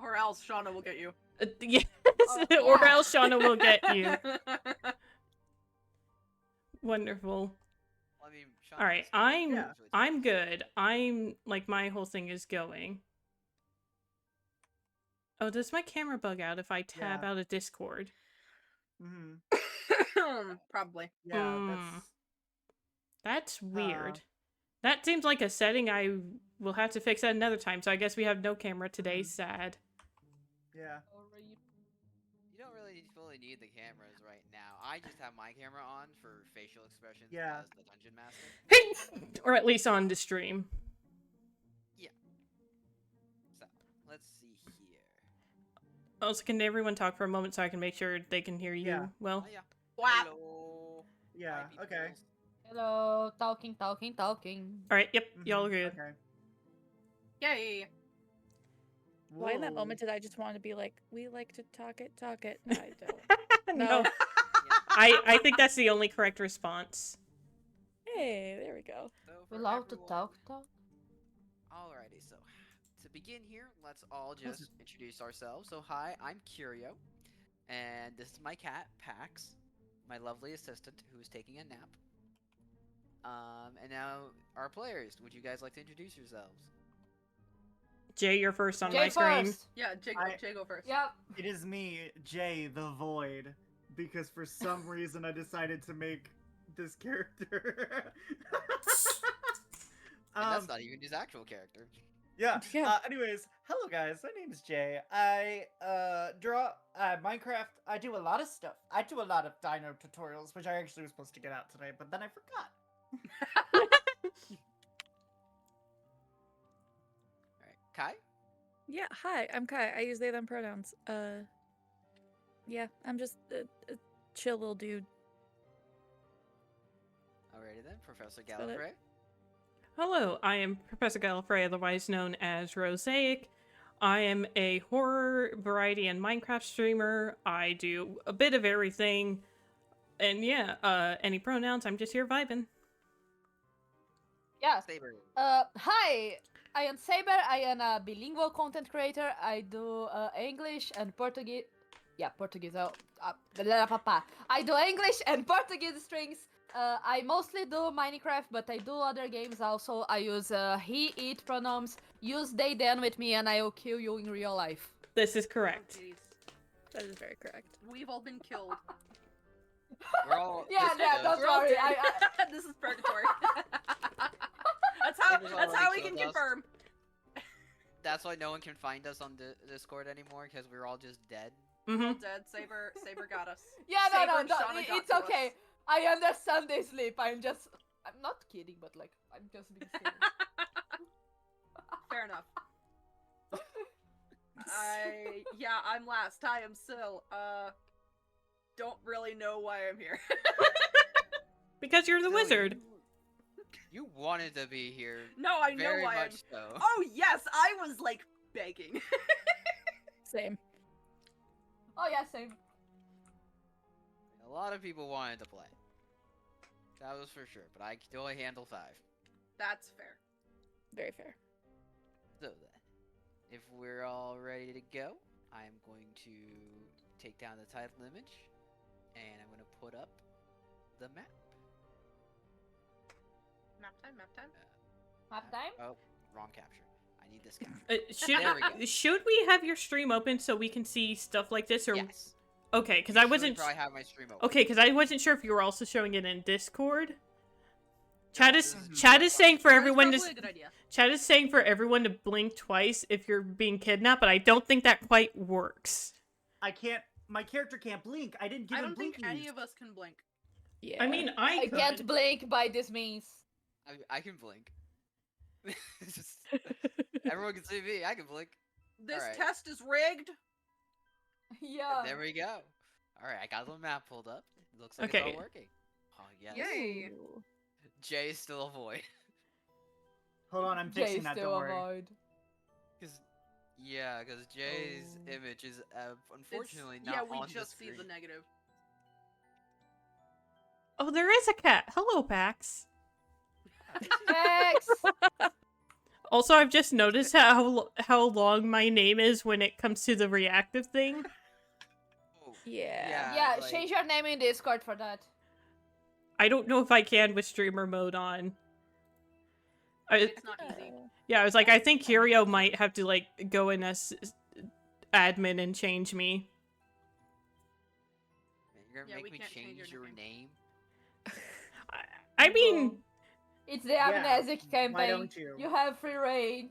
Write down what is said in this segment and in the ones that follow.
Or else Shauna will get you. Yes, yeah. or else Shauna will get you. Wonderful. Well, I mean, Sean, All right, it's gonna be Yeah. I'm good. I'm like my whole thing is going. Oh, does my camera bug out if I tab Yeah. out of Discord? Probably. Yeah, Mm. That's weird. That seems like a setting I will have to fix at another time. So I guess we have no camera today. Sad. yeah. You don't really fully need the cameras right now. I just have my camera on for facial expressions Yeah. as the dungeon master. Hey! Or at least on the stream. Yeah. So, let's see here. Also, can everyone talk for a moment so I can make sure they can hear you Yeah. well? Oh, yeah. Wow. Hello. Yeah, Hi, okay. peoples. Hello, talking. Alright, yep, y'all are good. Okay. Yay. Why in that Whoa. moment did I just want to be like, we like to talk it? I don't. No. I think that's the only correct response. Hey, there we go. So We for love to everyone- talk. Alrighty, so to begin here, let's all just introduce ourselves. So hi, I'm Curio, and this is my cat, Pax, my lovely assistant who's taking a nap. And now our players, would you guys like to introduce yourselves? Jay, you're first on Jay my screen. first. Yeah, Jay, I- Jay go first. Yep. It is me, Jay the Void, because for some reason I decided to make this character. And that's not even his actual character. Yeah. Yeah. Anyways, hello guys. My name is Jay. I draw Minecraft. I do a lot of stuff. I do a lot of dino tutorials, which I actually was supposed to get out today, but then I forgot. Alright, Kai? Yeah, hi, I'm Kai. I use they, them pronouns. Yeah, I'm just a chill little dude. Alrighty then, Professor about it. Gallifrey. Hello, I am Professor Gallifrey, otherwise known as Rosaic. I am a horror, variety, and Minecraft streamer. I do a bit of everything. And yeah, any pronouns, I'm just here vibing. Yeah. Saber. Hi. I am Saber. I am a bilingual content creator. I do English and Portuguese. Yeah, Portuguese. I do English and Portuguese strings. I mostly do Minecraft, but I do other games also. I use he, it pronouns. Use they, them with me, and I will kill you in real life. This is correct. Oh, jeez. That is very correct. We've all been killed. We're all. Yeah, this yeah, is- don't We're all worry. dead. This is purgatory. Saber's that's how we already can killed us. confirm. That's why no one can find us on the Discord anymore, because we're all just dead. Mm-hmm. Dead. Saber got us. Yeah, no, Saber no, and no, Shauna got it's to us. okay. I understand they sleep. I'm not kidding, but like, I'm just being silly. Fair enough. I'm last. I am Sil. Don't really know why I'm here. Because you're the So wizard. You wanted to be here. No, I know Very why I'm. much so. Oh yes, I was like begging. Same. Oh yeah, same. A lot of people wanted to play. That was for sure, but I could only handle 5. That's fair. Very fair. So then, if we're all ready to go, I'm going to take down the title image, and I'm going to put up the map. Map time. Map time? Oh, wrong capture. I need this capture. There we go. Should we have your stream open so we can see stuff like this, or Yes. okay? Because You I should wasn't. probably have my stream open. Okay, because I wasn't sure if you were also showing it in Discord. Chat No, is this is- chat is saying for That's everyone to probably a good idea. chat is saying for everyone to blink twice if you're being kidnapped, but I don't think that quite works. I can't. My character can't blink. I didn't give I him don't think blinkies. any of us can blink. Yeah. I mean, I could. can't blink by this means. I can blink. Just- everyone can see me. I can blink. This Alright. test is rigged. Yeah. There we go. All right, I got the map pulled up. Looks like Okay. it's all working. Oh yes. Yay. Ooh. Jay is still a void. Hold on, I'm Jay fixing that. still Don't worry. avoid. Because Jay's Oh. image is unfortunately Yeah, not we on just the see screen. the negative. Oh, there is a cat. Hello, Pax. X! Also, I've just noticed how long my name is when it comes to the reactive thing. Oh, Yeah. Yeah, like, change your name in Discord for that. I don't know if I can with streamer mode on. It's not easy. Yeah, I was like, I think Curio might have to like go in as admin and change me. man, you're gonna Yeah, we make me can't change change your your nickname. name? I mean, Bro. It's the Yeah, Amnesiac why campaign. don't you? You have free reign.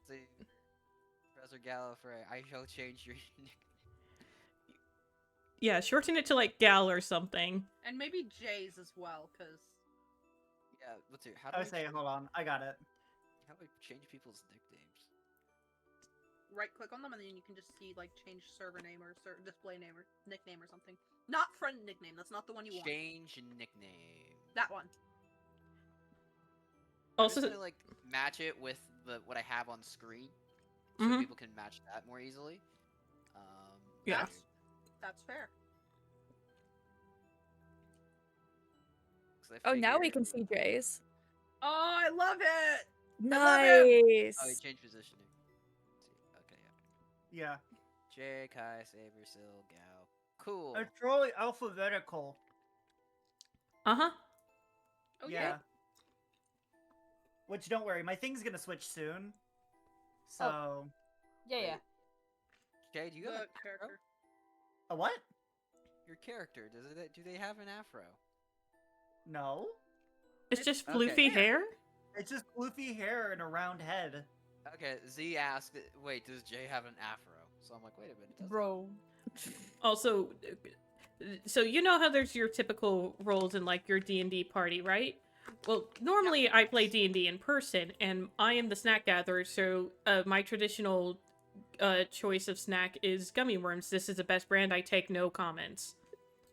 See, Professor Gallifrey, I shall change your name. yeah, shorten it to like Gal or something. And maybe Jay's as well, because Yeah, let's see. How do I I was saying, change, hold on, I got it. how do I change people's nicknames? right click on them and then you can just see like change server name or display name or nickname or something. Not friend nickname. That's not the one you want. Change nickname. That one. I'm Also, just gonna like match it with what I have on screen, so Mhm. people can match that more easily. Yeah. That's fair. 'Cause I Oh, now we figured- can see Jay's. Oh, I love it. Nice. Oh, he changed positioning. Let's see. Okay, yeah. Yeah, J, Kai, Saber, Sil, Gal. Cool. it's really alphabetical. uh-huh. Oh Yeah. Which, don't worry, my thing's gonna switch soon. So, Yeah, yeah. Jay, do you have The an afro? character. a what? Your character, do they have an afro? No, It's just Okay. floofy hair? it's just floofy hair and a round head. Okay, Z asked, wait, does Jay have an afro? So I'm like, wait a minute, does he? Bro. Also, so you know how there's your typical roles in like your D&D party, right? Well, normally I play D&D in person, and I am the snack gatherer, so my traditional choice of snack is gummy worms. This is the best brand. I take no comments.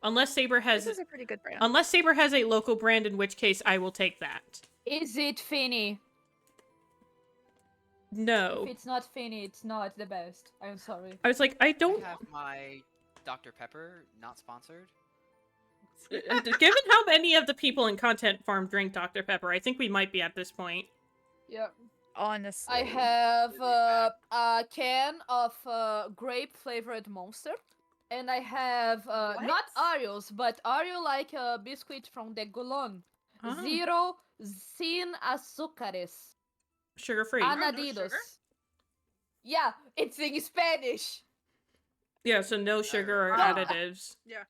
Unless Saber This has is a pretty good brand. a local brand, in which case I will take that. Is it Finny? No. If it's not Finny, it's not the best. I'm sorry. I was like, I I don't... have my Dr. Pepper, not sponsored. Given how many of the people in Content Farm drink Dr. Pepper, I think we might be at this point. Yeah. Honestly. I have a can of grape flavored Monster. And I have not What? Oreos, but Oreo like a biscuit from the Golon. Oh, Zero sin azúcares. sugar-free. no Anadidos. sugar? Yeah, it's in Spanish. Yeah, so no sugar or Alright. additives. Yeah.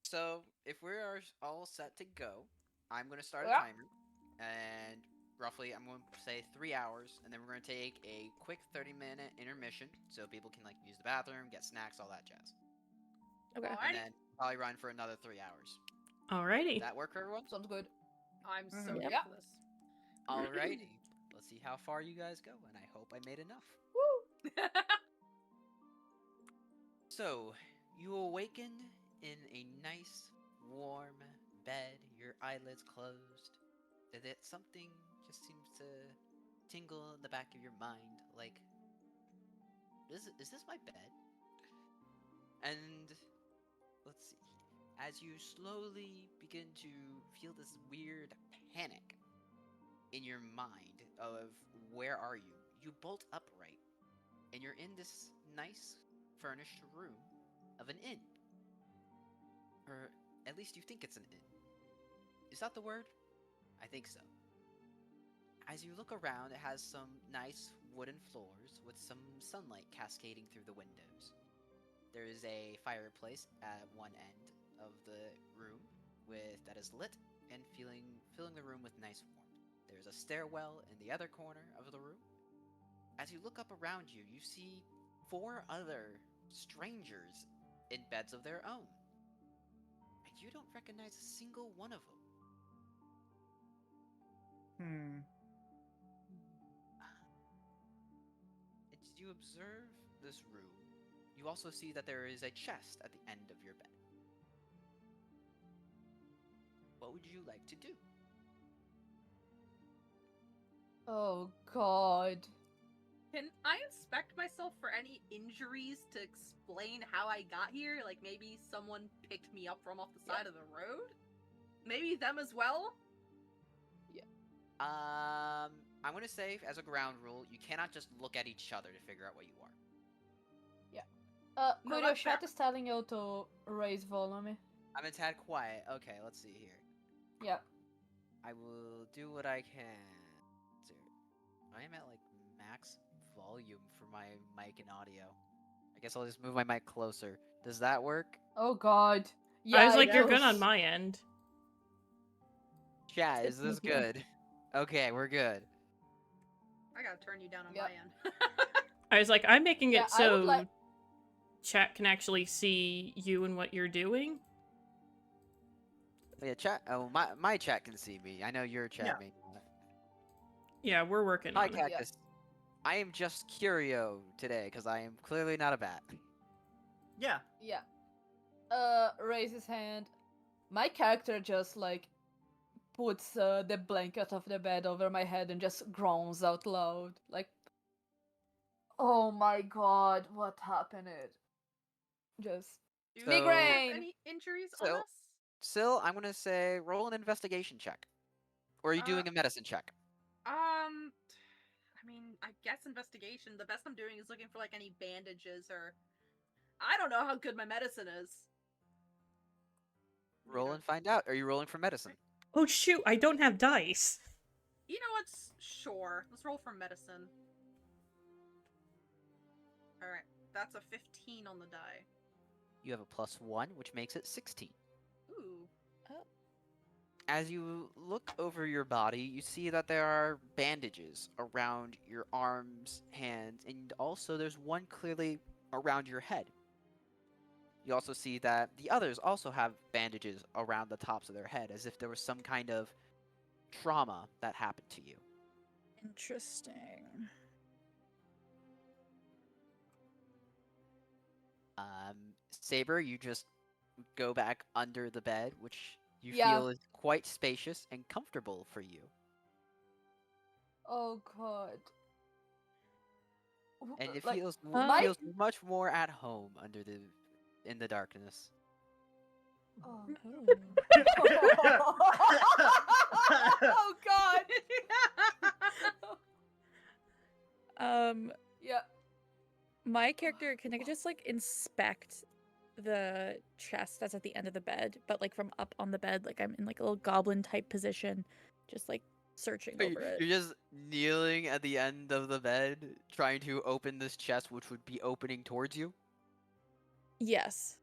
So, if we are all set to go, I'm going to start a Yeah. timer. And roughly, I'm going to say 3 hours. And then we're going to take a quick 30-minute intermission. So people can like use the bathroom, get snacks, all that jazz. Okay. Alrighty. And then probably run for another 3 hours. Alrighty. Does that work for everyone? Sounds good. I'm so Mhm. down Yep. for this. Alrighty. Let's see how far you guys go. And I hope I made enough. Woo! So, you awaken in a nice, warm bed, your eyelids closed. That something just seems to tingle in the back of your mind, like, is this my bed? And let's see. As you slowly begin to feel this weird panic in your mind of where are you? You bolt upright, and you're in this nice furnished room of an inn. Or at least you think it's an inn. Is that the word? I think so. As you look around, it has some nice wooden floors with some sunlight cascading through the windows. There is a fireplace at one end of the room that is lit and filling the room with nice warmth. There's a stairwell in the other corner of the room. As you look up around you, you see 4 other strangers in beds of their own. And you don't recognize a single one of them. As you observe this room, you also see that there is a chest at the end of your bed. What would you like to do? Oh god. Can I inspect myself for any injuries to explain how I got here? Like maybe someone picked me up from off the side of the road? Maybe them as well? I'm gonna say, as a ground rule, you cannot just look at each other to figure out what you are. No, Could your that's fair. chat is telling you to raise volume? I'm a tad quiet. Okay, let's see here. Yeah. I will do what I can. Dude, I am at like max volume for my mic and audio. I guess I'll just move my mic closer. Does that work? Oh god. I Yeah, was like, it you're good on does. my end. Chat, is It's this medium. good? Okay, we're good. I gotta turn you down on Yep. my end. I was like, I'm making Yeah, it I would so like- chat can actually see you and what you're doing. Yeah, chat. Oh, my chat can see me. I know your chat Yeah. may not. Yeah, we're working Hi, on it. Cactus. I am just Curio today because I am clearly not a bat. Yeah. Yeah. Raise his hand. My character just like puts the blanket of the bed over my head and just groans out loud. Like, oh my god, what happened? Just Do So- you have migraine! any injuries So- on us? Still, I'm gonna say roll an investigation check. Or are you doing a medicine check? I mean, I guess investigation. The best I'm doing is looking for like any bandages or I don't know how good my medicine is. Roll and find out. Are you rolling for medicine? Oh shoot, I don't have dice. You know what? Sure. Let's roll for medicine. Alright. That's a 15 on the die. You have a +1, which makes it 16. Ooh. As you look over your body, you see that there are bandages around your arms, hands, and also there's one clearly around your head. You also see that the others also have bandages around the tops of their head, as if there was some kind of trauma that happened to you. Interesting. Saber, you just go back under the bed, which you Yeah. feel is quite spacious and comfortable for you. Oh god. And it Like, feels my- feels much more at home in the darkness. Oh. Oh. Oh god. Yeah. My character, can I just like inspect the chest that's at the end of the bed, but like from up on the bed, like I'm in like a little goblin type position, just like searching over it. You're just kneeling at the end of the bed, trying to open this chest, which would be opening towards you. Yes.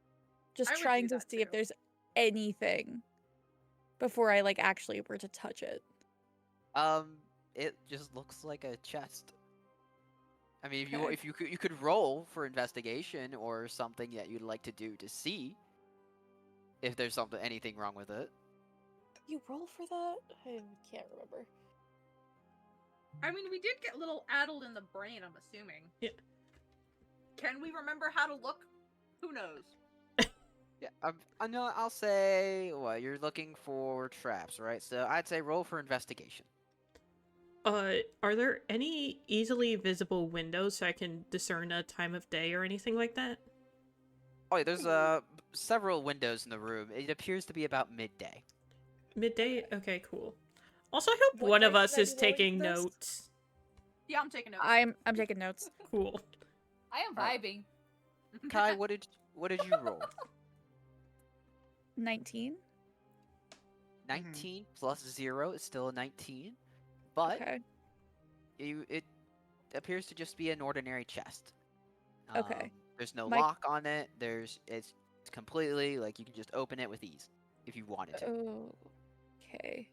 Just I would do trying to that see if too. there's anything before I like actually were to touch it. It just looks like a chest. I mean, Okay. if you could roll for investigation or something that you'd like to do to see if there's anything wrong with it. You roll for that? I can't remember. I mean, we did get a little addled in the brain, I'm assuming. Yeah. Can we remember how to look? Who knows? Yeah, I know. I'll say what you're looking for traps, right? So I'd say roll for investigation. Are there any easily visible windows so I can discern a time of day or anything like that? Oh, yeah, there's several windows in the room. It appears to be about midday. Midday? Okay, cool. Also, I hope What one of dice us should I is be rolling taking for this? notes. Yeah, I'm taking notes. I'm taking notes. Cool. I am Alright. vibing. Kai, what did you roll? 19. 19 plus 0 is still a 19, but Okay. it appears to just be an ordinary chest. Okay. There's no My- lock on it. It's completely like you can just open it with ease if you wanted to. Oh. Okay.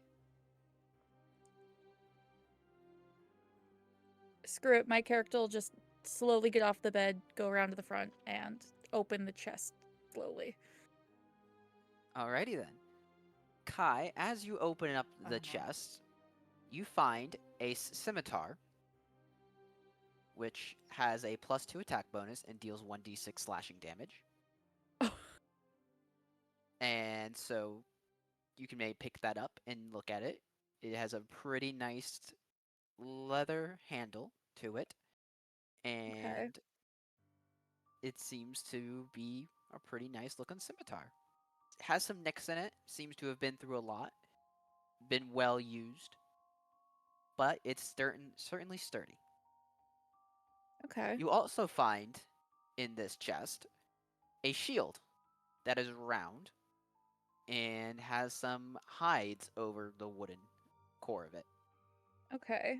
Screw it. My character will just slowly get off the bed, go around to the front, and open the chest slowly. Alrighty then. Kai, as you open up the chest, you find a scimitar, which has a +2 attack bonus and deals 1d6 slashing damage. Oh. And so you can maybe pick that up and look at it. It has a pretty nice leather handle to it, and it seems to be a pretty nice looking scimitar. It has some nicks in it, seems to have been through a lot, been well used, but it's certainly sturdy. Okay. You also find in this chest a shield that is round and has some hides over the wooden core of it. Okay.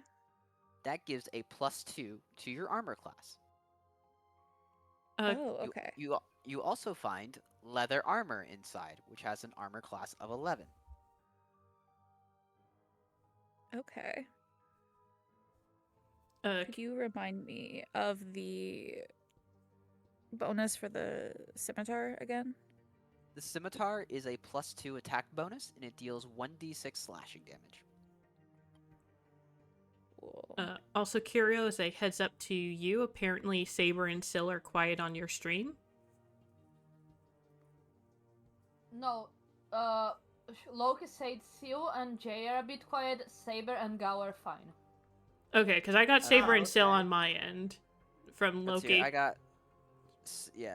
That gives a +2 to your armor class. Uh, Oh, You, okay. you also find leather armor inside, which has an armor class of 11. Okay. uh, Could you remind me of the bonus for the scimitar again? The scimitar is a +2 attack bonus, and it deals 1d6 slashing damage. Cool. Also, Curio, as a heads up to you, apparently Saber and Syl are quiet on your stream. No, Loki said Seal and Jay are a bit quiet. Saber and Gao are fine. Okay, because I got Saber and Syl okay. on my end from Let's see, Loki. I got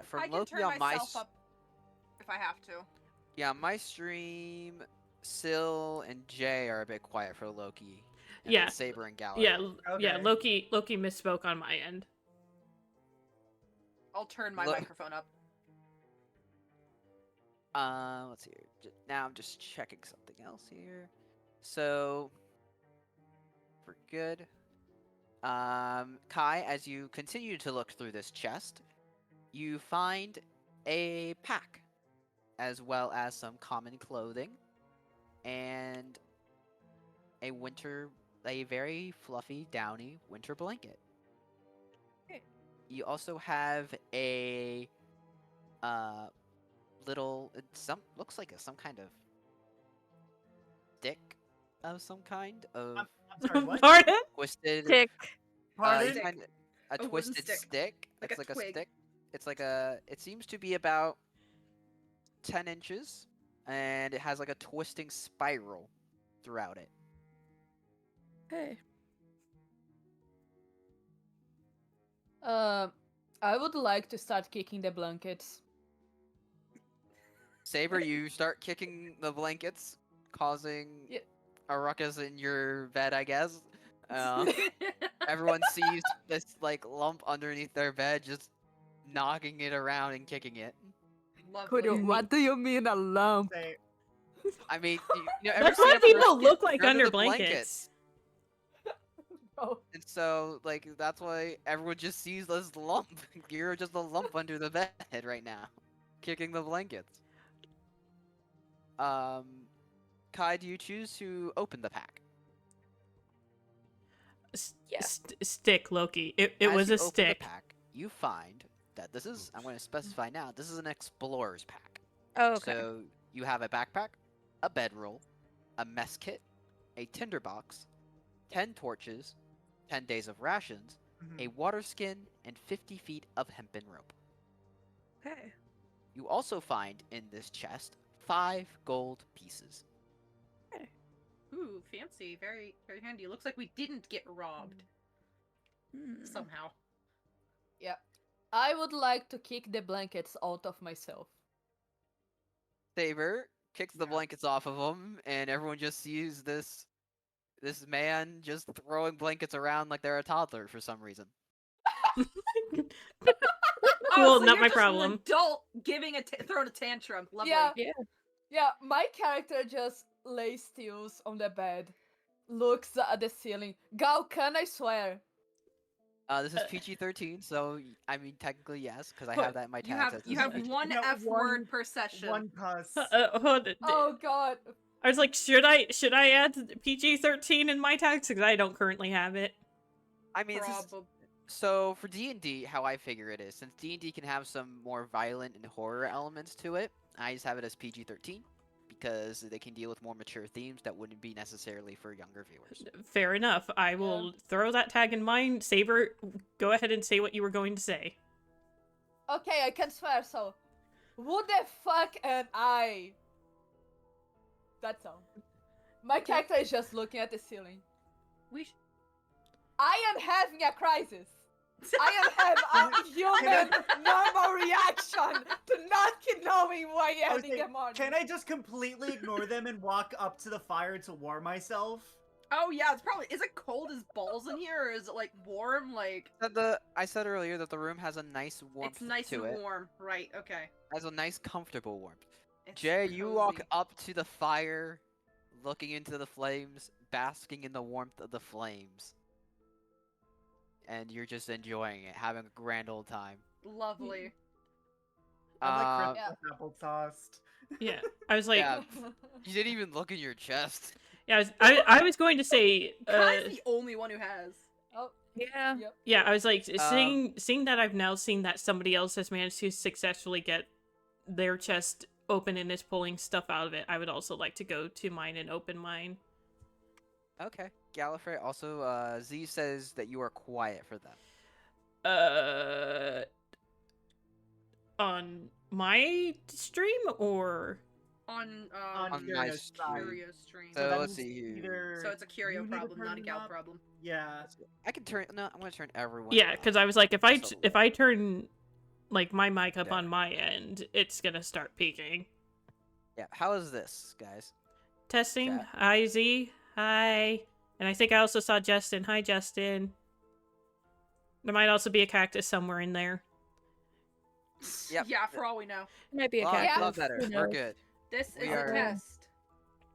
from I can Loki turn on my myself up if I have to. my stream. Syl and Jay are a bit quiet for Loki. And Yeah. then Saber and Gal. Yeah, are yeah. Okay. Loki misspoke on my end. I'll turn my Look- microphone up. Let's see here. Now I'm just checking something else here. So we're good. Kai, as you continue to look through this chest, you find a pack, as well as some common clothing, and a very fluffy, downy winter blanket. Okay. You also have a little, looks like some kind of stick of some kind of I'm sorry, what? Pardon? twisted Tick. Pardon? Stick. a A wooden twisted stick. stick. Like It's a like a twig. stick. It's like it seems to be about 10 inches, and it has like a twisting spiral throughout it. Okay. I would like to start kicking the blankets. Saber, you start kicking the blankets, causing Yeah. a ruckus in your bed, I guess. Everyone sees this like lump underneath their bed, just knocking it around and kicking it. Lovely. What do you mean a lump? Say, I mean, you ever That's seen what a person people look get like under under the blankets. Oh, And so, like, that's why everyone just sees this lump. You're just a lump under the bed right now, kicking the blankets. Kai, do you choose to open the pack? Yeah. Stick, Loki. It As was you a open stick. the pack, you find that this is, I'm going to specify now, this is an explorer's pack. Oh, okay. So, you have a backpack, a bedroll, a mess kit, a tinderbox, 10 torches, 10 days of rations, a water skin, and 50 feet of hempen rope. Okay. You also find in this chest 5 gold pieces. Ooh, fancy. Very, very handy. Looks like we didn't get robbed Hmm. somehow. yeah. I would like to kick the blankets out of myself. Saber kicks the Yeah. blankets off of him, and everyone just sees this man just throwing blankets around like they're a toddler for some reason. Cool, so not you're my just problem. An adult giving throwing a tantrum. Lovely. Yeah. Yeah. Yeah, my character just lays stills on the bed, looks at the ceiling. Gao, can I swear? This is PG-13, so I mean technically yes, because I But have that in my You tags. have as you this is have PG. one No, F word per session. one cuss. Hold it. Oh god. I was like, should I add PG-13 in my tags because I don't currently have it. I mean, so for D&D, how I figure it is, since D&D can have some more violent and horror elements to it, I just have it as PG-13 because they can deal with more mature themes that wouldn't be necessarily for younger viewers. Fair enough. I will throw that tag in mine. Saber, go ahead and say what you were going to say. Okay, I can swear, so. Who the fuck am I? That's all. My character is just looking at the ceiling. I am having a crisis. I am having a human normal reaction to not knowing who I am in the morning. Can I just completely ignore them and walk up to the fire to warm myself? Oh yeah, it's probably. Is it cold as balls in here, or is it like warm? Like I said earlier that the room has a nice warmth it's nice to and it. warm, right? Okay. Has a nice comfortable warmth. It's Jay, you walk cozy. up to the fire, looking into the flames, basking in the warmth of the flames. And you're just enjoying it, having a grand old time. Lovely. I'm like Uh, Christmas applesauce. Yeah, I was like, yeah, you didn't even look in your chest. yeah, I was going to say, Kai's the only one who has. Oh, Yeah. yep. yeah, I was like, Um, seeing that I've now seen that somebody else has managed to successfully get their chest open and is pulling stuff out of it. I would also like to go to mine and open mine. Okay. Gallifrey, also, Z says that you are quiet for them. On my stream or On On my Curio's side. Curio stream. So that let's means see here. either So it's a Curio you need to problem, not a turn it Gal up- problem. Yeah. I can turn. No, I'm gonna turn everyone. yeah, up. because I was like, if Just a I turn like my mic up Yeah. on my end, it's gonna start peaking. Yeah. How is this, guys? Testing. Chat. Hi Z. Hi. And I think I also saw Justin. Hi Justin. There might also be a cactus somewhere in there. Yep. Yeah, for all we know. It might be a Well, cactus. love better. Who We're knows? good. This We is are- a test.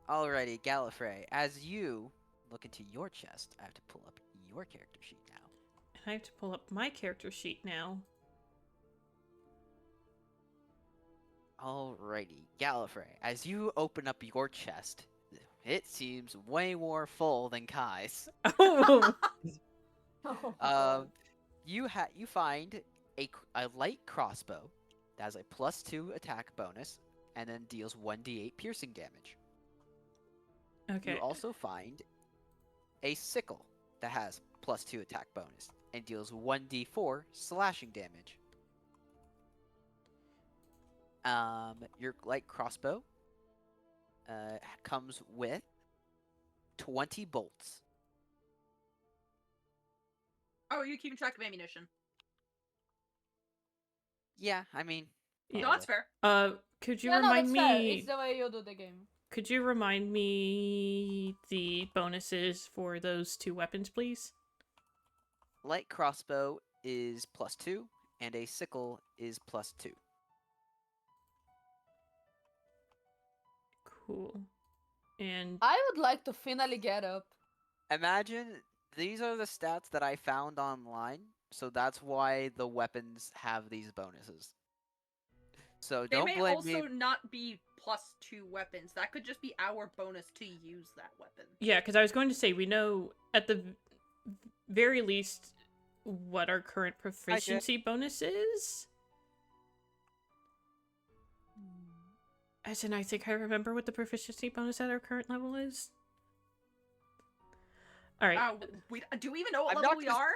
Alrighty, Gallifrey. As you look into your chest, I have to pull up your character sheet now. And I have to pull up my character sheet now. Alrighty, Gallifrey. As you open up your chest, it seems way more full than Kai's. Oh, Oh, You find a light crossbow that has a +2 attack bonus and then deals 1d8 piercing damage. okay. You also find a sickle that has +2 attack bonus and deals 1d4 slashing damage. Your light crossbow comes with 20 bolts. Oh, you're keeping track of ammunition. Yeah, I mean, Yeah. No, that's fair. Could you yeah, no, remind that's fair. me? It's the way you do the game. Could you remind me the bonuses for those two weapons, please? light crossbow is +2 and a sickle is +2. Cool. And I would like to finally get up. Imagine these are the stats that I found online, so that's why the weapons have these bonuses. So They don't may blame also me. not be +2 weapons. That could just be our bonus to use that weapon. yeah, because I was going to say we know at the very least what our current proficiency bonus is. As in, I think I remember what the proficiency bonus at our current level is. All right. Do we even know what I'm level not we gonna- are?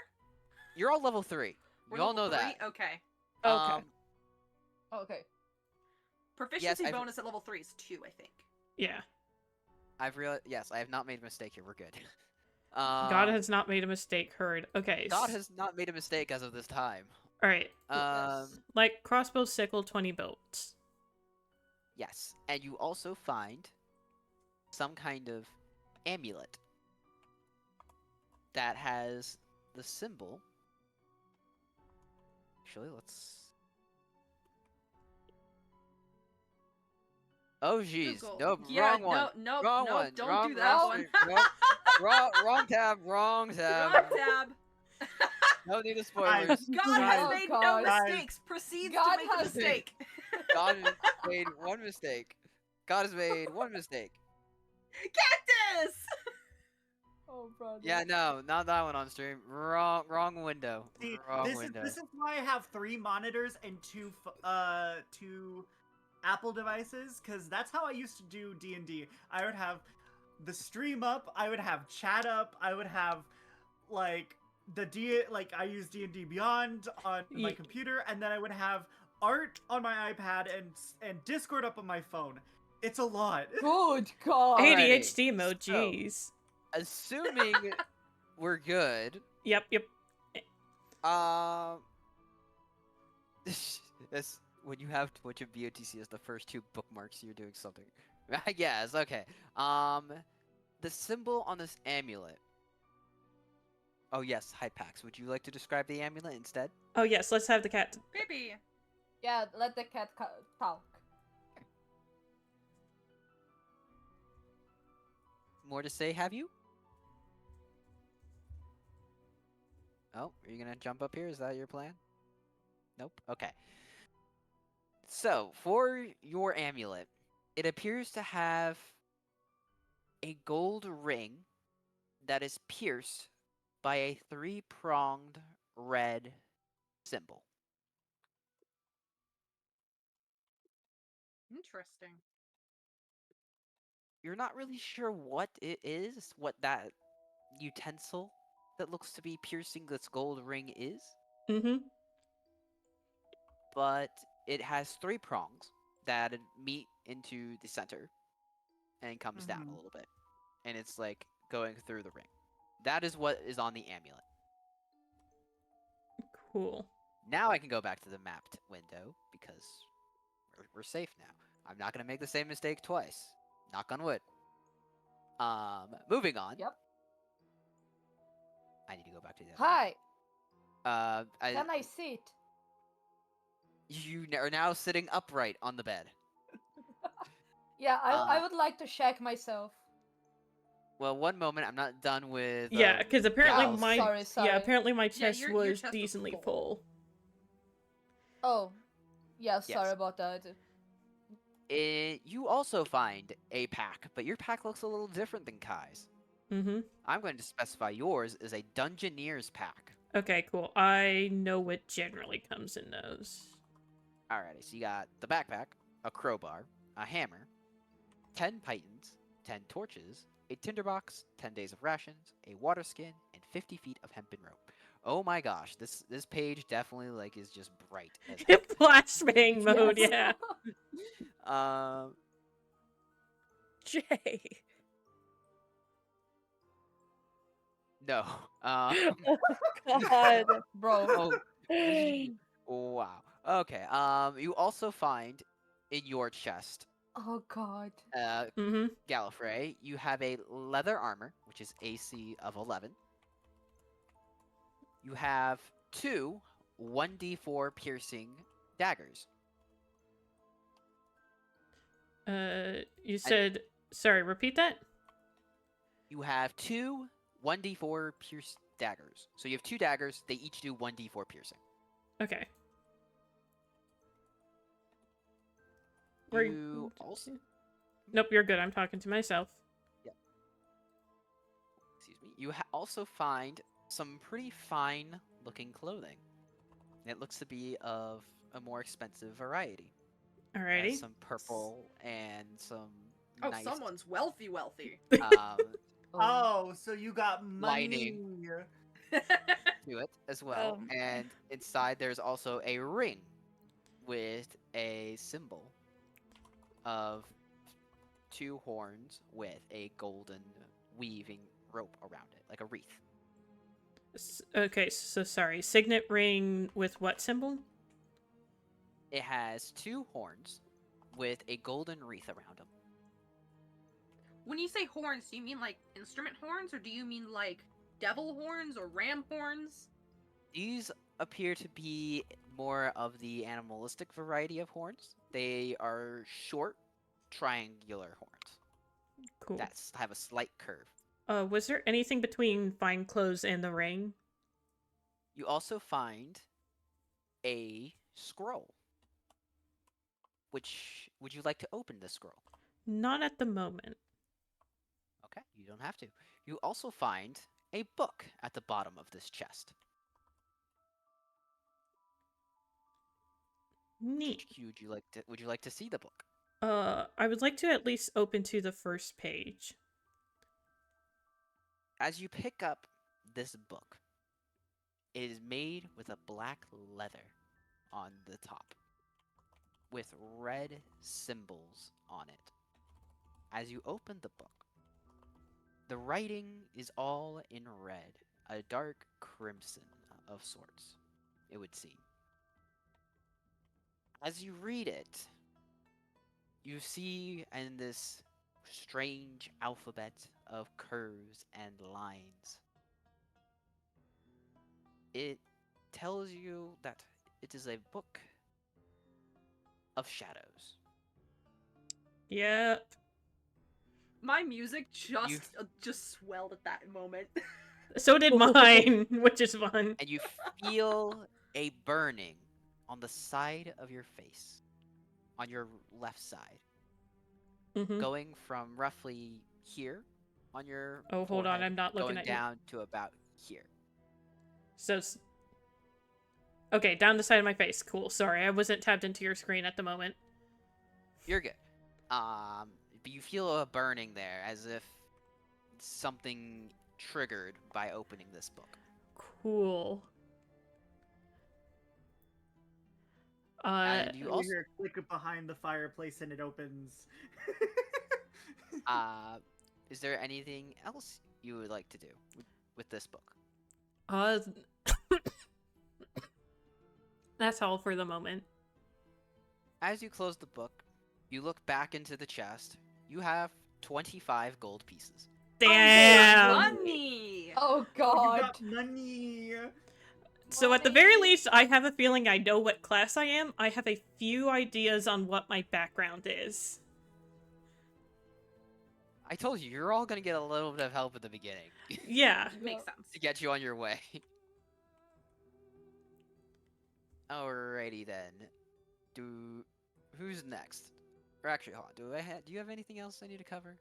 You're all level 3. We're We all level know 3? that. Okay. Okay. Okay. Proficiency I've- bonus at level 3 is 2, I think. Yeah. I've realized. Yes, I have not made a mistake here. We're good. God has not made a mistake. Heard. Okay. God has not made a mistake as of this time. All right. Yes. Like crossbow, sickle, 20 bolts. Yes, and you also find some kind of amulet that has the symbol. Actually, let's. Oh, jeez. Google. Nope, Yeah, wrong one. No, wrong no, one. don't wrong, do that wrong, one. wrong tab. Wrong tab. Wrong tab. No need of spoilers. God has Oh, made God. no mistakes. Proceeds God to make a has- mistake. God has made one mistake. God has made one mistake. Cactus! Oh, brother. Yeah, no, not that one on stream. Wrong window. See, Wrong this window. is why I have 3 monitors and two Apple devices, because that's how I used to do D&D. I would have the stream up, I would have chat up, I would have like I use D&D Beyond on my Ye- computer, and then I would have art on my iPad and Discord up on my phone. It's a lot. Good God. Alrighty, ADHD mode. so- Jeez. Assuming we're good, Yep. that's when you have Twitch and BOTC as the first 2 bookmarks, you're doing something. I guess. Okay. the symbol on this amulet. Oh yes, hi Pax. Would you like to describe the amulet instead? Oh yes, let's have the cat. Baby. Yeah, let the cat talk. More to say, have you? Oh, are you gonna jump up here? Is that your plan? Nope. Okay. So, for your amulet, it appears to have a gold ring that is pierced by a three-pronged red symbol. Interesting. You're not really sure what it is, what that utensil that looks to be piercing this gold ring is, Mm-hmm. but it has three prongs that meet into the center and comes down a little bit. And it's like going through the ring. That is what is on the amulet. Cool. Now I can go back to the mapped window because we're safe now. I'm not going to make the same mistake twice. Knock on wood. Moving on. Yep. I need to go back to the other Hi, window. can I sit? You are now sitting upright on the bed. Yeah, I would like to check myself. Well, one moment. I'm not done with. Yeah, because apparently Oh, my sorry. apparently my Yeah, chest your was chest was decently full. full. Oh, yeah, sorry Yes. about that. You also find a pack, but your pack looks a little different than Kai's. Mm-hmm. I'm going to specify yours is a Dungeoneer's pack. Okay, cool. I know what generally comes in those. Alrighty, so you got the backpack, a crowbar, a hammer, 10 pythons, 10 torches, a tinderbox, 10 days of rations, a water skin, and 50 feet of hempen rope. Oh my gosh, this page definitely like is just bright as heck. Flashbang mode, Yes. yeah. Jay. No. God. Bro. Oh, this is wow. Okay. You also find in your chest, Oh god. Mm-hmm. Gallifrey, you have a leather armor, which is AC of 11. You have two 1d4 piercing daggers. You said sorry, repeat that? You have two 1d4 pierce daggers. So you have two daggers, they each do 1d4 piercing. Okay. You also Nope, you're good. I'm talking to myself. excuse me. You also find some pretty fine looking clothing. It looks to be of a more expensive variety. Alrighty. Has some purple and some Oh, nice someone's wealthy. um, Oh, so you got money. Lining. to it as well. And inside there's also a ring with a symbol of two horns with a golden weaving rope around it, like a wreath. Okay, so sorry. Signet ring with what symbol? It has two horns with a golden wreath around them. When you say horns, do you mean like instrument horns, or do you mean like devil horns or ram horns? These appear to be more of the animalistic variety of horns. They are short, triangular horns Cool. that have a slight curve. Was there anything between fine clothes and the ring? You also find a scroll. Which would you like to open this scroll? Not at the moment. Okay, you don't have to. You also find a book at the bottom of this chest. Neat. Would you like to see the book? I would like to at least open to the first page. As you pick up this book, it is made with a black leather on the top, with red symbols on it. As you open the book, the writing is all in red, a dark crimson of sorts, it would seem. As you read it, you see in this strange alphabet of curves and lines. It tells you that it is a book of shadows. Yep. My music You just swelled at that moment. So did mine, which is fun. and you feel a burning on the side of your face, on your left side, Hmm. going from roughly here on your Oh, hold on, forehead, I'm not looking going at you. down to about here. So, okay, down the side of my face. Cool. Sorry, I wasn't tapped into your screen at the moment. You're good. But you feel a burning there, as if something triggered by opening this book. Cool. And you You also, hear a click behind the fireplace and it opens. is there anything else you would like to do with this book? uh, that's all for the moment. As you close the book, you look back into the chest. You have 25 gold pieces. Damn! Money! Oh You god. got money. So at the very least, I have a feeling I know what class I am. I have a few ideas on what my background is. I told you, you're all gonna get a little bit of help at the beginning Yeah. Makes sense. to get you on your way. Alrighty then. Who's next? Or actually, hold on. Do you have anything else I need to cover?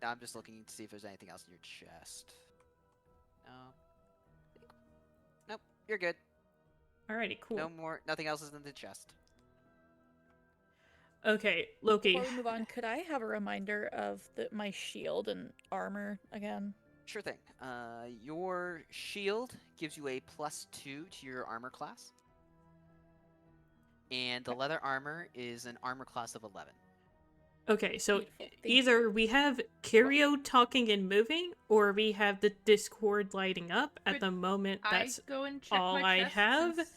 No, I'm just looking to see if there's anything else in your chest. No. Nope, you're good. Alrighty, cool. Nothing else is in the chest. Okay, Loki. Before we move on, could I have a reminder of my shield and armor again? Sure thing. Your shield gives you a +2 to your armor class. And the leather armor is an armor class of 11. Okay, so Beautiful, thank either we have Kirio talking and moving, or we have the Discord lighting up. At Could the moment, that's I go and check all my I chest have. since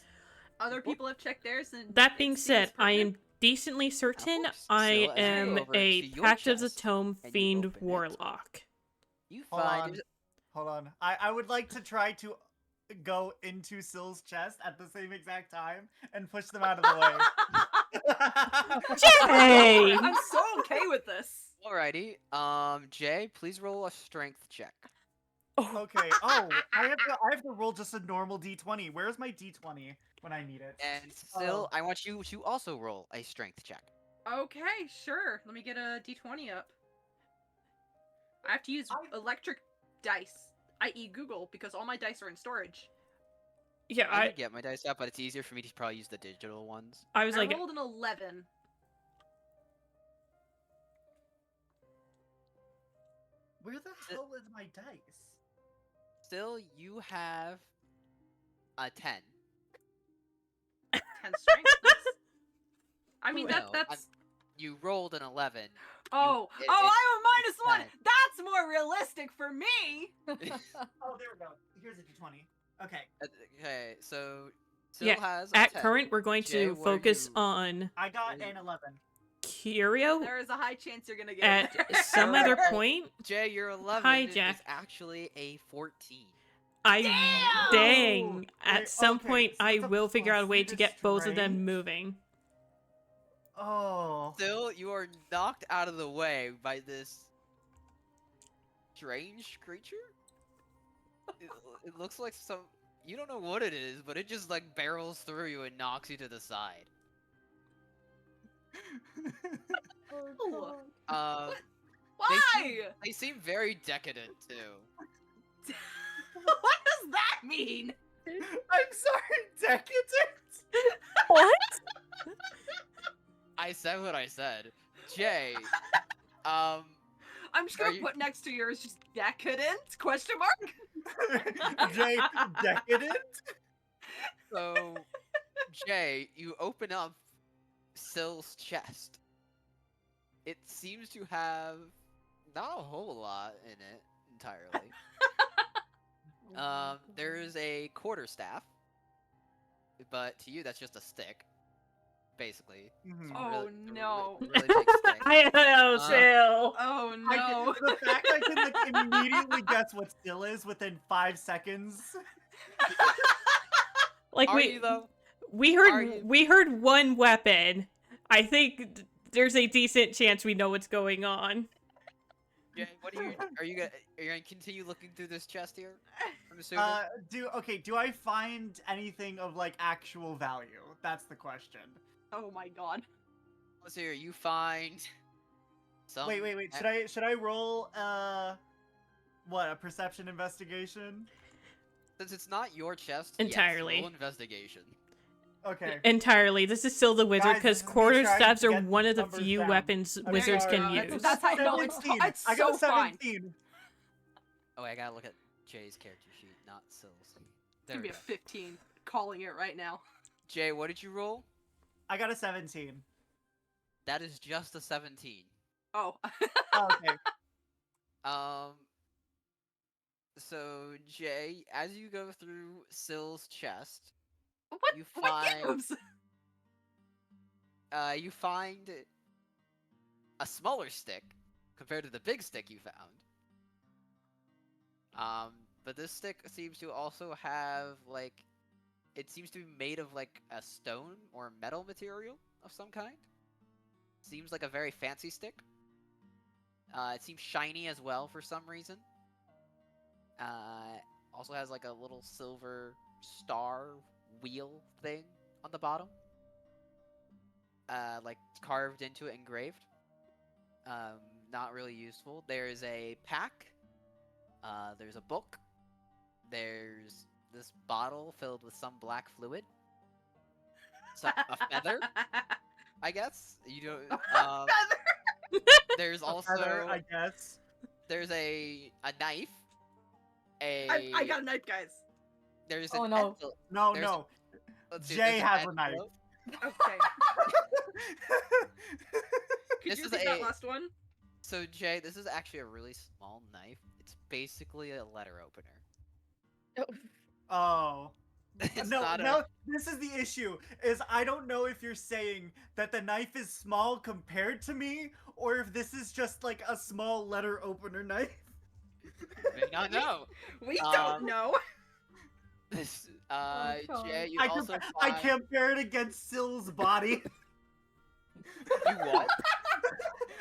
other people have checked theirs, and That being it seems said, I pretty am decently certain course. I So, as you go am over a to your Pact of the chest Tome and you Fiend open it, Warlock. You Hold find on. Hold on. I would like to try to go into Syl's chest at the same exact time and push them out of the way. Jay! I'm so okay with this. Alrighty. Jay, please roll a strength check. Okay. Oh, I have to roll just a normal d20. Where's my d20 when I need it? And still, I want you to also roll a strength check. Okay, sure. Let me get a d20 up. I have to use electric dice, i.e. Google, because all my dice are in storage. Yeah, I I can get my dice up, but it's easier for me to probably use the digital ones. was I like, rolled an 11. Where the hell is my dice? Still, you have a 10. 10 strength. Nice. I mean, No, that's... You rolled an 11. Oh, it- I it's have a -1! 10. That's more realistic for me! Oh, there we go. Here's a d20. Okay. Okay, so Yeah, still has a at 10. current, we're going Jay, to what are focus you- on I got Really? an 11. Kirio There is a high chance you're gonna get at it. some other Alright. point. Jay, your 11 Hi, is Jack. actually a 14. Damn! Dang! At Wait, some okay, point, so I it's a will figure out a way +3 to to get both of them strength? moving. Oh. Still, you are knocked out of the way by this strange creature? It looks like some... You don't know what it is, but it just like barrels through you and knocks you to the side. Oh, Um, why? they seem very decadent too. What does that mean? I'm sorry, decadent. What? I said what I said. Jay, I'm just gonna you- put next to yours just decadent? Question mark? Jay, decadent? so Jay, you open up Syl's chest. It seems to have not a whole lot in it entirely. There's a quarterstaff, but to you that's just a stick. basically. Mhm. Oh, no. Really big stick. I know, Uh, Sil. Oh I no. can, the fact I can like immediately guess what still is within 5 seconds. Like Are you though? we Are heard you? we heard one weapon. I think there's a decent chance we know what's going on. Jay, what are you? Are you gonna continue looking through this chest here? I'm assuming. Do I find anything of like actual value? That's the question. Oh my god. Let's hear. You find some. Wait. Should I roll what, a perception investigation? Since it's not your chest, Entirely. Yes, roll investigation. Okay. Entirely. This is still the wizard Guys, because this is me quarter trying staves to are get one of the numbers few down. weapons I'm wizards sorry. can That's- use. that's how- no, it's 17. it's I got so fine. 17. Oh, I gotta look at Jay's character sheet, not Sil's. It's There gonna we be a go. 15. Calling it right now. Jay, what did you roll? I got a 17. That is just a 17. Oh. Oh, okay. So Jay, as you go through Sil's chest, What? You What find- gives? you find a smaller stick compared to the big stick you found. But this stick seems to also have like, it seems to be made of like a stone or metal material of some kind. Seems like a very fancy stick. It seems shiny as well for some reason. Also has like a little silver star wheel thing on the bottom. Like carved into it, engraved. Not really useful. There's a pack. There's a book. There's this bottle filled with some black fluid. A feather, I guess. You don't. There's also Feather, I guess. there's a knife. I got a knife, guys. There's Oh, an no. No, There's- no. let's see, Jay there's an has a knife. envelope. Okay. Could This you is repeat that last one? So Jay, this is actually a really small knife. It's basically a letter opener. Oh. It's No, not no, this is the issue, is I don't know if you're saying that the knife is small compared to me, or if this is just like a small letter opener knife. may not know. We don't know. This, Oh, God. Jay, you I, also I find... compare it against Syl's body. You what?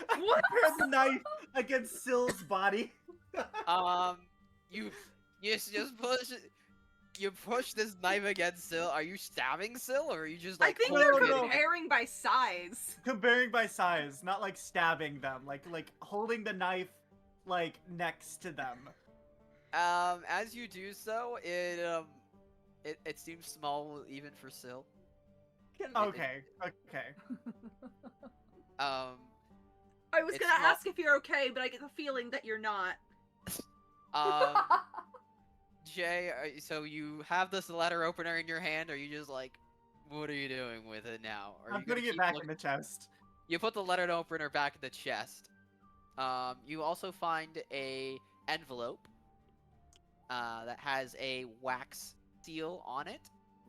I What? compare the knife against Syl's body. You push this knife against Sil. Are you stabbing Sil, or are you just I like? think no, they're holding it no. against- comparing by size. Comparing by size, not like stabbing them, like holding the knife like next to them. As you do so, it seems small even for Sil. Okay. I was It's gonna not- ask if you're okay, but I get the feeling that you're not. Jay, so you have this letter opener in your hand. Are you just like, what are you doing with it now? Are I'm you gonna putting it keep back looking- in the chest. You put the letter opener back in the chest. You also find a envelope that has a wax seal on it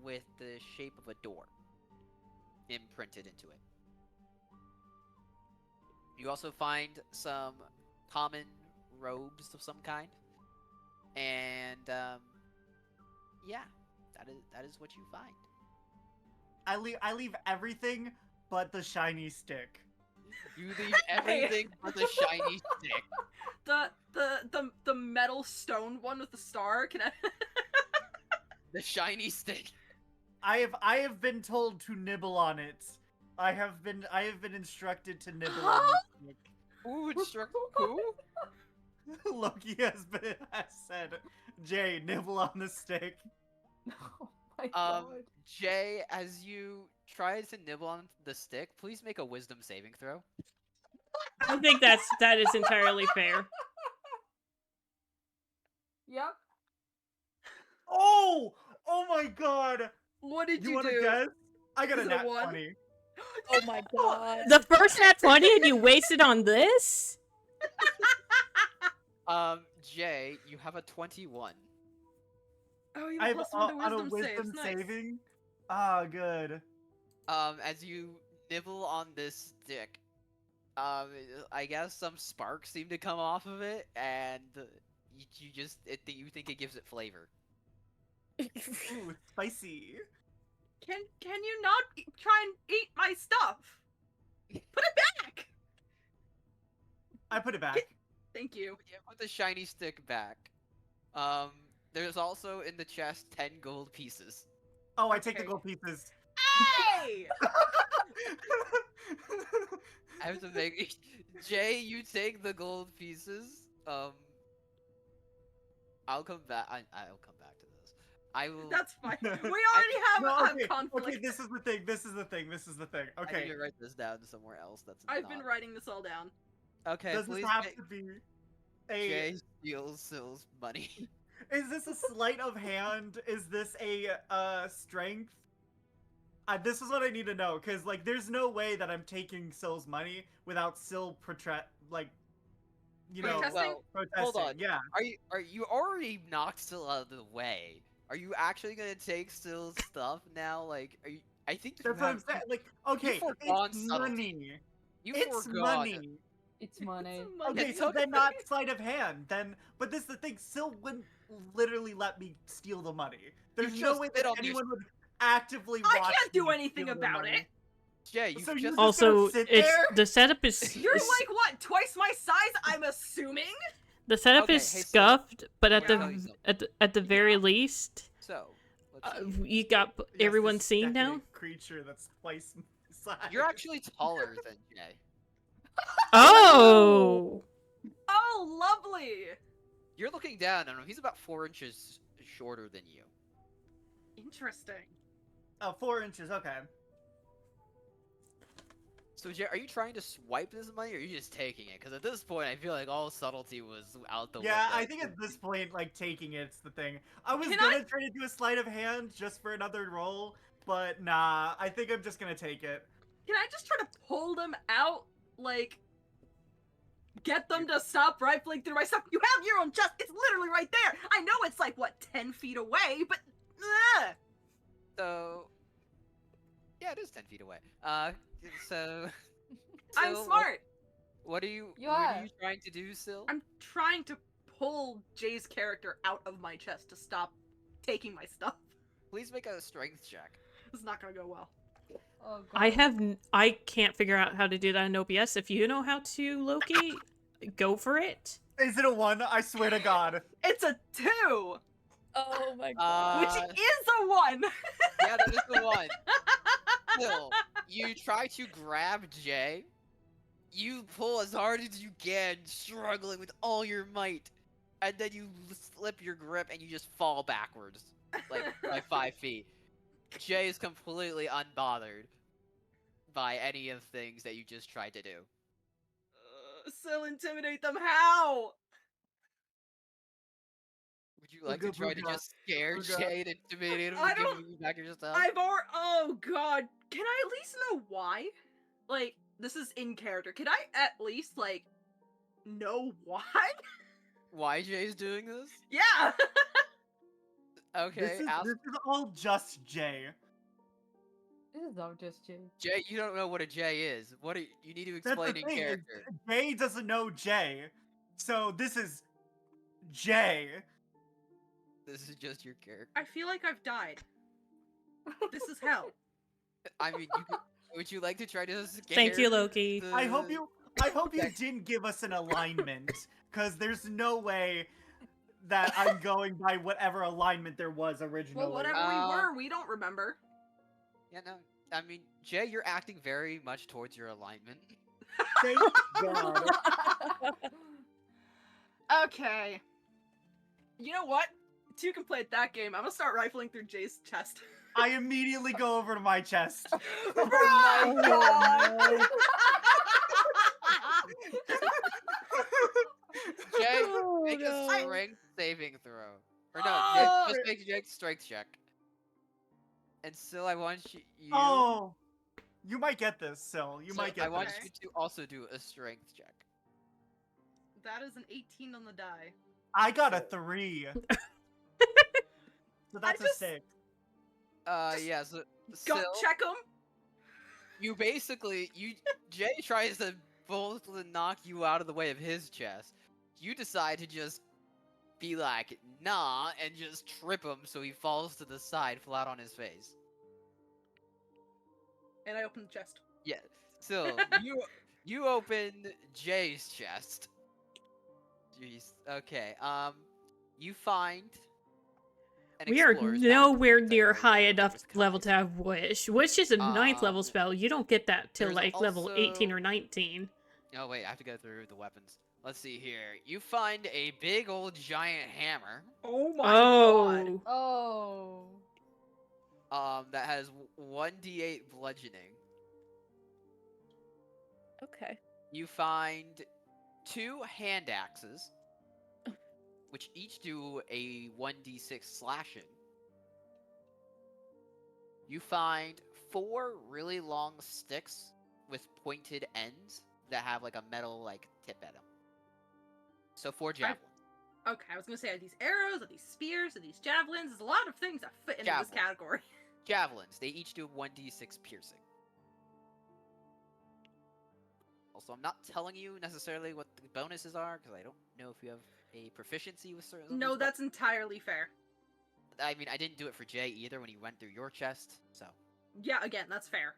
with the shape of a door imprinted into it. You also find some common robes of some kind, and yeah, that is what you find. I leave everything but the shiny stick. You leave everything but the shiny stick. The metal stone one with the star. Can I? The shiny stick. I have been told to nibble on it. I have been instructed to nibble on the stick. Ooh, instruct who? Loki has said, Jay, nibble on the stick. Oh my god. Jay, as you try to nibble on the stick, please make a wisdom saving throw. I think that is entirely fair. Yep. Oh my god! What did you wanna do? guess? I got Is a it a nat one? 20. Oh my god. The first nat 20 and you wasted on this? Jay, you have a 21. Oh, you I have plus one to on a wisdom saves. wisdom Nice. saving. Ah, good. As you nibble on this stick, I guess some sparks seem to come off of it, and you think it gives it flavor. Ooh, spicy. Can you not try and eat my stuff? Put it back. I put it back. Thank you. Yeah, put the shiny stick back. There's also in the chest 10 gold pieces. Oh, I take the Okay. gold pieces. Hey! I have to make Jay, you take the gold pieces. I'll come back. I'll come back to this. I will. That's fine. We already have No, a okay, conflict. okay, this is the thing. This is the thing. This is the thing. I need Okay. to write this down somewhere else. That's I've been not- writing this all down. Okay, Does please this have make to be a? Jay steals Sill's money. Is this a sleight of hand? Is this a strength? This is what I need to know, because like, there's no way that I'm taking Sill's money without Sill Protesting? Well, protesting. hold on. Yeah. Are you already knocked Sill out of the way? Are you actually gonna take Sill's stuff now? Like, are you? I think you That's what I'm have. saying. Like, okay, forgone it's subtlety. money. You It's forgone. money. It's money. Okay, It's so okay. then not sleight of hand. Then, but this is the thing. Sill wouldn't literally let me steal the money. There's You've no just way sit that on your- anyone would actively I watch can't do me anything steal their about money. it. Jay, you've So you just. just- Also, gonna sit it's there? the setup is You're like what? Twice my size? I'm assuming. the setup Okay, is hey, so- scuffed, but at Let me the tell you something. at the very least, So, let's see. you got Yes, everyone this seen now. decadent creature that's twice my size. You're actually taller than Jay. Oh, Oh, lovely. You're looking down on him. He's about 4 inches shorter than you. Interesting. Oh, 4 inches. Okay. So, Jay, are you trying to swipe this money, or are you just taking it? Because at this point, I feel like all subtlety was out the window. Yeah, I think at this point, like, taking it's the thing. I was Can gonna try to do a sleight of hand just for another roll, but nah, I think I'm just gonna take it. Can I just try to pull them out? Like, get them to stop rifling through my stuff? You have your own chest. It's literally right there. I know it's like, what, 10 feet away, but... So, yeah, it is 10 feet away. So... I'm Syl, smart. What are you are. trying to do, Syl? I'm trying to pull Jay's character out of my chest to stop taking my stuff. Please make a strength check. This is not gonna go well. Oh, I can't figure out how to do that in OBS. If you know how to, Loki, go for it. Is it a 1? I swear to God. It's a 2, Oh my god. which is a 1. Yeah, that is the one. Syl, you try to grab Jay. You pull as hard as you can, struggling with all your might, and then you slip your grip and you just fall backwards, like by 5 feet. Jay is completely unbothered by any of the things that you just tried to do. Still intimidate them. How? Would you like Booga to try to booga. just scare Booga. Jay and intimidate him I and give don't- him back your stuff? Oh god. Can I at least know why? Like, this is in character. Can I at least, like, know why? Why Jay's doing this? Yeah! Okay, This is all just Jay. This is all just Jay. Jay, you don't know what a Jay is. You need to That's the explain in thing. is character. Jay doesn't know Jay, so this is Jay. This is just your character. I feel like I've died. This is hell. I mean, would you like to try to scare? Thank you, Loki. I hope you didn't give us an alignment, because there's no way that I'm going by whatever alignment there was originally. Well, whatever we were, we don't remember. Yeah, no. I mean, Jay, you're acting very much towards your alignment. Thank God. Okay. You know what? Two can play at that game. I'm gonna start rifling through Jay's chest. I immediately go over to my chest. Oh my god! Jay, Oh, make a no. strength saving throw. Or no, Oh! just make a strength check. And still, I want you. Oh, you might get this, Sil. You so might get I want this. you to also do a strength check. That is an 18 on the die. I got a 3. So that's just- a 6. Yeah. So Gut Syl, check him. you basically Jay tries to both knock you out of the way of his chest. You decide to just be like, nah, and just trip him so he falls to the side flat on his face. And I open the chest. Yeah. So you open Jay's chest. Jeez. Okay. You find an We are explorer's nowhere pack, near which I high already know enough is level kind. to have Wish. Wish is a ninth level Um, spell. You don't get that till there's like level 18 also- or 19. Oh wait, I have to go through the weapons. Let's see here. You find a big old giant hammer. Oh my god. Oh. Oh. That has 1d8 bludgeoning. Okay. You find 2 hand axes, which each do a 1d6 slashing. You find 4 really long sticks with pointed ends that have like a metal like tip at them. So 4 javelins. Okay, I was gonna say, are these arrows, are these spears, are these javelins? There's a lot of things that fit into this Javelin. category. Javelins. They each do 1d6 piercing. Also, I'm not telling you necessarily what the bonuses are because I don't know if you have a proficiency with certain. of No, these that's entirely fair. I mean, I didn't do it for Jay either when he went through your chest. So, Yeah, again, that's fair.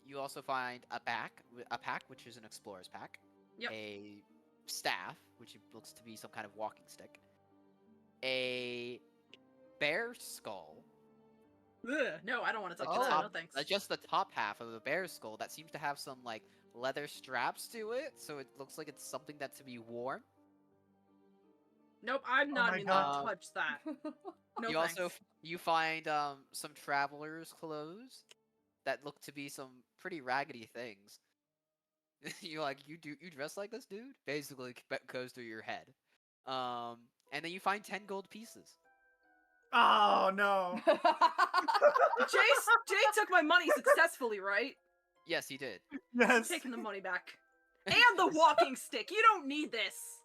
you also find a pack, which is an explorer's pack. Yep. A staff, which looks to be some kind of walking stick. A bear skull. Ugh, no, I don't want to touch Oh. that. No thanks. Just the top half of the bear skull that seems to have some like leather straps to it, so it looks like it's something that's to be worn. Nope, I'm not my even God. gonna touch that. No you thanks. also you find some traveler's clothes that look to be some pretty raggedy things. You're like, you dress like this, dude? Basically goes through your head. And then you find 10 gold pieces. Oh no. Jay took my money successfully, right? Yes, he did. I'm Yes. taking the money back. And the walking stick. You don't need this.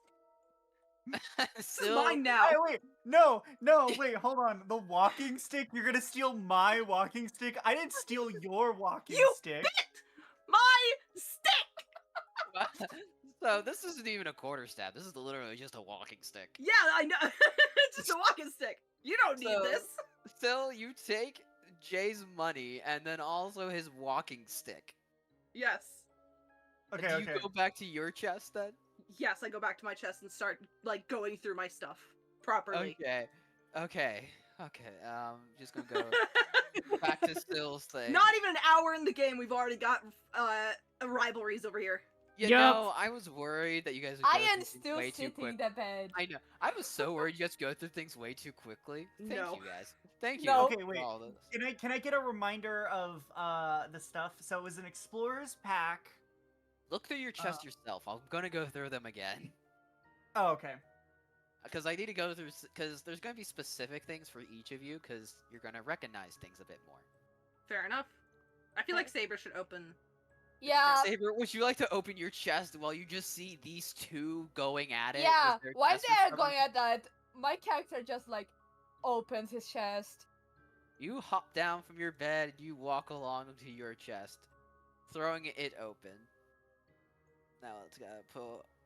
This is Still, mine now. Hey, wait, no, wait, hold on. The walking stick? You're gonna steal my walking stick? I didn't steal your walking You stick. bit my stick. so this isn't even a quarter staff. This is literally just a walking stick. Yeah, I know. It's just a walking stick. You don't need So- this. Still, you take Jay's money and then also his walking stick. Yes. Okay, Do you okay. go back to your chest then? Yes, I go back to my chest and start like going through my stuff properly. Okay. Just gonna go back to Still's thing. Not even an hour in the game, we've already got rivalries over here. You Yup. know, I was worried that you guys would I go am through things still way too sitting quick. in the bed. I know. I was so worried you guys go through things way too quickly. Thank No. you guys. Thank you. No. Okay, for wait. all this. Can I get a reminder of the stuff? So it was an explorer's pack. Look through your chest yourself. I'm gonna go through them again. Oh, okay. Because I need to go through, because there's going to be specific things for each of you, because you're going to recognize things a bit more. Fair enough. I feel like Saber should open. Yeah, Saber, would you like to open your chest while you just see these two going at it? yeah. with their While chests they are covered? going at that, my character just like opens his chest. You hop down from your bed and you walk along to your chest, throwing it open. Now let's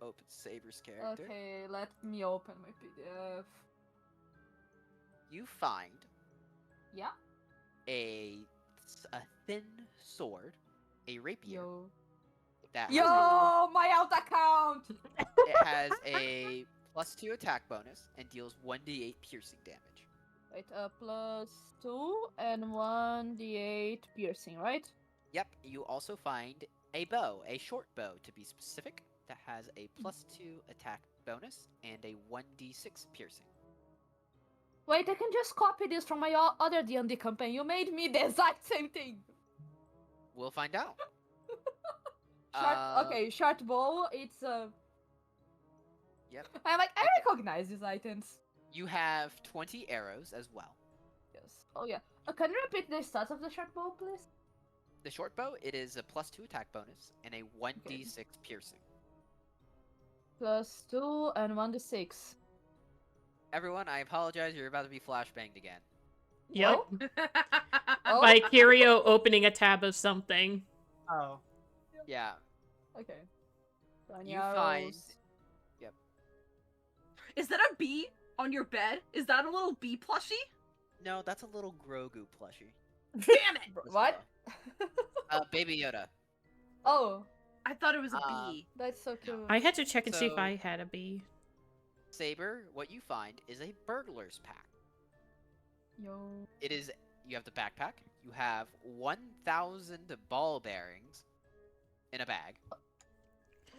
open Saber's character. Okay, let me open my PDF. You find Yeah. a thin sword, a rapier Yo. that Yo, my alt account. it has a +2 attack bonus and deals 1d8 piercing damage. Wait, +2 and 1d8 piercing, right? Yep, you also find a bow, a short bow to be specific, that has a +2 attack bonus and a 1d6 piercing. Wait, I can just copy this from my other D&D campaign. You made me the exact same thing. We'll find out. Okay, short bow. It's Yep. I'm like, I Okay. recognize these items. You have 20 arrows as well. Yes. Oh yeah. Can you repeat the stats of the short bow, please? The short bow, it is a +2 attack bonus and a 1d6 piercing. +2 and 1d6. Everyone, I apologize, you're about to be flashbanged again. Yep. Oh? By Kirio opening a tab of something. Oh. Yeah. Okay. You find. Yep. Is that a bee on your bed? Is that a little bee plushie? No, that's a little Grogu plushie. Damn it! What? Baby Yoda. Oh, I thought it was a bee. that's so cute. I had to check and see if So- I had a bee. Saber, what you find is a burglar's pack. Yo. It is. You have the backpack. You have 1,000 ball bearings in a bag.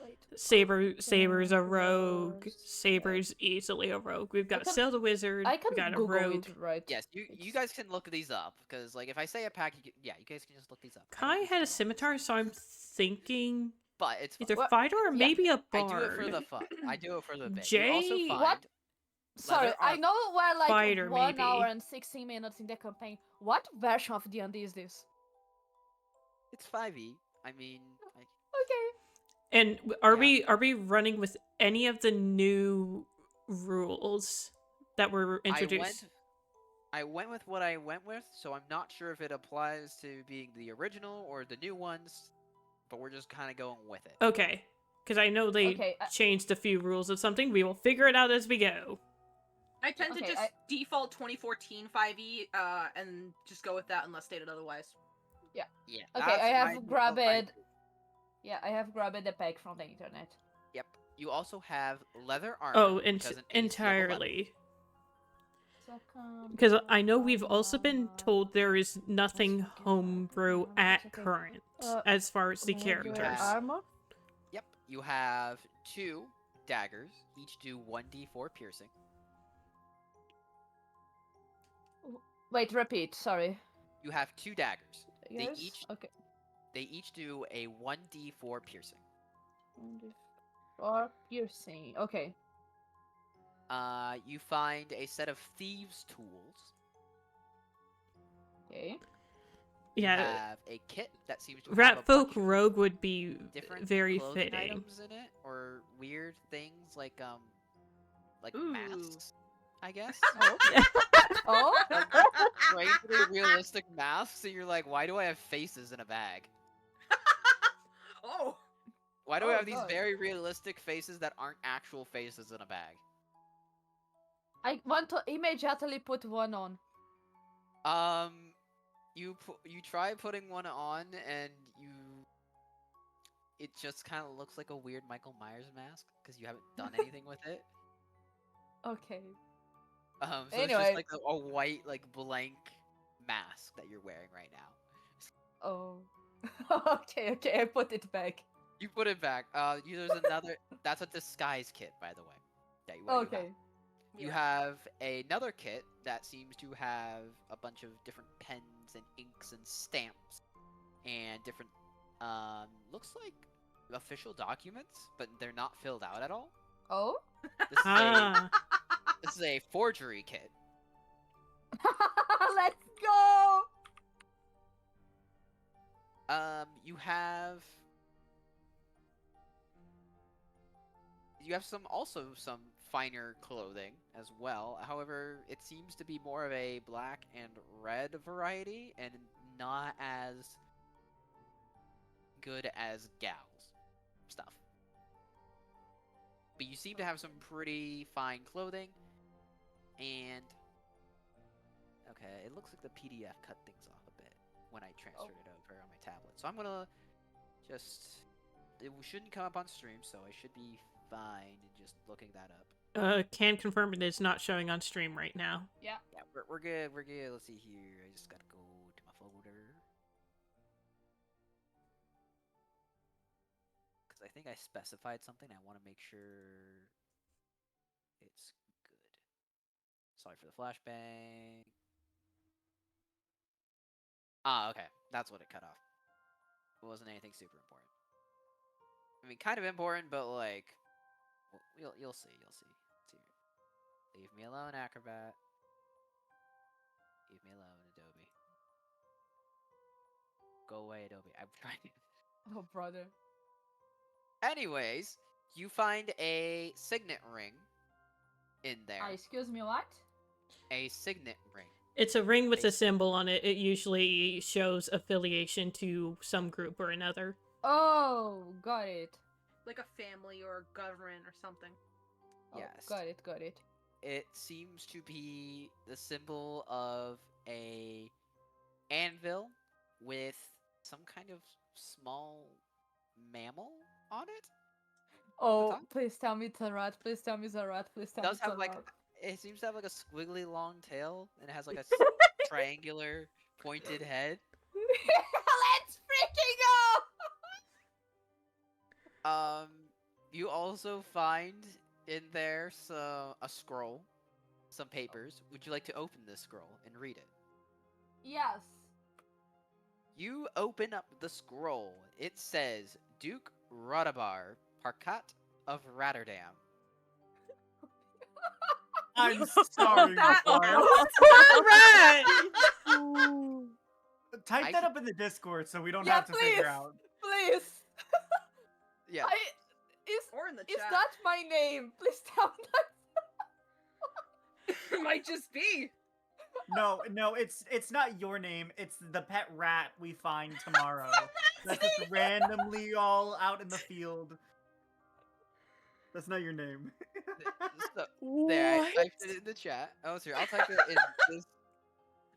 Wait. Saber's a rogue. Burglars. Saber's easily a rogue. We've got can- Sail the Wizard. I We can got a Google rogue. it, right? Yes, you It's- guys can look these up because like if I say a pack, you guys can just look these up. I don't Kai need to had know a all scimitar, this. so I'm thinking But it's fine. either What? fighter or Yeah. maybe a I bard. do it for the fun. I do it for the bit. You also Jay- find What? Sorry, leather I arm- know we're like Fighter, 1 maybe. hour and 16 minutes in the campaign. What version of D&D is this? It's 5e. I mean, Okay. And Yeah. are we running with any of the new rules that were introduced? I went with what I went with, so I'm not sure if it applies to being the original or the new ones, but we're just kind of going with it. Okay, because I know they Okay, changed a few rules of something. We will figure it out as we go. I tend to Okay, just I- default 2014 5e and just go with that unless stated otherwise. Yeah. Okay, that's I my have default grabbed. find. Yeah, I have grabbed the pack from the internet. Yep. You also have leather armor. Oh, which has an AC of 11. entirely. Second, Because I know we've also been told there is nothing homebrew at okay. current Uh, as far as the regular characters. armor. Yep. You have 2 daggers, each do 1d4 piercing. Wait, repeat. Sorry. You have 2 daggers. Yes? each- Okay. They each do a 1d4 piercing. Or piercing. Okay. You find a set of thieves' tools. Okay. You Yeah, have a kit that seems to have a Rat Folk bunch of Rogue would be different very clothing fitting. items in it, or weird things like Ooh. masks, I guess. Oh. Crazily realistic masks, and you're like, why do I have faces in a bag? Oh! Why do I Oh, have these God. very realistic faces that aren't actual faces in a bag? I want to immediately put one on. You try putting one on, and it just kind of looks like a weird Michael Myers mask because you haven't done anything with it. Okay. So it's Anyway. just like a white, like blank mask that you're wearing right now. Oh. Okay, I put it back. You put it back. There's another. That's a disguise kit, by the way. That you have. Okay. You have another kit that seems to have a bunch of different pens and inks and stamps and different looks like official documents, but they're not filled out at all. Oh? This is Ah, this is a forgery kit. Let's go! You have some finer clothing as well. However, it seems to be more of a black and red variety and not as good as gals stuff. But you seem to have some pretty fine clothing, and okay, it looks like the PDF cut things off a bit when I transferred it over on my tablet. So I'm gonna just it shouldn't come up on stream, so I should be fine in just looking that up. can confirm it is not showing on stream right now. Yeah, we're good. We're good. Let's see here. I just gotta go to my folder. Because I think I specified something. I want to make sure it's good. Sorry for the flashbang. Ah, okay. That's what it cut off. It wasn't anything super important. I mean, kind of important, but like, you'll see. You'll see. Let's see here. Leave me alone, Acrobat. Leave me alone, Adobe. Go away, Adobe. I'm trying to. Oh, brother. Anyways, you find a signet ring in there. Excuse me, what? A signet ring. It's a ring with a symbol on it. It usually shows affiliation to some group or another. Oh, got it. Like a family or a government or something. Oh, Yes. got it, got it. It seems to be the symbol of a anvil with some kind of small mammal on it. Oh, top? please tell me it's a rat. Please tell me it's a rat. Please tell me Does it's a have like rat. it seems to have like a squiggly long tail and it has like a triangular pointed head. Let's freaking go! You also find in there a scroll, some papers. Would you like to open this scroll and read it? Yes. You open up the scroll. It says Duke Rodabar, Parkat of Rotterdam. I'm sorry, That- Raphael. Alright! Type I that can- up in the Discord so we don't Yeah, have to please. figure out. Please. Yeah. Or in the Is chat. that my name? Please tell me that. It might just be. No, it's not your name. It's the pet rat we find tomorrow. That's just randomly all out in the field. That's not your name. So, there, I What? typed it in the chat. Oh, sorry, I'll type it in this.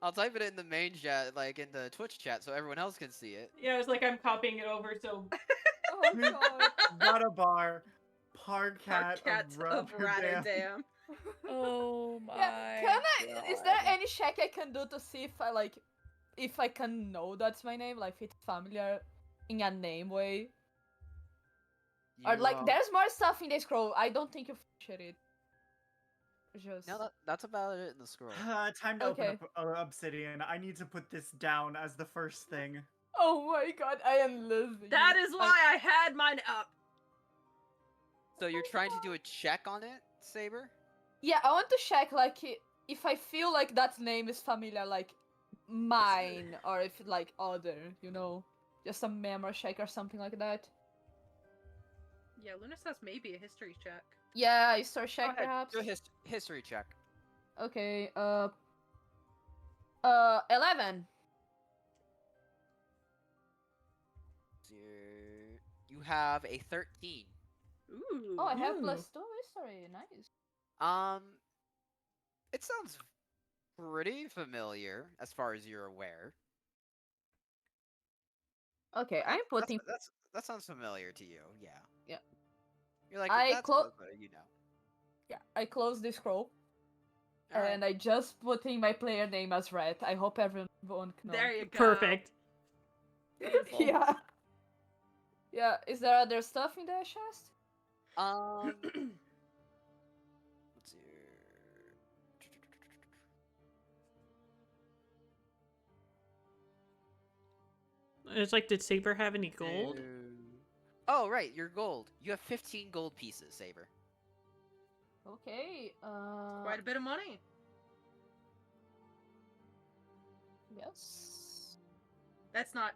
I'll type it in the main chat, like in the Twitch chat, so everyone else can see it. Yeah, it's like I'm copying it over, so Oh god. Rodabar, Parkat Parkat of of Rotterdam. Rotterdam. Oh my. Yeah, can I? Is there God. any check I can do to see if I can know that's my name, like if it's familiar in a name way, or You, like there's more stuff in the scroll. I don't think you finished it. Just No, that's about it in the scroll. Time to open Okay. up Obsidian. I need to put this down as the first thing. oh my god, I am losing. That it. is why I had mine up. So you're trying to do a check on it, Saber? Yeah, I want to check like if I feel like that name is familiar, like mine, or if it, like other, just a memory check or something like that. Yeah, Luna says maybe a history check. Yeah, a store Go check ahead, perhaps. do a history check. Okay, 11. You have a 13. Ooh. Oh, I have Ooh. +2 history. Nice. It sounds pretty familiar as far as you're aware. Okay, I'm putting. That sounds familiar to you. Yeah. Yeah. You're like I that's clo- good, you know. Yeah, I closed the scroll Alright. and I just put in my player name as Red. I hope everyone can know. There you go. perfect. Beautiful. Yeah. Yeah. Is there other stuff in the chest? Let's see. It's like, did Saber have any gold? Oh, right, your gold. You have 15 gold pieces, Saber. Okay. Quite a bit of money. Yes. That's not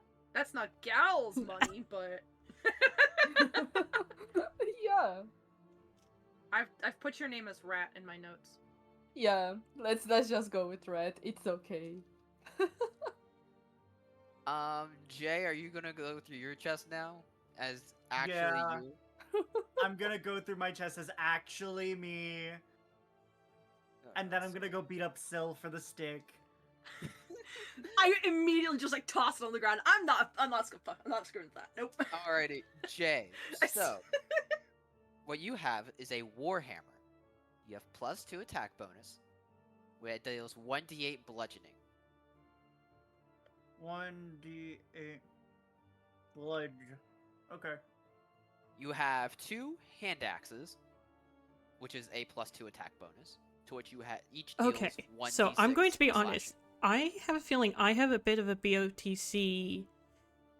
Gal's money, but Yeah. I've put your name as Rat in my notes. Yeah. Let's just go with Red. It's okay. Jay, are you gonna go through your chest now? As actually Yeah. you? I'm gonna go through my chest as actually me, and then I'm gonna go beat up Syl for the stick. I immediately just like toss it on the ground. I'm not screwing with that. Nope. Alrighty, Jay. I So, what you have is a Warhammer. You have +2 attack bonus, where it deals 1d8 bludgeoning. 1d8 bludge. Okay. You have 2 hand axes, which is a +2 attack bonus, to which you have each deals Okay, 1d6 so I'm going to be slashing. honest. I have a feeling I have a bit of a BOTC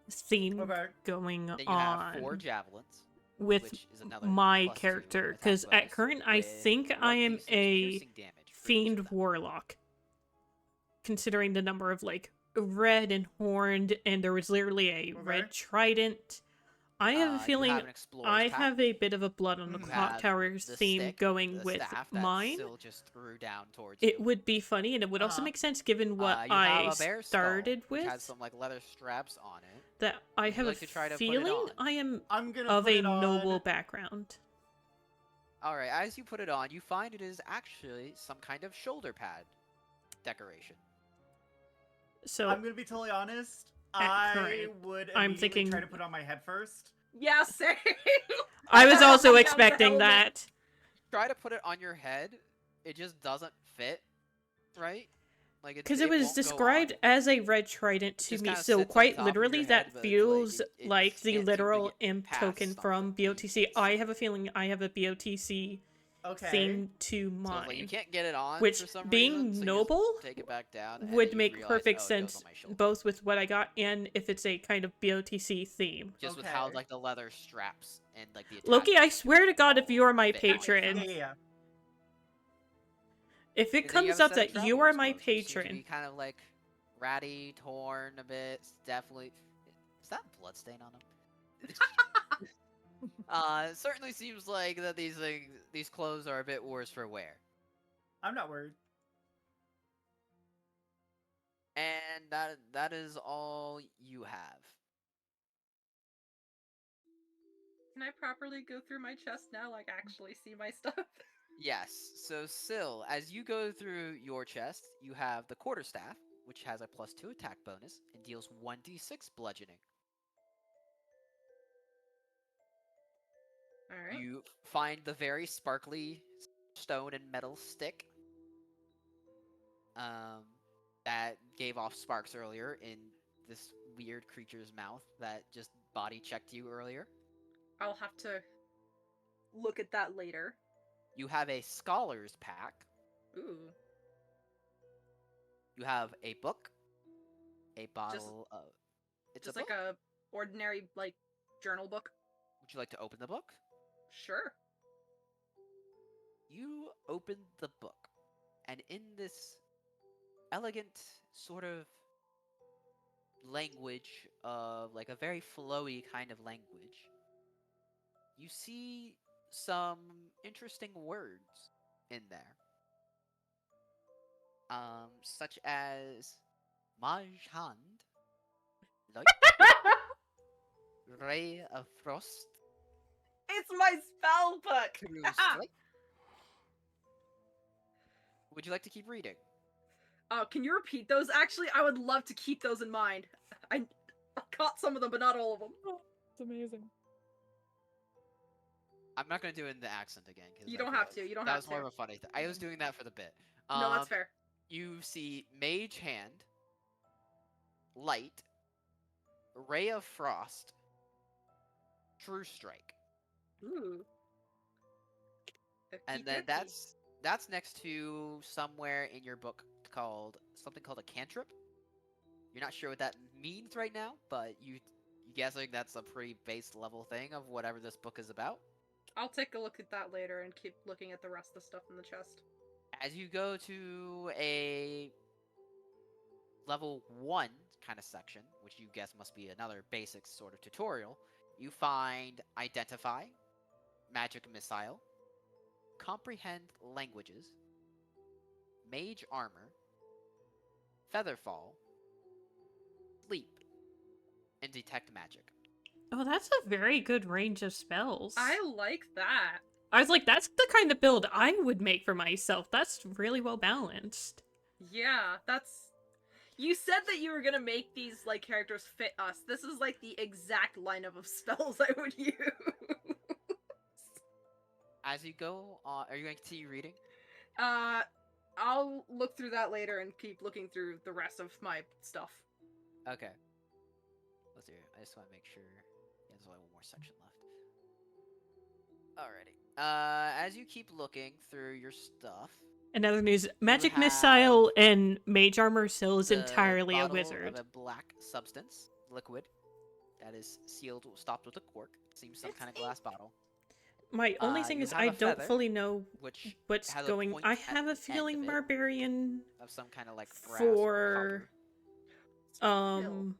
theme Okay. going Then you on have 4 javelins, with which is another my +2 character, attack because at bonus current I with think I am 1d6 a piercing damage for each of fiend them. warlock, considering the number of like red and horned, and there was literally a Okay. red trident, I have a You feeling have an explorer's I pack. have a bit of a blood on the You clock have towers the theme stick, going the with staff that mine. Syl just threw down towards It you. would be funny, and it would also Uh-huh. make sense given what You have I a bear started skull, which has with. some like leather straps on it. That I Would you have like a to try to put it feeling on? I am I'm gonna of put a it on. noble background. Alright, as you put it on, you find it is actually some kind of shoulder pad decoration. So I'm gonna be totally honest. At I current, would I'm immediately try thinking- to put it on my head first. Yeah, same. I was also Down the expecting helmet. that. Try to put it on your head, it just doesn't fit, right? Like Because it was won't go described on. as a red trident to just me, kinda so sits on quite top of literally your that head, but it's feels it like can't the seem to literal get imp past token from something. BOTC. I have a feeling I have a BOTC Okay. theme to So it's like you mine, can't get it on which, for some being reason, so you just noble, take it back down, and would then you make realize, perfect oh, it goes sense on my shoulder. both with what I got and if it's a kind of BOTC theme. Just with how Okay. like the leather straps and like the Loki, I attachments swear to God, if all you are my fit on yourself. patron, Yeah. if it And then you comes have a up set of that you travel are my exposures. Seems to patron, be kind of like ratty, torn a bit. It's definitely. Is that bloodstain on him? It certainly seems like that these clothes are a bit worse for wear. I'm not worried. And that is all you have. Can I properly go through my chest now, like actually see my stuff? Yes. So Syl, as you go through your chest, you have the quarterstaff, which has a +2 attack bonus and deals 1d6 bludgeoning. Alright. You find the very sparkly stone and metal stick that gave off sparks earlier in this weird creature's mouth that just body checked you earlier. I'll have to look at that later. You have a scholar's pack. Ooh. You have a book, a bottle of. It's Just a like book. a ordinary, like, journal book. Would you like to open the book? Sure. You open the book, and in this elegant sort of language of like a very flowy kind of language, you see some interesting words in there. Such as Majhand, Light, Ray of Frost, It's my spell book! True Strike. Would you like to keep reading? Oh, can you repeat those? Actually, I would love to keep those in mind. I caught some of them, but not all of them. It's amazing. I'm not gonna do it in the accent again. 'Cause You I don't feel have like to. You don't that have was more to. of a funny thing. I was doing that for the bit. No, that's fair. You see Mage Hand, Light, Ray of Frost, True Strike, Ooh. and then that's next to somewhere in your book called something called a cantrip. You're not sure what that means right now, but you guessing that's a pretty base level thing of whatever this book is about. I'll take a look at that later and keep looking at the rest of the stuff in the chest. As you go to a level 1 kind of section, which you guess must be another basic sort of tutorial, you find Identify, Magic Missile, Comprehend Languages, Mage Armor, Featherfall, Sleep, and Detect Magic. oh, that's a very good range of spells. I like that. I was like, that's the kind of build I would make for myself. That's really well balanced. Yeah, that's... You said that you were gonna make these, like, characters fit us. This is, like, the exact lineup of spells I would use. As you go on, are you going to continue reading? I'll look through that later and keep looking through the rest of my stuff. Okay. Let's see. I just want to make sure. Yeah, there's only one more section left. Alrighty. As you keep looking through your stuff, In other news, Magic have Missile and Mage Armor Syl is the entirely a bottle wizard. of a black substance, liquid, that is sealed, stopped with a cork. Seems some kind of glass bottle, My only thing you is have I a don't feather, fully know which what's has a going. point I at have the a end feeling of it. Barbarian of some kind of like brass for or copper. um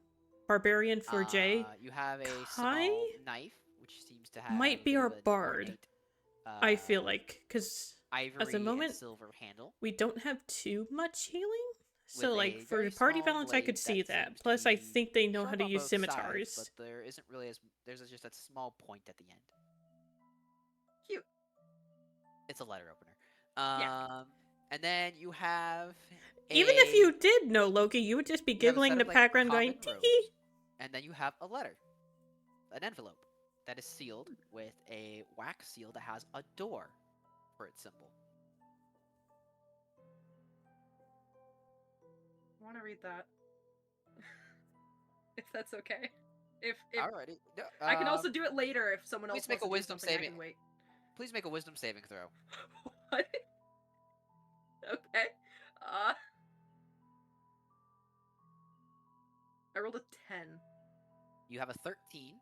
barbarian for J. You have a Kai small knife, which seems to have might a be bit our of an bard. ornate, I feel like, because ivory at the moment and silver handle. we don't have too much healing. So, With like, a for very party small balance, I could blade see that that. seems to Plus, I be think they know how sharp to on use both sides, scimitars. but there isn't really there's just a small point at the end. Cute. It's a letter opener. Yeah. And then you have Even if a you did know Loki, you would just be you have a giggling set in the of, like, background going, common tee hee. robes, and then you have a letter, an envelope that is sealed with a wax seal that has a door for its symbol. I want to read that. If that's okay. If Alrighty. No, I can also do it later if someone else please make wants a to do wisdom something. I saving. can wait. Please make a wisdom saving throw. What? Okay. I rolled a 10. You have a 13.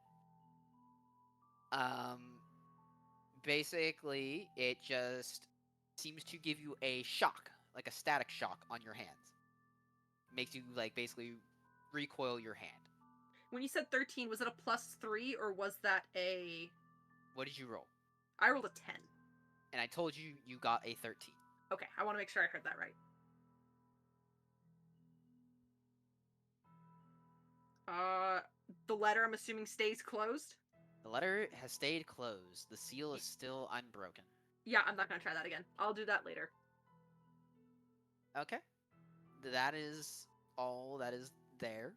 Basically, it just seems to give you a shock, like a static shock on your hands. Makes you, like, basically recoil your hand. When you said 13, was it a +3 or was that a... What did you roll? I rolled a 10. And I told you you got a 13. Okay, I want to make sure I heard that right. The letter, I'm assuming, stays closed? The letter has stayed closed. The seal is still unbroken. Yeah, I'm not gonna try that again. I'll do that later. Okay. That is all that is there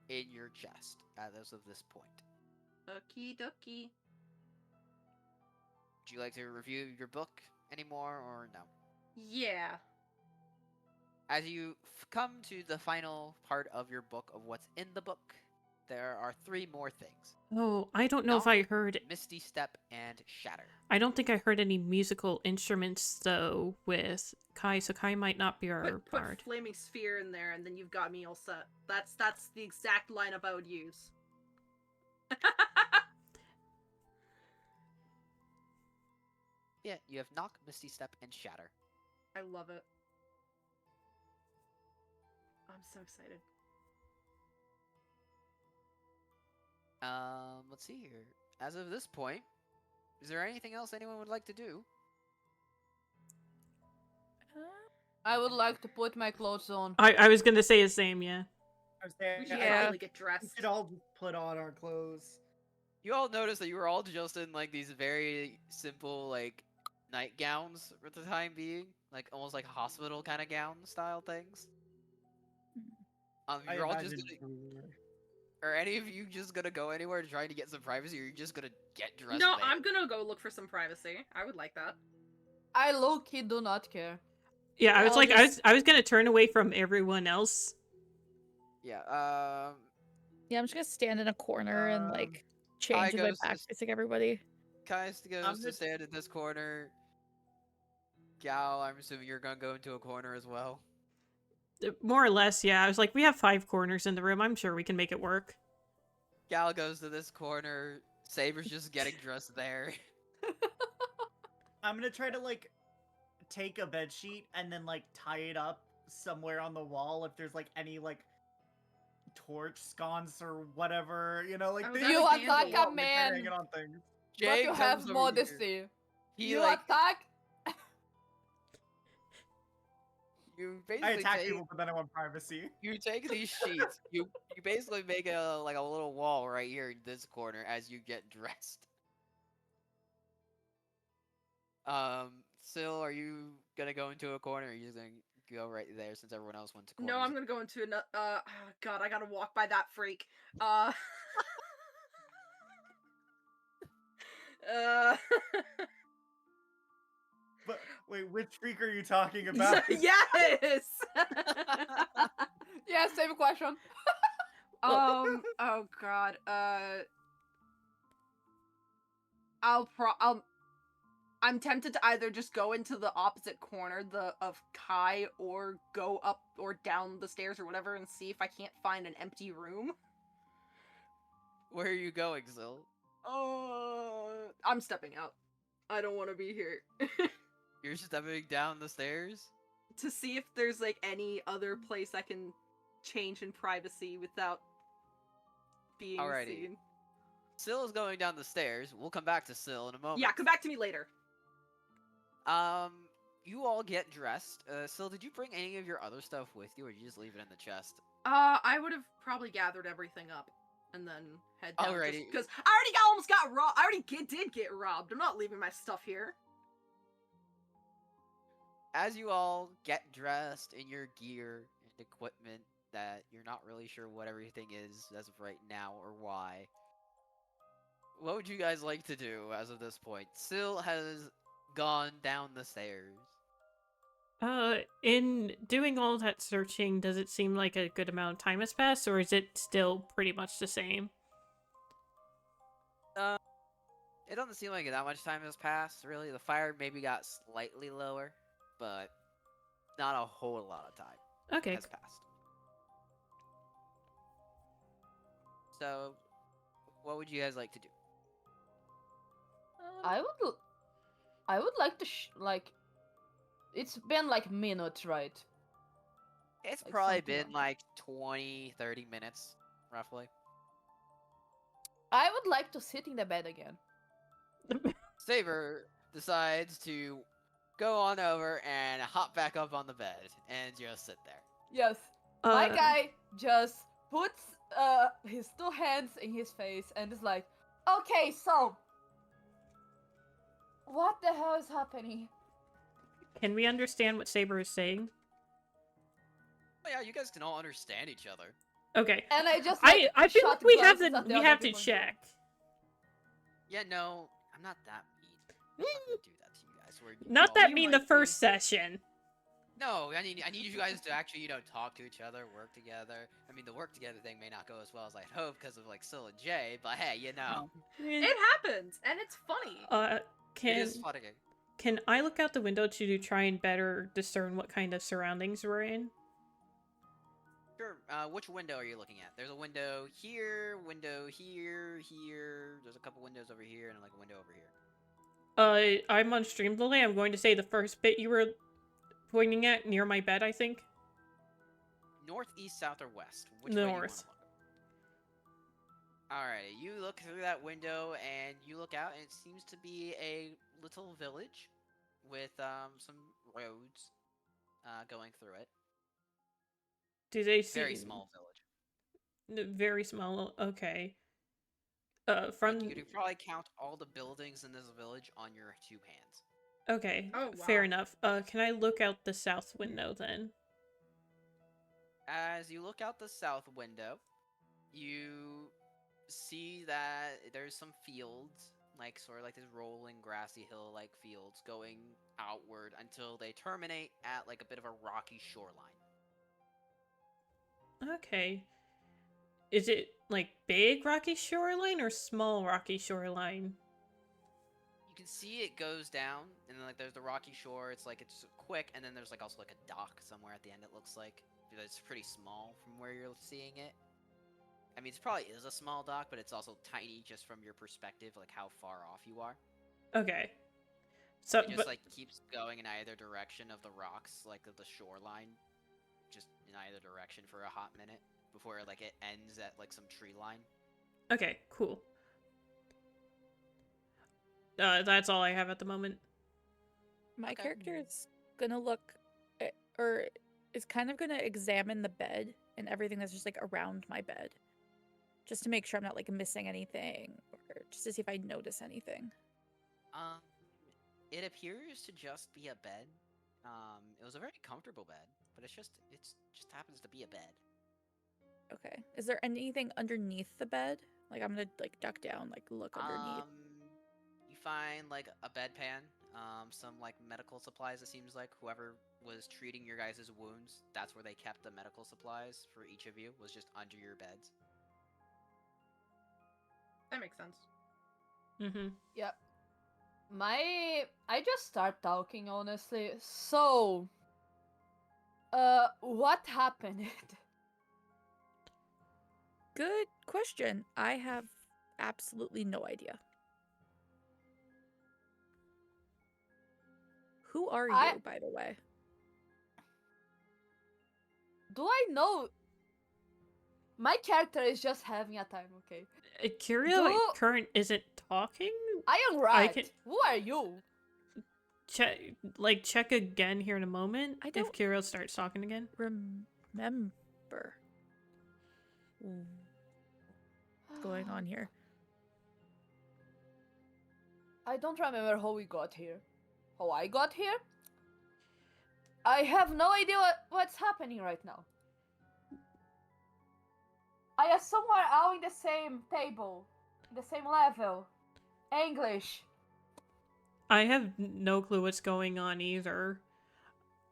in your chest as of this point. Okie dokie. Would you like to review your book anymore, or no? Yeah. As you come to the final part of your book of what's in the book, there are 3 more things. Oh, I don't know if Knock, I heard. Misty Step, and Shatter. I don't think I heard any musical instruments, though, with Kai, so Kai might not be our Put bard. Flaming Sphere in there and then you've got me all set. That's the exact lineup I would use. Yeah, you have Knock, Misty Step, and Shatter. I love it. I'm so excited. Let's see here. As of this point, is there anything else anyone would like to do? I would like to put my clothes on. I was gonna say the same, yeah. I was saying, We should Yeah. finally get we dressed. should all just put on our clothes. You all notice that you were all just in, like, these very simple, like, nightgowns for the time being. Like, almost like hospital kind of gown style things. I You're all just imagine gonna... Are any of you just gonna go anywhere trying to get some privacy, or are you just gonna get dressed No, there? I'm gonna go look for some privacy. I would like that. I low-key do not care. Yeah, I was I'll like, just- I was gonna turn away from everyone else. Yeah, Yeah, I'm just gonna stand in a corner and like change with my goes to back s- facing everybody. Kai goes I'm to just- stand in this corner. Gal, I'm assuming you're gonna go into a corner as well. More or less, yeah. I was like, we have 5 corners in the room. I'm sure we can make it work. Gal goes to this corner. Saber's just getting dressed there. I'm gonna try to like take a bed sheet and then like tie it up somewhere on the wall if there's like any like torch sconce or whatever, you know, like Oh, they that's You a attack candle. a they're man, hanging on things. but Jay you comes have over here. modesty. He You like attack. you I basically attack take, people, but then I want privacy. you take these sheets. You basically make a like a little wall right here in this corner as you get dressed. Syl, are you gonna go into a corner, or are you just gonna go right there since everyone else went to corners? No, I'm gonna go into another. God, I gotta walk by that freak. Uh. But wait, which freak are you talking about? Yes. Yeah, same question. Oh God. I'm tempted to either just go into the opposite corner of Kai or go up or down the stairs or whatever and see if I can't find an empty room. Where are you going, Syl? I'm stepping out. I don't want to be here. You're stepping down the stairs? To see if there's like any other place I can change in privacy without being Alrighty. seen. Syl is going down the stairs. We'll come back to Syl in a moment. Yeah, come back to me later. You all get dressed. Syl, did you bring any of your other stuff with you, or did you just leave it in the chest? I would have probably gathered everything up and then head down. Alrighty. Because I already almost got robbed. I already did get robbed. I'm not leaving my stuff here. As you all get dressed in your gear and equipment that you're not really sure what everything is as of right now or why, what would you guys like to do as of this point? Syl has gone down the stairs. In doing all that searching, does it seem like a good amount of time has passed, or is it still pretty much the same? It doesn't seem like that much time has passed, really. The fire maybe got slightly lower, but not a whole lot of time Okay. has passed. So, what would you guys like to do? I would like to like. It's been like minutes, right? It's Like probably something been like 20, 30 minutes, roughly. I would like to sit in the bed again. Saber decides to go on over and hop back up on the bed and just sit there. Yes. My guy just puts his two hands in his face and is like, okay, so what the hell is happening? Can we understand what Saber is saying? Oh yeah, you guys can all understand each other. Okay. And I just I feel like shot we have glances at the we other have to people. check. Yeah, no, I'm not that mean. I'm not gonna do that to you guys. Where you Not all- that you mean the might first session. No, I need you guys to actually, talk to each other, work together. I mean, the work together thing may not go as well as I'd hope because of like Syl and Jay, but hey, It happens, and it's funny. it is funny. Can I look out the window to try and better discern what kind of surroundings we're in? Sure. Which window are you looking at? There's a window here, here. There's a couple windows over here, and like a window over here. I'm on stream delay. I'm going to say the first bit you were pointing at near my bed, I think. North, east, south, or west? Which way do you want to North. look? Alright, you look through that window and you look out, and it seems to be a little village with some roads going through it. Do they see Very small village. Very small. Okay. Like, From you could probably count all the buildings in this village on your two hands. okay. Oh, Fair wow. enough. Can I look out the south window then? As you look out the south window, you see that there's some fields, like sort of like this rolling grassy hill like fields going outward until they terminate at like a bit of a rocky shoreline. Okay. Is it like big rocky shoreline or small rocky shoreline? You can see it goes down, and then like there's the rocky shore. It's like it's quick, and then there's like also like a dock somewhere at the end. It looks like it's pretty small from where you're seeing it. I mean, it probably is a small dock, but it's also tiny just from your perspective, like how far off you are. Okay. So, It just but like keeps going in either direction of the rocks, like of the shoreline, just in either direction for a hot minute before like it ends at like some tree line. okay, cool. That's all I have at the moment. My Okay. character is gonna look, or is kind of gonna examine the bed and everything that's just like around my bed, just to make sure I'm not like missing anything, or just to see if I notice anything. It appears to just be a bed. It was a very comfortable bed, but it just happens to be a bed. Okay. Is there anything underneath the bed? Like I'm gonna like duck down, like look underneath. You find like a bedpan, some like medical supplies. It seems like whoever was treating your guys' wounds, that's where they kept the medical supplies for each of you, was just under your beds. That makes sense. Mm-hmm. Yep. I just start talking honestly. So, what happened? Good question. I have absolutely no idea. Who are you, I- by the way? Do I know? My character is just having a time, okay? Curio Do- current isn't talking. I am right. can- Who are you? Check again here in a moment. I If don't- Curio starts talking again. Remember. What's going on here? I don't remember how we got here. How I got here? I have no idea what's happening right now. I am somewhere out in the same table, in the same level. English. I have no clue what's going on either.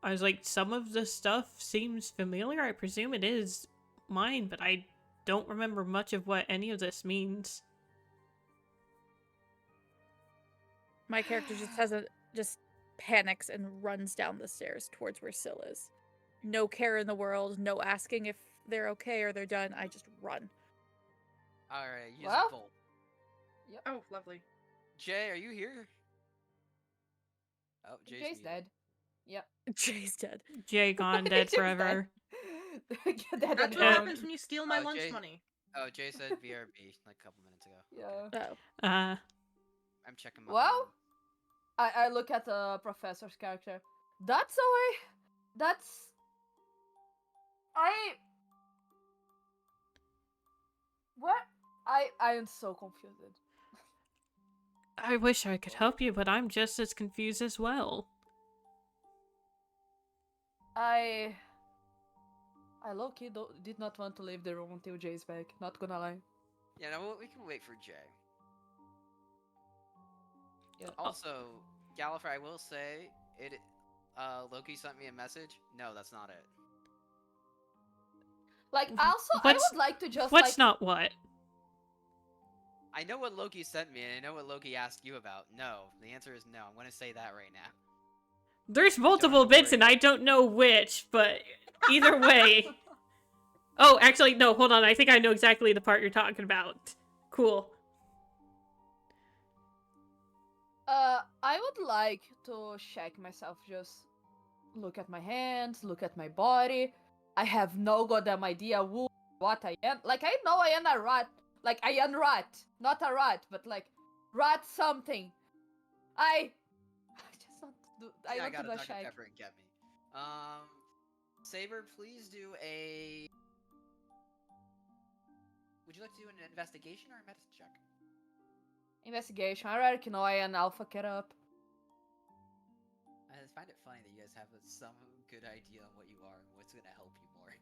I was like, some of the stuff seems familiar. I presume it is mine, but I don't remember much of what any of this means. My character just panics and runs down the stairs towards where Syl is. No care in the world, no asking if they're okay or they're done. I just run. Alright, use Well- Bolt. Oh, lovely. Jay, are you here? Oh, Jay's Jay's muted. dead. Yep. Jay's dead. Jay gone, dead Jay's forever. Dead and That's what gone. happens when you steal my Oh, lunch Jay- money. Oh, Jay said BRB like a couple minutes ago. Yeah. Oh. I'm checking my Well, I look at the professor's character. That's a way. That's. What? I am so confused. I wish I could help you, but I'm just as confused as well. I low-key did not want to leave the room until Jay's back. Not gonna lie. Yeah, no, we can wait for Jay. Yeah. Also, Gallifrey, I will say, Loki sent me a message. No, that's not it. Like, also, I What's- would like to just What's like. not what? I know what Loki sent me, and I know what Loki asked you about. No, the answer is no. I'm gonna say that right now. There's have multiple to bits worry. and I don't know which, but either way. Oh, actually, no, hold on. I think I know exactly the part you're talking about. Cool. I would like to check myself. Just look at my hands, look at my body. I have no goddamn idea what I am. Like, I know I am a rat. Like, I am rat, not a rat, but like rat something. I just want to do. I Yeah, want to got do a a Dr. check. Pepper and get me. Saber, please do a. Would you like to do an investigation or a medicine check? Investigation. I already know I am alpha. Get up. I find it funny that you guys have some good idea on what you are and what's gonna help you more.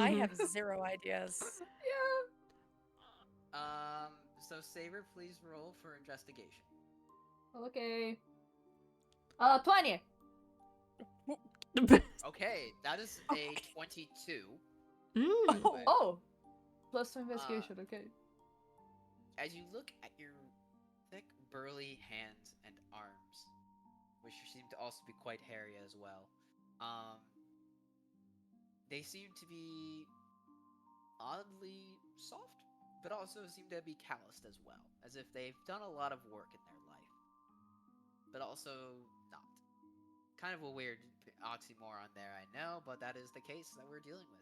I Mhm. have 0 ideas. Yeah. So Saber, please roll for investigation. Okay. 20. Okay, that is a 22. Mm. Oh, oh. Plus 2 investigation. Okay. As you look at your thick, burly hands and arms, which seem to also be quite hairy as well, they seem to be oddly soft, but also seem to be calloused as well, as if they've done a lot of work in their life, but also not. Kind of a weird oxymoron there, I know, but that is the case that we're dealing with.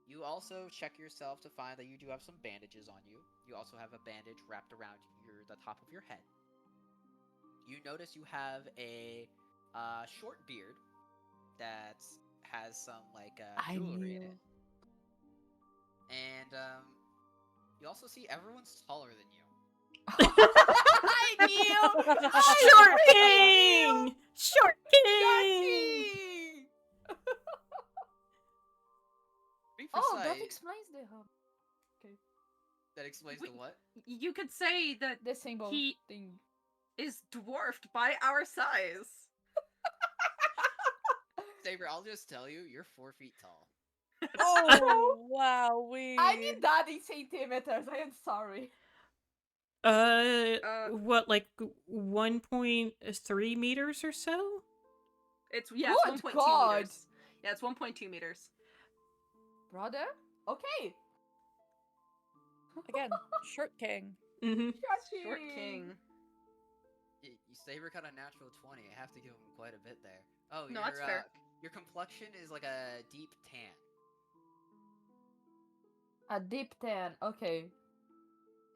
You also check yourself to find that you do have some bandages on you. You also have a bandage wrapped around the top of your head. You notice you have a short beard that has some jewelry in it. And you also see everyone's taller than you. I knew. Short King! Short King! Be Oh, that precise, explains the that explains Wait. the what? You could say that the symbol He- thing. is dwarfed by our size. Saber, I'll just tell you, you're 4 feet tall. Oh, wow. I need that in centimeters. I am sorry. What, like 1.3 meters or so? It's Good 1.2 God. meters. Yeah, it's 1.2 meters. Brother? Okay. Again, short king. Mm-hmm. Short king. Saber got a natural 20. I have to give him quite a bit there. Oh, No, that's fair. Your complexion is like a deep tan. A deep tan. Okay.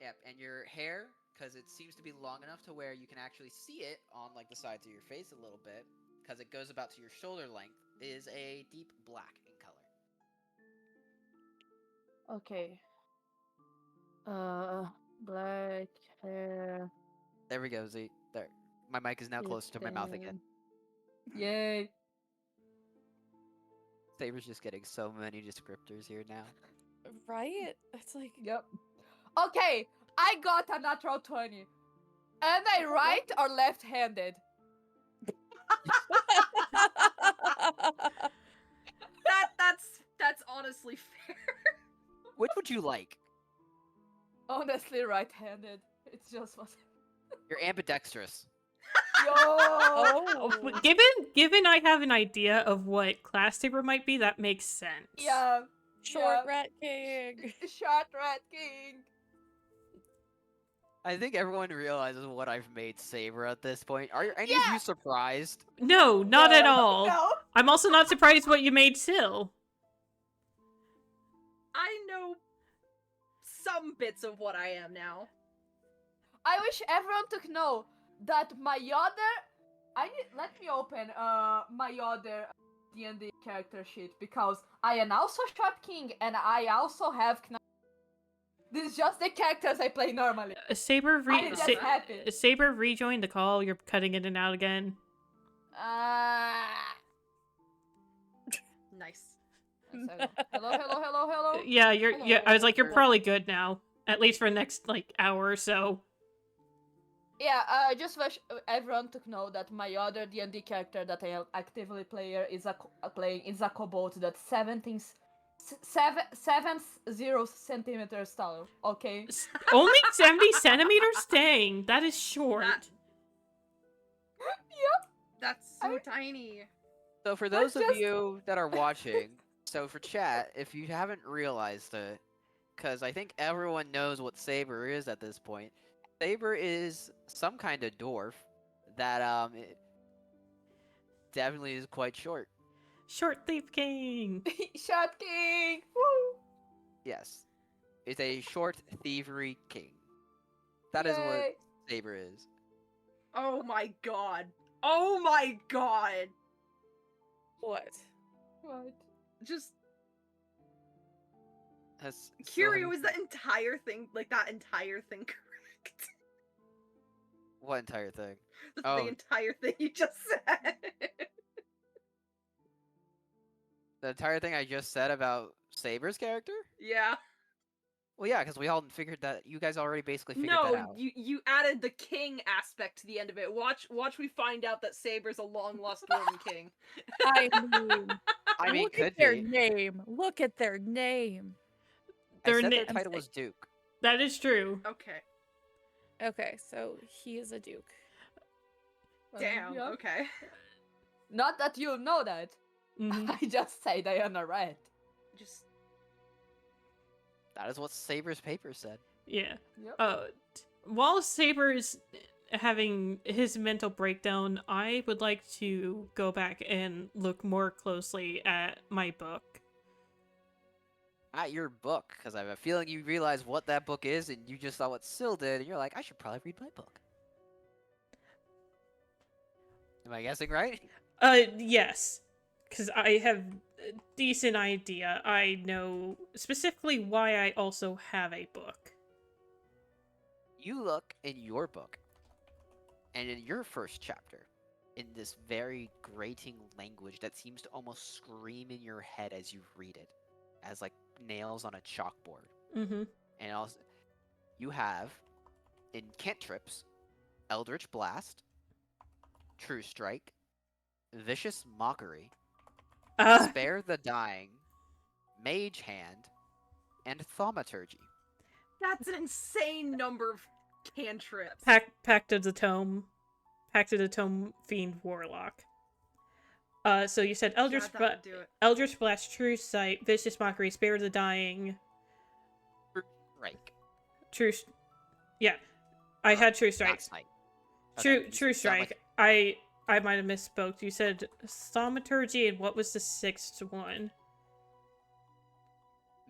Yep, and your hair, because it seems to be long enough to where you can actually see it on like the sides of your face a little bit, because it goes about to your shoulder length, is a deep black in color. Okay. Black hair. There we go, Z. There. My mic is now deep close to my mouth again. tan. Yay. Saber's just getting so many descriptors here now. Right? It's like Yep. Okay, I got a natural 20. Am I right or left-handed? That's honestly fair. Which would you like? Honestly, right-handed. It's just what. You're ambidextrous. Yo. Oh. Given I have an idea of what class Saber might be, that makes sense. Yeah. Short Yeah. Rat King. Short Rat King. I think everyone realizes what I've made Saber at this point. Are any of Yeah. you surprised? No, not at No, all. No. I'm also not surprised what you made Syl. I know some bits of what I am now. I wish everyone to know that my other. Let me open my other D&D character sheet because I am also Short King and I also have. This is just the characters I play normally. Saber I just happened. Saber rejoined the call. You're cutting in and out again. Nice. Hello. Yeah, yeah. I was like, you're Hello. probably good now, at least for the next like hour or so. Yeah, I just wish everyone to know that my other D&D character that I am actively playing is a kobold that's 70 centimeters tall. Okay. Only 70 centimeters? Dang, that is short. Yep. That's so tiny. So for those of just- you that are watching, so for chat, if you haven't realized it, because I think everyone knows what Saber is at this point. Saber is some kind of dwarf that it definitely is quite short. Short Thief King. Short King. Woo. Yes, it's a short thievery king. That is what Yay. Saber is. Oh my god. Oh my god. What? What? Just That's Curio, is that entire thing correct? What entire thing? The Oh. entire thing you just said. The entire thing I just said about Saber's character? Yeah. Well, yeah, because we all figured that. You guys already basically figured that No, out. you added the king aspect to the end of it. Watch we find out that Saber's a long lost dwarven king. I mean, I mean, look could at their be. name. Look at their name. I Their said their na- title was Duke. That is true. Okay. Okay, so he is a duke. Damn. Yeah. Okay. Not that you know that. Mhm. I just said I am a rat. Just That is what Saber's paper said. Yeah. Yep. While Saber is having his mental breakdown, I would like to go back and look more closely at my book. At your book, because I have a feeling you realize what that book is, and you just saw what Syl did, and you're like, I should probably read my book. Am I guessing right? Yes. Because I have a decent idea. I know specifically why I also have a book. You look in your book, and in your first chapter, in this very grating language that seems to almost scream in your head as you read it, as like nails on a chalkboard. Mm-hmm. And also, you have in cantrips, Eldritch Blast, True Strike, Vicious Mockery, Spare the Dying, Mage Hand, and Thaumaturgy. that's an insane number of cantrips. Pact of the Tome, Fiend Warlock. So you said Eldritch, Yeah, that would do it. Eldritch Blast, True Sight, Vicious Mockery, Spare the Dying, Strike. Yeah, I had True Not Strike. Sight. True Okay, you sound Strike. like- I might have misspoke. You said Thaumaturgy, and what was the sixth one?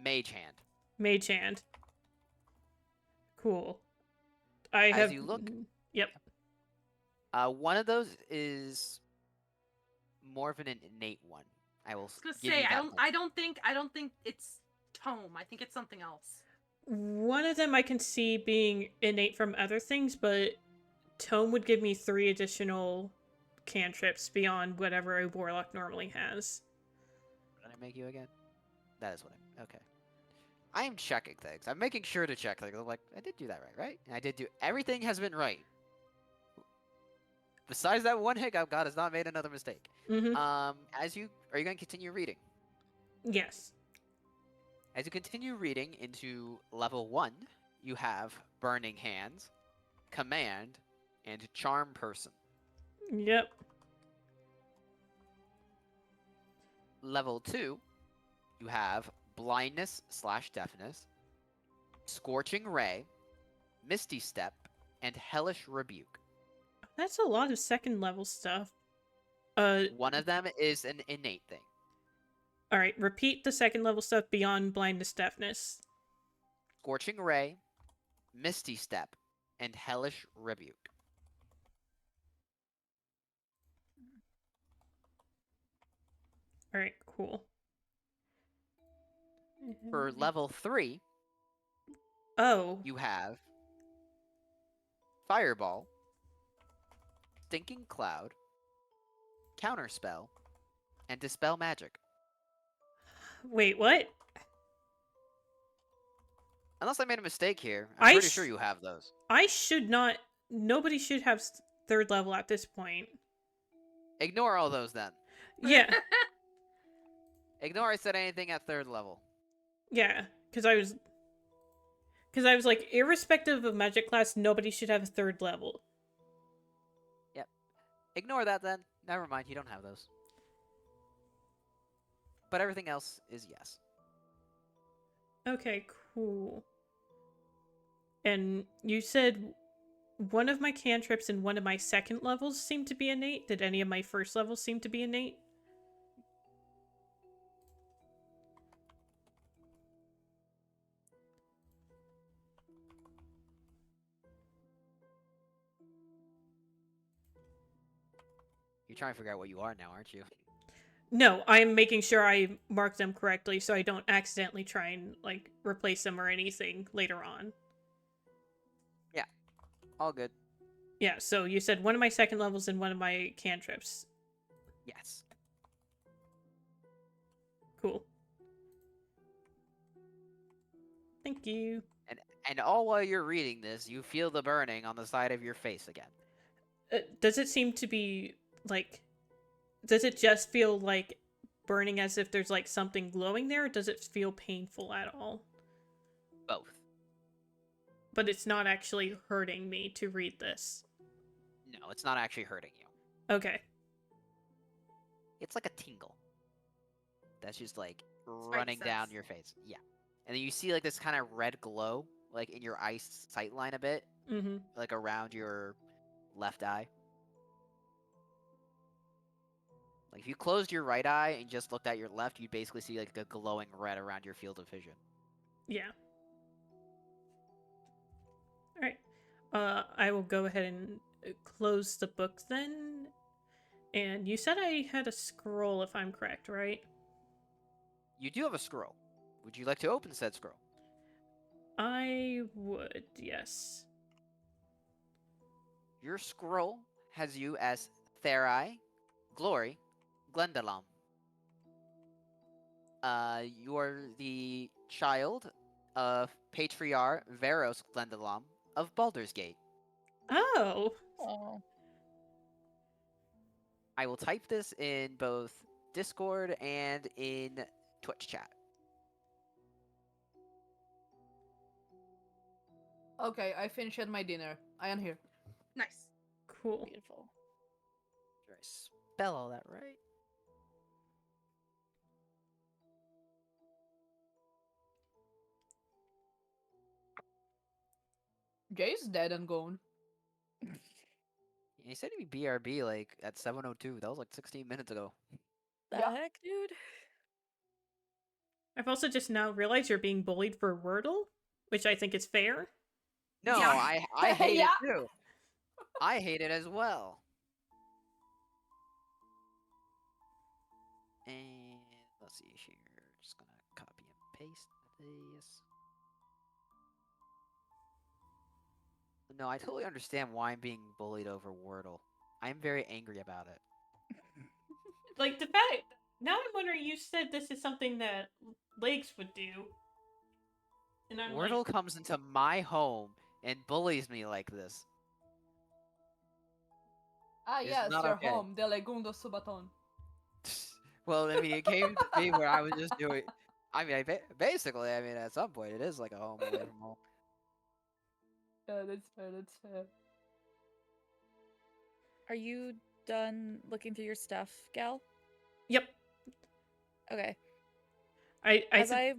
Mage Hand. Mage hand. Cool. I As have. you look, Yep. one of those is more of an innate one. I will I was gonna give say you that much. I don't think it's tome. I think it's something else. One of them I can see being innate from other things, but Tome would give me 3 additional cantrips beyond whatever a warlock normally has. What did I make you again? That is what I. Okay. I am checking things. I'm making sure to check things. I'm like, I did do that right? And I did do everything has been right. Besides that one hiccup, God has not made another mistake. Mm-hmm. As you are you going to continue reading? Yes. As you continue reading into level 1, you have Burning Hands, Command, and Charm Person. Yep. Level 2, you have Blindness/Deafness, Scorching Ray, Misty Step, and Hellish Rebuke. That's a lot of second level stuff. One of them is an innate thing. Alright, repeat the second level stuff beyond blindness, deafness. Scorching Ray, Misty Step, and Hellish Rebuke. Alright, cool. For level 3, Oh. you have Fireball, Stinking Cloud, Counterspell, and Dispel Magic. Wait, what? Unless I made a mistake here, I I'm pretty sh- sure you have those. I should not. Nobody should have third level at this point. Ignore all those then. Yeah. Ignore I said anything at 3rd level. Yeah. Because I was like, irrespective of magic class, nobody should have a third level. Ignore that then. Never mind, you don't have those. But everything else is yes. Okay, cool. And you said one of my cantrips and one of my second levels seem to be innate. Did any of my first levels seem to be innate? You're trying to figure out what you are now, aren't you? No, I'm making sure I mark them correctly so I don't accidentally try and, like, replace them or anything later on. All good. Yeah, so you said one of my second levels and one of my cantrips. Yes. Cool. Thank you. And all while you're reading this, you feel the burning on the side of your face again. Does it seem to be, like... Does it just feel like burning as if there's, like, something glowing there, or does it feel painful at all? Both. But it's not actually hurting me to read this. No, it's not actually hurting you. Okay. It's like a tingle. That's just like Spidey running down sense. your face. Yeah. And then you see like this kind of red glow, like in your eye sight line a bit, Mm-hmm. like around your left eye. Like if you closed your right eye and just looked at your left, you'd basically see like a glowing red around your field of vision. Yeah. Alright. I will go ahead and close the book then. And you said I had a scroll, if I'm correct, right? You do have a scroll. Would you like to open said scroll? I would, yes. Your scroll has you as Therai, Glory, Glendalam. You're the child of Patriarch Veros Glendalam of Baldur's Gate. Oh! Oh. I will type this in both Discord and in Twitch chat. Okay, I finished my dinner. I am here. Nice. Cool. Beautiful. Did I spell all that right? Jay's dead and gone. He said he'd be BRB like at 7:02. That was like 16 minutes ago. The Yeah. heck, dude? I've also just now realized you're being bullied for Wordle, which I think is fair. No, Yeah. I hate Yeah. it too. I hate it as well. And let's see here. Just gonna copy and paste this. No, I totally understand why I'm being bullied over Wordle. I'm very angry about it. Like, the fact. Now I'm wondering, you said this is something that Lakes would do. And I'm like, Wordle comes into my home and bullies me like this. Ah, It's yes, not your okay. home, the Legundo Subaton. Well, I mean, it came to me where I was just doing. I mean, basically, I mean, at some point, it is like a home away from home. Yeah, that's fair, that's fair. Are you done looking through your stuff, Gal? yep. Okay. I As I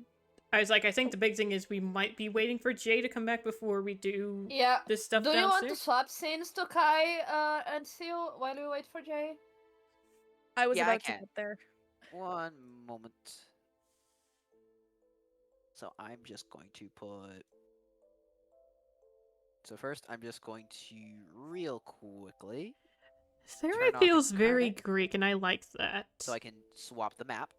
was like, I think the big thing is we might be waiting for Jay to come back before we do Yeah, this stuff do you want to downstairs. swap scenes to Kai and Seal while we wait for Jay? I was Yeah, I about to can. get there. One moment. So I'm just going to put. So first, I'm just going to real quickly Sarah turn off feels very incarnate Greek, and I like that. so I can swap the map.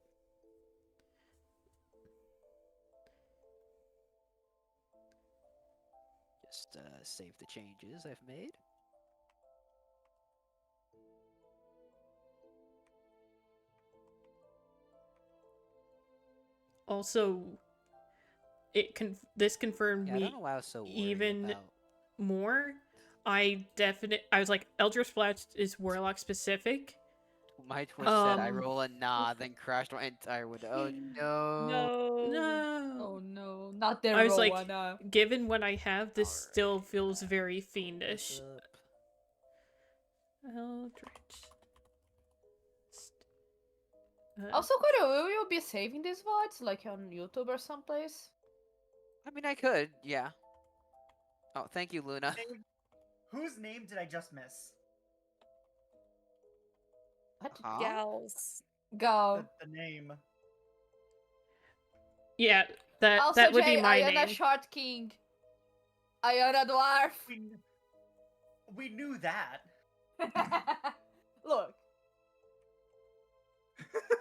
Just save the changes I've made. Also, this confirmed Yeah, I don't me know why I was so worried even about. more. I was like, Eldritch Blast is Warlock specific. My Twitch said I Um, roll a nah, then crashed my entire window. Oh no. No. No. Oh no, not the I was like, Rowana. given what I have, this Alright, still feels very this fiendish. up. Eldritch. Also, Kuro, will you be saving these VODs like on YouTube or someplace? I mean, I could, yeah. Oh, thank you, Luna. Whose name did I just miss? What? Huh? Gals. Go. The name. Yeah, that Also, would Jay, be my I am a name. short king. I am a dwarf. We knew that. Look,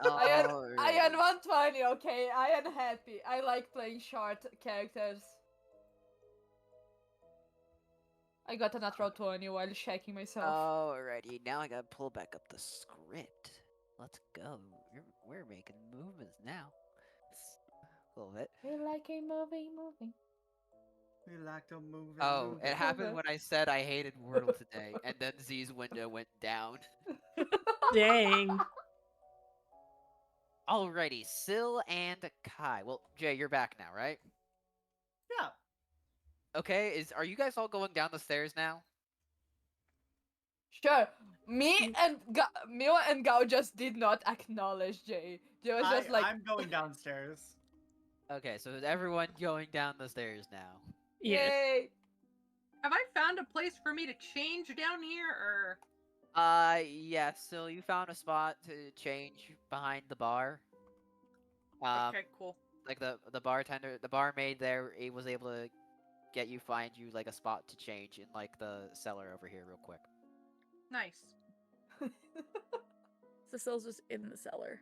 Oh, I am really? 120, okay? I am happy. I like playing short characters. I got a natural 20 while checking myself. Alrighty, now I gotta pull back up the script. Let's go. We're making movements now. A little bit. We like a moving. We like to move. Oh, it happened when I said I hated Wordle today, and then Z's window went down. Dang. Alrighty, Syl and Kai. Well, Jay, you're back now, right? Yeah. Okay, are you guys all going down the stairs now? Sure. Me and Mio and Gao just did not acknowledge Jay. They was just like, I'm going downstairs. Okay, so is everyone going down the stairs now? Yeah. yay! Have I found a place for me to change down here, or? Yeah, Syl, you found a spot to change behind the bar. Okay, cool. Like the bartender, the barmaid there, he was able to find you like a spot to change in like the cellar over here real quick. Nice. Cecile's just in the cellar.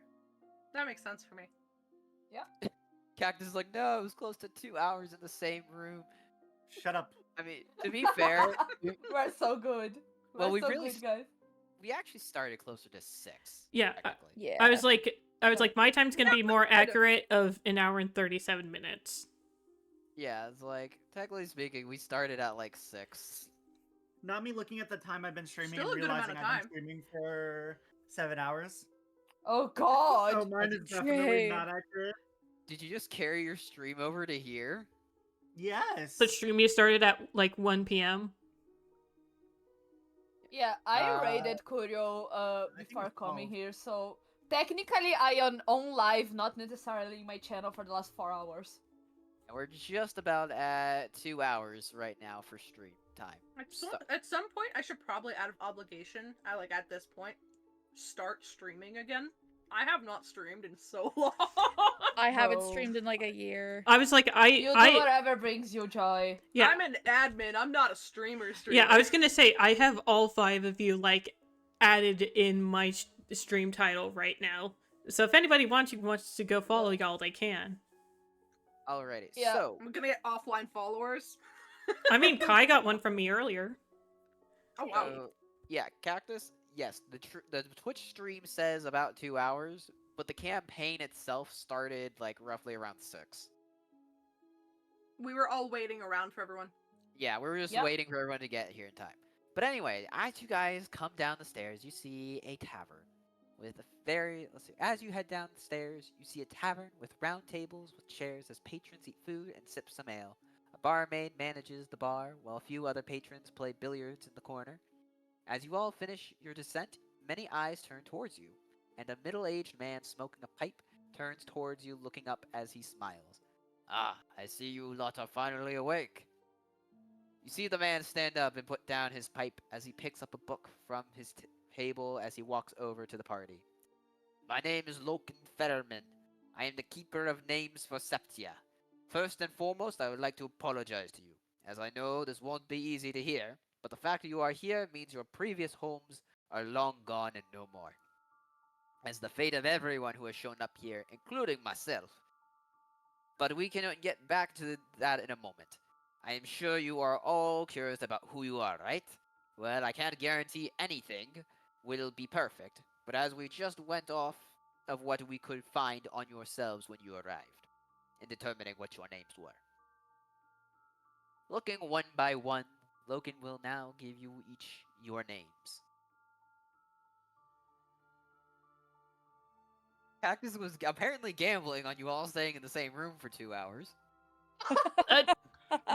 That makes sense for me. Cactus is like, no, it was close to 2 hours in the same room. Shut up. I mean, to be fair, We're so good. Well, We're we so really good, guys. we actually started closer to 6. Yeah, technically. Yeah. I was like, my time's gonna be more accurate of an hour and 37 minutes. Yeah, it's like technically speaking, we started at like 6. Not me looking at the time I've been streaming Still and a good amount realizing of I've time. been streaming for 7 hours. Oh god! So mine is definitely Jay. not accurate. Did you just carry your stream over to here? Yes. The stream you started at like 1 p.m. Yeah, I Uh, raided Kurio think before it's coming 12. here, so technically I am on live, not necessarily my channel for the last 4 hours. And we're just about at 2 hours right now for stream time. At some point, I should probably, out of obligation, at this point, start streaming again. I have not streamed in so long. I haven't Bro. streamed in like a year. I was like, You do whatever brings you joy. yeah, I'm an admin. I'm not a streamer. yeah. I was gonna say I have all 5 of you like added in my stream title right now. So if anybody wants to go follow y'all, they can. Alrighty, Yeah. so I'm gonna get offline followers. I mean, Kai got one from me earlier. Oh wow. yeah, Cactus. Yes, the Twitch stream says about 2 hours, but the campaign itself started like roughly around 6. We were all waiting around for everyone. Yeah, we were just Yep. waiting for everyone to get here in time. But anyway, as you guys come down the stairs, you see a tavern with a very, let's see, as you head down the stairs, you see a tavern with round tables with chairs as patrons eat food and sip some ale. A barmaid manages the bar, while a few other patrons play billiards in the corner. As you all finish your descent, many eyes turn towards you, and a middle-aged man smoking a pipe turns towards you looking up as he smiles. Ah, I see you lot are finally awake. You see the man stand up and put down his pipe as he picks up a book from his table as he walks over to the party. My name is Loken Fetterman. I am the keeper of names for Septia. First and foremost, I would like to apologize to you, as I know this won't be easy to hear, but the fact that you are here means your previous homes are long gone and no more. As the fate of everyone who has shown up here, including myself. But we can get back to that in a moment. I am sure you are all curious about who you are, right? Well, I can't guarantee anything will be perfect, but as we just went off of what we could find on yourselves when you arrived, in determining what your names were. Looking one by one, Logan will now give you each your names. Cactus was apparently gambling on you all staying in the same room for 2 hours.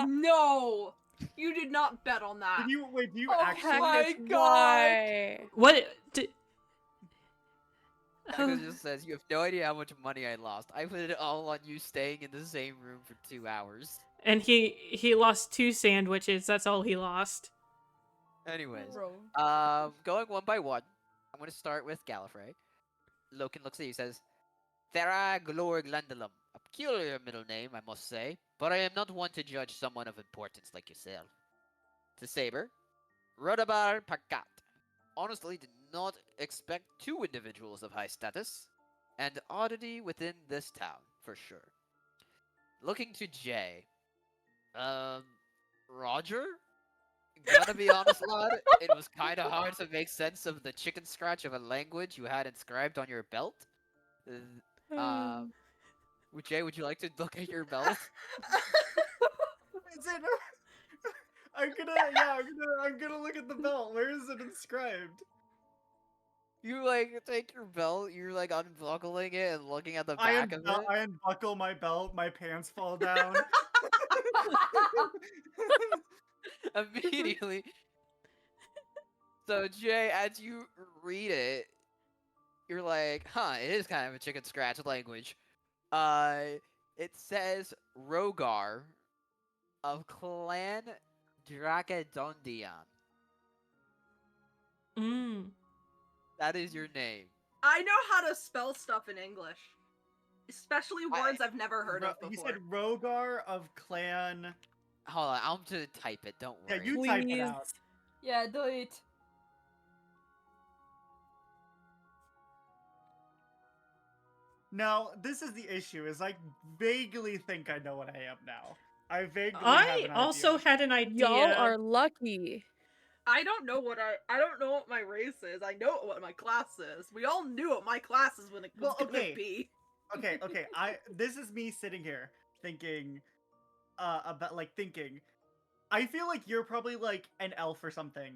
No, you did not bet on that. Do you Oh actually? my god! Why? What? Did... Cactus just says, you have no idea how much money I lost. I put it all on you staying in the same room for 2 hours. And he lost 2 sandwiches. That's all he lost. Anyways, Bro. going one by one, I'm going to start with Gallifrey. Loken looks at you and says, Thera Glor Glendulum. A peculiar middle name, I must say, but I am not one to judge someone of importance like yourself. To Saber, Rodabar Pakat. Honestly, did not expect 2 individuals of high status, and oddity within this town, for sure. Looking to Jay, Roger? Gotta be honest, lad, it was kinda hard to make sense of the chicken scratch of a language you had inscribed on your belt. Jay, would you like to look at your belt? Is it? I'm gonna look at the belt. Where is it inscribed? You like take your belt, you're like unbuckling it and looking at the back of it. I unbuckle my belt. My pants fall down. Immediately. So Jay, as you read it, you're like, huh, it is kind of a chicken scratch language. It says Rogar of Clan Dracadondion. Mm. That is your name. I know how to spell stuff in English, especially words I've never heard of before. He said Rogar of Clan. Hold on, I'm gonna type it. Don't worry. Yeah, you type it out. Yeah, do it. No, this is the issue. Is I vaguely think I know what I am now. I vaguely have I an also idea. had an idea. Y'all are lucky. I don't know what my race is. I know what my class is. We all knew what my class is when it was gonna be. Okay. This is me sitting here thinking, thinking. I feel like you're probably like an elf or something.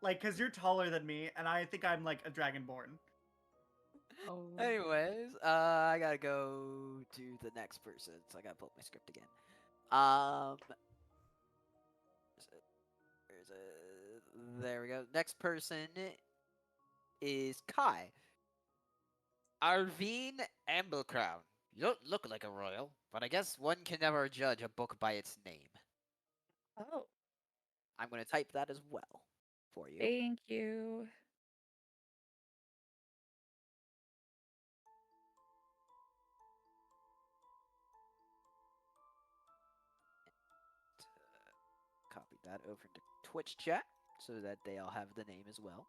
Like, cause you're taller than me, and I think I'm like a dragonborn. Oh. Anyways, I gotta go to the next person, so I gotta pull up my script again. There we go. Next person is Kai. Arvine Amblecrown. You don't look like a royal, but I guess one can never judge a book by its name. Oh, I'm gonna type that as well for you. thank you. that over to Twitch chat so that they all have the name as well.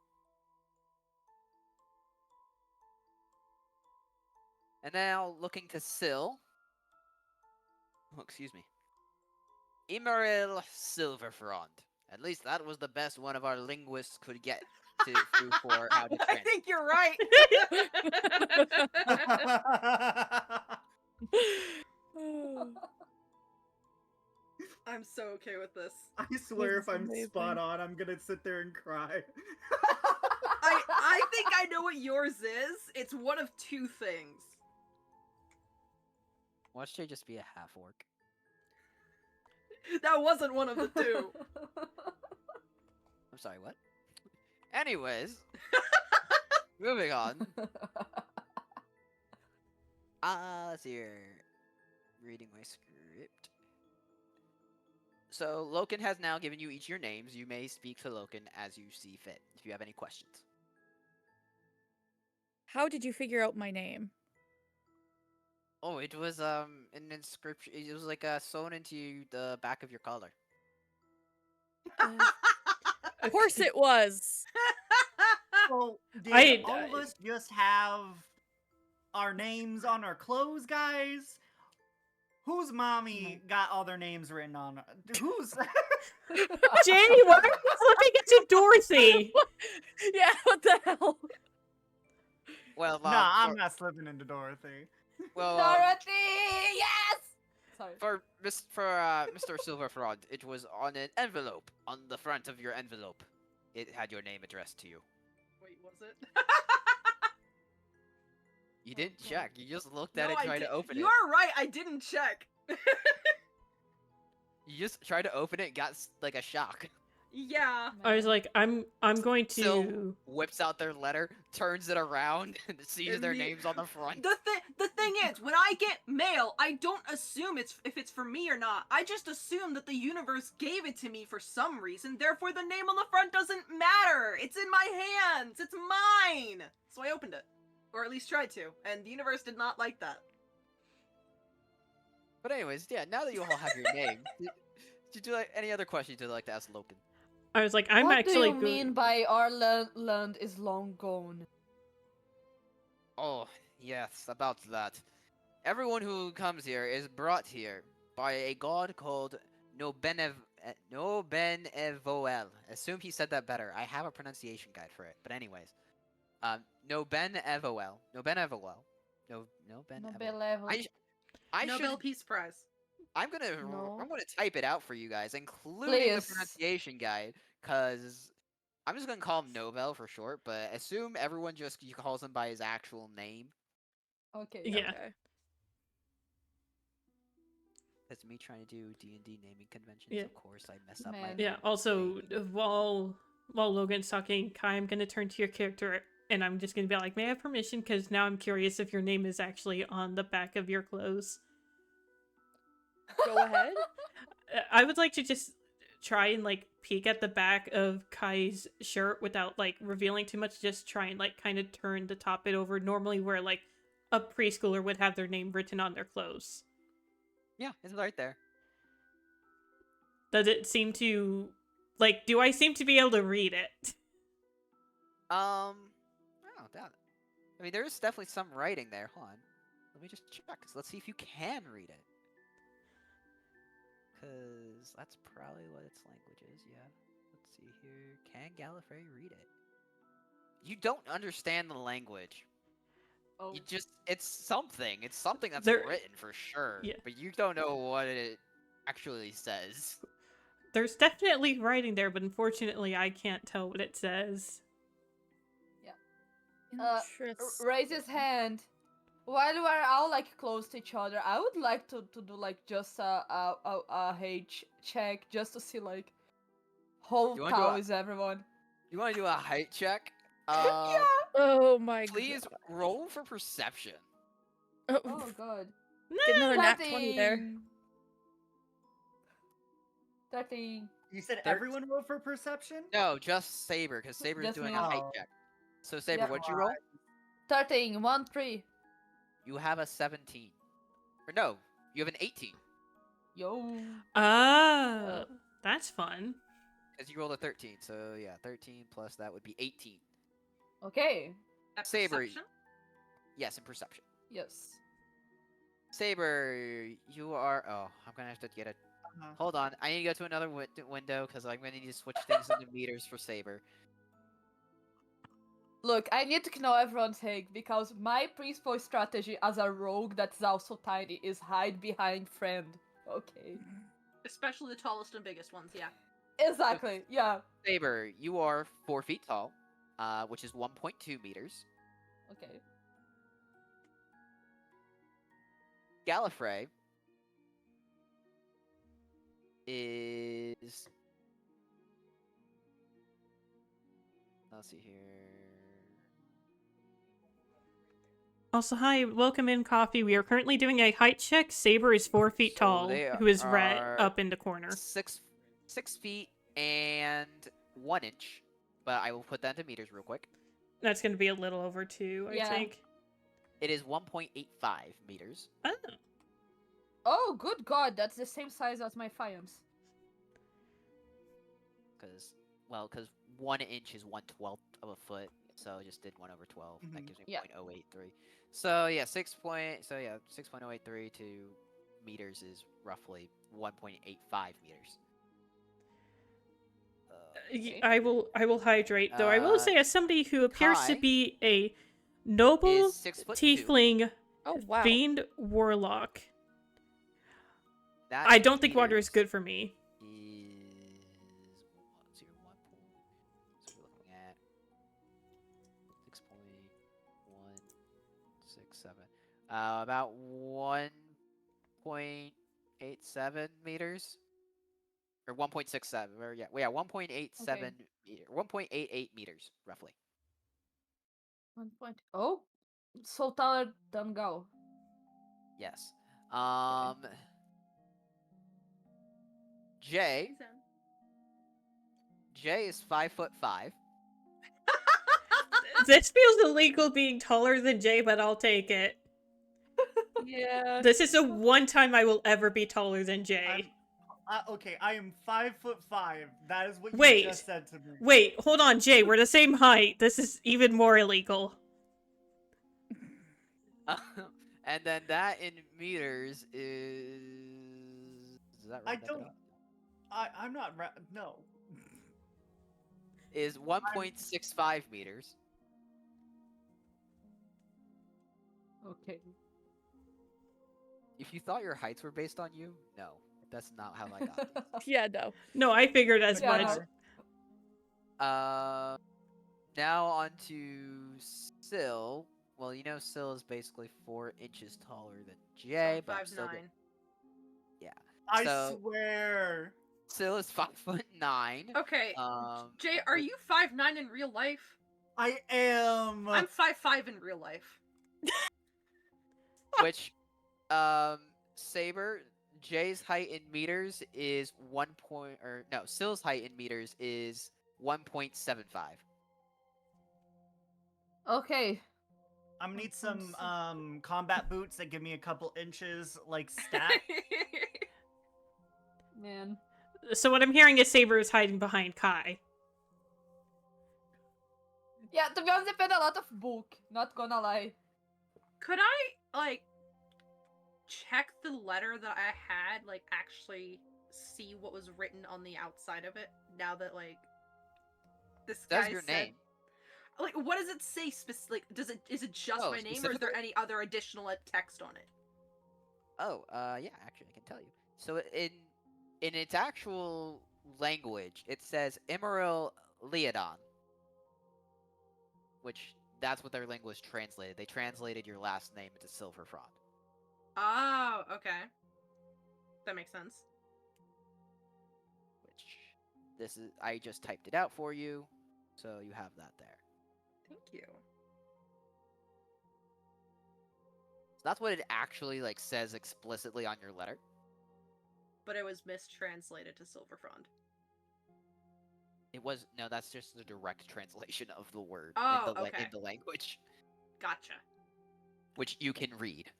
And now looking to Sil. Oh, excuse me. Emeril Silverfront. At least that was the best one of our linguists could get through for how to I translate. think you're right. I'm so okay with this. I swear This if is I'm amazing. spot on, I'm gonna sit there and cry. I think I know what yours is. It's one of two things. Watch Jay just be a half orc. That wasn't one of the two. I'm sorry, what? Anyways, moving on. Let's see here. Reading my script. So, Loken has now given you each your names. You may speak to Loken as you see fit, if you have any questions. How did you figure out my name? Oh, it was, an inscription. It was like, sewn into the back of your collar. Of course it was. Well, did I- all of us just have our names on our clothes, guys? Whose mommy got all their names written on? Who's? Jay, why are you flipping it to Dorothy? Yeah, what the hell? Well, Nah, I'm not slipping into Dorothy. well, Dorothy, yes. Sorry. for Mr. Silverfront, it was on an envelope on the front of your envelope. It had your name addressed to you. Wait, was it? You didn't Oh, check. You just looked at No, it, I tried to did- open You it. are right. I didn't check. You just tried to open it, got like a shock. Yeah. I was like, I'm going to. Sil whips out their letter, turns it around, and sees their Imme- names on the front. The thing is, when I get mail, I don't assume if it's for me or not. I just assume that the universe gave it to me for some reason. Therefore, the name on the front doesn't matter. It's in my hands. It's mine. So I opened it, or at least tried to, and the universe did not like that. But anyways, yeah. Now that you all have your name, did you like any other questions you'd like to ask Loken? I was like, I'm what actually do you mean by our land is long gone? Oh, yes, about that. Everyone who comes here is brought here by a god called Nobenevoel. Assume he said that better. I have a pronunciation guide for it. But anyways, Nobenevoel. Nobenevoel. Nobel level. I Nobel should. Peace Prize. I'm gonna No. type it out for you guys, including the Please. pronunciation guide, cause I'm just gonna call him Nobel for short. But assume everyone just calls him by his actual name. Okay. Yeah. Okay. That's me trying to do D&D naming conventions. Yeah. Of course, I mess up Man. my. Yeah. Also, while Logan's talking, Kai, I'm gonna turn to your character and I'm just gonna be like, "May I have permission?" Because now I'm curious if your name is actually on the back of your clothes. Go ahead. I would like to just try and like peek at the back of Kai's shirt without like revealing too much. Just try and like kind of turn the top bit over normally where like a preschooler would have their name written on their clothes. Yeah, it's right there. Does it seem to like? Do I seem to be able to read it? I don't doubt it. I mean, there's definitely some writing there. Hold on. Let me just check. Let's see if you can read it. Because that's probably what its language is, yeah. Let's see here. Can Gallifrey read it? You don't understand the language. Oh. You just, it's something. It's something that's There- written for sure. Yeah. But you don't know what it actually says. There's definitely writing there, but unfortunately, I can't tell what it says. Interesting. Raise his hand. While we're all like close to each other, I would like to do like just a H check just to see like how You wanna do tall a- is everyone. You want to do a height check? Oh my Please god. roll for perception. Oh god. Get another nat 20 there. 13. You said There- everyone roll for perception? No, just Saber, because Saber's Just doing me. a height Oh. check. So Saber, Yep. what'd you roll? 13. 1, 3. You have a 17. Or no, you have an 18. Yo. Oh, that's fun. Because you rolled a 13, so yeah, 13 plus that would be 18. Okay. At Saber. perception? Yes, in perception. Yes. Saber, you are. Oh, I'm gonna have to get a. Uh-huh. Hold on, I need to go to another window because I'm gonna need to switch things into meters for Saber. Look, I need to know everyone's take because my principal strategy as a rogue that's also tiny is hide behind friend. Okay. Especially the tallest and biggest ones, yeah. Exactly. Yeah. Saber, you are 4 feet tall, which is 1.2 meters. Okay. Gallifrey is. Let's see here. Also, hi, welcome in, Coffee. We are currently doing a height check. Saber is 4 feet So tall, they who is red are up in the corner. 6 feet and 1 inch. But I will put that into meters real quick. That's going to be a little over 2, I Yeah. think. It is 1.85 meters. Oh. Oh, good God, that's the same size as my Fiams. Because 1 inch is 1/12 of a foot. So I just did 1 over 12. That Mhm. gives me Yeah. 0.083. So yeah, 6.083 to meters is roughly 1.85 meters. Okay. I will hydrate, though. I will say, as somebody who appears to Kai be a noble is 6'2". tiefling Oh wow. fiend warlock, That I in don't think water is meters good for me. Is let's see, 1 point. So we're looking at 6.167. About 1.87 meters. Or 1.67. Or yeah, 1.87 meter, 1.88 meters roughly. 1 point. Oh, so taller than Gal. Yes. Jay is 5'5". This feels illegal being taller than Jay, but I'll take it. Yeah. This is the one time I will ever be taller than Jay. Okay, I am 5'5". That is what you Wait. just said to me. Wait, hold on, Jay. We're the same height. This is even more illegal. And then that in meters is that I round don't. I'm not. No. is 1.65 meters. Okay. If you thought your heights were based on you, no, that's not how I got these. Yeah, no. No, I figured as Yeah, much. no. Now on to Syl. Well, you know Syl is basically 4 inches taller than Jay, I'm but I'm still 5'9". yeah. I So swear. Syl is 5'9". Okay, Jay, are with- you 5'9" in real life? I am. I'm 5'5" in real life. which Saber Jay's height in meters is Syl's height in meters is 1.75. Okay. I'm gonna need some combat boots that give me a couple inches like stat. Man. So what I'm hearing is Saber is hiding behind Kai. Yeah, to be honest, I played a lot of book. Not gonna lie. Could I, like, check the letter that I had, like, actually see what was written on the outside of it? Now that, like, this That's guy your said... name. Like, what does it say like, is it just Oh, my name, or is specifically? there any other additional text on it? Oh, yeah, actually I can tell you. So in its actual language, it says Emerald Leodon. Which that's what their language translated. They translated your last name into Silver Fraud. Oh, okay. That makes sense. Which I just typed it out for you, so you have that there. Thank you. So that's what it actually like says explicitly on your letter. But it was mistranslated to Silverfrond. It was no, that's just the direct translation of the word Oh, in okay. the language, Gotcha. which you can read.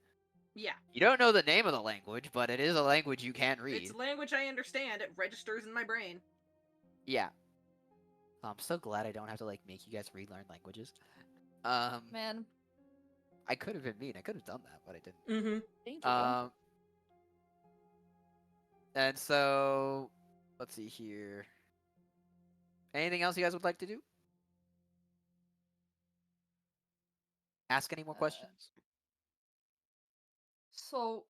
Yeah. You don't know the name of the language, but it is a language you can read. It's a language I understand. It registers in my brain. Yeah. I'm so glad I don't have to like make you guys relearn languages. Man, I could have been mean. I could have done that, but I didn't. Mm-hmm. Thank you. And so let's see here. Anything else you guys would like to do? Ask any more questions? so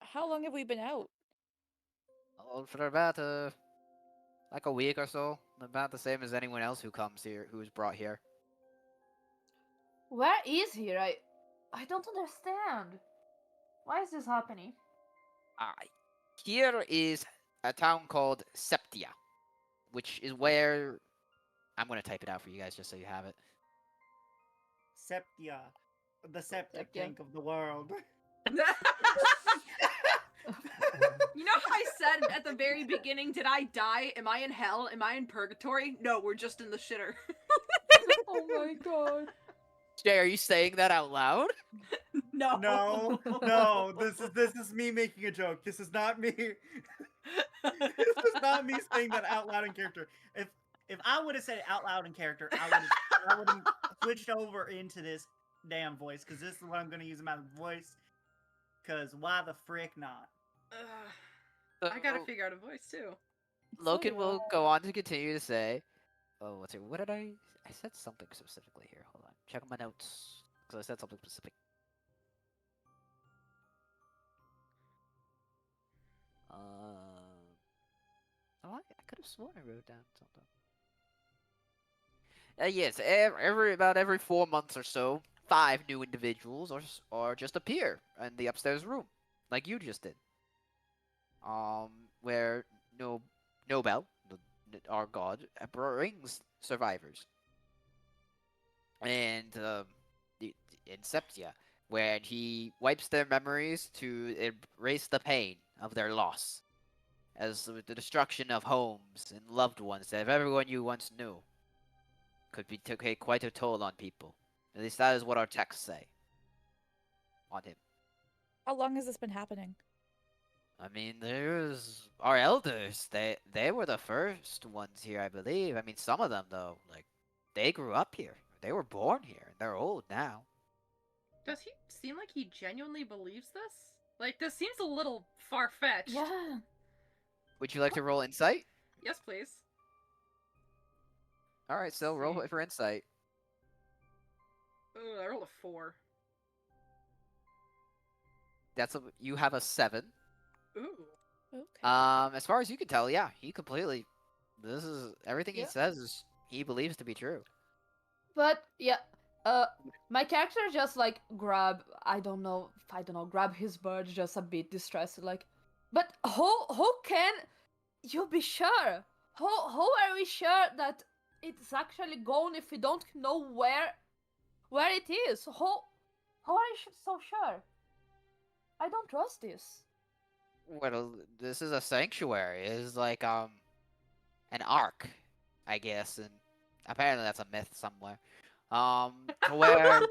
How long have we been out? Oh, for about like a week or so. About the same as anyone else who comes here, who's brought here. where is here? I don't understand. Why is this happening? Here is a town called Septia, which is where I'm gonna type it out for you guys just so you have it. Septia, the septic Septia. tank of the world. You know how I said at the very beginning, did I die? Am I in hell? Am I in purgatory? No, we're just in the shitter. Oh my god. Jay, are you saying that out loud? No. No, no, this is me making a joke. This is not me. This is not me saying that out loud in character. If I would have said it out loud in character, I would have switched over into this damn voice because this is what I'm gonna use in my voice. Because why the frick not? I gotta figure out a voice too. Logan will go on to continue to say, "Oh, what's it? What did I? I said something specifically here. Hold on, check my notes because I said something specific. Oh, I could have sworn I wrote down something. Yes, about every 4 months or so, 5 new individuals or just appear in the upstairs room, like you just did. Where Nobel, our god, brings survivors, and in Septia, where he wipes their memories to erase the pain of their loss, as the destruction of homes and loved ones that everyone you once knew could take quite a toll on people. At least that is what our texts say on him. How long has this been happening? I mean, there's our elders. They were the first ones here, I believe. I mean, some of them though, like they grew up here. They were born here, and they're old now. Does he seem like he genuinely believes this? Like, this seems a little far-fetched. Yeah. Would you like to roll insight? Yes, please. All right, so roll See. it for insight. Ooh, I rolled a 4. You have a 7. Ooh. Okay. As far as you can tell, yeah, he completely. This is everything he Yeah. says is he believes to be true. But yeah, my character just like I don't know, grab his bird just a bit distressed, like, but how can you be sure? How are we sure that it's actually gone if we don't know where it is? How are you so sure? I don't trust this. Well, this is a sanctuary. It is like an ark, I guess, and apparently that's a myth somewhere. To where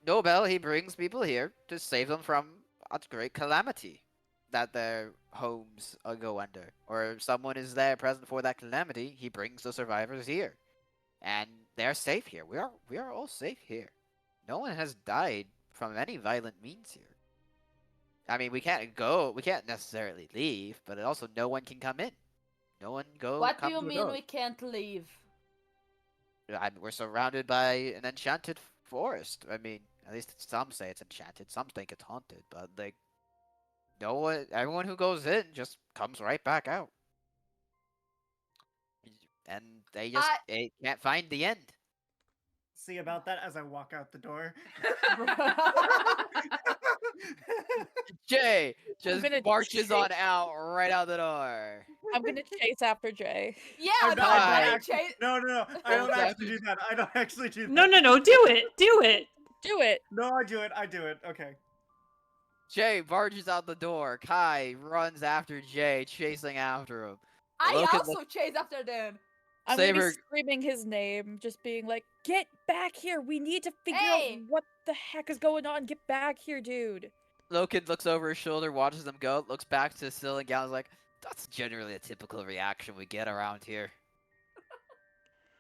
Nobel he brings people here to save them from a great calamity that their homes go under, or someone is there present for that calamity. He brings the survivors here, and they're safe here. We are all safe here. No one has died from any violent means here. I mean, we can't necessarily leave, but also no one can come in. No one What do come you to the mean door. we can't leave? We're surrounded by an enchanted forest. I mean, at least some say it's enchanted, some think it's haunted, but like, no one, everyone who goes in just comes right back out, and they can't find the end. See about that as I walk out the door. Jay just gonna marches on out right out the door. I'm gonna chase after Jay. Yeah, I'm no, not, I'm not Hi. actually, no. I don't actually do that. I don't actually do that. No, do it. Do it. Do it. No, I do it. I do it. Okay. Jay barges out the door. Kai runs after Jay, chasing after him. I Loken also chase after them. I'm gonna Saber- be screaming his name, just being like, "Get back here! We need to figure Hey! out what the heck is going on. Get back here, dude!" Loken looks over his shoulder, watches them go, looks back to Syl and Gal, is like, That's generally a typical reaction we get around here.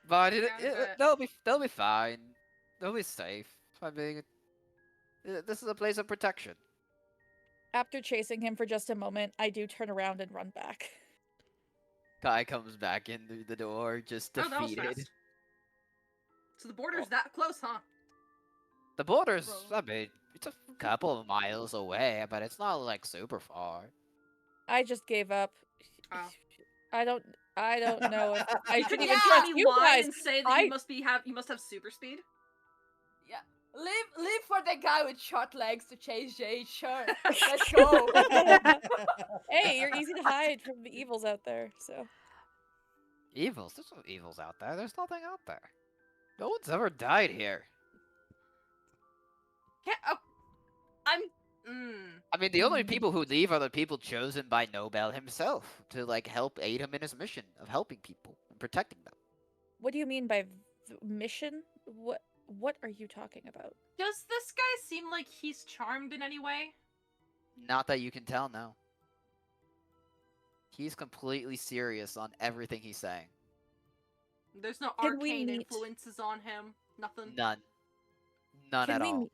But Yeah, I bet. they'll be fine. They'll be safe. I mean, this is a place of protection. After chasing him for just a moment, I do turn around and run back. Kai comes back in through the door, just Oh, that was defeated. fast. So the border's that close, huh? The border's, Bro. I mean, it's a couple of miles away, but it's not like super far. I just gave up. Oh. I don't know if I You should couldn't even just Yeah. let trust me you whine guys. and say that I you must have super speed. Yeah. Leave for the guy with short legs to chase Jade. Sure. Let's go. Hey, you're easy to hide from the evils out there, so. Evils? There's no evils out there. There's nothing out there. No one's ever died here. Can't. Oh, I'm. Mm. I mean, the only people who leave are the people chosen by Nobel himself to, like, help aid him in his mission of helping people and protecting them. What do you mean by mission? What are you talking about? Does this guy seem like he's charmed in any way? Not that you can tell, no. He's completely serious on everything he's saying. There's no Can we arcane meet? influences on him. Nothing. None. None Can at we all. meet?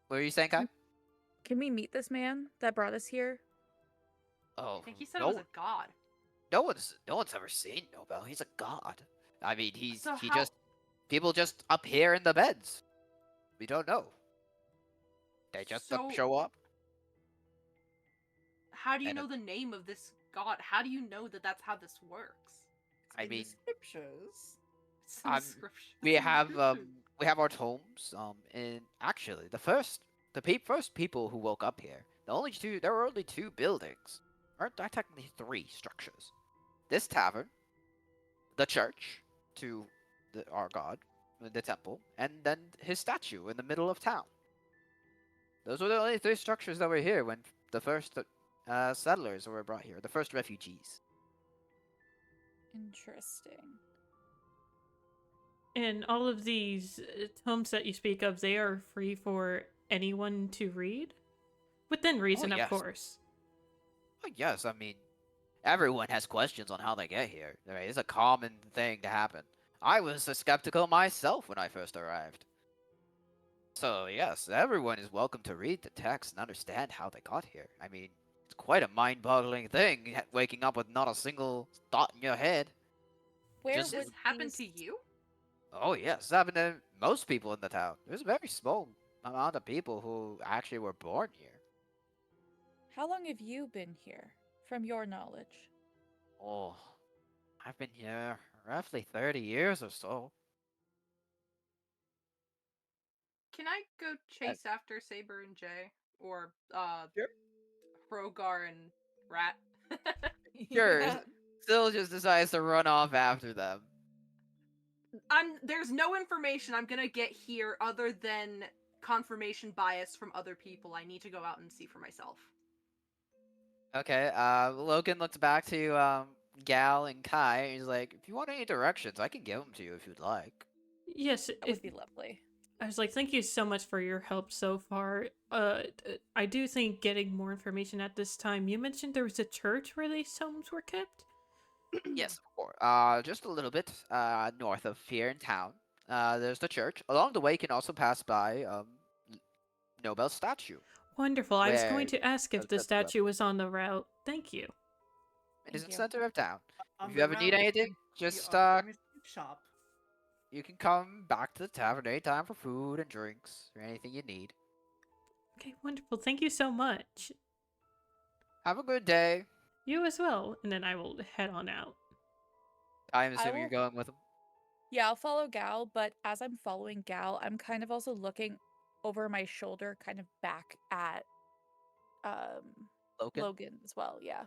What were you saying, Kai? Can we meet this man that brought us here? Oh, I think he said no, it was a god. no one's ever seen Nobel. He's a god. I mean, he how- just people just appear in the beds. We don't know. They just So- show up. How do you And know the name of this god? How do you know that that's how this works? I In mean, the scriptures. It's in the scripture. we have our tomes. And actually, the first people who woke up here, there were only two buildings, or technically three structures. This tavern, the church to our god, the temple, and then his statue in the middle of town. Those were the only three structures that were here when the first settlers were brought here, the first refugees. Interesting. And all of these tomes that you speak of, they are free for anyone to read? Within reason, of yes. course. Oh, yes, I mean, everyone has questions on how they get here. Right? It's a common thing to happen. I was skeptical myself when I first arrived. So, yes, everyone is welcome to read the text and understand how they got here. I mean, it's quite a mind-boggling thing, waking up with not a single thought in your head. Where Just- would This happened these- to you? Oh, yes, it's happened to most people in the town. There's a very small amount of people who actually were born here. How long have you been here, from your knowledge? Oh, I've been here roughly 30 years or so. Can I go chase after Saber and Jay? Or, Sure. Hrogar and Rat? Sure, Yeah. still just decides to run off after them. There's no information I'm gonna get here other than confirmation bias from other people. I need to go out and see for myself. Okay, Logan looks back to Gal and Kai, and he's like, if you want any directions, I can give them to you if you'd like. Yes, That would be lovely. I was like, thank you so much for your help so far. I do think getting more information at this time. You mentioned there was a church where these tomes were kept? Yes, of course. Just a little bit north of here in town, there's the church. Along the way, you can also pass by Nobel's statue. Wonderful. I was Where going to ask if the the statue up. statue was on the route. Thank you. It is in the Thank you. center of town. On If the you ever need route anything, to just the pharmacy shop. you can come back to the tavern anytime for food and drinks or anything you need. Okay, wonderful. Thank you so much. Have a good day. You as well. And then I will head on out. I'm I assuming you're will- going with him. Yeah, I'll follow Gal, but as I'm following Gal, I'm kind of also looking over my shoulder, kind of back at Logan. Logan as well. Yeah.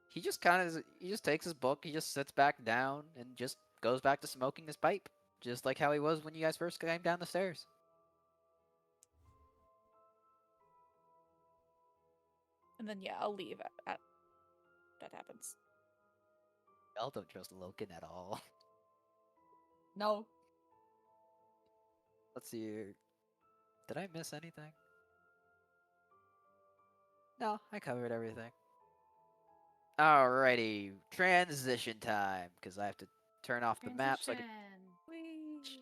He just takes his book, he just sits back down and just goes back to smoking his pipe, just like how he was when you guys first came down the stairs. And then yeah, I'll leave at that happens. Y'all don't trust Logan at all. No. Let's see here. Did I miss anything? No, I covered everything. Alrighty, transition time, because I have to turn off the map so I can Whee!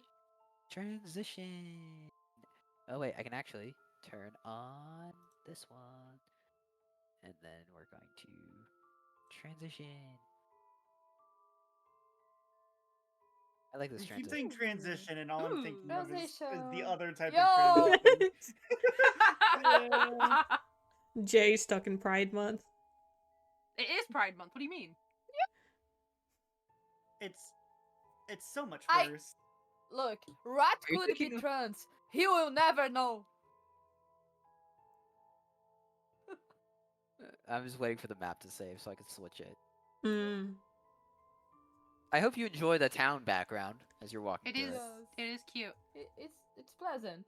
transition. Oh wait, I can actually turn on this one, and then we're going to transition. I like this You keep transition. saying transition, and all I'm thinking of is the Transition. other type Yo! of transition. Yeah. Jay stuck in Pride Month. It is Pride Month. What do you mean? It's so much I- worse. Look, Rat Are you could be thinking of- trans. He will never know. I'm just waiting for the map to save so I can switch it. Hmm. I hope you enjoy the town background as you're walking It through is. it. Yes. It is cute. It's pleasant.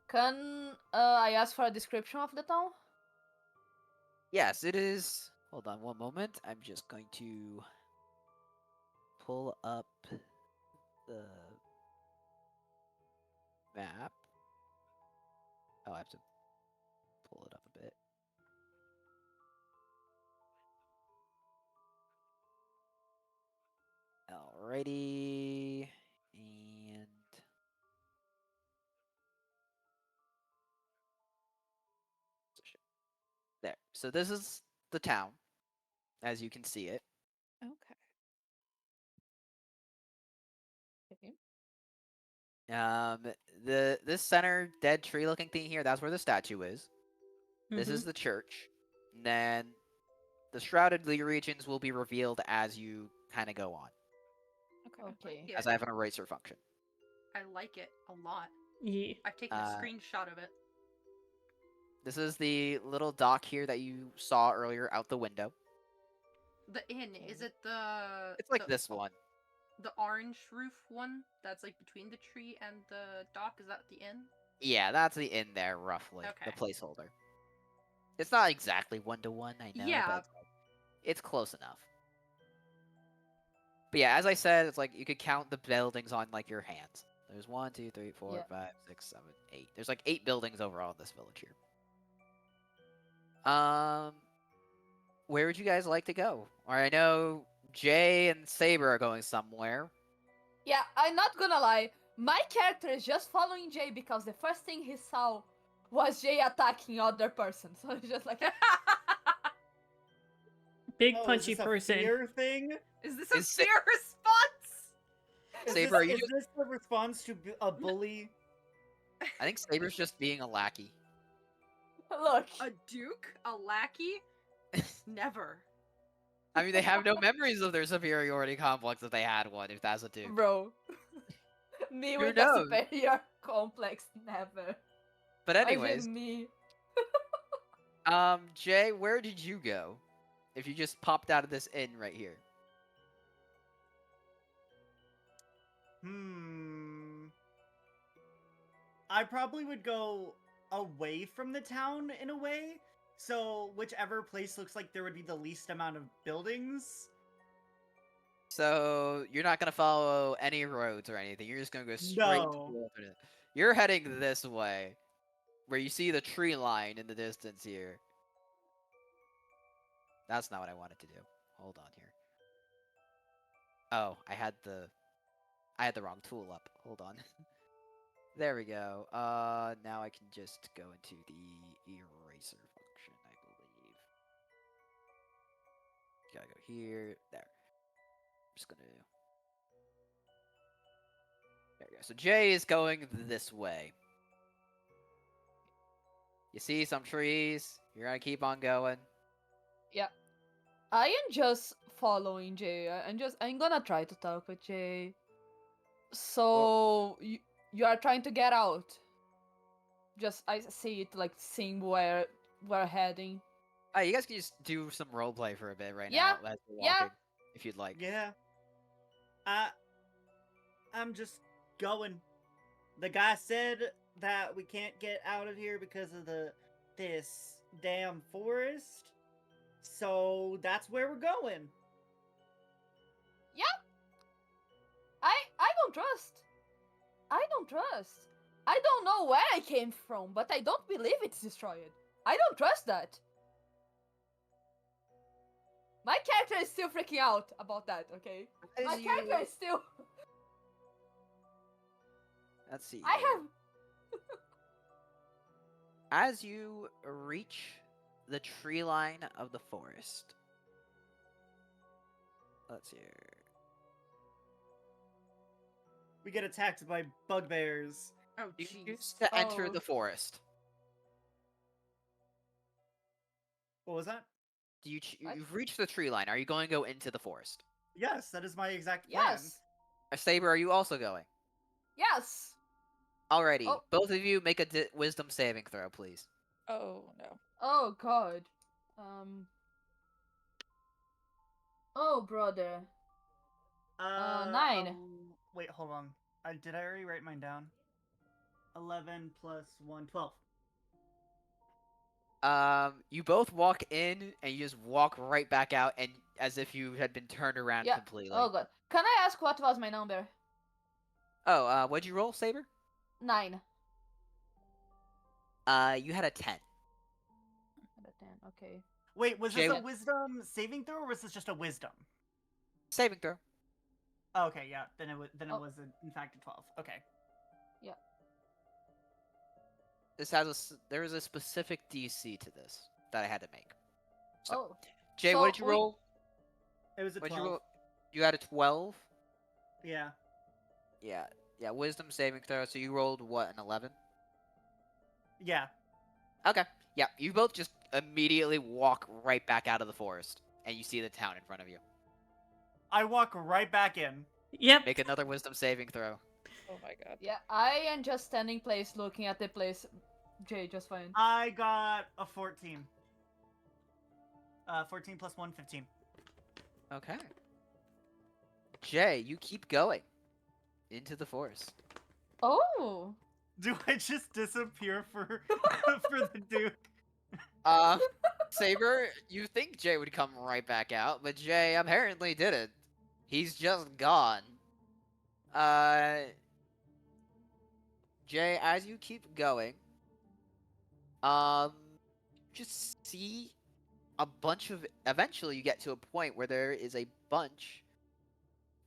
Can I ask for a description of the town? Yes, it is. Hold on one moment. I'm just going to pull up the map. Oh, I have to pull it up a bit. Alrighty. And there. So this is the town, as you can see it. Okay. Okay. This center dead tree looking thing here, that's where the statue is. This Mhm. is the church. And then the shrouded regions will be revealed as you kind of go on, Okay. Okay. Yeah, as I have an eraser function. I like it a lot. Yeah. I've taken a screenshot of it. This is the little dock here that you saw earlier out the window. The inn, is it the? It's like the, this one. The orange roof one that's like between the tree and the dock. Is that the inn? Yeah, that's the inn there, roughly. The Okay. placeholder. It's not exactly 1-to-1, I know, Yeah. but it's close enough. But yeah, as I said, it's like you could count the buildings on like your hands. There's 1, 2, 3, 4, Yeah. 5, 6, 7, 8. There's like 8 buildings overall in this village here. Where would you guys like to go? Or I know Jay and Saber are going somewhere. Yeah, I'm not gonna lie. My character is just following Jay because the first thing he saw was Jay attacking other person. So it's just like, Big Oh, is punchy this a person. fear thing? Is this a Is Sa- fear response? Saber, are you is just- this a response to a bully? I think Saber's just being a lackey. look. A duke? A lackey? Never. I mean, they have no memories of their superiority complex if they had one, if that's a dude. Bro. Me Who with a knows? superior complex, never. But Why is it anyways, me? Jay, where did you go? If you just popped out of this inn right here. I probably would go away from the town in a way. So whichever place looks like there would be the least amount of buildings. So you're not gonna follow any roads or anything. You're just gonna go straight to No. the wilderness. You're heading this way, where you see the tree line in the distance here. That's not what I wanted to do. Hold on here. Oh, I had the wrong tool up. Hold on. There we go. Now I can just go into the eraser function, I believe. Gotta go here. There. I'm just gonna. There we go. So Jay is going this way. You see some trees. You're gonna keep on going. Yeah. I am just following Jay. I'm gonna try to talk with Jay. So you are trying to get out. Just I see it like seeing where we're heading. You guys can just do some roleplay for a bit right Yeah, now as we're yeah. walking, if you'd like. Yeah. I'm just going. The guy said that we can't get out of here because of this damn forest. So that's where we're going. I don't trust. I don't trust. I don't know where I came from, but I don't believe it's destroyed. I don't trust that. My character is still freaking out about that, okay? My As character you, is still... let's see I here. have... As you reach the tree line of the forest, let's see here. We get attacked by bugbears. Oh, You jeez. choose to enter Oh. the forest. What was that? What? You've reached the tree line. Are you going to go into the forest? Yes, that is my exact plan. Yes! Saber, are you also going? Yes! Alrighty, Oh. both of you make a wisdom saving throw, please. Oh no. Oh god. Oh brother. 9. Wait, hold on. Did I already write mine down? 11 plus 1, 12. You both walk in and you just walk right back out, and as if you had been turned around Yeah. completely. Oh god. Can I ask what was my number? Oh, what'd you roll, Saber? 9. You had a 10. Out of 10, okay. Wait, was Jay- this a wisdom saving throw, or was this just a wisdom? Saving throw. Oh, okay, yeah. Then it Oh. was in fact a 12. Okay. This has there is a specific DC to this that I had to make. So, Oh. Jay, So what did you we- roll? It was a What'd 12. you roll? You had a 12? Yeah. Yeah. Yeah, wisdom saving throw. So you rolled what, an 11? Yeah. Okay. Yeah, you both just immediately walk right back out of the forest, and you see the town in front of you. I walk right back in. Yep. Make another wisdom saving throw. Oh my god. Yeah, I am just standing place looking at the place. Jay, just fine. I got a 14. 14 plus 1, 15. Okay. Jay, you keep going into the forest. Oh! Do I just disappear for for the Duke? Saber, you think Jay would come right back out, but Jay apparently didn't. He's just gone. Jay, as you keep going, just see a bunch of. Eventually, you get to a point where there is a bunch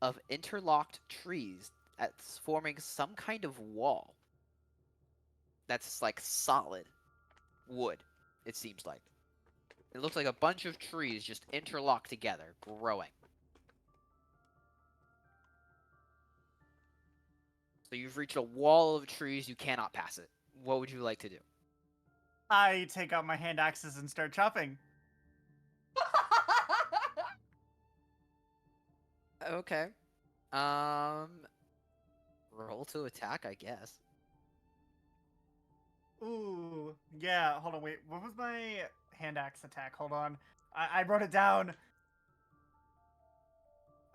of interlocked trees that's forming some kind of wall. That's like solid wood, it seems like. It looks like a bunch of trees just interlocked together, growing. So you've reached a wall of trees, you cannot pass it. What would you like to do? I take out my hand axes and start chopping. Okay. Roll to attack, I guess. Ooh, yeah. Hold on, wait. What was my hand axe attack? Hold on. I wrote it down.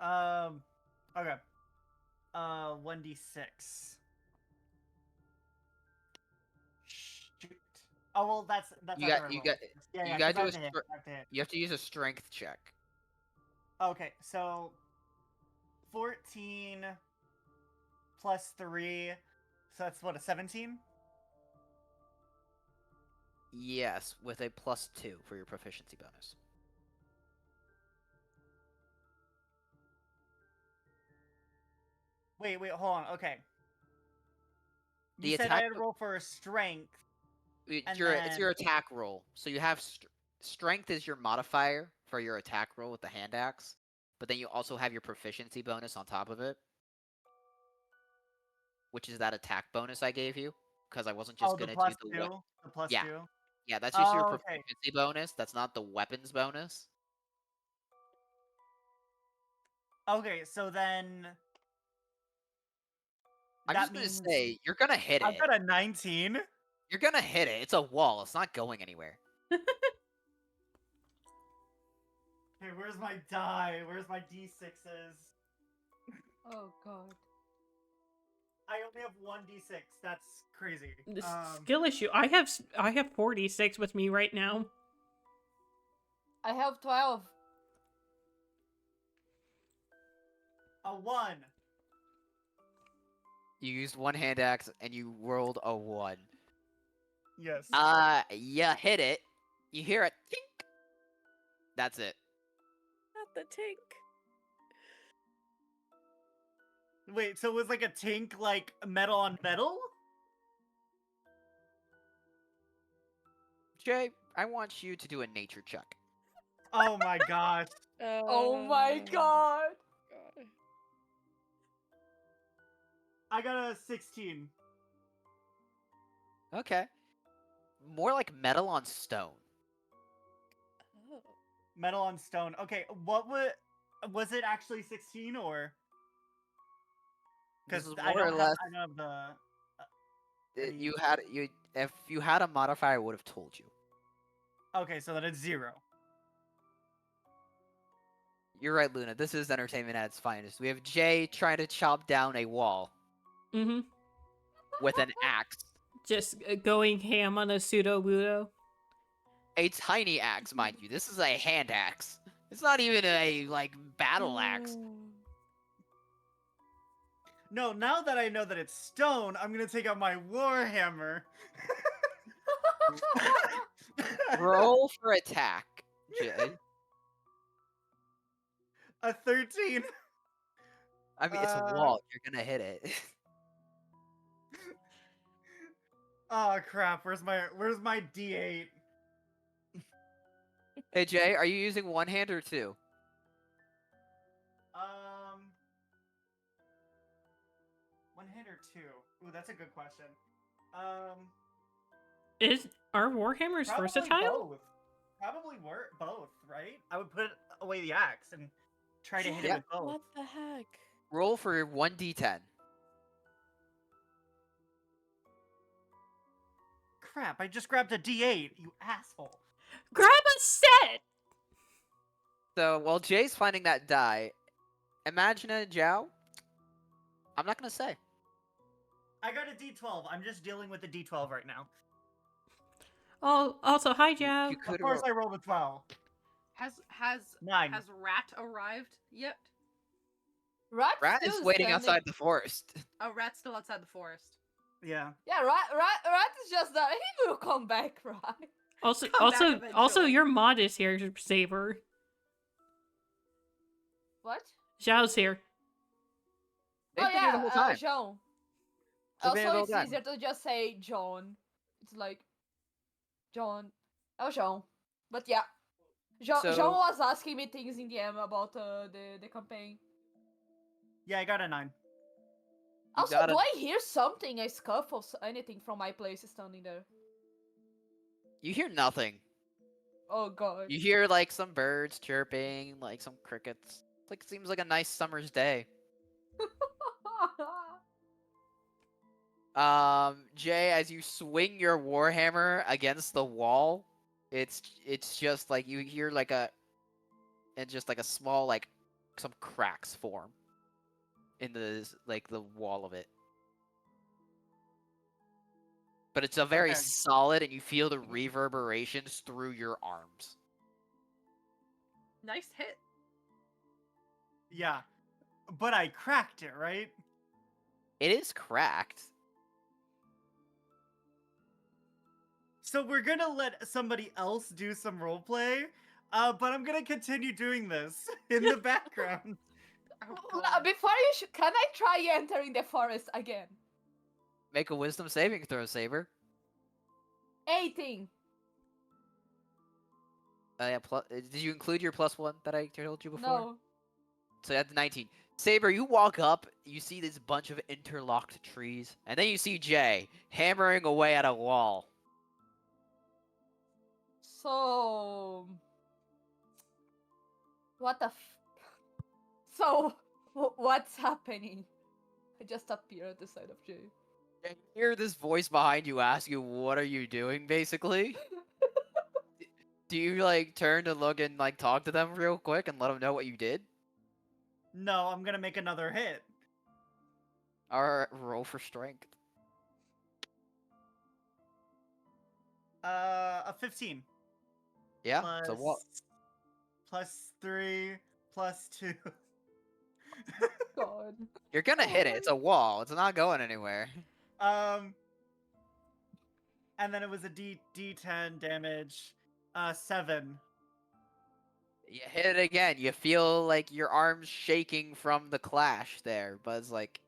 Okay. 1d6. Shoot. Oh well, that's You after got, I you roll. got, Yeah, you yeah. gotta 'Cause I do have to hit. I have to hit. you have to use a strength check. Okay, so 14 plus 3, so that's what, a 17? Yes, with a +2 for your proficiency bonus. Wait, hold on. Okay. The You said I attack- had to roll for a strength. It's And it's your then- attack roll. So you have strength is your modifier for your attack roll with the hand axe, but then you also have your proficiency bonus on top of it, which is that attack bonus I gave you, because I wasn't just Oh, the gonna plus do 2? The plus Yeah. 2? Yeah, that's just your Oh, okay. proficiency bonus. That's not the weapons bonus. Okay, so then I'm that just gonna means say you're gonna hit I've it. got a 19. You're gonna hit it. It's a wall. It's not going anywhere. Okay, where's my die? Where's my d6s? Oh god. I only have 1d6. That's crazy. This skill issue. I have 46 with me right now. I have 12. A 1. You used one hand axe and you rolled a 1. Yes. You hit it. You hear a tink. That's it. Not the tink. Wait, so it was like a tink, like metal on metal? Jay, I want you to do a nature check. Oh my gosh. Oh my god. God. I got a 16. Okay. More like metal on stone. Oh. Metal on stone. Okay, what was it actually 16 or? This Because is more or less. I don't have the. You had you. If you had a modifier, I would have told you. Okay, so then it's 0. You're right, Luna. This is entertainment at its finest. We have Jay trying to chop down a wall Mm-hmm. with an axe. Just going ham on a pseudo ludo. A tiny axe, mind you. This is a hand axe. It's not even a like battle axe. No, now that I know that it's stone, I'm gonna take out my warhammer. Roll for attack, Jay. A 13. I mean, it's a wall. You're gonna hit it. Oh crap! Where's my D8? Hey, Jay, are you using one hand or two? One hand or two? Ooh, that's a good question. Are warhammers Probably versatile? both. Probably both, right? I would put away the axe and try to hit it Yeah. with both. What the heck? Roll for 1d10. Crap! I just grabbed a D8. You asshole. Grab a set! So while Jay's finding that die, imagine a Jiao. I'm not gonna say. I got a D12. I'm just dealing with the D12 right now. Oh, also, hi, You Jab. Of could course, roll. I rolled a 12. Has 9. Rat arrived yet? Rat Rat is still waiting standing. outside the forest. Oh, Rat's still outside the forest. Yeah. Yeah, rat is just there. He will come back, right? Also, Come back also, eventually. your mod is here, Saber. What? Zhao's here. They've Oh been here the yeah, whole time. Jean. They've been here the Also, whole it's time. easier to just say John. It's like John. Oh, Jean. But yeah, Jean So- was asking me things in DM about the campaign. Yeah, I got a 9. You Also, gotta- do I hear something, a scuffle, anything from my place standing there? You hear nothing. Oh god. You hear like some birds chirping, like some crickets. Like seems like a nice summer's day. Jay, as you swing your warhammer against the wall, it's just like you hear like and just like a small like some cracks form in the wall of it. But it's a very Okay. solid, and you feel the reverberations through your arms. Nice hit. Yeah. But I cracked it, right? It is cracked. So we're gonna let somebody else do some roleplay, but I'm gonna continue doing this in the background. Oh, Well, God. before you can I try entering the forest again? Make a wisdom saving throw, Saber. 18. Yeah, did you include your +1 that I told you before? No. So that's 19. Saber, you walk up, you see this bunch of interlocked trees, and then you see Jay hammering away at a wall. So, what the So, what's happening? I just appear at the side of Jay. And you hear this voice behind you ask you, "What are you doing?" Basically. Do you like turn to look and like talk to them real quick and let them know what you did? No, I'm gonna make another hit. Or roll for strength. A 15. Yeah. So what? Plus 3 plus 2. God. You're gonna hit it. It's a wall. It's not going anywhere. And then it was a D10 damage. 7. You hit it again. You feel like your arm's shaking from the clash there, but it's like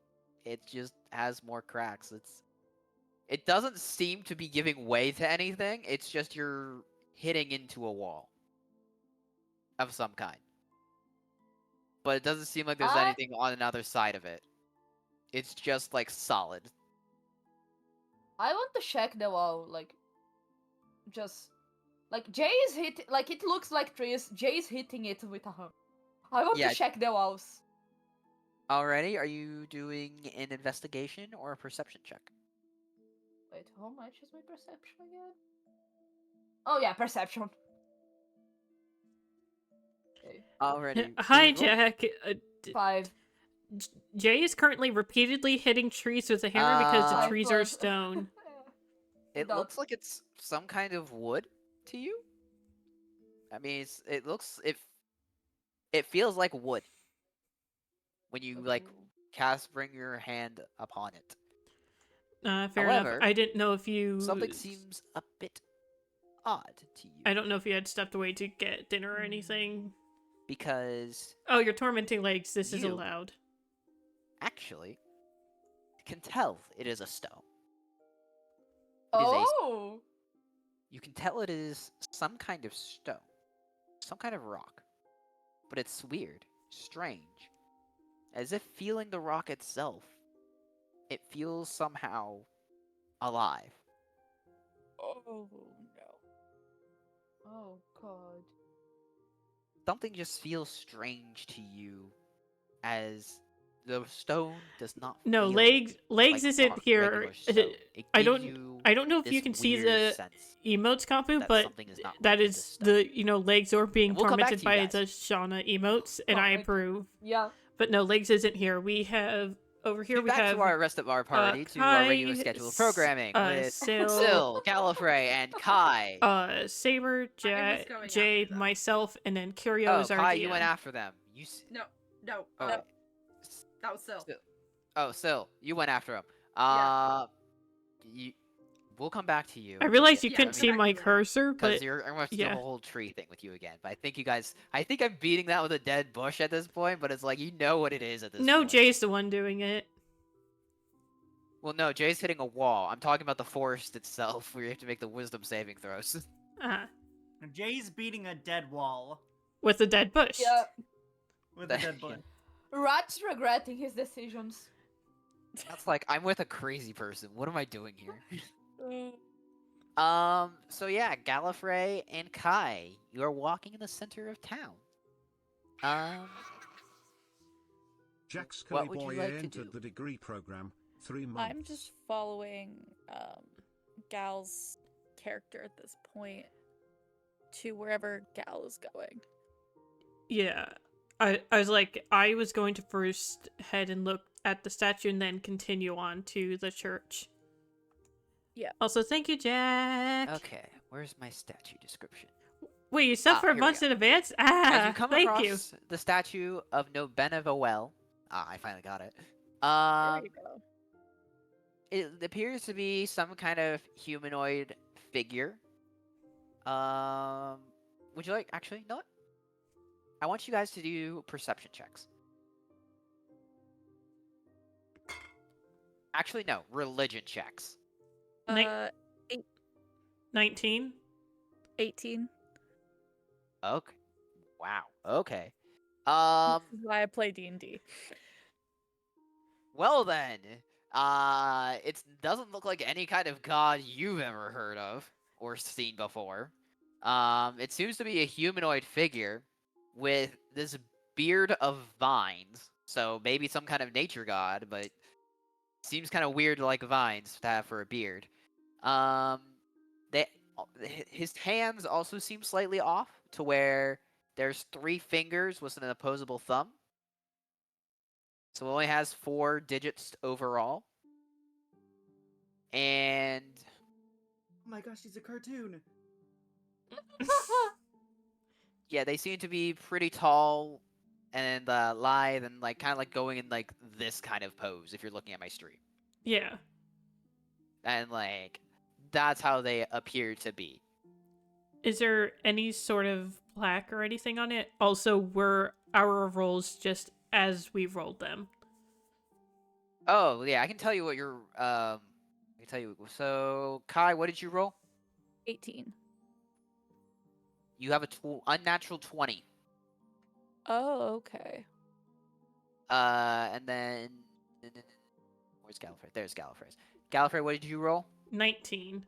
it just has more cracks. It doesn't seem to be giving way to anything. It's just you're hitting into a wall of some kind. But it doesn't seem like there's I anything on another side of it. It's just like solid. I want to check the wall, like, just like Jay is hit. Like it looks like trees. Jay is hitting it with a hammer. I want Yeah. to check the walls. Alrighty, are you doing an investigation or a perception check? Wait, how much is my perception again? Oh yeah, perception. Okay. Alrighty. Hi, roll- Jack. 5. Jay is currently repeatedly hitting trees with a hammer because the 5 trees are plus- stone. It Dot. looks like it's some kind of wood to you. I mean, it feels like wood when you like bring your hand upon it. Fair enough. However, I didn't know if you. Something seems a bit odd to you I don't know if you had stepped away to get dinner or anything. because Oh, you're tormenting legs. This is You- allowed. actually you can tell it is a stone. It is a Oh. You can tell it is some kind of stone, some kind of rock, but it's weird, strange, as if feeling the rock itself, it feels somehow alive. Oh no. Oh God. Something just feels strange to you, as the stone does not. No, feel legs like isn't rock, here. regular stone. It I gives don't. you I don't know if this you can see weird the sense emotes, Kapu, that but something is not that right with is this stone. the legs are being And we'll come back tormented to you by guys. the Shauna emotes, and I God. approve. Yeah. But no, legs isn't here. We have over here. We Back have to our rest of our party, to our regular Kai, schedule of programming with Sil, Gallifrey, and Kai. Saber, I was going Jade, after them. myself, and then Curio Oh, is our Kai, DM. you went after them. No, no. Oh, That was Sil. Sil, you went after them. Yeah. We'll come back to you. I realized you Yeah, couldn't come see back my to me. cursor, Because but I'm gonna do yeah. the whole tree thing with you again. But I think I'm beating that with a dead bush at this point. But it's like you know what it is at this no, point. Jay's the one doing it. Well, no, Jay's hitting a wall. I'm talking about the forest itself, where you have to make the wisdom saving throws. Ah, Jay's beating a dead wall with a dead bush. Yeah. with a dead bush. Rat's regretting his decisions. That's like I'm with a crazy person. What am I doing here? So yeah, Gallifrey and Kai, you are walking in the center of town. Jack What would you Boy like to entered do? the degree program 3 months. I'm just following Gal's character at this point to wherever Gal is going. Yeah. I was like, I was going to first head and look at the statue and then continue on to the church. Yeah. Also, thank you, Jack. Okay, where's my statue description? Wait, you suffer here we months go. in advance? As Ah, you come thank across you. the statue of Nobenevowel, I finally got it. There you go. It appears to be some kind of humanoid figure. Would you like? Actually, you know what? I want you guys to do perception checks. Actually, no, religion checks. Ni- Uh, 19? 18. Okay. Wow. Okay. This is why I play D&D. Well then, it doesn't look like any kind of god you've ever heard of or seen before. It seems to be a humanoid figure with this beard of vines. So maybe some kind of nature god, but seems kind of weird to like vines to have for a beard. His hands also seem slightly off to where there's 3 fingers with an opposable thumb. So it only has 4 digits overall. And Oh my gosh, he's a cartoon. yeah, they seem to be pretty tall, and lithe and like kind of like going in like this kind of pose if you're looking at my stream. Yeah. And like that's how they appear to be. Is there any sort of plaque or anything on it? Also, were our rolls just as we rolled them? Oh yeah, I can tell you what your I can tell you. So Kai, what did you roll? 18. You have a unnatural 20. Oh, okay. And then where's Gallifrey? There's Gallifrey. Gallifrey, what did you roll? 19.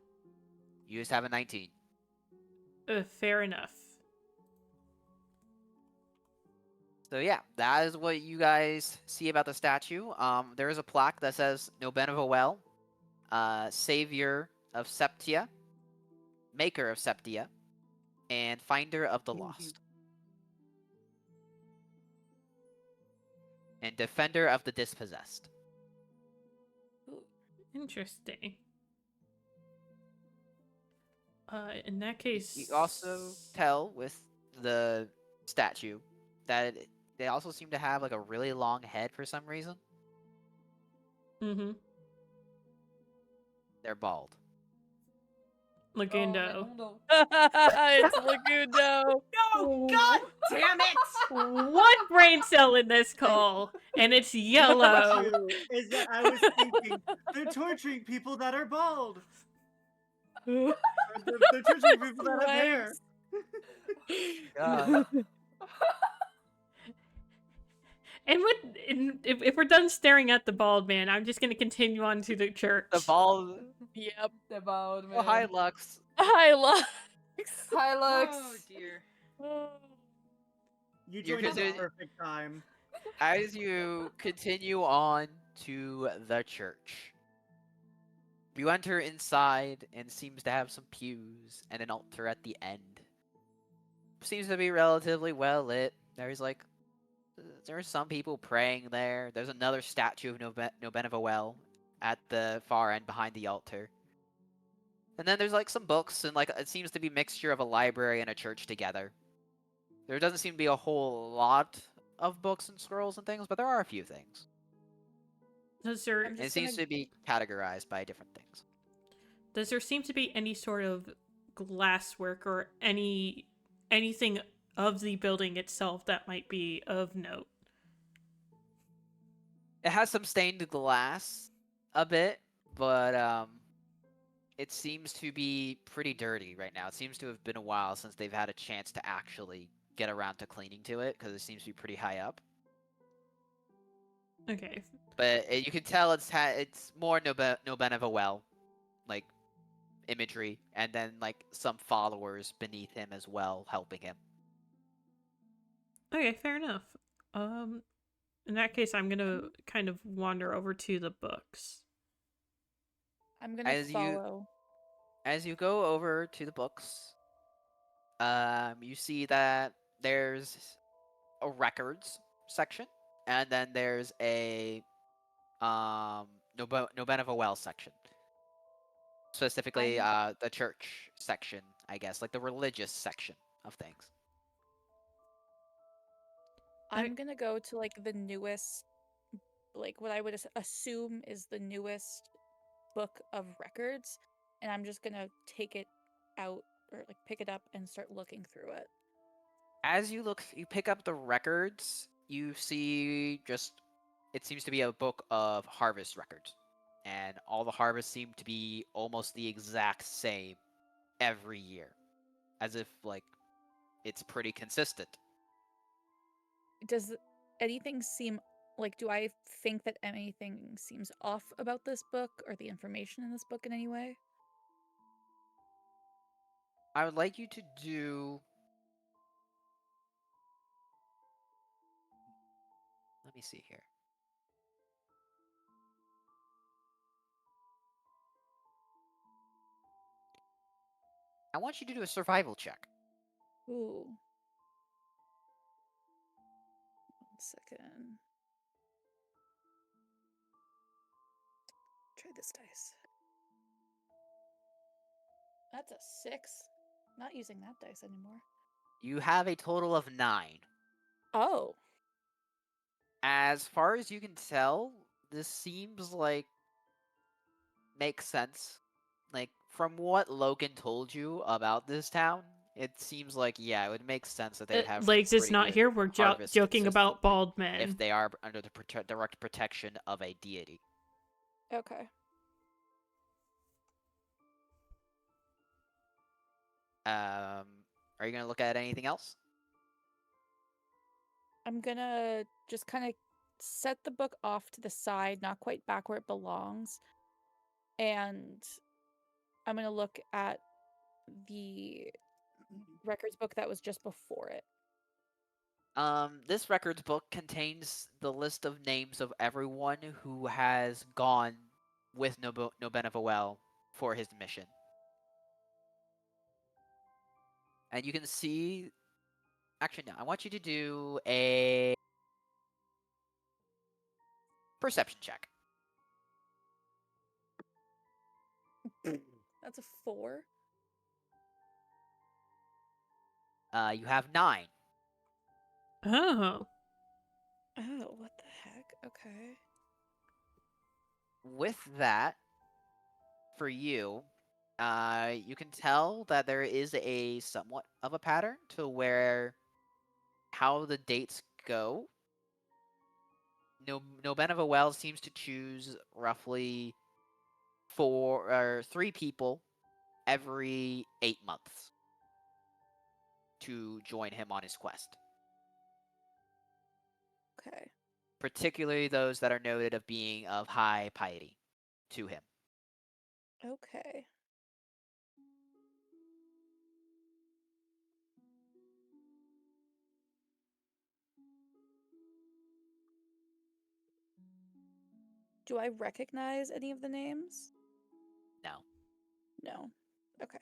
You just have a 19. Fair enough. So yeah, that is what you guys see about the statue. There is a plaque that says "No Benevolel, Savior of Septia, Maker of Septia, and Finder of the Lost, and Defender of the Dispossessed." Interesting. In that case, You also tell with the statue that they also seem to have like a really long head for some reason. Mm-hmm. They're bald. Lagundo. It's Lagundo. No, god damn it! One brain cell in this call, and it's The yellow. issue is that I was thinking they're torturing people that are bald. Or they're torturing people that have hair. God. And if we're done staring at the bald man, I'm just gonna continue on to the church. The bald. Yep. The bald man. Oh, hi, Lux. I love. Hi, Lux. Oh dear. You You're joined at the considered- perfect time. As you continue on to the church, you enter inside and seems to have some pews and an altar at the end. Seems to be relatively well lit. There's some people praying there. There's another statue of Nobenevoel at the far end behind the altar. And then there's like some books and like it seems to be a mixture of a library and a church together. There doesn't seem to be a whole lot of books and scrolls and things, but there are a few things. Does there I'm It just seems gonna- to be categorized by different things. does there seem to be any sort of glasswork or anything of the building itself that might be of note? It has some stained glass a bit, but it seems to be pretty dirty right now. It seems to have been a while since they've had a chance to actually get around to cleaning to it because it seems to be pretty high up. Okay. But you can tell it's more Nobenevoel, like imagery, and then like some followers beneath him as well helping him. Okay, fair enough. In that case, I'm gonna kind of wander over to the books. I'm gonna As you- follow. As you go over to the books, you see that there's a records section, and then there's a Nobenevoel section. Specifically, the church section, I guess, like the religious section of things. I'm gonna go to like the newest, like what I would assume is the newest book of records, and I'm just gonna take it out or like pick it up and start looking through it. As you pick up the records, you see it seems to be a book of harvest records. And all the harvests seem to be almost the exact same every year. As if, like, it's pretty consistent. Does anything seem like, do I think that anything seems off about this book or the information in this book in any way? I would like you to do... Let me see here. I want you to do a survival check. Ooh. 1 second. Try this dice. That's a 6. Not using that dice anymore. You have a total of 9. Oh. As far as you can tell, this seems like makes sense. Like from what Logan told you about this town, it seems like yeah, it would make sense that they would have Legs is pretty not good here. We're harvest joking about consistently bald if men. they are under the direct protection of a deity. Okay. Are you gonna look at anything else? I'm gonna just kind of set the book off to the side, not quite back where it belongs. And I'm gonna look at the records book that was just before it. This records book contains the list of names of everyone who has gone with Nobenevowel for his mission. And you can see... Actually, no, I want you to do a perception check. That's a 4. You have 9. Oh. Oh, what the heck? Okay. With that, for you, you can tell that there is a somewhat of a pattern to where how the dates go. Nobenevowel seems to choose roughly 4 or 3 people every 8 months to join him on his quest. Okay. Particularly those that are noted of being of high piety to him. Okay. Do I recognize any of the names? No. No. Okay.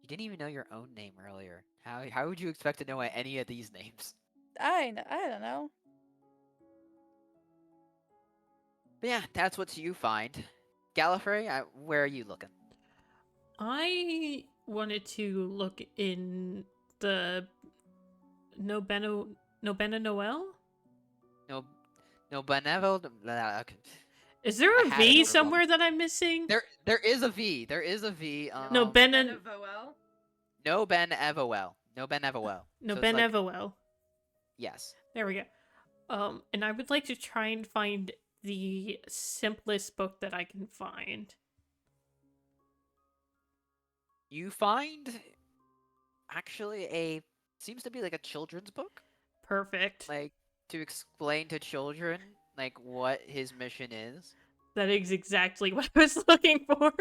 You didn't even know your own name earlier. How would you expect to know any of these names? I don't know. But yeah, that's what you find. Gallifrey, where are you looking? I wanted to look in the Nobena Noel? No Benevo. Is there I a had it V for a moment. somewhere that I'm missing? There is a V. There is a V. No, Benevoel. No Benevowel. No Benevowel. No, So it's like Benevowel. yes. There we go. And I would like to try and find the simplest book that I can find. You find actually seems to be like a children's book, Perfect. like to explain to children like what his mission is. That is exactly what I was looking for.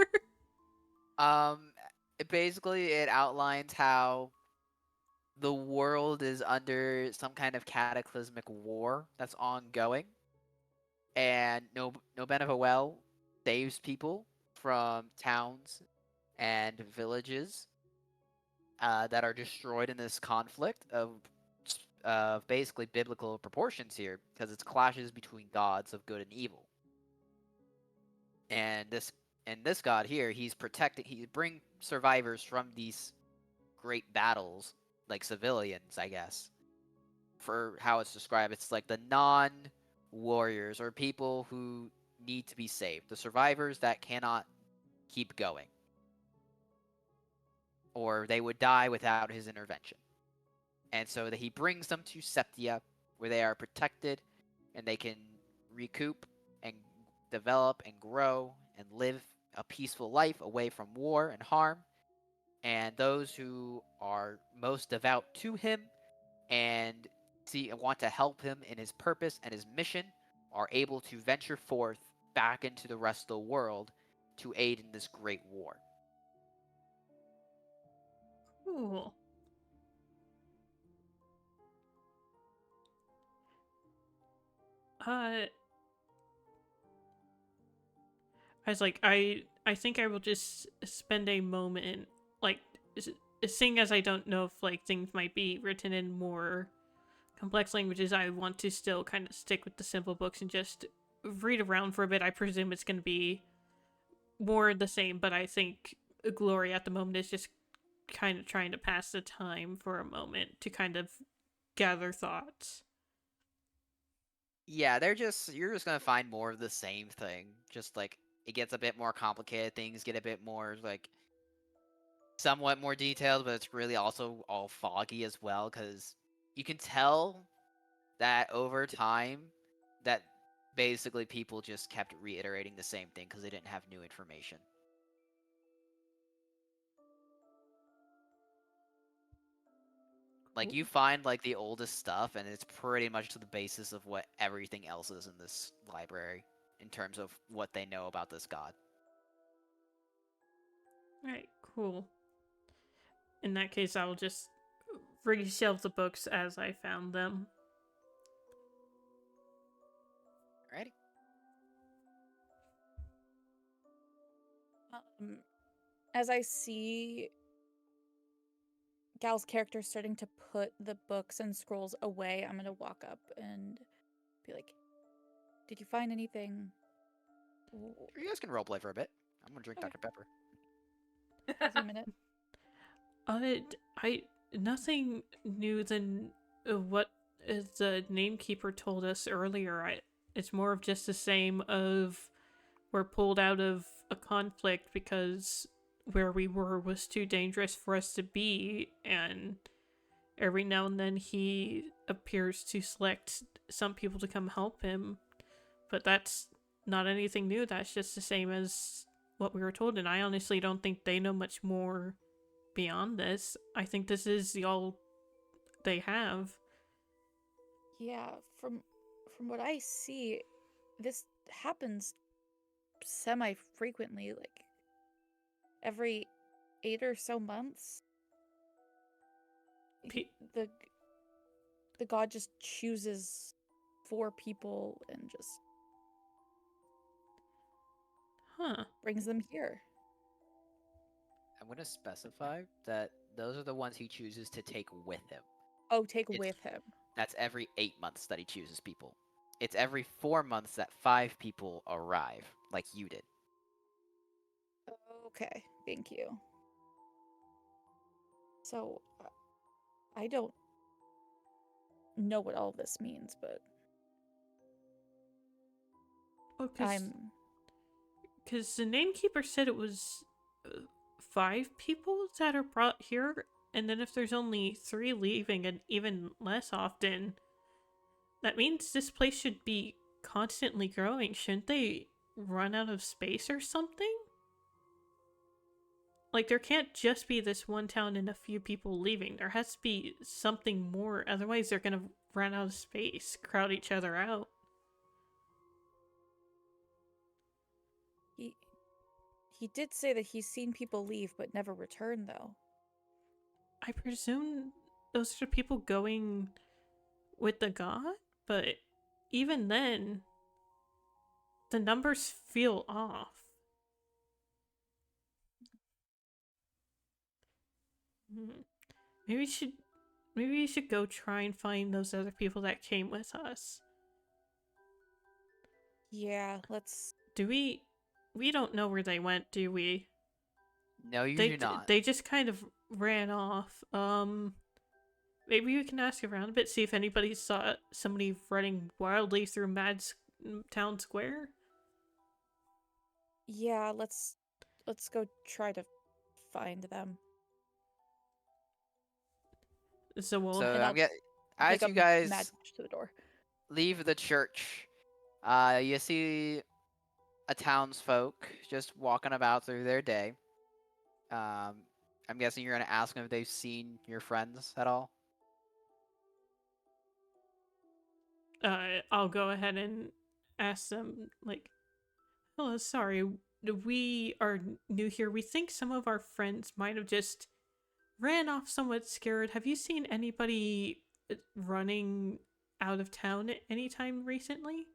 Basically it outlines how the world is under some kind of cataclysmic war that's ongoing, and Nobenevowel saves people from towns and villages that are destroyed in this conflict of basically biblical proportions here, because it's clashes between gods of good and evil. And this god here, he bring survivors from these great battles, like civilians, I guess. For how it's described, it's like the non-warriors or people who need to be saved, the survivors that cannot keep going, or they would die without his intervention. And so that he brings them to Septia, where they are protected and they can recoup and develop and grow and live a peaceful life away from war and harm. And those who are most devout to him and want to help him in his purpose and his mission are able to venture forth back into the rest of the world to aid in this great war. Cool. I was like, I think I will just spend a moment, like, seeing as I don't know if, like, things might be written in more complex languages, I want to still kind of stick with the simple books and just read around for a bit. I presume it's going to be more the same, but I think Glory at the moment is just kind of trying to pass the time for a moment to kind of gather thoughts. Yeah, you're just gonna find more of the same thing. Just like it gets a bit more complicated, things get a bit more like somewhat more detailed, but it's really also all foggy as well because you can tell that over time that basically people just kept reiterating the same thing because they didn't have new information. Like you find like the oldest stuff and it's pretty much to the basis of what everything else is in this library in terms of what they know about this god. Alright, cool. In that case, I'll just reshelve the books as I found them. Alrighty. As I see Gal's character starting to put the books and scrolls away, I'm gonna walk up and be like, "Did you find anything?" You guys can roleplay for a bit. I'm gonna drink Okay. Dr. Pepper. Give you a minute. Nothing new than what the namekeeper told us earlier. It's more of just the same of we're pulled out of a conflict because where we were was too dangerous for us to be, and every now and then he appears to select some people to come help him, but that's not anything new. That's just the same as what we were told, and I honestly don't think they know much more beyond this. I think this is the all they have. Yeah, from what I see, this happens semi-frequently, like every 8 or so months. The god just chooses 4 people and just brings them here. I'm gonna specify that those are the ones he chooses to take with him. Oh, with him. That's every 8 months that he chooses people. It's every 4 months that 5 people arrive, like you did. Okay, thank you. So, I don't know what all this means, but because the namekeeper said it was 5 people that are brought here, and then if there's only 3 leaving and even less often, that means this place should be constantly growing. Shouldn't they run out of space or something? Like, there can't just be this one town and a few people leaving. There has to be something more, otherwise they're gonna run out of space, crowd each other out. He did say that he's seen people leave but never return, though. I presume those are people going with the god, but even then, the numbers feel off. Maybe we should go try and find those other people that came with us. Yeah, let's... We don't know where they went, do we? No, you do not. They just kind of ran off. Maybe we can ask around a bit, see if anybody saw somebody running wildly through Town Square. Yeah, let's go try to find them. So we'll... as you guys to the door. Leave the church, you see a townsfolk just walking about through their day. I'm guessing you're gonna ask them if they've seen your friends at all. I'll go ahead and ask them, like, "Hello, sorry, we are new here. We think some of our friends might have just ran off somewhat scared. Have you seen anybody running out of town anytime recently?"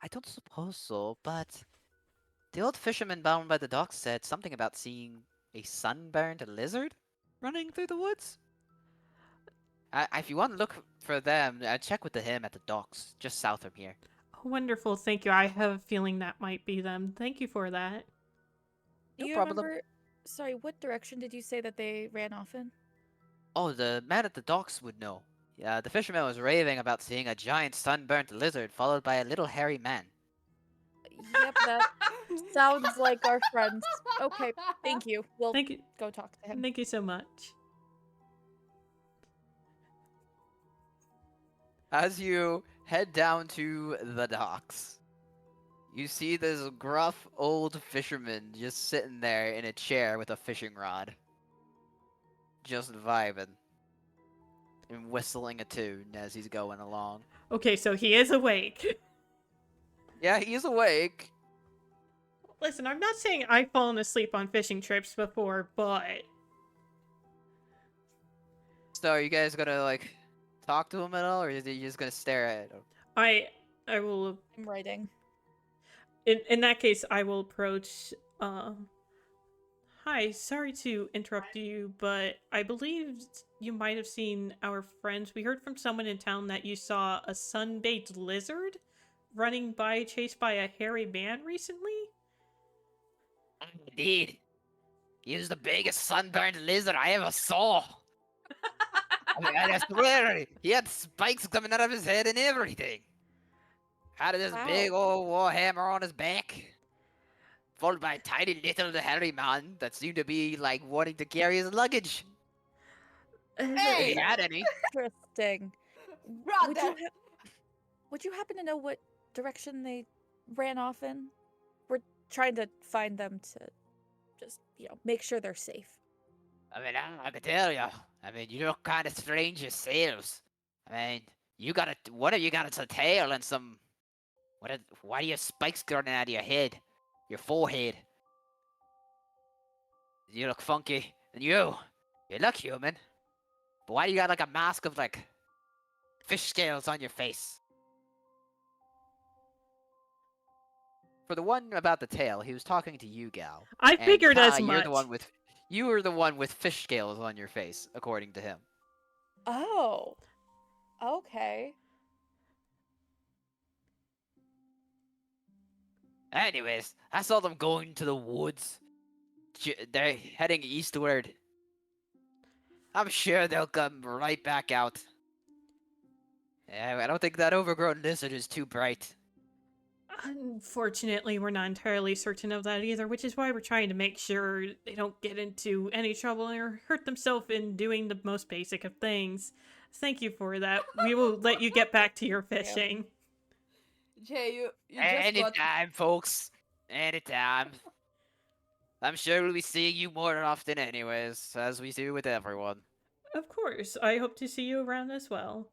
I don't suppose so, but the old fisherman bound by the docks said something about seeing a sunburned lizard running through the woods. If you want to look for them, check with him at the docks, just south from here. Oh, wonderful, thank you. I have a feeling that might be them. Thank you for that. Do you remember... Sorry, what direction did you say that they ran off in? Oh, the man at the docks would know. Yeah, the fisherman was raving about seeing a giant sunburnt lizard followed by a little hairy man. Yep, that sounds like our friends. Okay, thank you. We'll Thank you. go talk to him. Thank you so much. As you head down to the docks, you see this gruff old fisherman just sitting there in a chair with a fishing rod. Just vibing. And whistling a tune as he's going along. Okay, so he is awake. Yeah, he's awake. Listen, I'm not saying I've fallen asleep on fishing trips before, but So are you guys gonna like talk to him at all, or is he just gonna stare at him? I will I'm writing. in that case I will approach hi, sorry to interrupt you, but I believe you might have seen our friends. We heard from someone in town that you saw a sun-baked lizard running by chased by a hairy man recently. Indeed. He was the biggest sunburned lizard I ever saw. I swear, he had spikes coming out of his head and everything. Had this Wow. big old war hammer on his back, followed by a tiny little hairy man that seemed to be like wanting to carry his luggage. If Hey! he had any. Interesting. Brother! Would you happen to know what direction they ran off in? We're trying to find them to just, make sure they're safe. I mean, I can tell you. I mean, you look kind of strange yourselves. I mean, one of you got a tail and some. Why do you have spikes growing out of your head? Your forehead. You look funky. And you look human. But why do you got like a mask of like fish scales on your face? For the one about the tail, he was talking to you, Gal. I And figured Kai, as much. you were the one with fish scales on your face, according to him. Oh. Okay. Anyways, I saw them going to the woods. They're heading eastward. I'm sure they'll come right back out. Yeah, I don't think that overgrown lizard is too bright. Unfortunately, we're not entirely certain of that either, which is why we're trying to make sure they don't get into any trouble or hurt themselves in doing the most basic of things. Thank you for that. We will let you get back to your fishing. Jay, you just got... Anytime, folks. Anytime. I'm sure we'll be seeing you more often anyways, as we do with everyone. Of course. I hope to see you around as well.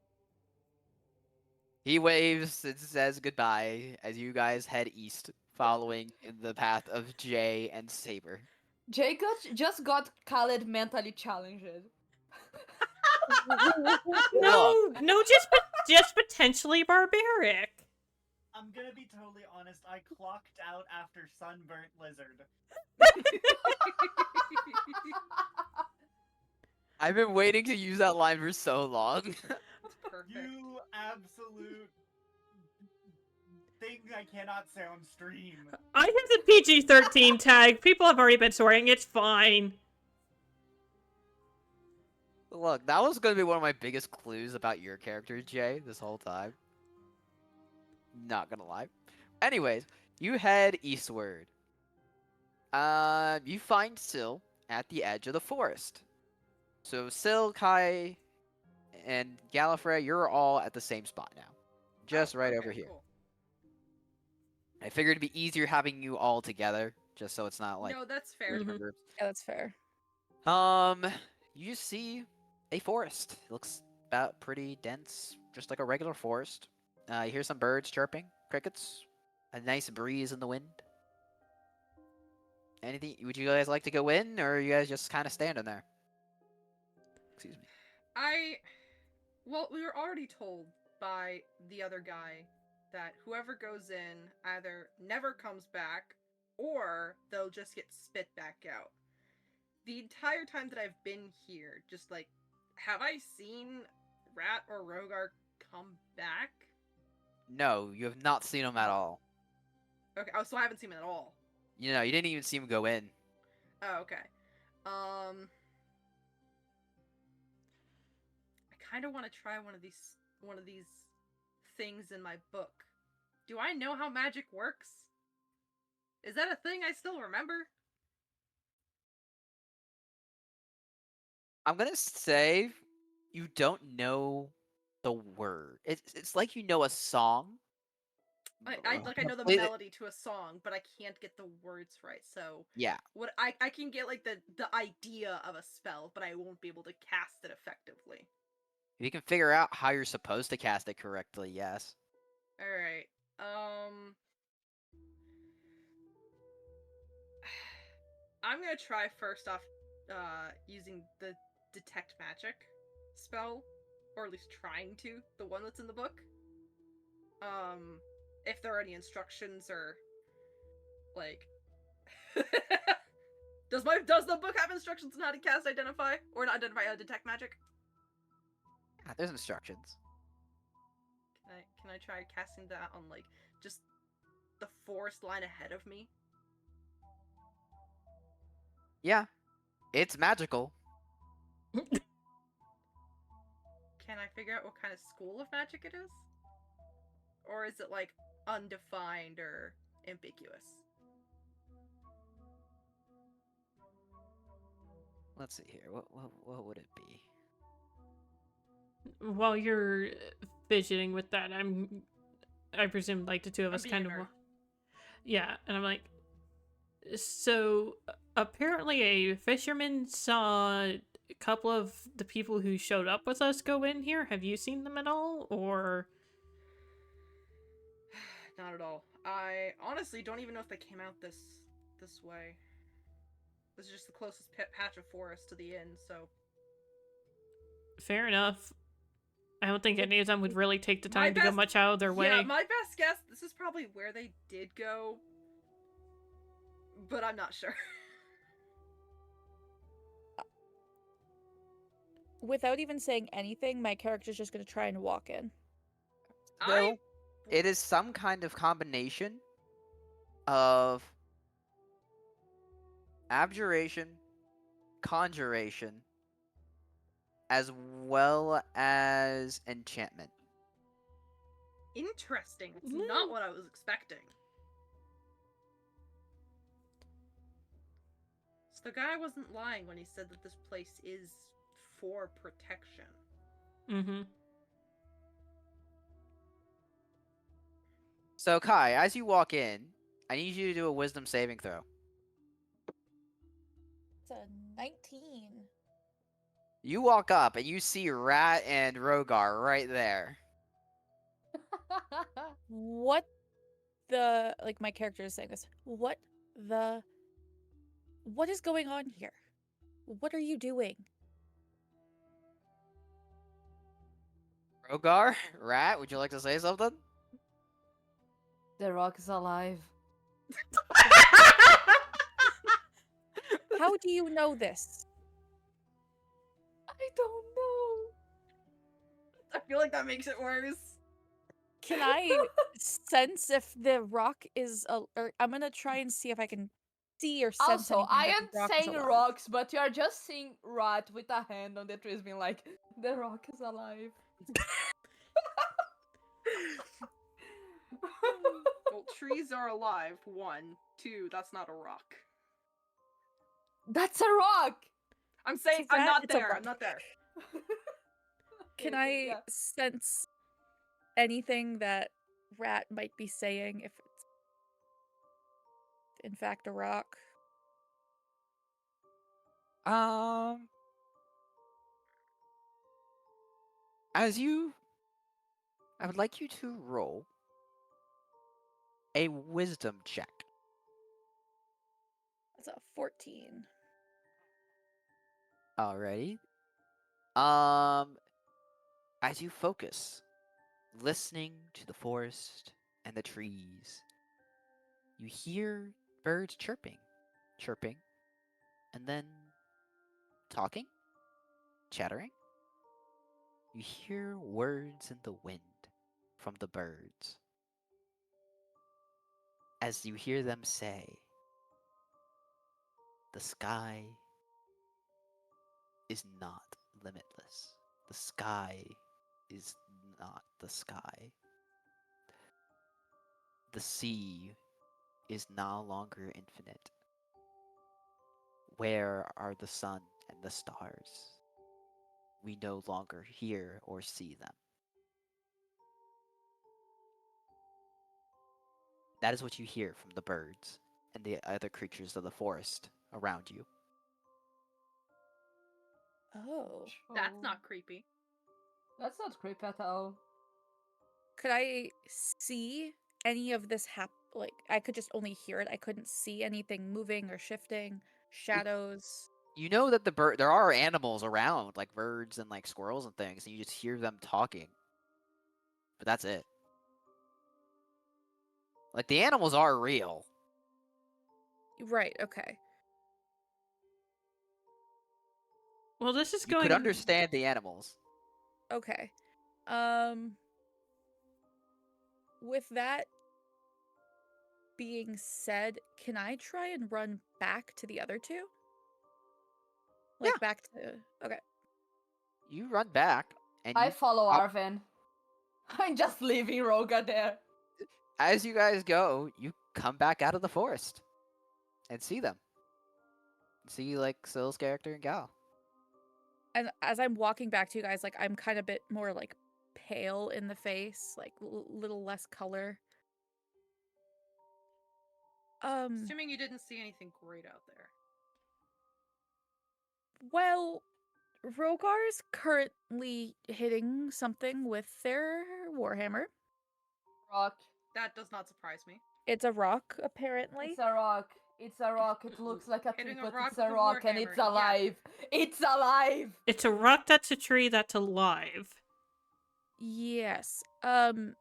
He waves and says goodbye as you guys head east, following in the path of Jay and Saber. Jay just got Khaled mentally challenged. No, just potentially barbaric. I'm gonna be totally honest. I clocked out after sunburnt lizard. I've been waiting to use that line for so long. Perfect. You absolute thing I cannot say on stream. I have the PG-13 tag. People have already been swearing. It's fine. Look, that was going to be one of my biggest clues about your character, Jay, this whole time. Not gonna lie. Anyways, you head eastward. You find Syl at the edge of the forest. So Syl, Kai, and Gallifrey, you're all at the same spot now. Just right over here. Cool. I figured it'd be easier having you all together, just so it's not like No, that's fair. different groups. Yeah, that's fair. You see a forest. It looks about pretty dense, just like a regular forest. You hear some birds chirping, crickets, a nice breeze in the wind. Anything? Would you guys like to go in, or are you guys just kind of standing there? Excuse me. Well, we were already told by the other guy that whoever goes in either never comes back or they'll just get spit back out. The entire time that I've been here, just like, have I seen Rat or Rogar come back? No, you have not seen him at all. Okay, oh, so I haven't seen him at all. You know, you didn't even see him go in. Oh, okay. kind of want to try one of these things in my book. Do I know how magic works? Is that a thing I still remember? I'm gonna say you don't know the word. It's like you know a song. I know the Complete- melody to a song, but I can't get the words right. So Yeah. what I can get like the idea of a spell, but I won't be able to cast it effectively. If you can figure out how you're supposed to cast it correctly, yes. All right. I'm gonna try first off using the detect magic spell, or at least trying to, the one that's in the book. If there are any instructions or like does the book have instructions on how to cast identify or not identify detect magic? Yeah, there's instructions. Can I try casting that on like just the forest line ahead of me? Yeah, it's magical. Can I figure out what kind of school of magic it is? Or is it like undefined or ambiguous? Let's see here. What would it be? While you're fidgeting with that, I presume like the two of I'm us being kind a of nerd. yeah, and I'm like, so apparently a fisherman saw a couple of the people who showed up with us go in here. Have you seen them at all, or? Not at all. I honestly don't even know if they came out this way. This is just the closest patch of forest to the inn, so Fair enough. I don't think any of them would really take the my time to go best- much out of their way. yeah, my best guess, this is probably where they did go, but I'm not sure. Without even saying anything, my character's just gonna try and walk in. So, it is some kind of combination of abjuration, conjuration, as well as enchantment. Interesting. It's not what I was expecting. So the guy wasn't lying when he said that this place is for protection. Mm-hmm. So, Kai, as you walk in, I need you to do a wisdom saving throw. It's a 19. You walk up and you see Rat and Rogar right there. What the, like, my character is saying this. What is going on here? What are you doing? Rogar, Rat, would you like to say something? The rock is alive. How do you know this? I don't know. I feel like that makes it worse. Can I sense if the rock is or I'm gonna try and see if I can see or sense Also, anything I that am the rock is saying alive. rocks, but you are just seeing Rat with a hand on the trees being like, the rock is alive. Well, trees are alive. 1, 2. That's not a rock. That's a rock! I'm saying To I'm that, not it's a there. rock. I'm not there. Can Okay, I yeah. sense anything that Rat might be saying if it's in fact a rock? As you, I would like you to roll a wisdom check. That's a 14. Alrighty. As you focus, listening to the forest and the trees, you hear birds chirping, and then talking, chattering. You hear words in the wind from the birds. As you hear them say, the sky is not limitless. The sky is not the sky. The sea is no longer infinite. Where are the sun and the stars? We no longer hear or see them. That is what you hear from the birds and the other creatures of the forest around you. Oh. That's not creepy. That's not creepy at all. Could I see any of this like, I could just only hear it. I couldn't see anything moving or shifting, shadows. You know that there are animals around, like birds and like squirrels and things, and you just hear them talking. But that's it. Like the animals are real. Right, okay. Well, this is You going. could understand the animals. Okay. With that being said, can I try and run back to the other two? Like Yeah. back to okay. You run back, and I you, follow out- Arvin. I'm just leaving Roga there. as you guys go, you come back out of the forest and see them. See like Sill's character and Gal. And as I'm walking back to you guys, like I'm kind of a bit more like pale in the face, like little less color. Assuming you didn't see anything great out there. Well, Rogar's currently hitting something with their warhammer. Rock. That does not surprise me. It's a rock, apparently. It's a rock. It's a rock. It looks like a tree, Hitting a but rock it's with a a rock and warhammer, it's yeah. alive. It's alive. It's a rock that's a tree that's alive. Yes. Did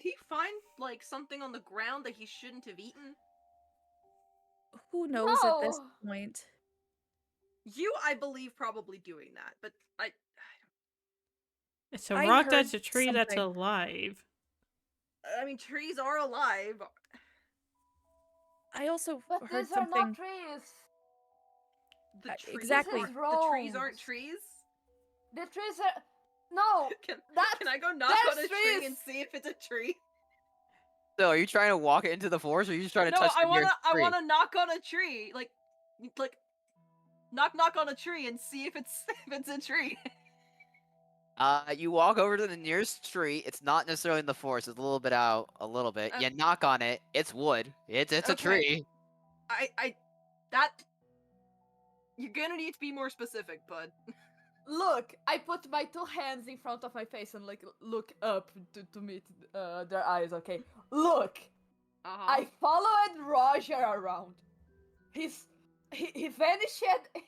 he find like something on the ground that he shouldn't have eaten? Who knows at this No. point? You, I believe, probably doing that, but It's a I rock heard that's a tree that's something. alive. I mean, trees are alive. I also But heard these are something. not trees. The trees exactly. aren't- This is The trees wrong. aren't trees. The trees are. No. Can That's- I go knock there's on a tree trees! and see if it's a tree? So, are you trying to walk into the forest, or are you just trying to No, touch I the nearest I tree? wanna knock on a tree, like knock on a tree and see if it's if it's a tree. You walk over to the nearest tree. It's not necessarily in the forest. It's a little bit out, a little bit. You knock on it. It's wood. It's a Okay. tree. That you're gonna need to be more specific, bud. Look, I put my two hands in front of my face and like look up to meet their eyes. Okay, look. I followed Roger around. He vanished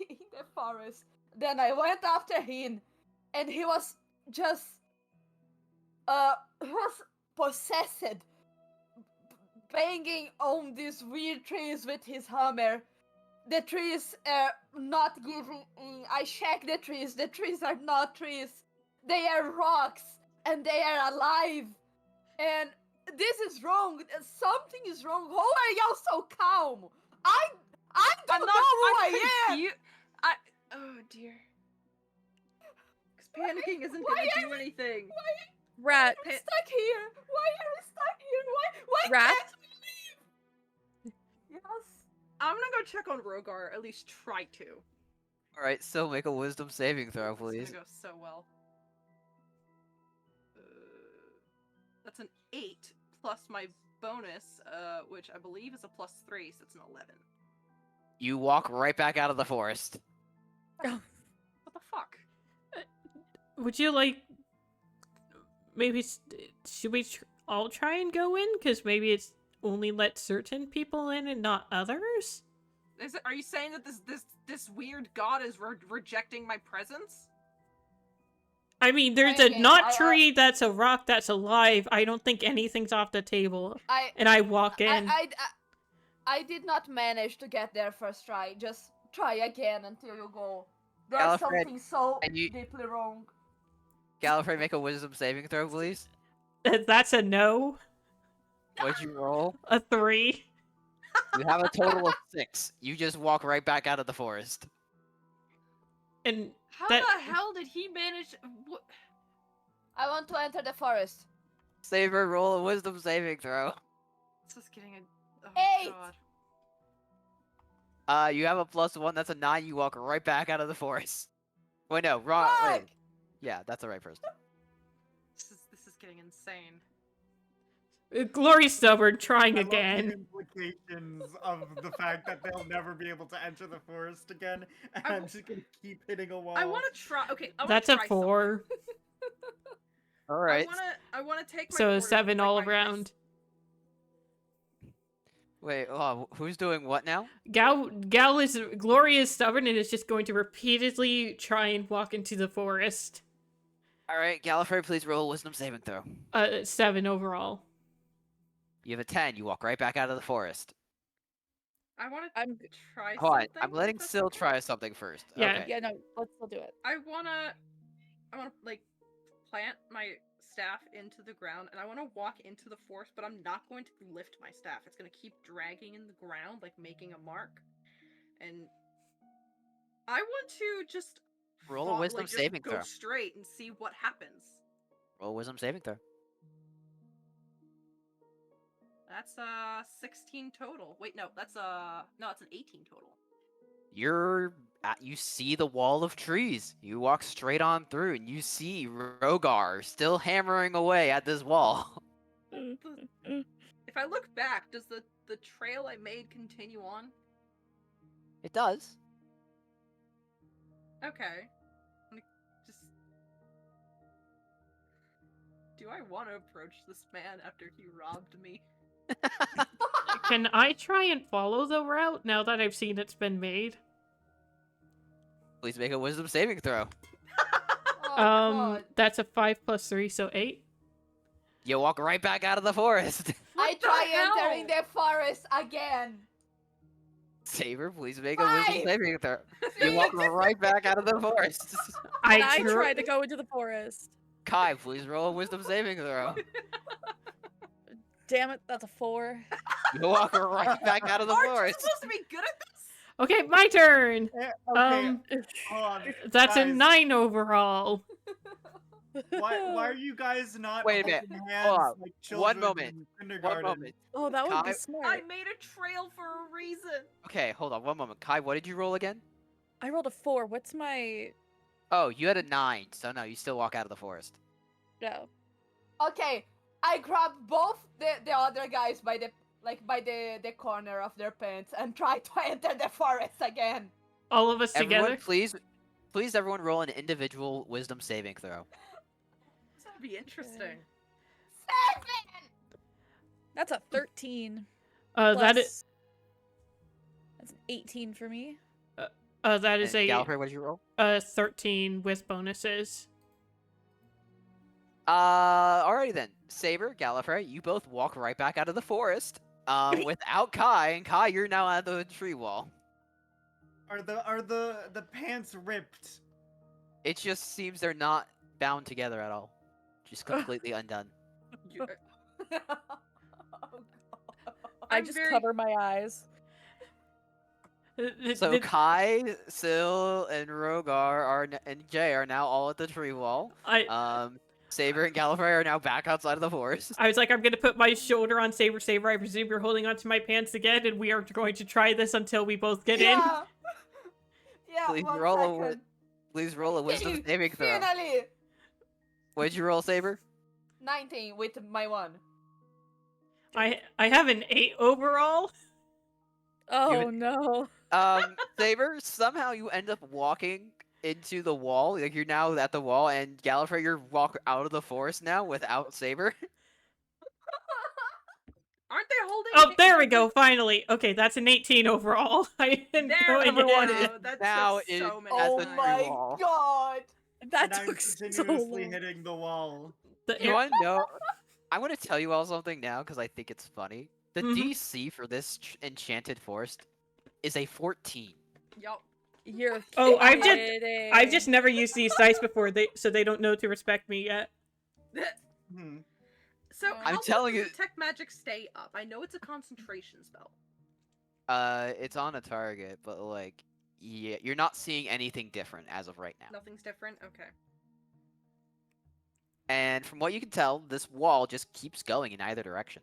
in the forest. Then I went after him, and he was just he was possessed, banging on these weird trees with his hammer. The trees are not giving in. I checked the trees. The trees are not trees. They are rocks, and they are alive. And this is wrong. Something is wrong. Why are y'all so calm? I don't know who I am. Oh dear. Because panicking isn't gonna do anything. Rat. Why are we stuck here? Why are we stuck here? Why Rat? can't we leave? Yes. I'm gonna go check on Rogar. At least try to. All right. So, make a wisdom saving throw, please. It's gonna go so well. That's an 8 plus my bonus, which I believe is a +3, so it's an 11. You walk right back out of the forest. What the fuck? Would you like? Maybe should we all try and go in? Because maybe it's only let certain people in and not others. Are you saying that this weird god is rejecting my presence? I mean, there's Okay, a not tree that's a rock that's alive. I don't think anything's off the table. And I walk in. I did not manage to get there first try. Just try again until you go. There's Gallifrey, something so and you- deeply wrong. Gallifrey, make a wisdom saving throw, please. That's a no. What'd you roll? A 3. You have a total of 6. You just walk right back out of the forest. And How That- the hell did he manage? What? I want to enter the forest. Saber, roll a wisdom saving throw. This is getting a. Oh 8. God. You have a +1. That's a 9. You walk right back out of the forest. Wait, no, wrong. Fuck! Wait. Yeah, that's the right person. This is getting insane. Glory's stubborn, trying I love the again. implications of the fact that they'll never be able to enter the forest again, and I I'm w- just gonna keep hitting a wall. I want to try. Okay, I wanna That's a try 4. All something. right. I wanna take my So orders 7 with, like, all my nice- around. Wait, who's doing what now? Glory is stubborn and is just going to repeatedly try and walk into the forest. All right, Gallifrey, please roll a wisdom saving throw. 7 overall. You have a 10. You walk right back out of the forest. I want I'm to try Hold on, something. I'm letting if that's Syl okay. try something first. Yeah. Okay. Yeah, no, let's still do it. I wanna like plant my staff into the ground, and I wanna walk into the forest, but I'm not going to lift my staff. It's gonna keep dragging in the ground, like making a mark. And I want to just Roll a wisdom just saving go throw. straight and see what happens. Roll a wisdom saving throw. That's 16 total. Wait, no, that's it's an 18 total. You see the wall of trees. You walk straight on through, and you see Rogar still hammering away at this wall. If I look back, does the trail I made continue on? It does. Okay. I'm just. Do I want to approach this man after he robbed me? Can I try and follow the route now that I've seen it's been made? Please make a wisdom saving throw. Oh, God. That's a 5 plus 3, so 8. You walk right back out of the forest. I What the try hell? entering the forest again. Saber, please make a wisdom 5. saving throw. You walk right back out of the forest. And I drew- tried to go into the forest. Kai, please roll a wisdom saving throw. Damn it, that's a 4. You walk right back out of the Aren't you forest. supposed to be good at this? Okay, my turn. Okay, Um, hold on. That's a guys, 9 overall. Why are you guys not Wait a minute, holding hold hands on. like children moment, in kindergarten? One moment. Oh, that would Kai- be I smart. made a trail for a reason. Okay, hold on one moment. Kai, what did you roll again? I rolled a 4. What's my... Oh, you had a 9, so no, you still walk out of the forest. No. Okay, I grab both the other guys by the corner of their pants and try to enter the forest again. All of us Everyone, together. please everyone roll an individual wisdom saving throw. This would be interesting. 7. That's a 13. That is plus- That's an 18 for me. that is And a Gallifrey, what did you roll? 13 with bonuses. Alrighty then. Saber, Gallifrey, you both walk right back out of the forest. Without Kai, and Kai, you're now at the tree wall. Are the pants ripped? It just seems they're not bound together at all. Just completely undone. You- I I'm just very- cover my eyes. So Kai, Syl, and Rogar and Jay are now all at the tree wall. Saber and Gallifrey are now back outside of the forest. I was like, I'm gonna put my shoulder on Saber. I presume you're holding onto my pants again, and we are going to try this until we both get in. Yeah. Yeah, Please 1 roll second. Please roll a wisdom saving throw. Finally! What did you roll, Saber? 19 with my 1. I have an 8 overall. Oh, no. Saber, somehow you end up walking into the wall. Like, you're now at the wall, and Gallifrey, you're walk out of the forest now without Saber. Aren't they holding? Oh, there we go. Finally. Okay, that's an 18 overall. I am There going we Everyone in. is go. That now took in- so many at Oh the times. tree my wall. god! That And I'm took so continuously long. hitting the wall. You want to know? I want to tell you all something now because I think it's funny. The Mhm. DC for this enchanted forest is a 14. Yup. You're Oh, kidding. I've just never used these dice before, so they don't know to respect me yet. Hmm. So I'm how long telling does you- detect magic stay up? I know it's a concentration spell. It's on a target, but like, Yeah, you're not seeing anything different as of right now. Nothing's different. Okay. And from what you can tell, this wall just keeps going in either direction.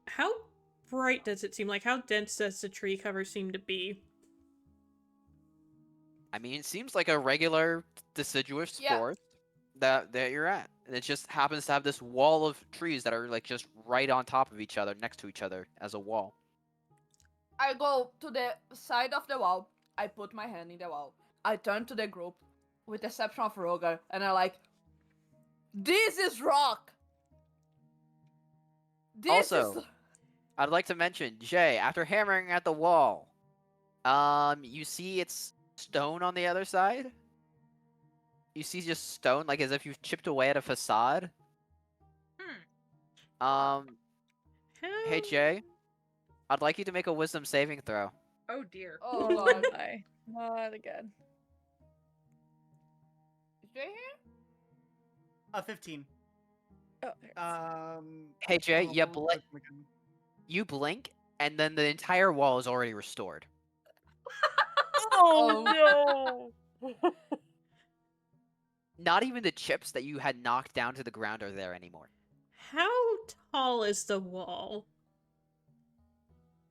How bright does it seem? Like, how dense does the tree cover seem to be? I mean, it seems like a regular deciduous Yeah. forest that you're at. And it just happens to have this wall of trees that are like just right on top of each other, next to each other as a wall. I go to the side of the wall. I put my hand in the wall. I turn to the group, with the exception of Roger, and I'm like, "This is rock. This Also, is." I'd like to mention, Jay, after hammering at the wall, you see it's stone on the other side. You see just stone, like as if you've chipped away at a facade. Hey Jay, I'd like you to make a wisdom saving throw. Oh dear. Oh Oh god. my. Not again. Is Jay here? 15. Oh, there it is. Hey Jay, oh, you what was it again? you blink, and then the entire wall is already restored. Oh no! Not even the chips that you had knocked down to the ground are there anymore. How tall is the wall?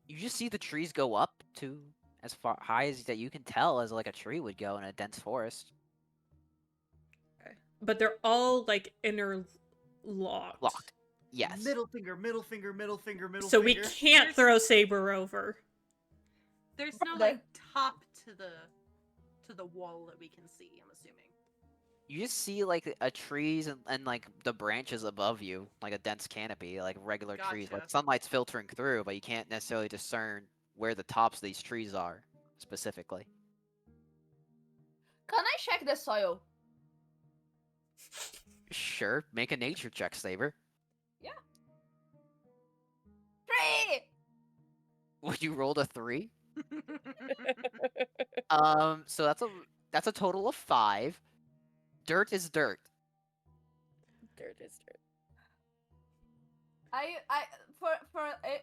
You just see the trees go up to as far high as that you can tell as like a tree would go in a dense forest. But they're all, like, interlocked. Locked. Yes. Middle finger, middle finger, middle finger, middle So finger. we can't throw Saber over. There's no There- like top to the wall that we can see, I'm assuming. You just see like a trees and like the branches above you, like a dense canopy, like regular trees. Like Gotcha. sunlight's filtering through, but you can't necessarily discern where the tops of these trees are specifically. Can I check the soil? Sure, make a nature check, Saber. 3! Would you rolled a 3? So that's a total of 5. Dirt is dirt. Dirt is dirt.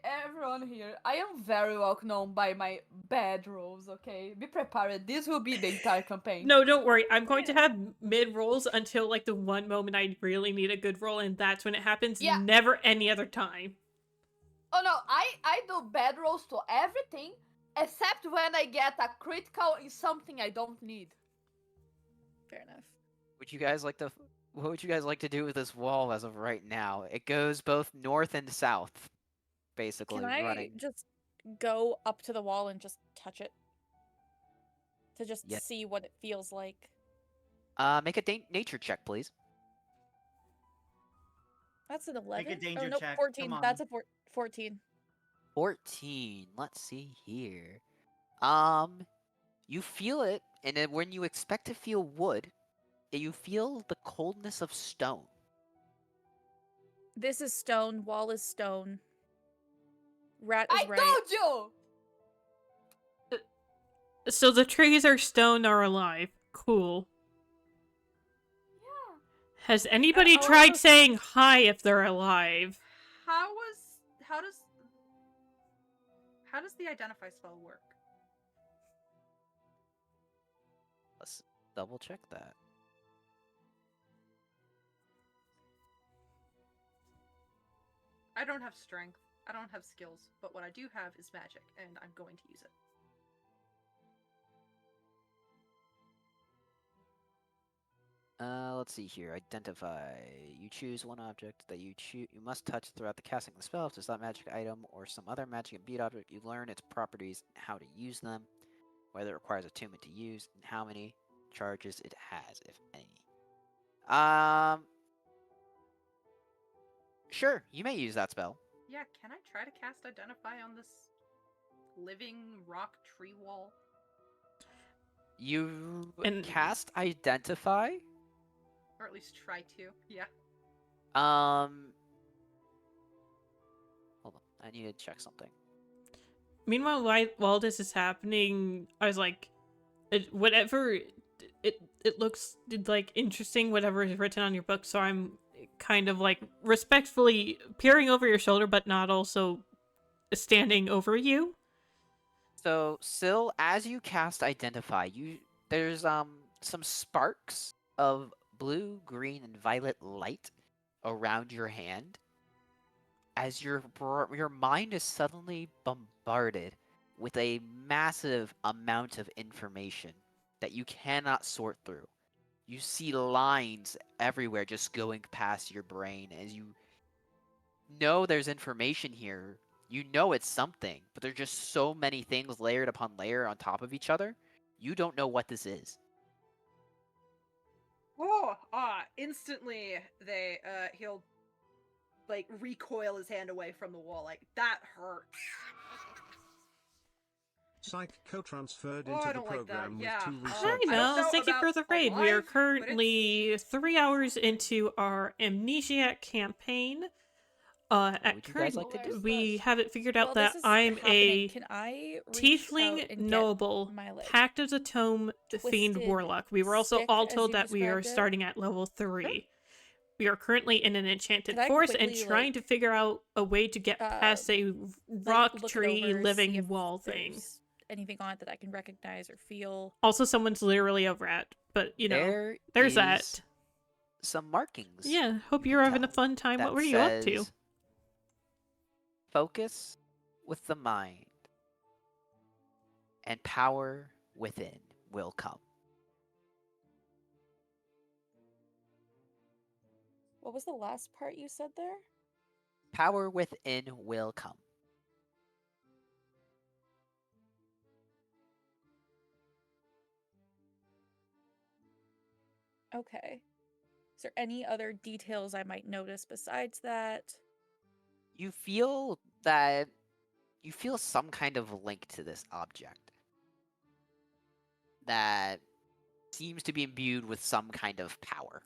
Everyone here, I am very well known by my bad rolls, okay? Be prepared, this will be the entire campaign. No, don't worry. I'm going to have mid rolls until, like, the one moment I really need a good roll, and that's when it happens. Yeah. Never any other time. Oh no, I do bad rolls to everything, except when I get a critical in something I don't need. Fair enough. What would you guys like to do with this wall as of right now? It goes both north and south, basically Can I running. just go up to the wall and just touch it? To just Yeah. see what it feels like. Make a nature check, please. That's an 11? danger oh, no, check, 14. come That's on. a 14. 14. Let's see here. You feel it, and then when you expect to feel wood, you feel the coldness of stone. This is stone. Wall is stone. Rat is I right. told you! So the trees are stone or alive. Cool. Yeah. Has anybody I tried also- saying hi if they're alive? How does the identify spell work? Let's double check that. I don't have strength. I don't have skills, but what I do have is magic, and I'm going to use it. Let's see here. Identify. You choose one object that you must touch throughout the casting of the spell. If it's not magic item or some other magic imbued object, you learn its properties and how to use them, whether it requires attunement to use, and how many charges it has, if any. Sure, you may use that spell. Yeah, can I try to cast Identify on this living rock tree wall? You And- cast Identify. Or at least try to, yeah. Hold on, I need to check something. Meanwhile, while this is happening, I was like, whatever it looks like interesting, whatever is written on your book. So I'm kind of like respectfully peering over your shoulder, but not also standing over you. So, Syl, as you cast Identify, there's some sparks of blue, green, and violet light around your hand as your mind is suddenly bombarded with a massive amount of information that you cannot sort through. You see lines everywhere just going past your brain as you know there's information here. You know it's something, but there's just so many things layered upon layer on top of each other. You don't know what this is. Oh, instantly he'll like recoil his hand away from the wall. Like, that hurts. Psych co-transferred Oh, into I the don't like that. program with Yeah. 2 Hi, research I don't Mel. know Thank you for about the like raid. We are live, but currently 3 hours into our Amnesiac campaign. What At would you guys current, like to do? we have it figured out While that this is I'm happening, a can I reach out tiefling and get noble, my like Pact of the Tome, Fiend twisted Warlock. We were also stick, all as told you that we are described it? starting at level 3. We are currently in an enchanted Could I forest and quickly, trying to like, figure out a way to get past a rock look it tree over, see living if wall thing. there's anything on it that I can recognize or feel? Also, someone's literally a rat, but There there's is that. some markings. Yeah, hope you you're can having a tell fun time. that What were you up to? says, Focus with the mind, and power within will come. What was the last part you said there? Power within will come. Okay. Is there any other details I might notice besides that? You feel that you feel some kind of link to this object that seems to be imbued with some kind of power,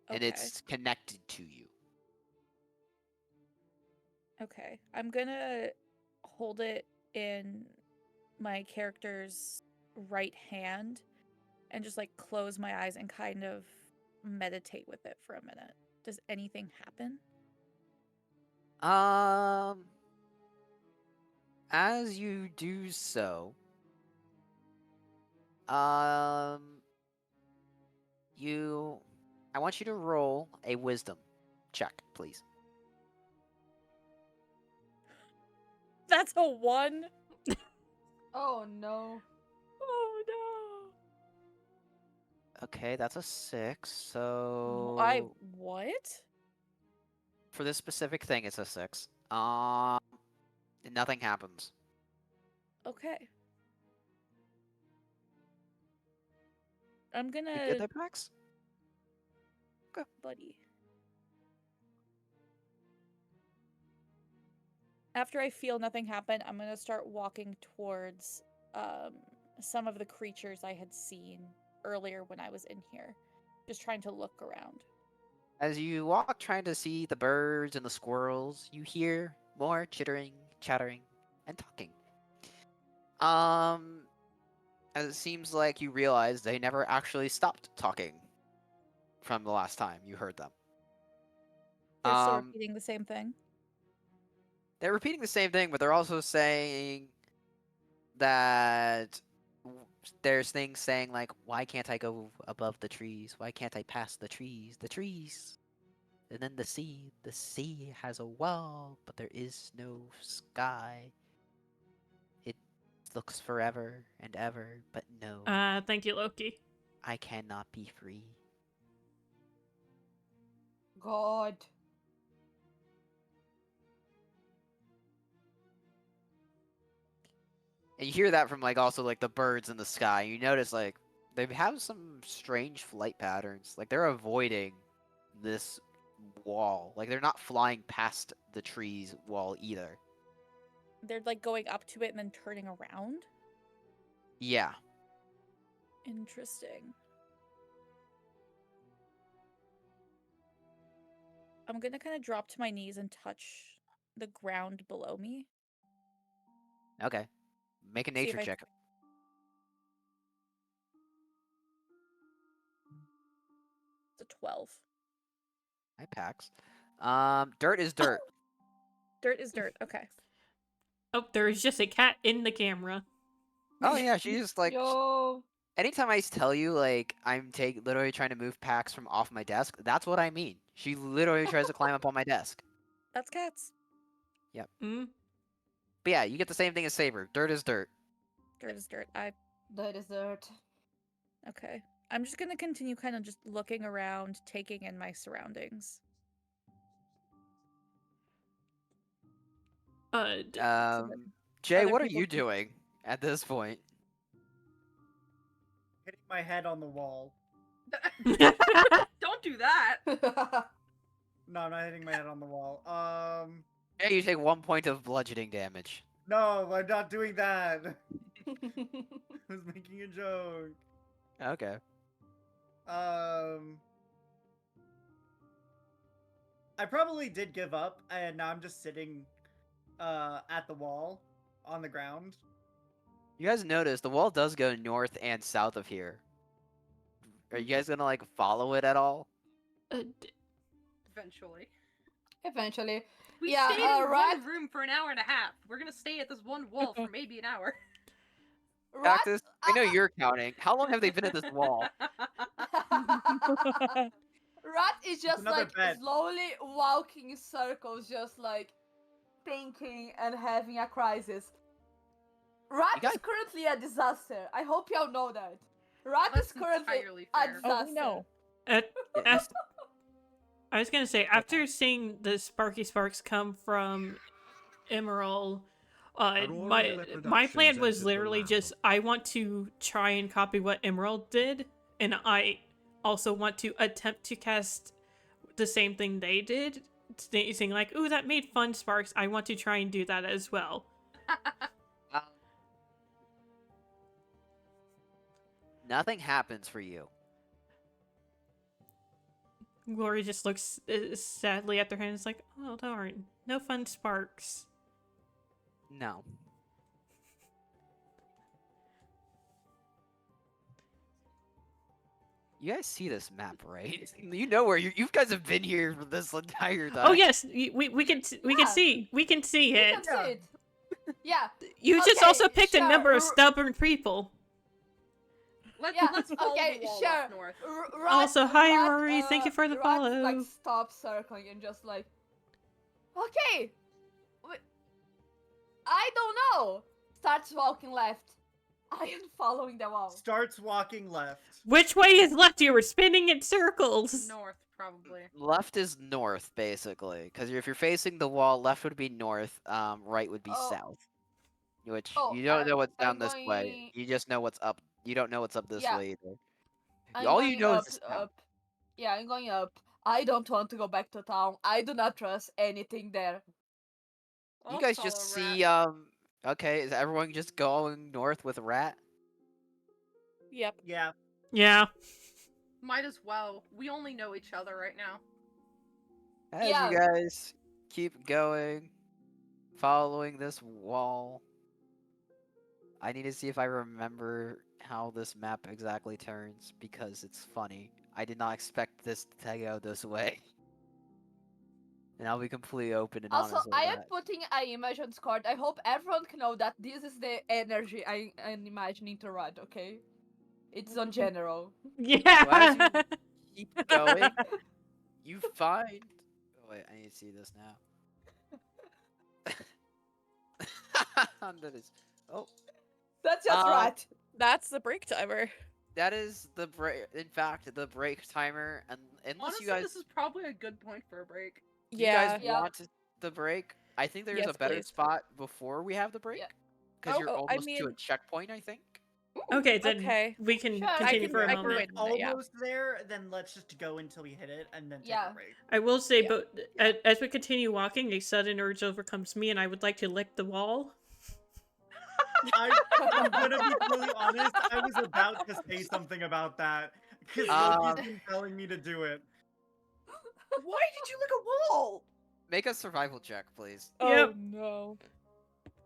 and Okay. it's connected to you. Okay. I'm gonna hold it in my character's right hand and just like close my eyes and kind of meditate with it for a minute. Does anything happen? As you do so, um, I want you to roll a wisdom check, please. That's a 1. Oh no. Oh no. Okay, that's a 6. I So what? for this specific thing, it's a 6. Nothing happens. Okay. I'm You good gonna, there, Pax? buddy. After I feel nothing happen, I'm gonna start walking towards some of the creatures I had seen earlier when I was in here. Just trying to look around. As you walk trying to see the birds and the squirrels, you hear more chittering, chattering, and talking. As it seems like you realize they never actually stopped talking from the last time you heard them. They're still repeating the same thing. They're repeating the same thing, but they're also saying that there's things saying like, why can't I go above the trees? Why can't I pass the trees? The trees. And then the sea. The sea has a wall, but there is no sky. It looks forever and ever, but no, Thank you, Loki. I cannot be free. God. And you hear that from like also like the birds in the sky. You notice like they have some strange flight patterns. Like they're avoiding this wall. Like they're not flying past the trees wall either. They're like going up to it and then turning around. Yeah. Interesting. I'm gonna kind of drop to my knees and touch the ground below me. Okay. Make a See if nature I- check. It's a 12. Hi, Pax. Dirt is dirt. Dirt is dirt. Okay. Oh, there is just a cat in the camera. Oh yeah, she's just like. Yo. Anytime I tell you like I'm literally trying to move packs from off my desk, that's what I mean. She literally tries to climb up on my desk. That's cats. Mm. But yeah, you get the same thing as Saber. Dirt is dirt. Dirt is dirt. That is dirt. Okay. I'm just gonna continue kind of just looking around, taking in my surroundings. Jay, other what are people you can- doing at this point? Hitting my head on the wall. Don't do that. No, I'm not hitting my head on the wall. Jay, you take 1 point of bludgeoning damage. No, I'm not doing that. I was making a joke. Okay. I probably did give up, and now I'm just sitting at the wall on the ground. You guys notice the wall does go north and south of here. Are you guys gonna like follow it at all? Eventually. Eventually. We Yeah, stayed in right. one room for an hour and a half. We're gonna stay at this one wall for maybe an hour. Rat, Cactus, I know you're counting. How long have they been at this wall? Rat is just another like bed. slowly walking in circles, just like thinking and having a crisis. Rat You guys- is currently a disaster. I hope y'all know that. Rat That's is currently entirely a fair. disaster. Oh, we know. As I was gonna say, after seeing the Sparky Sparks come from Emerald, Aurora my Villa plan Productions was entered the literally lab. just I want to try and copy what Emerald did, and I also want to attempt to cast the same thing they did, saying like, "Ooh, that made fun sparks." I want to try and do that as well. Nothing happens for you. Glory just looks sadly at their hands, like, "Oh darn, no fun sparks." No. You guys see this map, right? You know where you guys have been here for this entire time. Oh yes, we can we can Yeah. see You it. can see it. Yeah. You just Okay, also picked a sure, number of stubborn people. Yeah, Let's follow okay, the wall sure. up north. Also, hi, Rory, thank you for the Rat, follow. like stop circling and just like, okay, I don't know. Starts walking left. I am following the wall. Starts walking left. Which way is left? You were spinning in circles. North, probably. Left is north, basically. Because if you're facing the wall, left would be north, right would be Oh. south. Which, Oh, you don't know what's I'm down this way. going- You just know what's up. You don't know what's up this Yeah. way either. I'm All going you know up, is this town. up. Yeah, I'm going up. I don't want to go back to town. I do not trust anything there. You I'll guys just follow Rat. see, okay, is everyone just going north with Rat? Yep. Yeah. Yeah. Might as well. We only know each other right now. As Yeah. you guys keep going, following this wall, I need to see if I remember how this map exactly turns, because it's funny. I did not expect this to go this way. And I'll be completely open and Also, honest with I am that. putting an image on Discord. I hope everyone can know that this is the energy I am imagining to run, okay? It's on general. Yeah. Keep going. You find. Oh wait, I need to see this now. That is. Oh, That's just right. That's the break timer. that is the break. In fact, the break timer. And unless Honestly, you guys, this is probably a good point for a break. do you Yeah. guys Yeah. want the break? I think there's a Yes, better please. spot before we have the break. Yeah. Because Oh, you're oh, I almost to a mean- checkpoint, I think. Okay, then Okay. we can Sure, I continue can- for a I can moment. wait. If we're Yeah. almost there, then let's just go until we hit it and then take Yeah. a break. I will say, Yeah. but as we continue walking, a sudden urge overcomes me, and I would like to lick the wall. I'm gonna be totally honest. I was about to say something about that because Loki's been telling me to do it. Why did you lick a wall? Make a survival check, please. Oh Yep. no.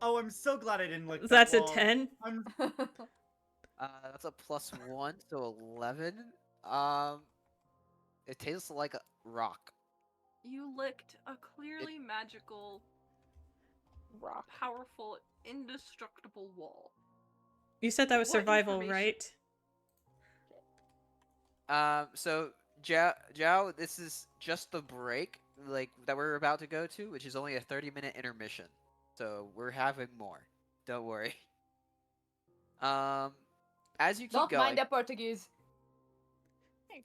Oh, I'm so glad I didn't lick that That's a wall. 10. I'm That's a +1, so 11. It tastes like a rock. You licked a clearly magical rock. powerful, indestructible wall. You said that was What survival, information- right? So Jiao, this is just the break like that we're about to go to, which is only a 30-minute intermission. So we're having more. Don't worry. As you keep Don't going, mind the Portuguese.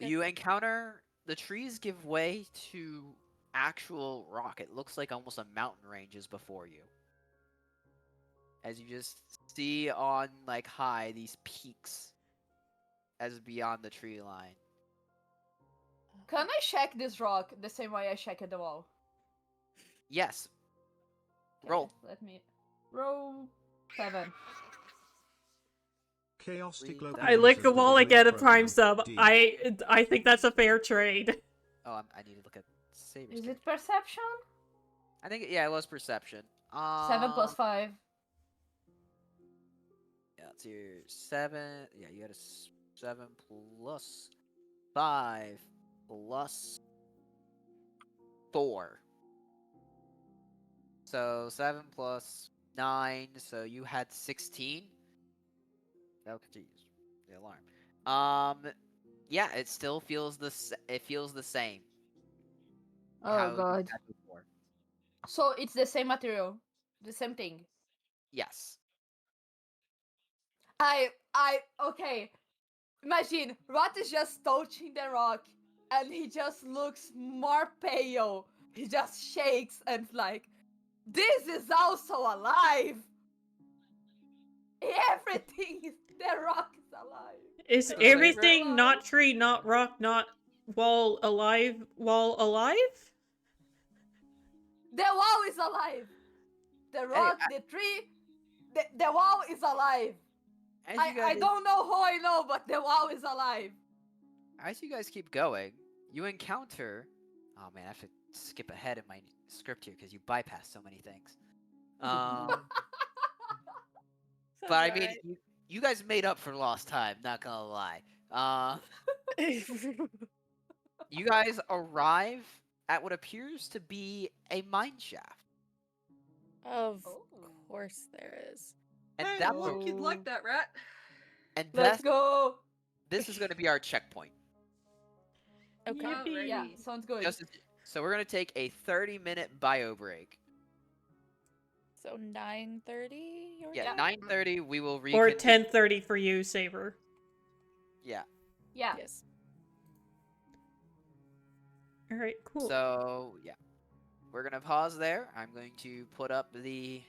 you encounter the trees give way to actual rock. It looks like almost a mountain ranges before you. As you just see on like high these peaks as beyond the tree line. Can I check this rock the same way I checked the wall? Yes. Okay, Roll. Let me roll 7. Chaotic Read local that. I lick the user wall, I delivery get a program, prime sub. D. I think that's a fair trade. Oh, I need to look at Saber's Is character. it perception? I think yeah, it was perception. 7 plus 5. Yeah, it's your 7. Yeah, you had a 7 plus 5 plus 4. So 7 plus 9. So you had 16. Oh, continues the alarm. Yeah, it still feels it feels the same. Oh how you god. had before. So it's the same material. The same thing. Yes. Okay. Imagine, Rot is just touching the rock and he just looks more pale. He just shakes and like, this is also alive! Everything, the rock is alive. Is So everything Saber- not tree, not rock, not wall alive? Wall alive? The wall is alive! The rock, the tree, the wall is alive! as you I guys don't know how I know, but the wall is alive! as you guys keep going, you encounter. Oh man, I have to skip ahead in my script here because you bypass so many things. But I mean, you guys made up for lost time. Not gonna lie. You guys arrive at what appears to be a mine shaft, Of Oh. course there is. and Hey, that look, you'd like that, rat. Let's go! this is going to be our checkpoint. Okay. Yippee. Yeah, sounds good. So we're going to take a 30-minute bio break. So 9:30 your Yeah, time? 9:30 we will Or reconvene. 10:30 for you, Saber. Yeah. Yeah. Yes. Alright, cool. So, yeah. We're going to pause there. I'm going to put up the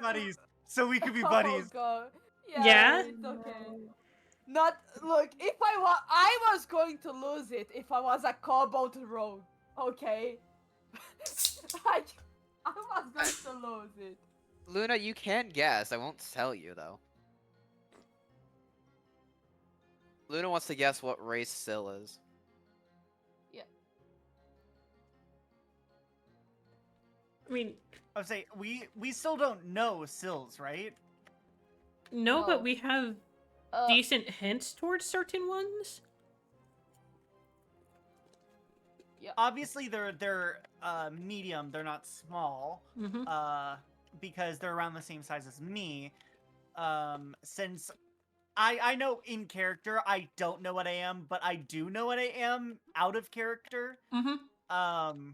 buddies. So we could be Oh buddies. god. Yeah? It's okay. Not look. If I was going to lose it if I was a cobalt rogue. Okay. I was going to lose it. Luna, you can guess. I won't tell you though. Luna wants to guess what race Syl is. I mean, I would say we still don't know Sills, right? no, but No. we have decent hints towards certain ones. Obviously, they're medium. They're not small. Mm-hmm. Because they're around the same size as me. Since I know in character I don't know what I am, but I do know what I am out of character. Mm-hmm.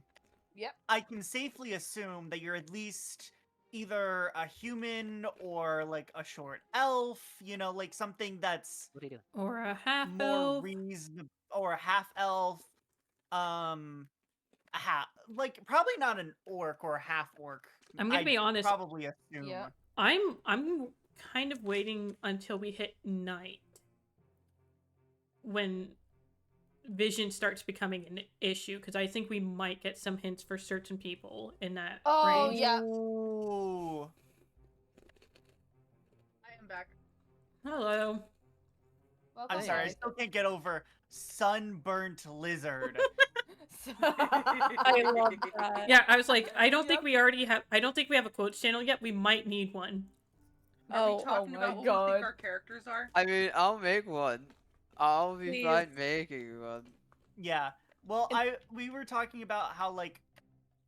Yep. I can safely assume that you're at least either a human or like a short elf, you know, like something that's What are you doing? Or a half more elf. reasonable, or a half elf. Like probably not an orc or a half orc. I'm gonna be honest. Probably assume. Yeah. I'm kind of waiting until we hit night when vision starts becoming an issue, because I think we might get some hints for certain people in that Oh, range. yeah. Ooh. I am back. Hello. Welcome I'm sorry, I back. still can't get over sunburnt lizard. I love that. Yeah, I was like, I don't think we have a quotes channel yet. We might need one. Are Oh, we talking my about what we God. think our characters are? I mean, I'll make one. I'll be Please. fine making one. Yeah. Well, we were talking about how like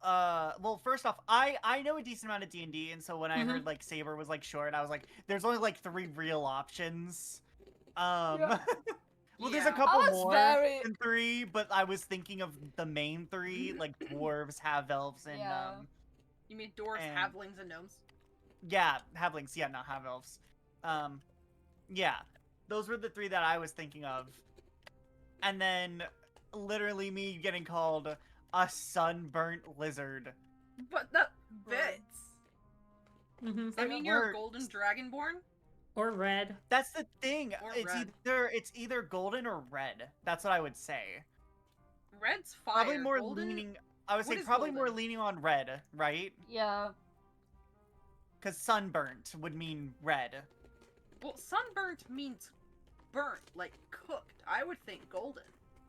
well, first off, I know a decent amount of D&D, and so when I heard like Saber was like short, I was like there's only like 3 real options. Yeah. Well, there's Yeah. a couple I was more very- than 3, but I was thinking of the main 3, like dwarves, half-elves, and Yeah. You mean dwarves, And- halflings, and gnomes? yeah, halflings, yeah, not half-elves. Yeah. Those were the 3 that I was thinking of. And then literally me getting called a sunburnt lizard. But that Right. fits. Mm-hmm. I It mean, you're a works. golden dragonborn. Or red. That's the thing. Or It's red. either golden or red. That's what I would say. Red's fire. Probably more golden? leaning. I would What say is probably more golden? leaning on red, right? Yeah. Because sunburnt would mean red. Well, sunburnt means burnt, like cooked. I would think golden,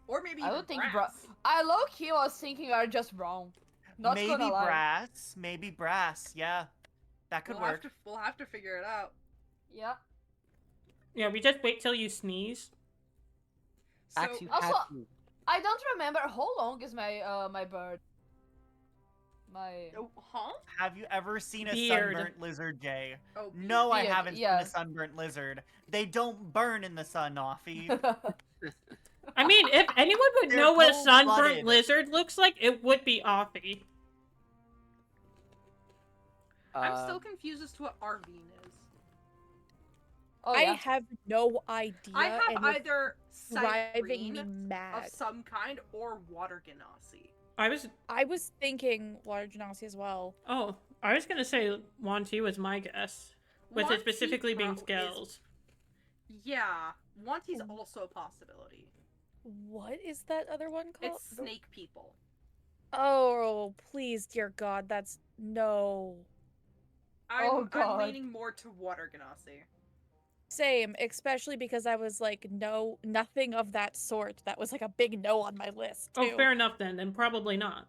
or maybe I even would think brass. I low-key was thinking are just brown. Not maybe gonna lie. brass. Maybe brass. Yeah, that could work. We'll have to figure it out. Yeah. Yeah, we just wait till you sneeze. So, Axe, you Also- have to. I don't remember how long is my my bird. My oh, huh? Have you ever seen a Beard. sunburnt lizard, Jay? Oh, No, I Beard, haven't yeah. seen a sunburnt lizard. They don't burn in the sun, Offie. I mean, if anyone would They're know what a sunburnt cold-blooded. lizard looks like, it would be Offie. I'm Uh, still confused as to what Arvine is. Oh, I yeah. have no idea. I have and it's either driving me Cyrene mad. of some kind or Water Genasi. I was thinking water genasi as well. I was gonna say Wanti was my guess. With it Wanti specifically being is- scales. Yeah, Wanti's also a possibility. What is that other one called? It's snake people. Oh, please, dear God, that's no. Oh, I'm God. leaning more to Water Genasi. Same, especially because I was like, no, nothing of that sort. That was like a big no on my list. Too. Oh, fair enough then probably not.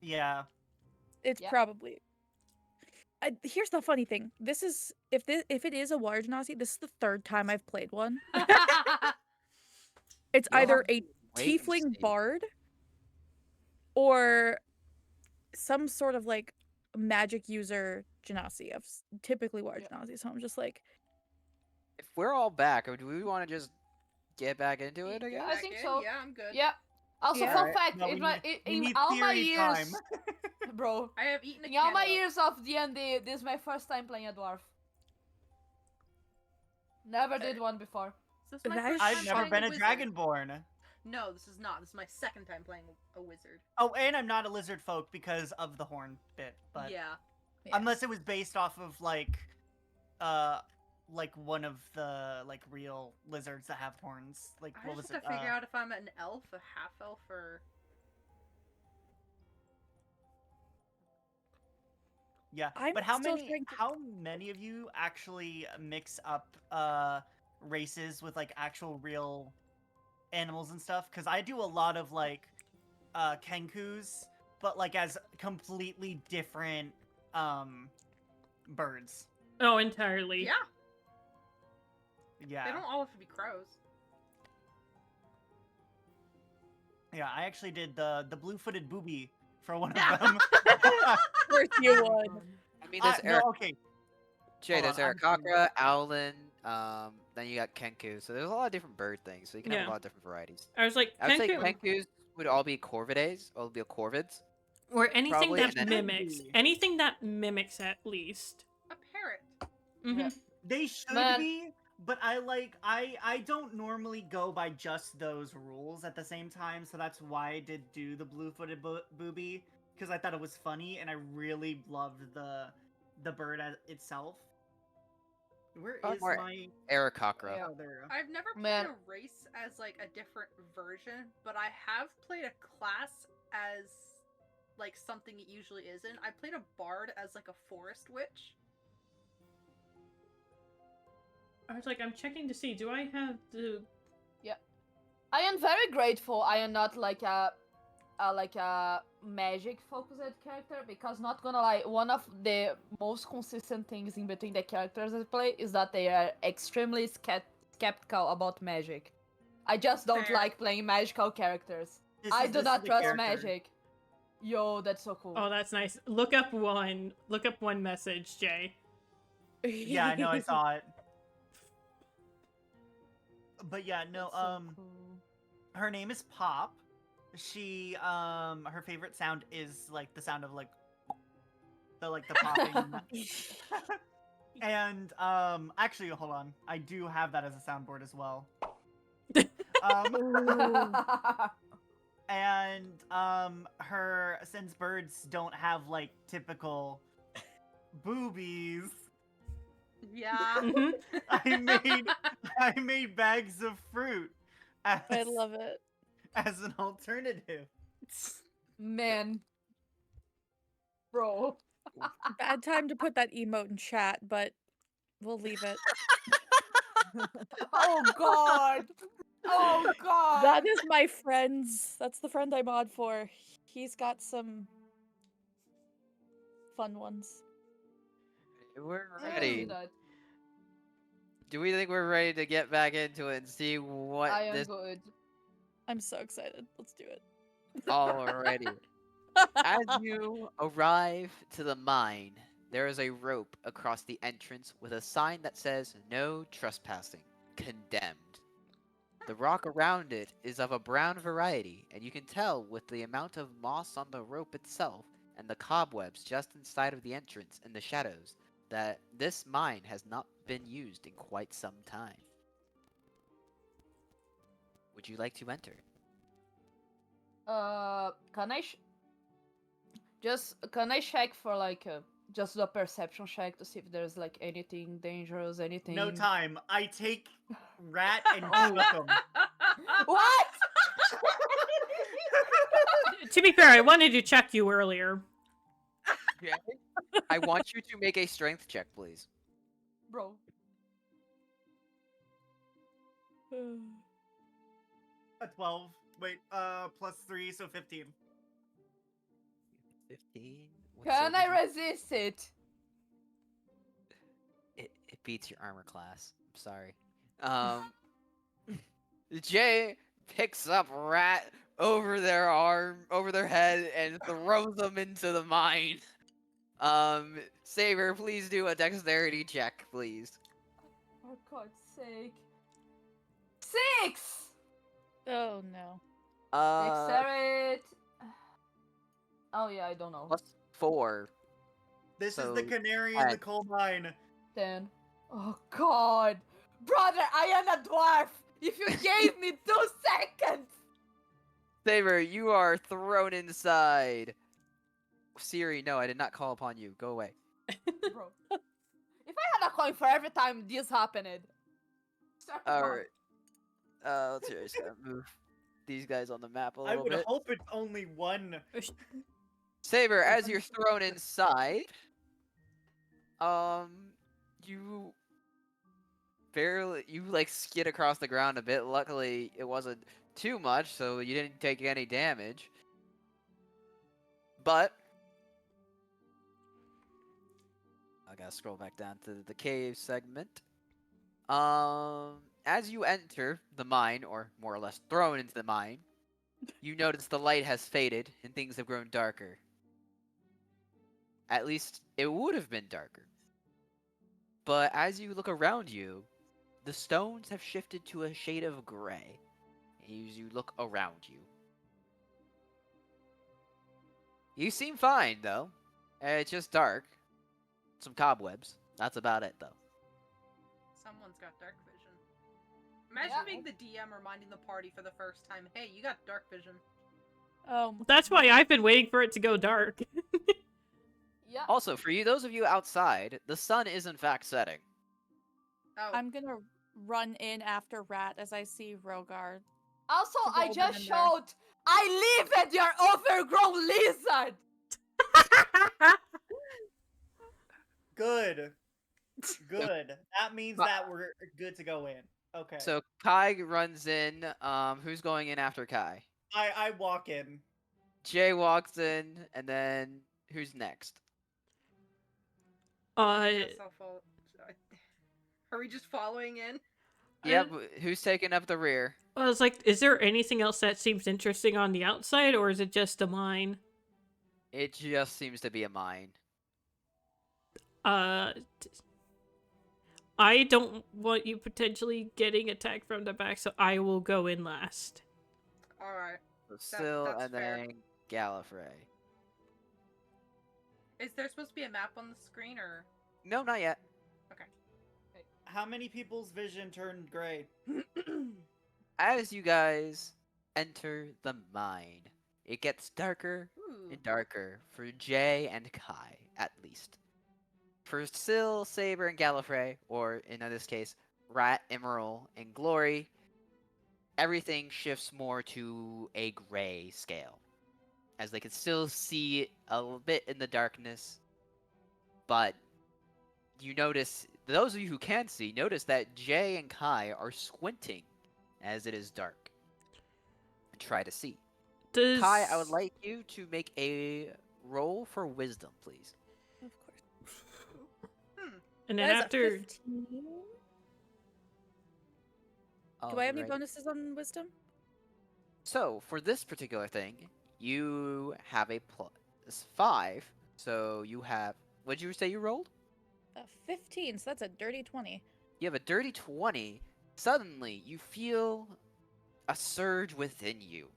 Yeah. It's Yeah. probably. Here's the funny thing. This is if it is a water genasi, this is the 3rd time I've played one. It's You'll either have to a wait and tiefling see. bard or some sort of like magic user genasi of typically water genasi. So I'm just like, If we're all back, do we want to just get back into it again? I think so. Yeah, I'm good. Yeah. Also, Yeah. fun Alright, fact, well, we in need all my theory years, time. bro, I have eaten a in all my cantaloupe. years of D&D, this is my first time playing a dwarf. Never did one before. Is this my That first is I've time never playing been a wizard? dragonborn. No, this is not. This is my second time playing a wizard. Oh, and I'm not a lizard folk because of the horn bit, but Yeah. Unless it was based off of like one of the like real lizards that have horns. Like I what just was have it? to figure out if I'm an elf, a half elf, or Yeah, I'm but how still many trying to. how many of you actually mix up races with like actual real animals and stuff? Because I do a lot of like kenkus, but like as completely different birds. Oh, entirely. yeah, Yeah, they don't all have to be crows. yeah. I actually did the blue-footed booby for one of them. First you won. I mean, there's No, okay. Jay, hold there's on, I'm seeing Aarakocra, Owlin, then you got Kenku. So there's a lot of different bird things. So you can have Yeah. a lot of different varieties. I was like, I would say Kenku, Kenkus would all be Corvidaes, all be Corvids. or anything probably, that and then- mimics. Should be. Anything that mimics at least. A parrot. Mm-hmm. They should Man. be, but I don't normally go by just those rules at the same time, so that's why I did do the blue-footed booby, because I thought it was funny and I really loved the bird itself. Where Oh, is more my Aarakocra. Yeah. Oh, there we go. I've never Man. played a race as like a different version, but I have played a class as like something it usually isn't. I played a bard as like a forest witch. I was like, I'm checking to see, do I have the... I am very grateful I am not like a magic focused character, because not gonna lie, one of the most consistent things in between the characters I play is that they are extremely skeptical about magic. I just don't Fair. like playing magical characters. This I is- do this not is the trust character. magic. Yo, that's so cool. Oh, that's nice. Look up one message, Jay. Yeah, I know, I saw it. But yeah, no, That's so cool. her name is Pop. She her favorite sound is like the sound of like the popping. And actually hold on. I do have that as a soundboard as well. And her, since birds don't have like typical boobies, Yeah. Mhm. I made bags of fruit as, I love it. as an alternative. Man. Bro. Bad time to put that emote in chat, but we'll leave it. Oh god. Oh god. That is my friend's. That's the friend I mod for. He's got some fun ones. We're I ready. see that. Do we think we're ready to get back into it and see what I am this good. I'm so excited. Let's do it. already? As you arrive to the mine, there is a rope across the entrance with a sign that says "No trespassing. Condemned." The rock around it is of a brown variety, and you can tell with the amount of moss on the rope itself and the cobwebs just inside of the entrance in the shadows that this mine has not been used in quite some time. Would you like to enter? Can I can I check for like just a perception check to see if there's like anything dangerous, anything? No time. I take Rat and Oh. cook 'em. What? To be fair, I wanted to check you earlier. Okay. I want you to make a strength check, please. Bro. A 12. Wait, plus 3, so 15. 15. What Can save I is resist it? it? It beats your armor class. I'm sorry. Jay picks up Rat over their arm, over their head, and throws them into the mine. Saber, please do a dexterity check, please. For God's sake. 6! Oh no. Dexterity. Oh yeah, I don't know. Plus 4. This is So, the canary in the Rat. coal mine. 10. Oh god. Brother, I am a dwarf! If you gave me 2 seconds! Saber, you are thrown inside. Siri, no, I did not call upon you. Go away. Bro. If I had a coin for every time this happened. Start the Alright. Let's see. I just gotta move these guys on the map a I little would bit. hope it's only one. Saber, as you're thrown inside, you you like skid across the ground a bit. Luckily, it wasn't too much, so you didn't take any damage. But I gotta scroll back down to the cave segment. As you enter the mine, or more or less thrown into the mine, you notice the light has faded and things have grown darker. At least it would have been darker. But as you look around you, the stones have shifted to a shade of gray as you look around you. You seem fine, though. It's just dark. Some cobwebs. That's about it, though. Someone's got dark vision. Imagine Yeah. being the DM reminding the party for the first time, hey, you got dark vision. That's why I've been waiting for it to go dark. Yeah. Also, for you, those of you outside, the sun is in fact setting. Oh, I'm gonna run in after Rat as I see Rogar. Also, To I go just in there. showed I live at your overgrown lizard. Good. Good. That means that we're good to go in. Okay. So Kai runs in. Who's going in after Kai? I walk in. Jay walks in, and then who's next? guess I'll follow. Are we just following in? Yeah, who's taking up the rear? I was like, is there anything else that seems interesting on the outside, or is it just a mine? It just seems to be a mine. I don't want you potentially getting attacked from the back, so I will go in last. Alright. So Still, that's and fair. then Gallifrey. Is there supposed to be a map on the screen, or...? No, not yet. How many people's vision turned gray? As you guys enter the mine, it gets darker Ooh. and darker for Jay and Kai, at least. For Syl, Saber, and Gallifrey, or in this case, Rat, Emerald, and Glory, everything shifts more to a gray scale. As they can still see a little bit in the darkness, but you notice, those of you who can see, notice that Jay and Kai are squinting as it is dark. And try to see. Kai, I would like you to make a roll for wisdom, please. Of course. And then That is a after 15. Do I have any Alright. bonuses on wisdom? So, for this particular thing, you have a +5. So you have, what did you say you rolled? 15, so that's a dirty 20. You have a dirty 20. Suddenly, you feel a surge within you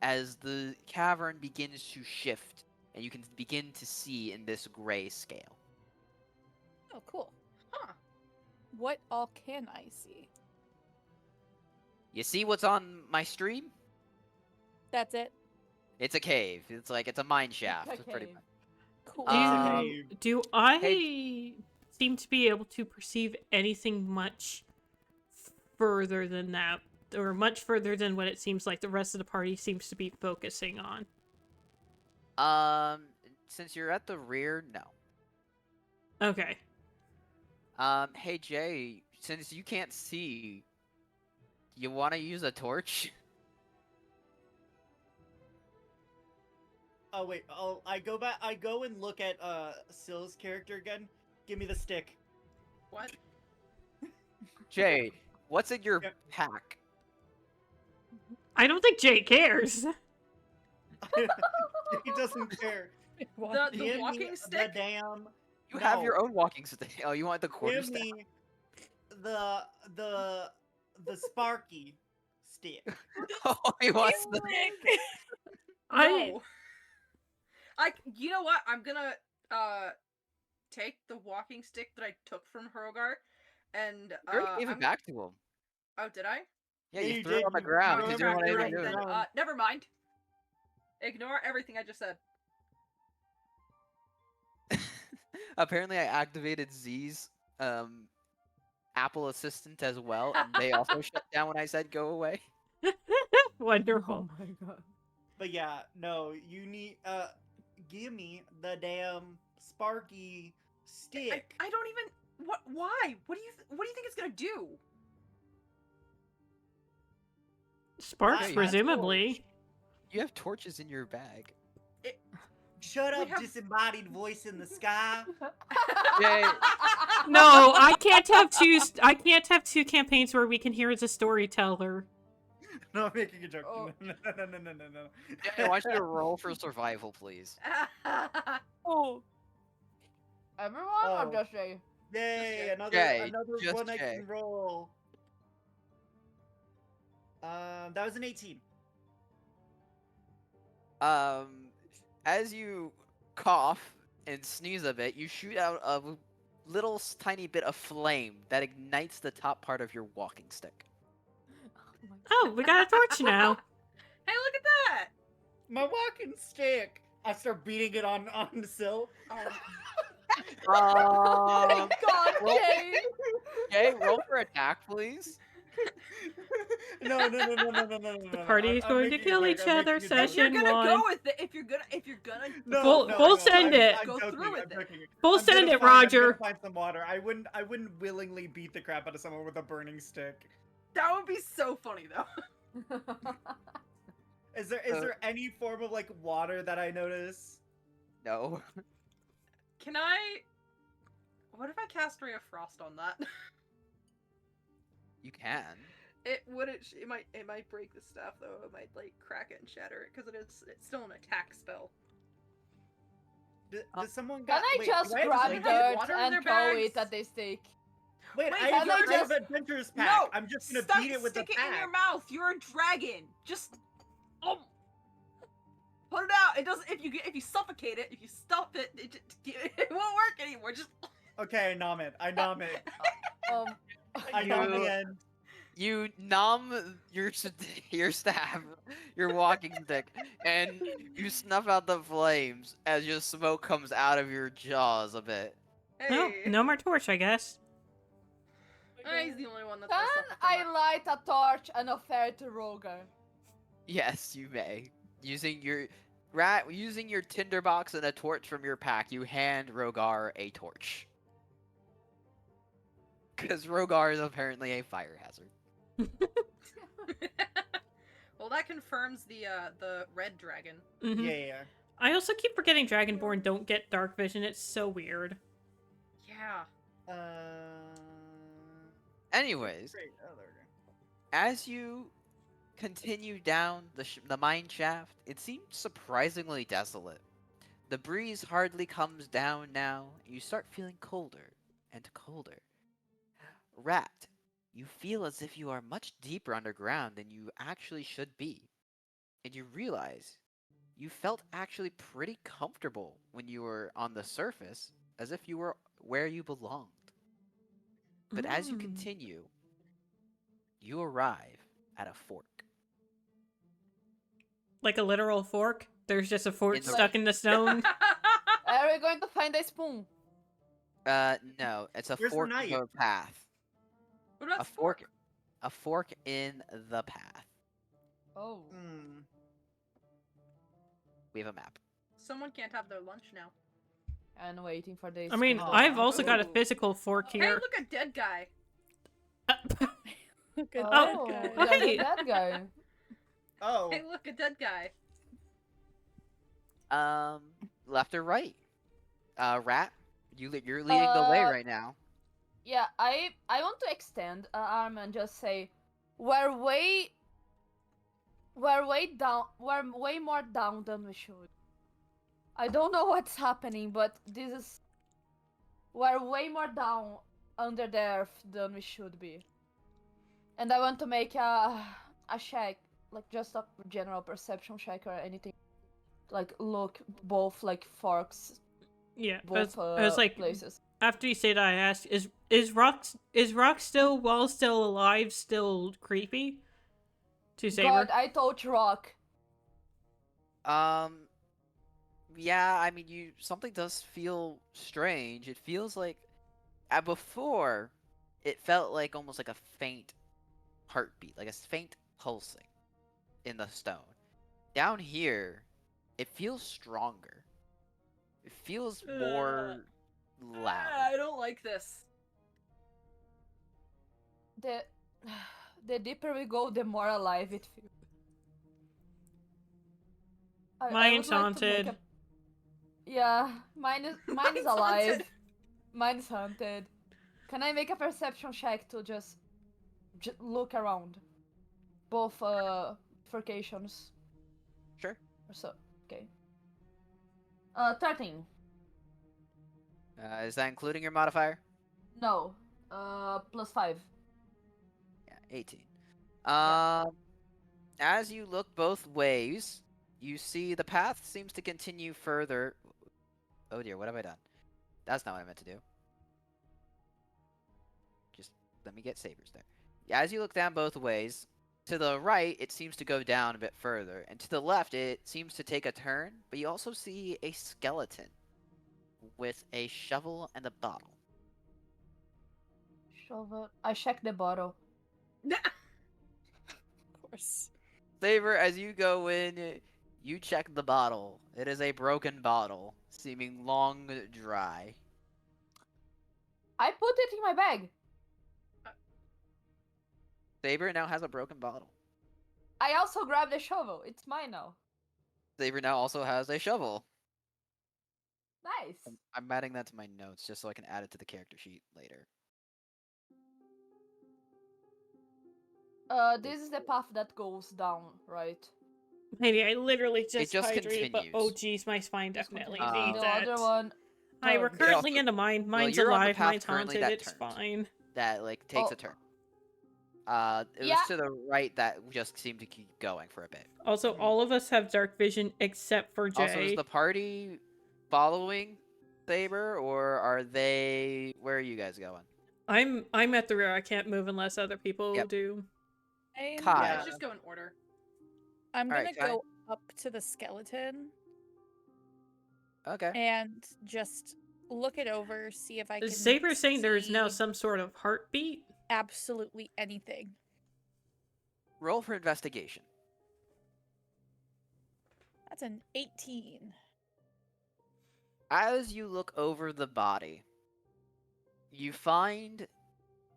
as the cavern begins to shift, and you can begin to see in this gray scale. Oh, cool. Huh. What all can I see? You see what's on my stream? That's it. It's a cave. It's a mine shaft. It's a Pretty cave. much. Cool. do I Hey- seem to be able to perceive anything much further than that, or much further than what it seems like the rest of the party seems to be focusing on? Since you're at the rear, no. Okay. Hey Jay, since you can't see, you want to use a torch? Oh wait, I go back. I go and look at Syl's character again. Give me the stick. What? Jay, what's in your Yep. pack? I don't think Jay cares. He doesn't care. The Give me walking the stick? damn. You have your No. own walking stick. Oh, you want the quarter Give staff? me the Sparky stick. Oh, he wants the. No. You know what? I'm gonna take the walking stick that I took from Hrogar, and You already gave it back to him. Oh, did I? Yeah, Yeah, you you threw it did, on the you- ground Oh, because you you crap, don't you're want right. anything to do. Then, never mind. Ignore everything I just said. Apparently, I activated Z's Apple Assistant as well, and they also shut down when I said go away. Wonderful. Oh my god. But yeah, no, you need give me the damn Sparky stick. I don't even. What? Why? What do you think it's gonna do? Sparks, Why? presumably. You have torches in your bag. Shut We up, have- disembodied voice in the sky. Yay. No, I can't have two. I can't have two campaigns where we can hear as a storyteller. No, I'm making a joke. Oh. No. Yay, I want you to roll for survival, please. Oh. Everyone or Oh. just Jay? Yay, another Jay, another just one I Jay. can roll. That was an 18. As you cough and sneeze a bit, you shoot out a little tiny bit of flame that ignites the top part of your walking stick. Oh, we got a torch now. Hey, look at that! My walking stick. I start beating it on the sill. Um, God, roll- Jay! Okay, roll for attack, please. No. The party is going to kill each other. If you're Session gonna one. go with it, if you're gonna Full send it. Go through with it. Full send it, Roger. I'm gonna find some water. I wouldn't willingly beat the crap out of someone with a burning stick. That would be so funny though. Is there any form of like water that I notice? No. Can I? What if I cast Ray of Frost on that? You can. It wouldn't. It might break the staff though. It might like crack it and shatter it because it's still an attack spell. Does someone Can I wait, just do I have grab to- have dirt water in and their throw bags? it at the stick? Wait, Wait, I can have I I have just- adventurer's pack. No, I'm just gonna Stuck, beat it with the stick it in your pack. mouth. You're a dragon. Just put it out. It doesn't. If you suffocate it, if you stuff it, it won't work anymore. Just Okay, I nom it. I nom it. I nom You- the end. You nom your staff, your walking stick, and you snuff out the flames as your smoke comes out of your jaws a bit. No, hey. no more torch, I guess. He's the only one that's. Can gonna suffer I from light a torch and offer it to Roger? Yes, you may. Using your tinderbox and a torch from your pack, you hand Rogar a torch. Because Rogar is apparently a fire hazard. it. Well, that confirms the red dragon. Mhm. Yeah. I also keep forgetting Dragonborn don't get dark vision. It's so weird. Yeah. Anyways, Great. Oh, there we go. as you continue down the mine shaft, it seems surprisingly desolate. The breeze hardly comes down now, and you start feeling colder and colder. Rat, you feel as if you are much deeper underground than you actually should be. And you realize you felt actually pretty comfortable when you were on the surface, as if you were where you belonged. But as you Mm. continue, you arrive at a fork. Like a literal fork. There's just a fork In the- stuck in the stone. Are we going to find a spoon? No, it's a Where's the fork knife? of a path. What about A fork. A fork in the path. Oh. Hmm. We have a map. Someone can't have their lunch now. And waiting for this. I mean, Oh, I've also got a ooh. physical fork Hey, here. look at dead guy. Look at Oh, that guy. yeah, Hey. that guy. Oh. Hey, look, a dead guy. Left or right? Rat, you're leading the way right now. Yeah, I want to extend an arm and just say, we're way more down than we should. I don't know what's happening, but we're way more down under the earth than we should be. And I want to make a check, like just a general perception check or anything. Like look both like forks, Yeah, both I was like, places. after you say that, I asked, is Rock still, while still alive, still creepy? To Saber? God, I touch rock. Yeah, I mean, something does feel strange. It feels like before, it felt like almost like a faint heartbeat, like a faint pulsing in the stone. Down here, it feels stronger. It feels more loud. I don't like this. The the deeper we go, the more alive it feels. I would Mine's like to make haunted. a... Yeah, mine is Mine's alive. haunted. Mine's haunted. Can I make a perception check to just look around? Both locations Sure. or so. Okay. 13. Is that including your modifier? No. +5. Yeah, 18. Yeah. As you look both ways, you see the path seems to continue further. Oh dear, what have I done? That's not what I meant to do. Just let me get sabers there. As you look down both ways, to the right, it seems to go down a bit further, and to the left, it seems to take a turn, but you also see a skeleton with a shovel and a bottle. Shovel. I check the bottle. Of course. Saber, as you go in, you check the bottle. It is a broken bottle, seeming long dry. I put it in my bag. Saber now has a broken bottle. I also grabbed the shovel. It's mine now. Saber now also has a shovel. Nice. I'm adding that to my notes just so I can add it to the character sheet later. This is the path that goes down, right? Maybe I literally just just hydrated, but continues. oh geez, my spine Just definitely continue. needs The that. other one. Hi, we're turns. currently also- in a mine. Mine's you're on the alive, path mine's currently haunted, that it's turns. fine. That takes Oh. a turn. It Yeah. was to the right that just seemed to keep going for a bit. Also, Mhm. all of us have dark vision except for Jay. Also, is the party following Saber, or are they? Where are you guys going? I'm at the rear. I can't move unless other people Yep. do. Kai. Yeah, let's just go in order. I'm Alright, gonna Kai. go up to the skeleton Okay. and just look it over, see if I can Saber's saying there is now see some sort of heartbeat. absolutely anything. Roll for investigation. That's an 18. As you look over the body, you find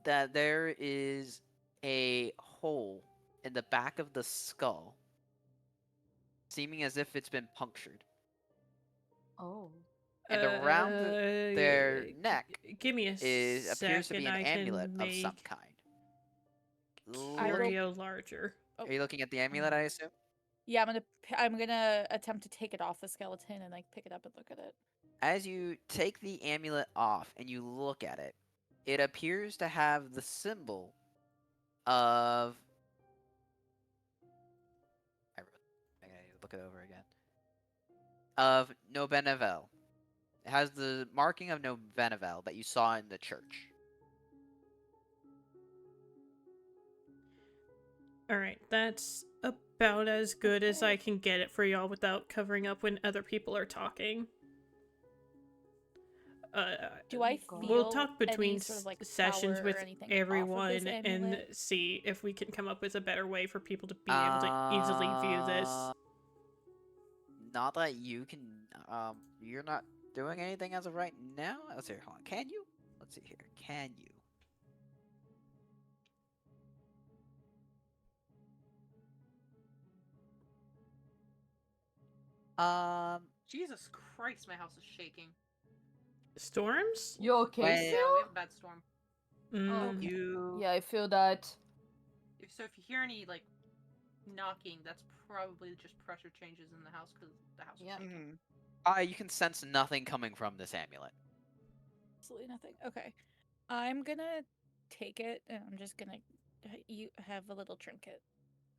that there is a hole in the back of the skull, seeming as if it's been punctured. Oh. And around their neck Give me a appears to be second, an I amulet can of some make kind. Curio larger. Are you looking at the amulet, I assume? Yeah, I'm gonna attempt to take it off the skeleton and like pick it up and look at it. As you take the amulet off and you look at it, it appears to have the symbol of. I need to look it over again. Of Nobenevel. It has the marking of Nobenevel that you saw in the church. Alright, that's about as good as I can get it for y'all without covering up when other people are talking. Do I God. feel We'll talk between any sort of like sessions power with or anything off of this everyone and amulet? see if we can come up with a better way for people to be able to easily view this. Not that you can. You're not doing anything as of right now. Let's see. Hold on. Can you? Let's see here. Can you? Jesus Christ, my house is shaking. Storms? You okay, Well- Yeah, we Phil? have a bad storm. Mm. Okay. You. Yeah, I feel that. So if you hear any like knocking, that's probably just pressure changes in the house because the house is Yeah. shaking. You can sense nothing coming from this amulet. Absolutely nothing. Okay. I'm gonna take it and I'm just gonna you have a little trinket.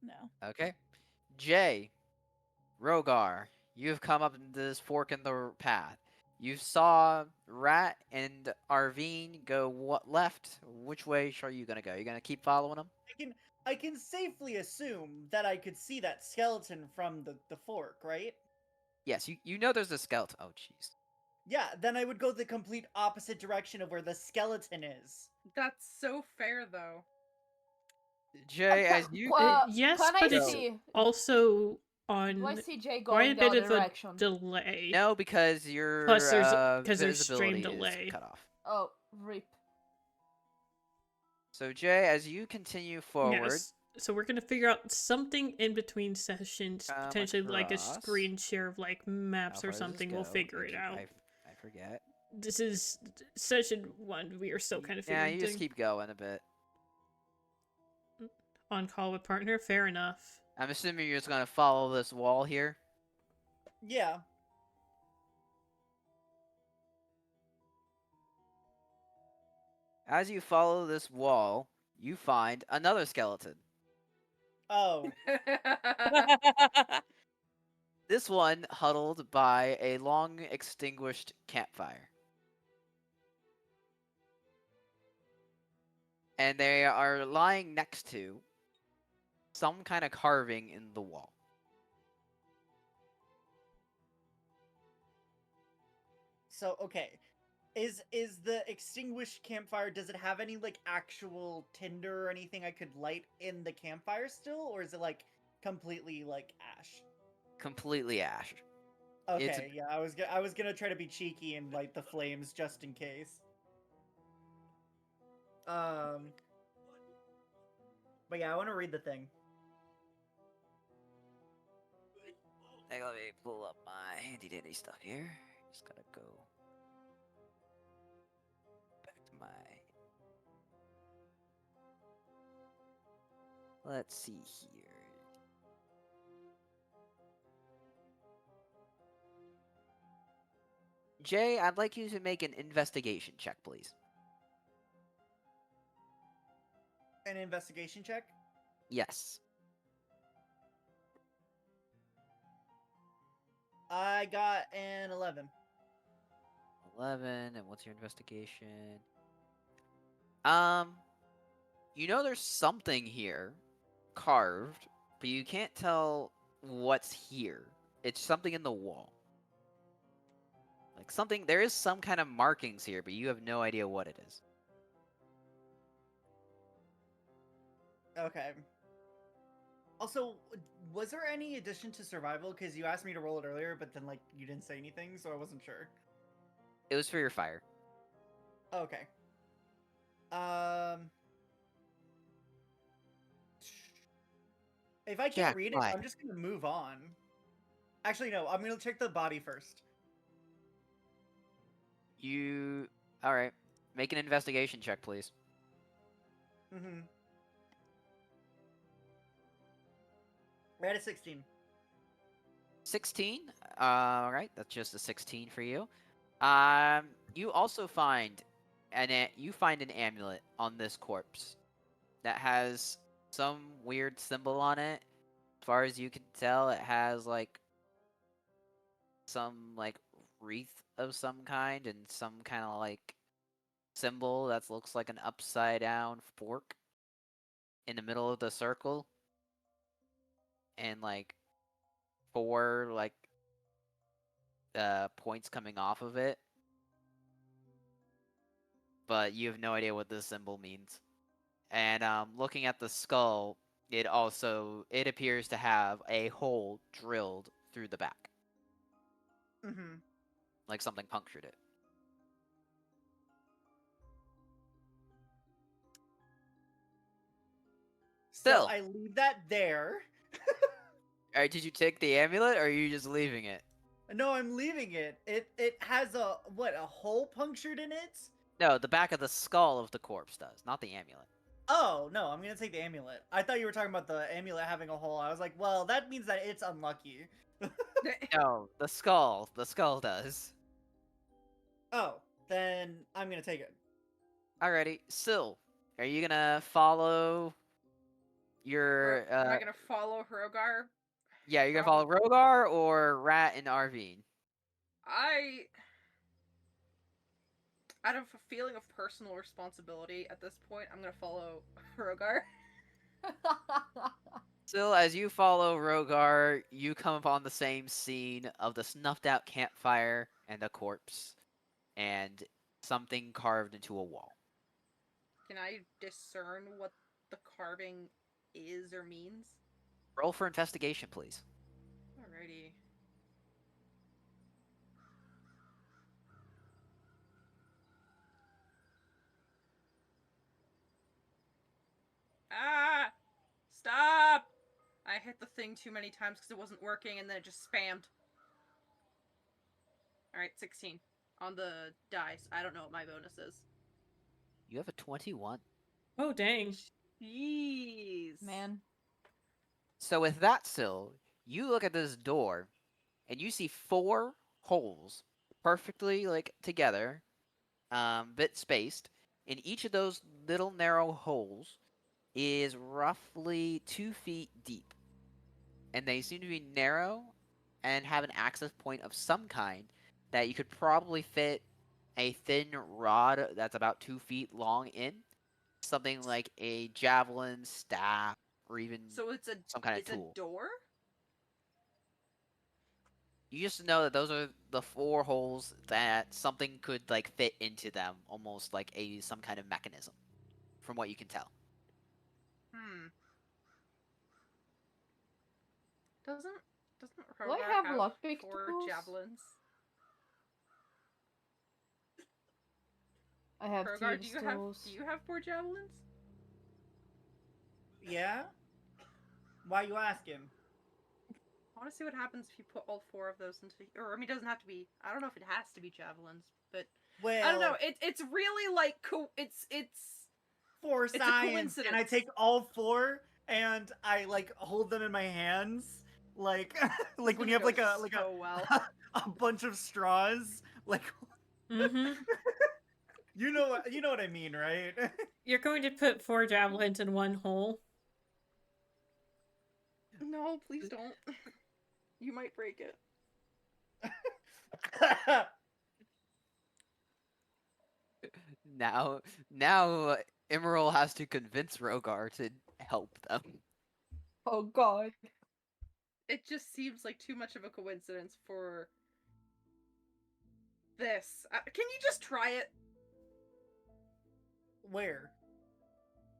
No. Okay. Jay, Rogar, you've come up into this fork in the path. You saw Rat and Arvine go left. Which way are you gonna go? You gonna keep following them? I can safely assume that I could see that skeleton from the fork, right? Yes, you know there's a skeleton. Oh, jeez. Yeah, then I would go the complete opposite direction of where the skeleton is. That's so fair, though. Jay, as you Yes, Can I but it's see? also Do I on see Jay quite going a the bit other of a direction? delay. no, because Plus, your there's stream visibility is delay. cut off. Oh, rip. So Jay, as you continue forward, Yes. So we're gonna figure out something in between sessions, come potentially like a across- screen share of like how maps far or does this something. We'll go? figure it out. I forget. This is session 1. We are still kind of Yeah, figuring you just things. keep going a bit. On call with partner. Fair enough. I'm assuming you're just gonna follow this wall here. Yeah. As you follow this wall, you find another skeleton. Oh. This one huddled by a long extinguished campfire. And they are lying next to some kind of carving in the wall. So okay. Is the extinguished campfire, does it have any like actual tinder or anything I could light in the campfire still, or is it like completely like ash? Completely ash. Okay, yeah, I was gonna try to be cheeky and light the flames just in case. But yeah, I want to read the thing. Hey, let me pull up my handy dandy stuff here. Just gotta go back to my. Let's see here. Jay, I'd like you to make an investigation check, please. An investigation check? Yes. I got an 11. 11, and what's your investigation? You know there's something here carved, but you can't tell what's here. It's something in the wall. Like something, there is some kind of markings here, but you have no idea what it is. Okay. Also, was there any addition to survival? Because you asked me to roll it earlier, but then like you didn't say anything, so I wasn't sure. It was for your fire. Okay. If I can't Jack, read it, why? I'm just gonna move on. Actually, no. I'm gonna check the body first. You. Alright. Make an investigation check, please. Mm-hmm. We're at a 16. 16? Alright, that's just a 16 for you. You also find you find an amulet on this corpse that has some weird symbol on it. As far as you can tell, it has like some like wreath of some kind and some kind of like symbol that looks like an upside down fork in the middle of the circle, and like 4 like points coming off of it. But you have no idea what this symbol means. And looking at the skull, it appears to have a hole drilled through the back, Mm-hmm. like something punctured it. So Still, I leave that there. all right, did you take the amulet, or are you just leaving it? No, I'm leaving it. It has a hole punctured in it? No, the back of the skull of the corpse does, not the amulet. Oh, no, I'm gonna take the amulet. I thought you were talking about the amulet having a hole. I was like, well, that means that it's unlucky. No, the skull does. Oh, then I'm gonna take it. Alrighty, Syl, are you gonna follow your Am I gonna follow Hrogar? yeah, you're gonna follow Rogar or Rat and Arvine? Out of a feeling of personal responsibility at this point, I'm gonna follow Hrogar. Still, as you follow Rogar, you come upon the same scene of the snuffed out campfire and a corpse, and something carved into a wall. Can I discern what the carving is or means? Roll for investigation, please. Alrighty. Ah! Stop! I hit the thing too many times because it wasn't working and then it just spammed. Alright, 16. On the dice. I don't know what my bonus is. You have a 21. Oh, dang. Jeez. Man. So with that, Syl, you look at this door, and you see 4 holes, perfectly together, bit spaced. In each of those little narrow holes is roughly 2 feet deep, and they seem to be narrow and have an access point of some kind that you could probably fit a thin rod that's about 2 feet long in, something like a javelin, staff, or even So it's some kind of it's a tool. door? You just know that those are the 4 holes that something could fit into them, almost like some kind of mechanism, from what you can tell. Doesn't Do I Rogar have have lockpick 4 tools? javelins? I have Rogar, thieves' do tools. you have 4 javelins? Yeah? Why you asking? I want to see what happens if you put all 4 of those into. Or I mean, it doesn't have to be. I don't know if it has to be javelins, but Well, I don't know. It's really like it's 4 it's a science, and I coincidence. take all 4 and I hold them in my hands, like like when you have so well. a bunch of straws, like Mm-hmm. you know what I mean, right? You're going to put 4 javelins in one hole. No, please don't. You might break it. Now, Emerald has to convince Rogar to help them. Oh god. It just seems like too much of a coincidence for this. Can you just try it? Where?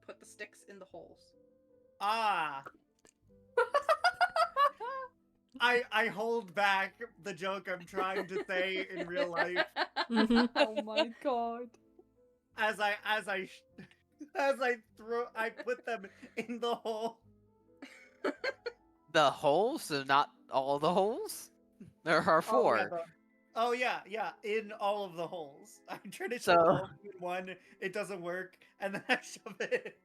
Put the sticks in the holes. Ah. I hold back the joke I'm trying to say in real life Mm-hmm. Oh my god. as I put them in the hole. The holes, so not all the holes? There are 4. Yeah, in all of the holes. I try to shove So- all of them in one, it doesn't work, and then I shove it.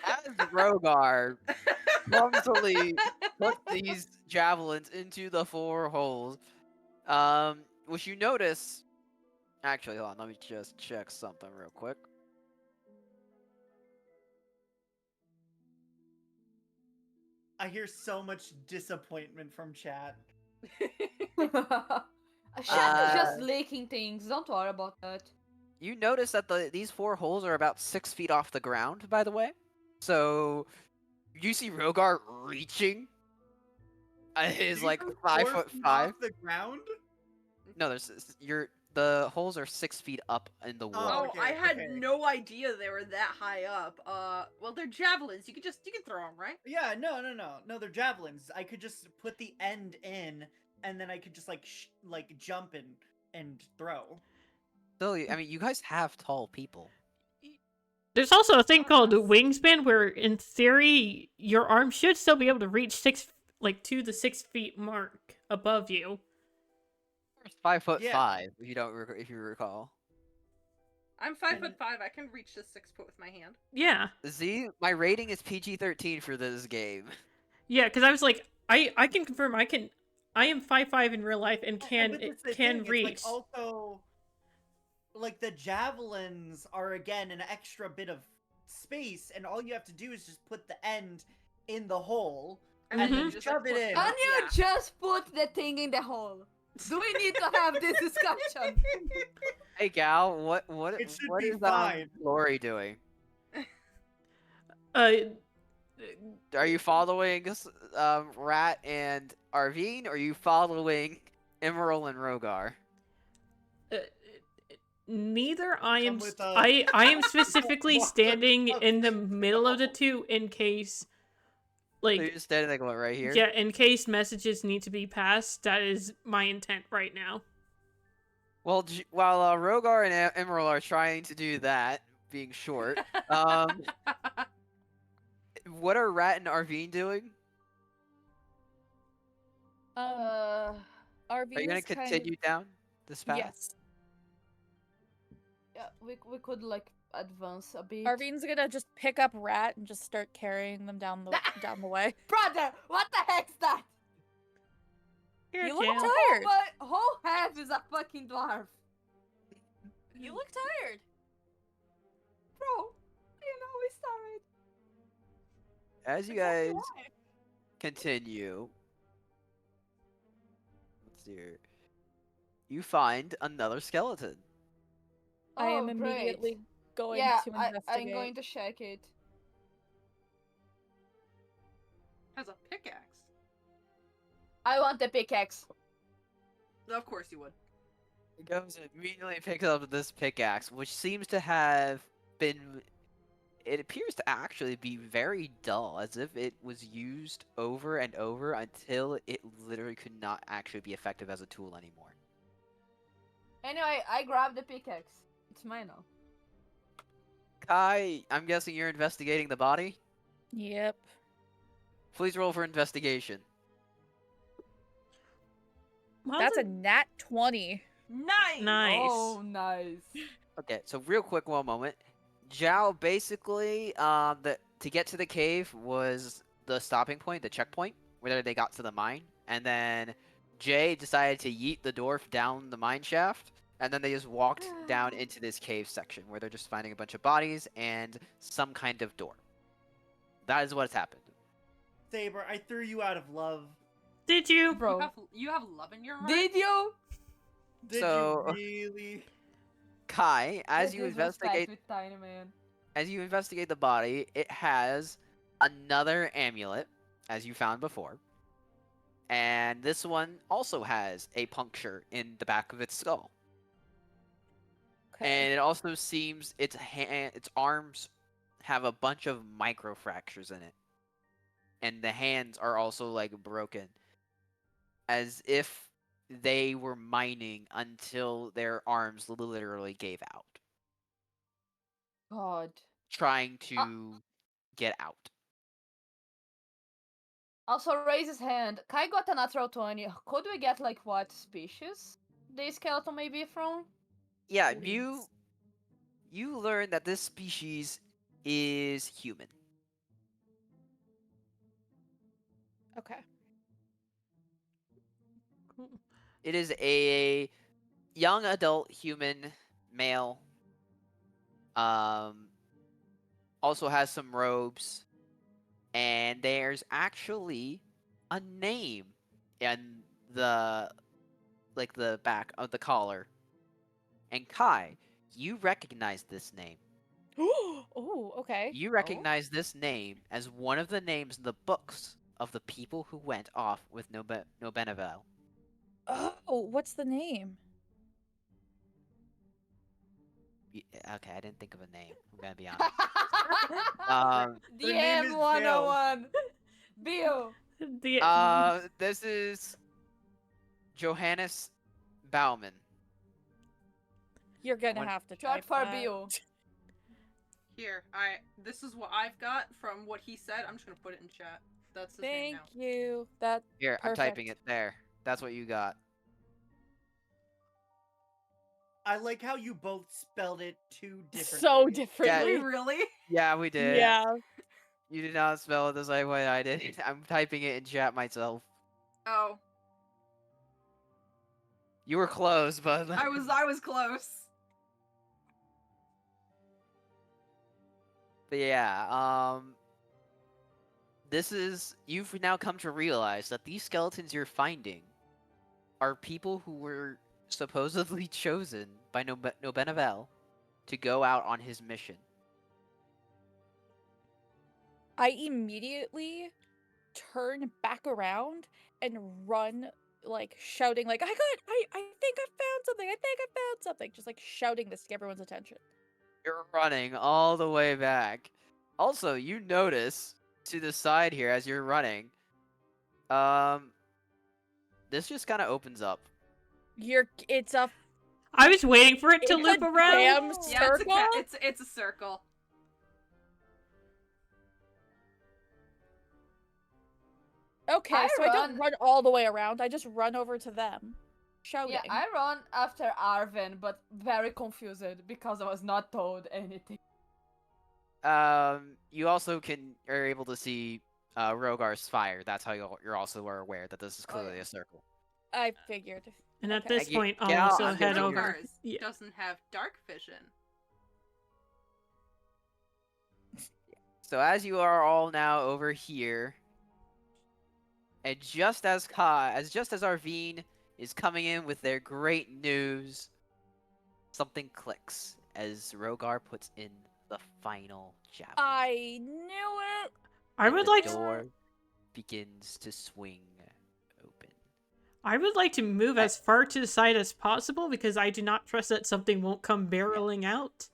As Rogar clumsily puts these javelins into the 4 holes, which you notice. Actually, hold on, let me just check something real quick. I hear so much disappointment from chat. Shat is just leaking things. Don't worry about that. You notice that these 4 holes are about 6 feet off the ground, by the way. So you see Rogar reaching. Is These are 5 4 foot feet 5. off the ground? No, the holes are 6 feet up in the wall. Oh, okay, I had okay. no idea they were that high up. Well, they're javelins. You can throw them, right? Yeah, no, they're javelins. I could just put the end in, and then I could just jump and throw. Still, I mean, you guys have tall people. There's also a thing called Us. wingspan, where in theory your arm should still be able to reach 2 to 6 feet mark above you. 5 foot Yeah. 5, if you recall. I'm 5'5". I can reach the 6 foot with my hand. Yeah, See, my rating is PG-13 for this game. yeah. Because I was like, I can confirm I am 5'5" in real life and But can that's the can thing, reach. It's also the javelins are again an extra bit of space, and all you have to do is just put the end in the hole And and then then you just, shove like, it put in. them- Can you Yeah. just put the thing in the hole? Do we need to have this discussion? Hey, Gal, what It should what be is fine. Lori doing? Uh, Are you following Rat and Arvine, or are you following Emerald and Rogar? uh, neither. I am. Come with us. I am specifically Walk standing up in the to middle of the go. two in case, So you're like, just standing like what, right here? yeah, in case messages need to be passed. That is my intent right now. Well, while Rogar and Emerald are trying to do that, being short, um, what are Rat and Arvine doing? Uh, Are you Arvine gonna is kind of continue down this path? yes. yeah, we could like advance a bit. Arvine's gonna just pick up Rat and just start carrying them down the way. Brother, what the heck's that? Here, You look Jam. tired. My whole half is a fucking dwarf. You look tired. Bro, you know we started. As you guys continue, let's see here. You find another skeleton. I am Oh, great. immediately going Yeah, to investigate. I'm going to check it. Has a pickaxe. I want the pickaxe. Of course you would. It goes and immediately picks up this pickaxe, which seems to have been. It appears to actually be very dull, as if it was used over and over until it literally could not actually be effective as a tool anymore. Anyway, I grabbed the pickaxe. It's mine now. Kai, I'm guessing you're investigating the body? Yep. Please roll for investigation. That's a nat 20. Nice. Nice. Oh, nice. Okay, so real quick, one moment. Zhao basically, to get to the cave was the stopping point, the checkpoint, where they got to the mine, and then Jay decided to yeet the dwarf down the mine shaft, and then they just walked down into this cave section where they're just finding a bunch of bodies and some kind of door. That is what's happened. Saber, I threw you out of love. Did you? Bro, You have love in your heart. did you? Did So- you really? Kai, as The you disrespect investigate with Tiny Man. as you investigate the body, it has another amulet, as you found before. And this one also has a puncture in the back of its skull. And it also seems its arms have a bunch of micro fractures in it. And the hands are also like broken. As if they were mining until their arms literally gave out. God. Trying to get out. Also raise his hand. Kai got a natural 20. Could we get like what species the skeleton may be from? Yeah, Please. you learn that this species is human. Okay. Cool. It is a young adult human male. Also has some robes, and there's actually a name in the back of the collar. And Kai, you recognize this name. Oh, okay. You recognize this name as one of the names in the books of the people who went off with Nobenevel. Oh, what's the name? Okay, I didn't think of a name. I'm gonna be honest. Um, Her name is DM 101. Bill. this is Johannes Bauman. You're gonna One- have to Short type for that. Bill. Here, this is what I've got from what he said. I'm just gonna put it in chat. That's his name Thank now. you. That Here, I'm typing it perfect. there. That's what you got. I like how you both spelled it two differently. So Did differently. we really? Yeah, we did. Yeah. You did not spell it the same way I did. I'm typing it in chat myself. Oh, You were close, but I was close. But yeah, you've now come to realize that these skeletons you're finding are people who were supposedly chosen by Nobenevel to go out on his mission. I immediately turn back around and run, like shouting, like I think I found something. I think I found something. Just like shouting this to get everyone's attention. You're running all the way back. Also, you notice to the side here as you're running, um, this just kind of opens up. It's a I was waiting for it to It's loop a around. damn Yeah, circle. it's a circle. Okay, I so I don't run- run all the way around. I just run over to them, shouting. Yeah, I run after Arvin, but very confused because I was not told anything. You also are able to see Rogar's fire. That's how you're also aware that this is clearly yeah. a circle. I figured. And at Okay. this point, I'll get out, also I'm head giving you- over. Rogars Yeah. doesn't have dark vision. So as you are all now over here, and just as Arvine is coming in with their great news, something clicks as Rogar puts in the final javelin. I knew it. I and would the like door begins to swing open. I would like to move as far to the side as possible because I do not trust that something won't come barreling out.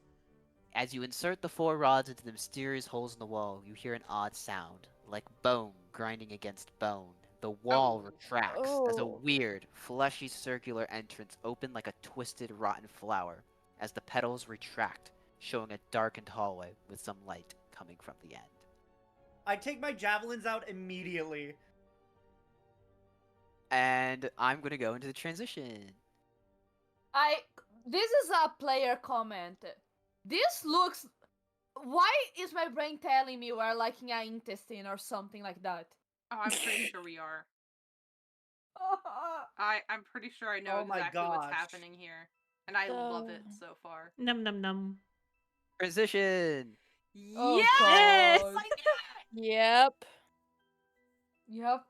As you insert the 4 rods into the mysterious holes in the wall, you hear an odd sound, like bone grinding against bone. The wall retracts as a Oh. weird, fleshy circular entrance opened like a twisted, rotten flower, as the petals retract, showing a darkened hallway with some light coming from the end. I take my javelins out immediately. And I'm gonna go into the transition. This is a player comment. This looks. Why is my brain telling me we're like in an intestine or something like that? Oh, I'm pretty sure we are. I'm pretty sure I know Oh my exactly what's gosh. happening here. And I love it so far. Num num num. Transition! Oh, Yes! God. I knew it! Yep. Yep.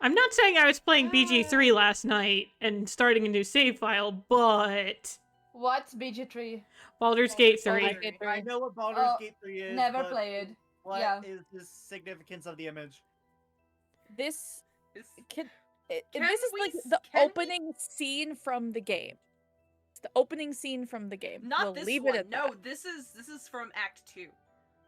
I'm not saying I was playing BG3 last night and starting a new save file, but What's BG3? Baldur's Gate Baldur's 3. Gate I know what Baldur's Oh, Gate 3 is. never but played. What Yeah. is the significance of the image? This This- can. Can This is we like s- the can we- opening scene from the game. It's the opening scene from the game. Not we'll this leave one. it at No, that. this is from Act 2.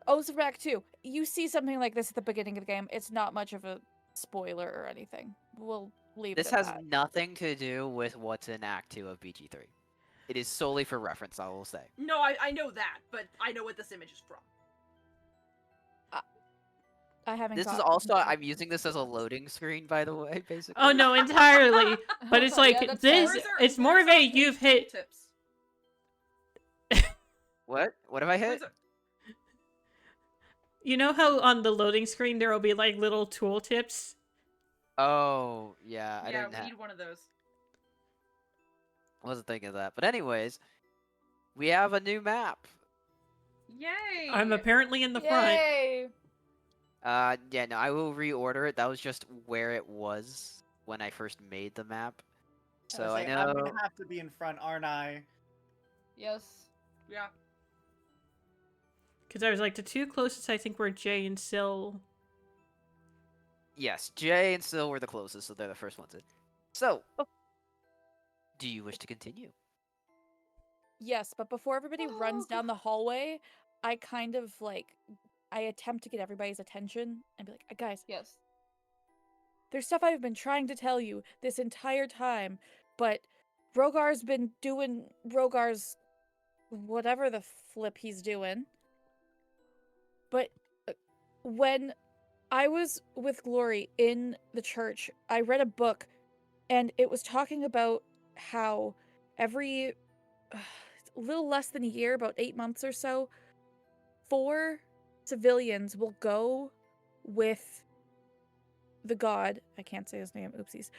Oh, so back too. You see something like this at the beginning of the game. It's not much of a spoiler or anything. We'll leave This it at has that. nothing to do with what's in Act 2 of BG3. It is solely for reference, I will say. No, I know that, but I know what this image is from. I haven't. This is caught- also, I'm using this as a loading screen, by the way, basically. Oh no, entirely. But it's like Yeah, that's this. fair. It's more of a you've hit. Tips. What? What have I hit? Where's our- You know how on the loading screen there will be like little tooltips? Oh, yeah, I Yeah, didn't we need one of those. wasn't thinking of that. But anyways, we have a new map. Yay! I'm apparently in the front. Yay! Yeah, no, I will reorder it. That was just where it was when I first made the map. So I I'm know. gonna have to be in front, aren't I? Yes. Yeah. Because I was like, the two closest I think were Jay and Syl. Yes, Jay and Sil were the closest, so they're the first ones in. So, Oh. do you wish to continue? Yes, but before everybody runs down the hallway, I kind of like I attempt to get everybody's attention and be like, guys, Yes. there's stuff I've been trying to tell you this entire time, but Rogar's been doing Rogar's whatever the flip he's doing. But when I was with Glory in the church, I read a book and it was talking about how every little less than a year, about 8 months or so, 4 civilians will go with the god. I can't say his name. Oopsies.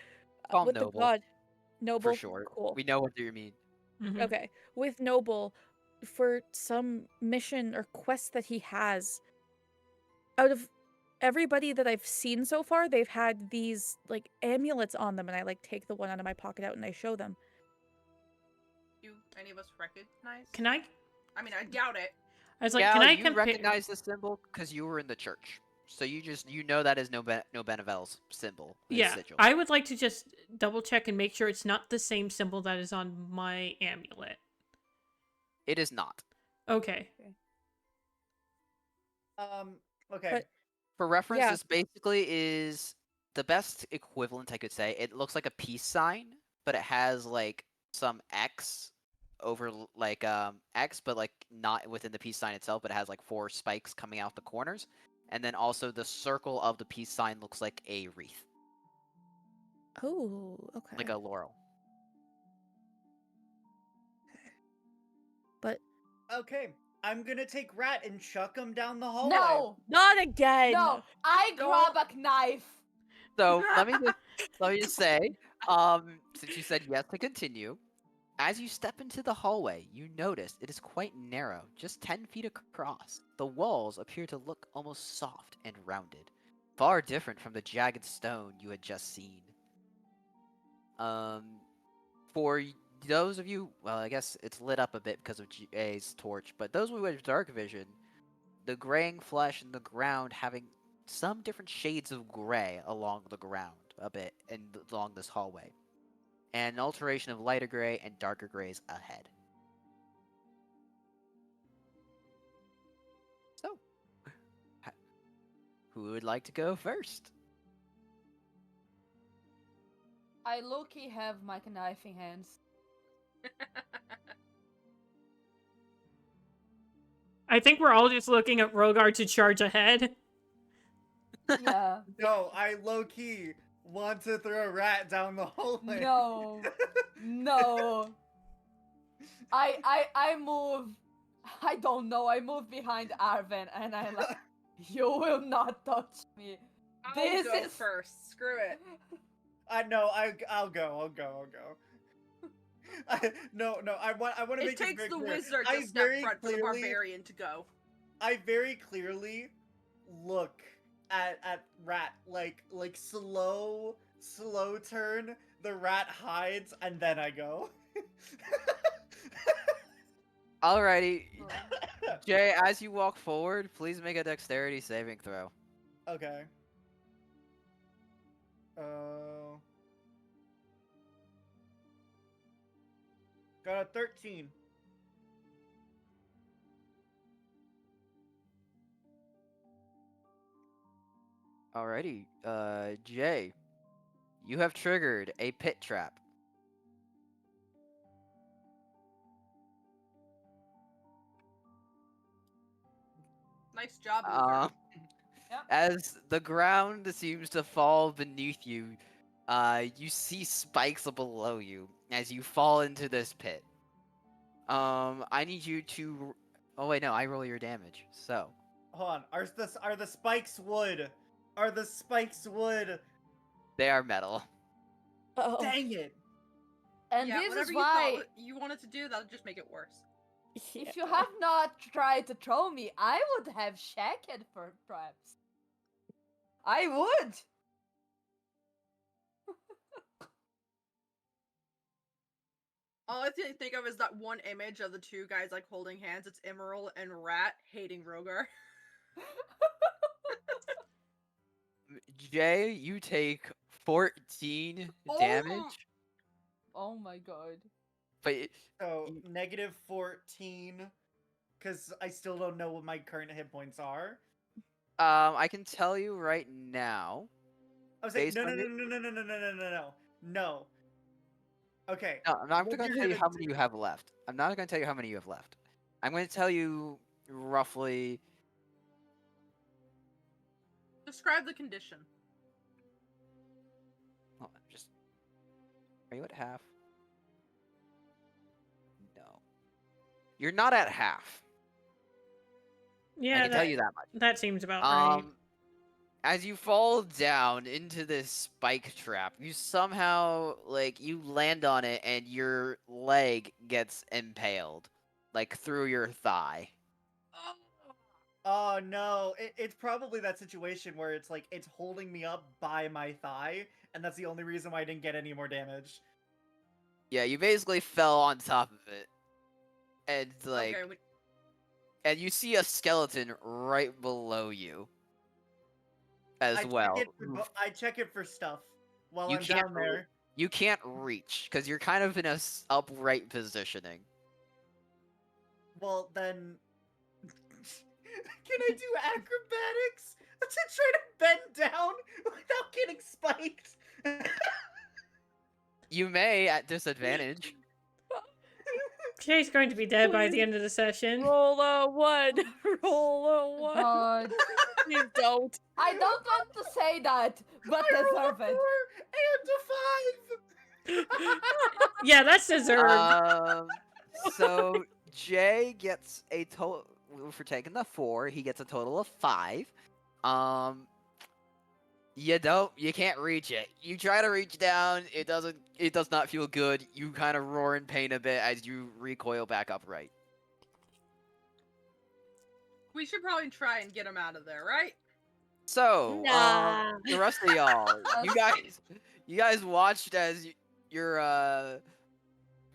Call him With Noble, the god. Noble. for short. Cool. We know what you mean. Mhm. Okay. With Noble for some mission or quest that he has. Out of everybody that I've seen so far, they've had these like amulets on them, and I like take the one out of my pocket out and I show them. Do any of us recognize? Can I I mean, I doubt it. I was like, Gal, can I you compare? recognize this symbol because you were in the church. So you know that is no Benevel's symbol. Yeah, Sigil. I would like to just double check and make sure it's not the same symbol that is on my amulet. It is not. Okay. Okay. But For reference, yeah, this basically is the best equivalent I could say. It looks like a peace sign, but it has like some X over like X, but like not within the peace sign itself, but it has like 4 spikes coming out the corners. And then also the circle of the peace sign looks like a wreath, oh, okay. like a laurel. But Okay. I'm gonna take Rat and chuck him down the hallway. No, not again. no, I Don't- grab a knife. So let me just say, since you said yes to continue, as you step into the hallway, you notice it is quite narrow, just 10 feet across. The walls appear to look almost soft and rounded, far different from the jagged stone you had just seen. For those of you, well, I guess it's lit up a bit because of GA's torch, but those with dark vision, the graying flesh and the ground having some different shades of gray along the ground a bit and along this hallway, and an alteration of lighter gray and darker grays ahead. So, who would like to go first? I low-key have my knife in hands. I think we're all just looking at Rogar to charge ahead. Yeah. No, I low key want to throw Rat down the hallway. No. No. I move. I don't know. I move behind Arven and I'm like, you will not touch me. I'll This go is first. Screw it. I know. I'll go. No. I want to It make takes very the clear. wizard I to step very front for the clearly- barbarian to go. I very clearly look at Rat like slow turn. The Rat hides and then I go. Alrighty, Jay, as you walk forward, please make a dexterity saving throw. Okay. Got a 13. Alrighty, Jay, you have triggered a pit trap. Nice job, wizard. Yep. As the ground seems to fall beneath you, you see spikes below you as you fall into this pit. I need you to. Oh wait, no, I roll your damage. So Hold on. Are the spikes wood? Are the spikes wood? they are metal. Oh, Dang it. and Yeah, this whatever is you why thought you wanted to do, that'll just make it worse. if you have not tried to throw me, I would have shacked for perhaps. I would. All I think of is that one image of the two guys like holding hands. It's Emerald and Rat hating Rogar. Jay, you take 14 Oh damage, Oh my god. but So negative 14, because I still don't know what my current hit points are. I can tell you right now. I was like, Based no. Okay. No, I'm not what going to you're tell you gonna how do- many you have left. I'm not going to tell you how many you have left. I'm going to tell you roughly. Describe the condition. Hold on, just. Are you at half? No. You're not at half. I Yeah, can tell you that much. that seems about right. As you fall down into this spike trap, you somehow you land on it and your leg gets impaled, like through your thigh. Oh no, it's probably that situation where it's like it's holding me up by my thigh, and that's the only reason why I didn't get any more damage. Yeah, you basically fell on top of it, and Okay, and you see a skeleton right below you as well. I check it for stuff while You I'm can't down there. You can't reach because you're kind of in a upright positioning. Well, then, can I do acrobatics to try to bend down without getting spiked? You may at disadvantage. Jay's going to be dead by the end of the session. Roll a 1. Roll a 1. God. Please don't. I don't want to say that, but I rolled a deserve 4 and a 5. Yeah, that's deserved. So Jay gets a total for taking the 4. He gets a total of 5. You can't reach it. You try to reach down, it does not feel good. You kind of roar in pain a bit as you recoil back upright. We should probably try and get him out of there, right? So, Nah. the rest of y'all, you guys watched as your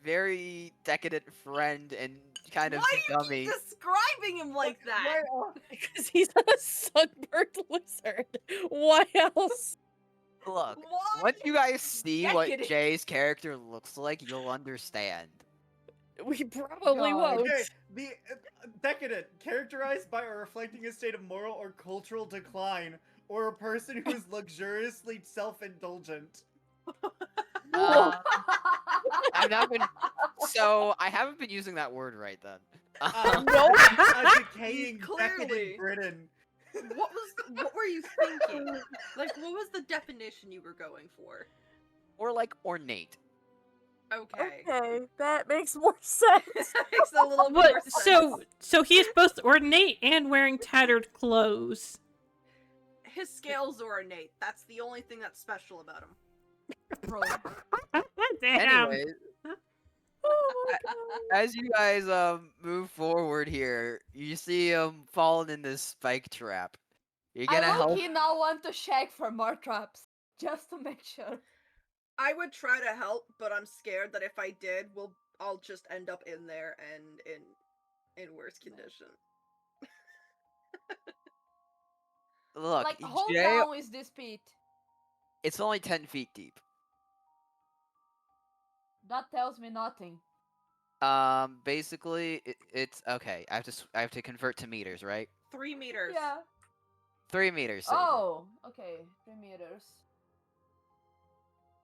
very decadent friend and kind of Why do you dummy. keep describing him like that? Because he's a sunburned lizard. Why else? Look, Why? once you guys see what Decadent. Jay's character looks like, you'll understand. We probably God. won't. Okay, the decadent, characterized by or reflecting a state of moral or cultural decline, or a person who is luxuriously self-indulgent. Um, I've not been. So I haven't been using that word right then. No. A decaying, Clearly. decadent Britain. What were you thinking? Like, what was the definition you were going for? Or like ornate. Okay. Okay, that makes more sense. That makes a little more But sense. so he is both ornate and wearing tattered clothes. His scales are ornate. That's the only thing that's special about him. Bro. Damn. Anyways, Oh my god. as you guys move forward here, you see him falling in this spike trap. You're gonna I help. low-key now want to check for more traps, just to make sure. I would try to help, but I'm scared that if I did, I'll just end up in there and in worse condition. Look, Like, how Jay, down is this pit? it's only 10 feet deep. That tells me nothing. Basically, it's okay. I have to convert to meters, right? 3 meters. Yeah. 3 meters. Saber. Oh, okay. 3 meters.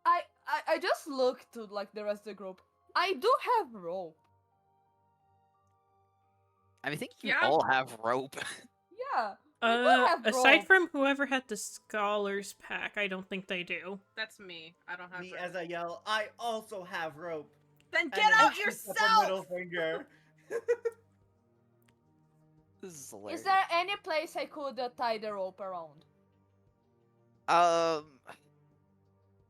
I just looked to like the rest of the group. I do have rope. I mean, I think you Yeah. all have rope. Yeah. I do have Aside rope. from whoever had the scholars pack, I don't think they do. That's me. I don't have Me rope. as I yell, I also have rope. Then And get then out shoots up a middle yourself! finger. This is hilarious. Is there any place I could tie the rope around?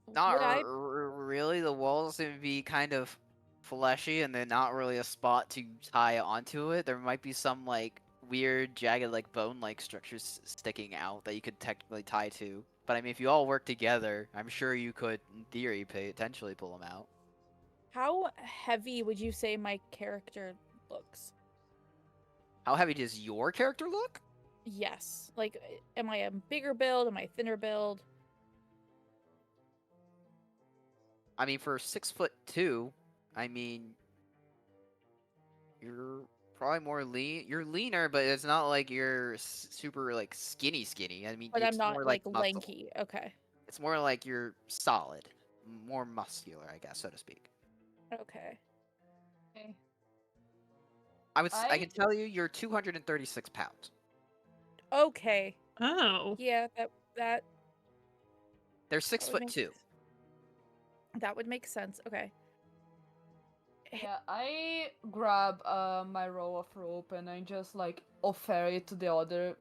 Not Would I- really. The walls seem to be kind of fleshy, and they're not really a spot to tie onto it. There might be some like weird, jagged, like bone-like structures sticking out that you could technically tie to. But I mean, if you all work together, I'm sure you could, in theory, potentially pull them out. How heavy would you say my character looks? How heavy does your character look? Yes. Like, am I a bigger build? Am I a thinner build? I mean, for 6'2", I mean, you're probably more lean. You're leaner, but it's not like you're super like skinny. I mean, But it's I'm not more like muscle. lanky. Okay. It's more like you're solid, more muscular, I guess, so to speak. Okay. Okay. I can tell you, you're 236 pounds. Okay. Oh. Yeah, that They're 6'2". that would make sense. Okay. Yeah, I grab my roll of rope and I just like offer it to the other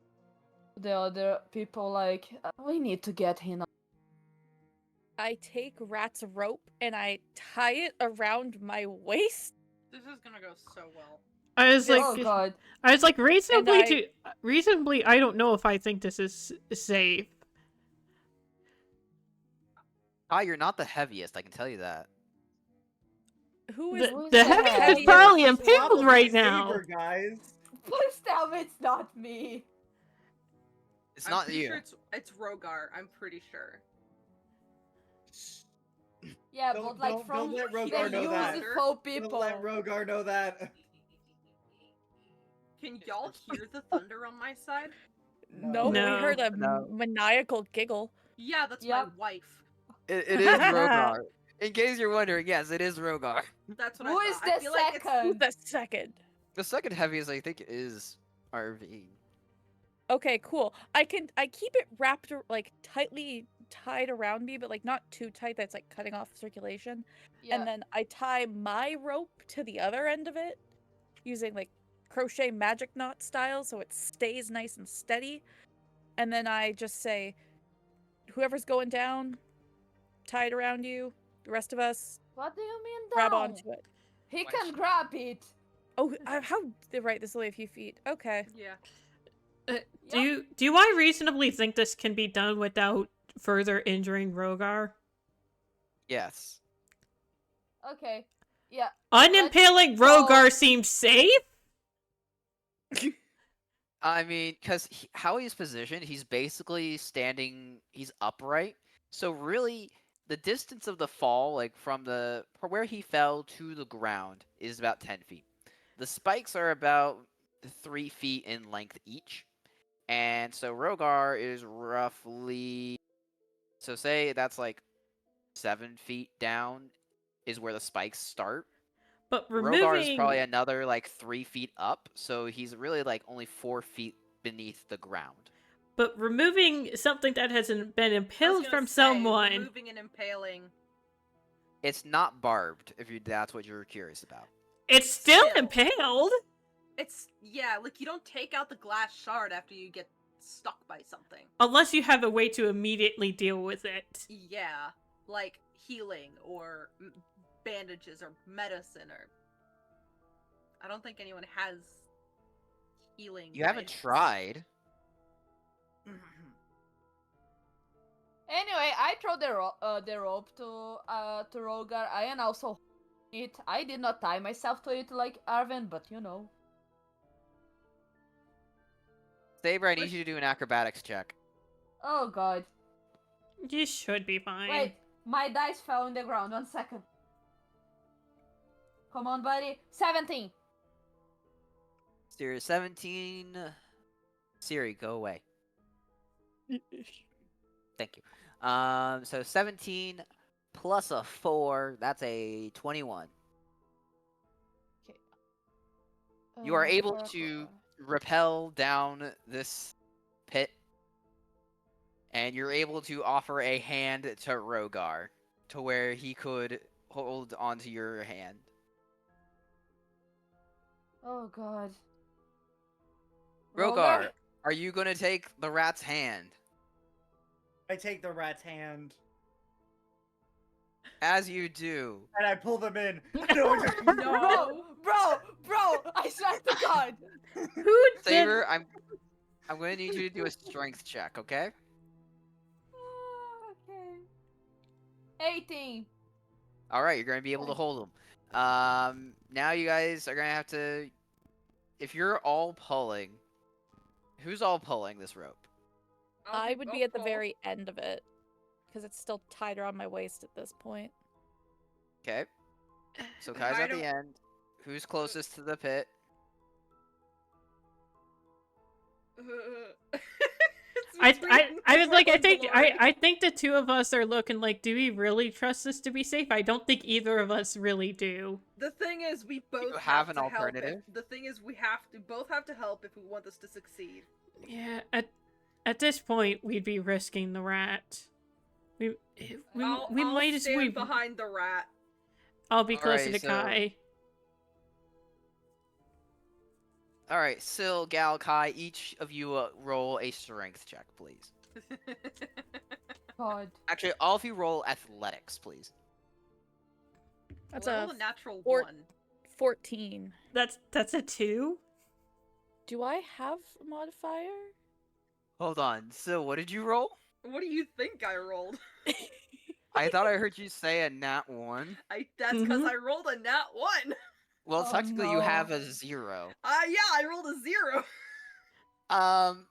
people. Like, we need to get him. I take Rat's rope and I tie it around my waist. This is gonna go so well. I was Oh like, god. I was like, I- reasonably, I don't know if I think this is safe. You're not the heaviest, I can tell you that. Who is Who is The the heaviest is heaviest? probably Swap impaled Swap right the now. saber, guys. Please tell me it's not me. It's I'm not pretty you. sure it's Rogar. I'm pretty sure. Yeah, Don't- but like don't- from don't let the Rogar know that. useful Don't people. let Rogar know that. Can y'all hear the thunder on my side? No, but we No. heard a No. maniacal giggle. Yeah, that's Yep. my wife. It is Rogar. In case you're wondering, yes, it is Rogar. That's what Who I is thought. I the feel like it's Who's second? the second? The second heaviest, I think, is RV. Okay, cool. I keep it wrapped like tightly tied around me, but like not too tight that's like cutting off circulation. Yeah. And then I tie my rope to the other end of it using like crochet magic knot style so it stays nice and steady. And then I just say, whoever's going down, tie it around you. The rest of us, What do you mean grab down? onto it. He Question. can grab it. Oh, how? Right, this is only a few feet. Okay. yeah. Do I reasonably think this can be done without further injuring Rogar? Yes. Okay. Yeah. Unimpaling go. Rogar seems safe? I mean, because how he's positioned, he's basically standing, he's upright. So really, the distance of the fall, like from where he fell to the ground, is about 10 feet. The spikes are about 3 feet in length each. And so Rogar is roughly, so say that's like 7 feet down is where the spikes start. But Rogar is probably removing another like 3 feet up, so he's really like only 4 feet beneath the ground. something that hasn't been I was impaled gonna from say, someone, removing and impaling. It's not barbed, if that's what you're curious about. it's still Still. impaled. It's yeah, like you don't take out the glass shard after you get stuck by something. Unless you have a way to immediately deal with it. Yeah, like healing or bandages or medicine or. I don't think anyone has healing. You haven't items. tried. Anyway, I throw the rope to Rogar. I am also it. I did not tie myself to it like Arvin, but you know. Saber, I need you to do an acrobatics check. Oh god. You should be fine. Wait, my dice fell on the ground. 1 second. Come on, buddy. 17. Siri, 17. Siri, go away. Thank you. So 17 plus a 4, that's a 21. Okay. You are able to rappel down this pit, and you're able to offer a hand to Rogar to where he could hold onto your hand. Oh god. Rogar, are you going to take the rat's hand? I take the rat's hand As you do, and I pull them in. No, Bro, I swear to God. Who did? Saber, I'm going to need you to do a strength check, okay? Okay. 18. All right, you're going to be able to hold them. Now you guys are going to have to, if you're all pulling, who's all pulling this rope? I would be at the very end of it because it's still tied around my waist at this point. Okay. So Kai's I at the don't- end. Who's closest to the pit? I was like, I think the two of us are looking like, do we really trust this to be safe? I don't think either of us really do. The thing is, we both you have an to help alternative? The thing is, we both have to help if we want this to succeed. Yeah, at this point, we'd be risking the rat. We I'll might as stand well. behind the rat. I'll be closer Alright, to so- Kai. Alright, Sil, Gal, Kai, each of you roll a strength check, please. God. Actually, all of you roll athletics, please. That's Roll a a natural or- 1. 14. That's a 2. Do I have a modifier? Hold on, Sil, what did you roll? What do you think I rolled? I thought I heard you say a nat 1. That's because Mhm. I rolled a nat 1. Well, Oh, technically you have no. a 0. Yeah, I rolled a 0. Um,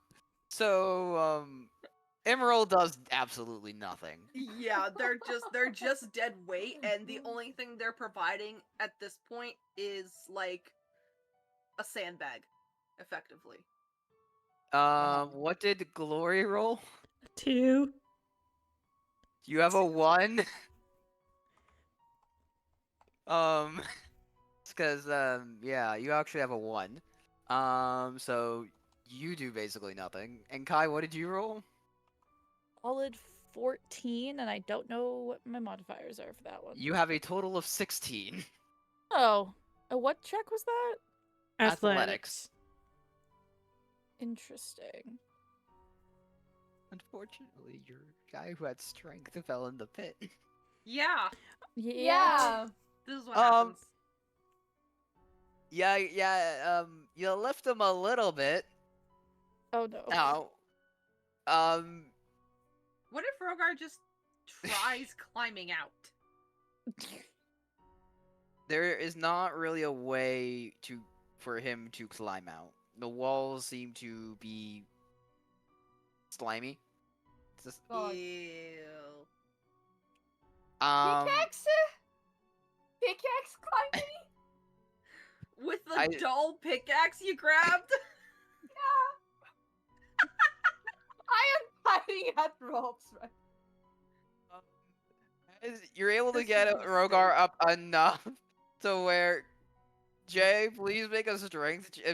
Emerald does absolutely nothing. Yeah, they're just dead weight, and the only thing they're providing at this point is like a sandbag, effectively. What did Glory roll? 2. You have a 1? It's because, yeah, you actually have a 1. So you do basically nothing. And Kai, what did you roll? Solid 14, and I don't know what my modifiers are for that one. You have a total of 16. Oh, what check was that? Athletics. Interesting. Unfortunately, your guy who had strength fell in the pit. Yeah, Yeah. this is what happens. Yeah, you lift him a little bit. Oh no. Now, um, What if Rogar just tries climbing out? there is not really a way for him to climb out. The walls seem to be slimy. It's just, God. Ew. Pickaxe? Pickaxe climbing? With the I- dull pickaxe you grabbed? I am fighting at ropes, right? you're able to This get is a Rogar mistake. up enough to where Jay, please make a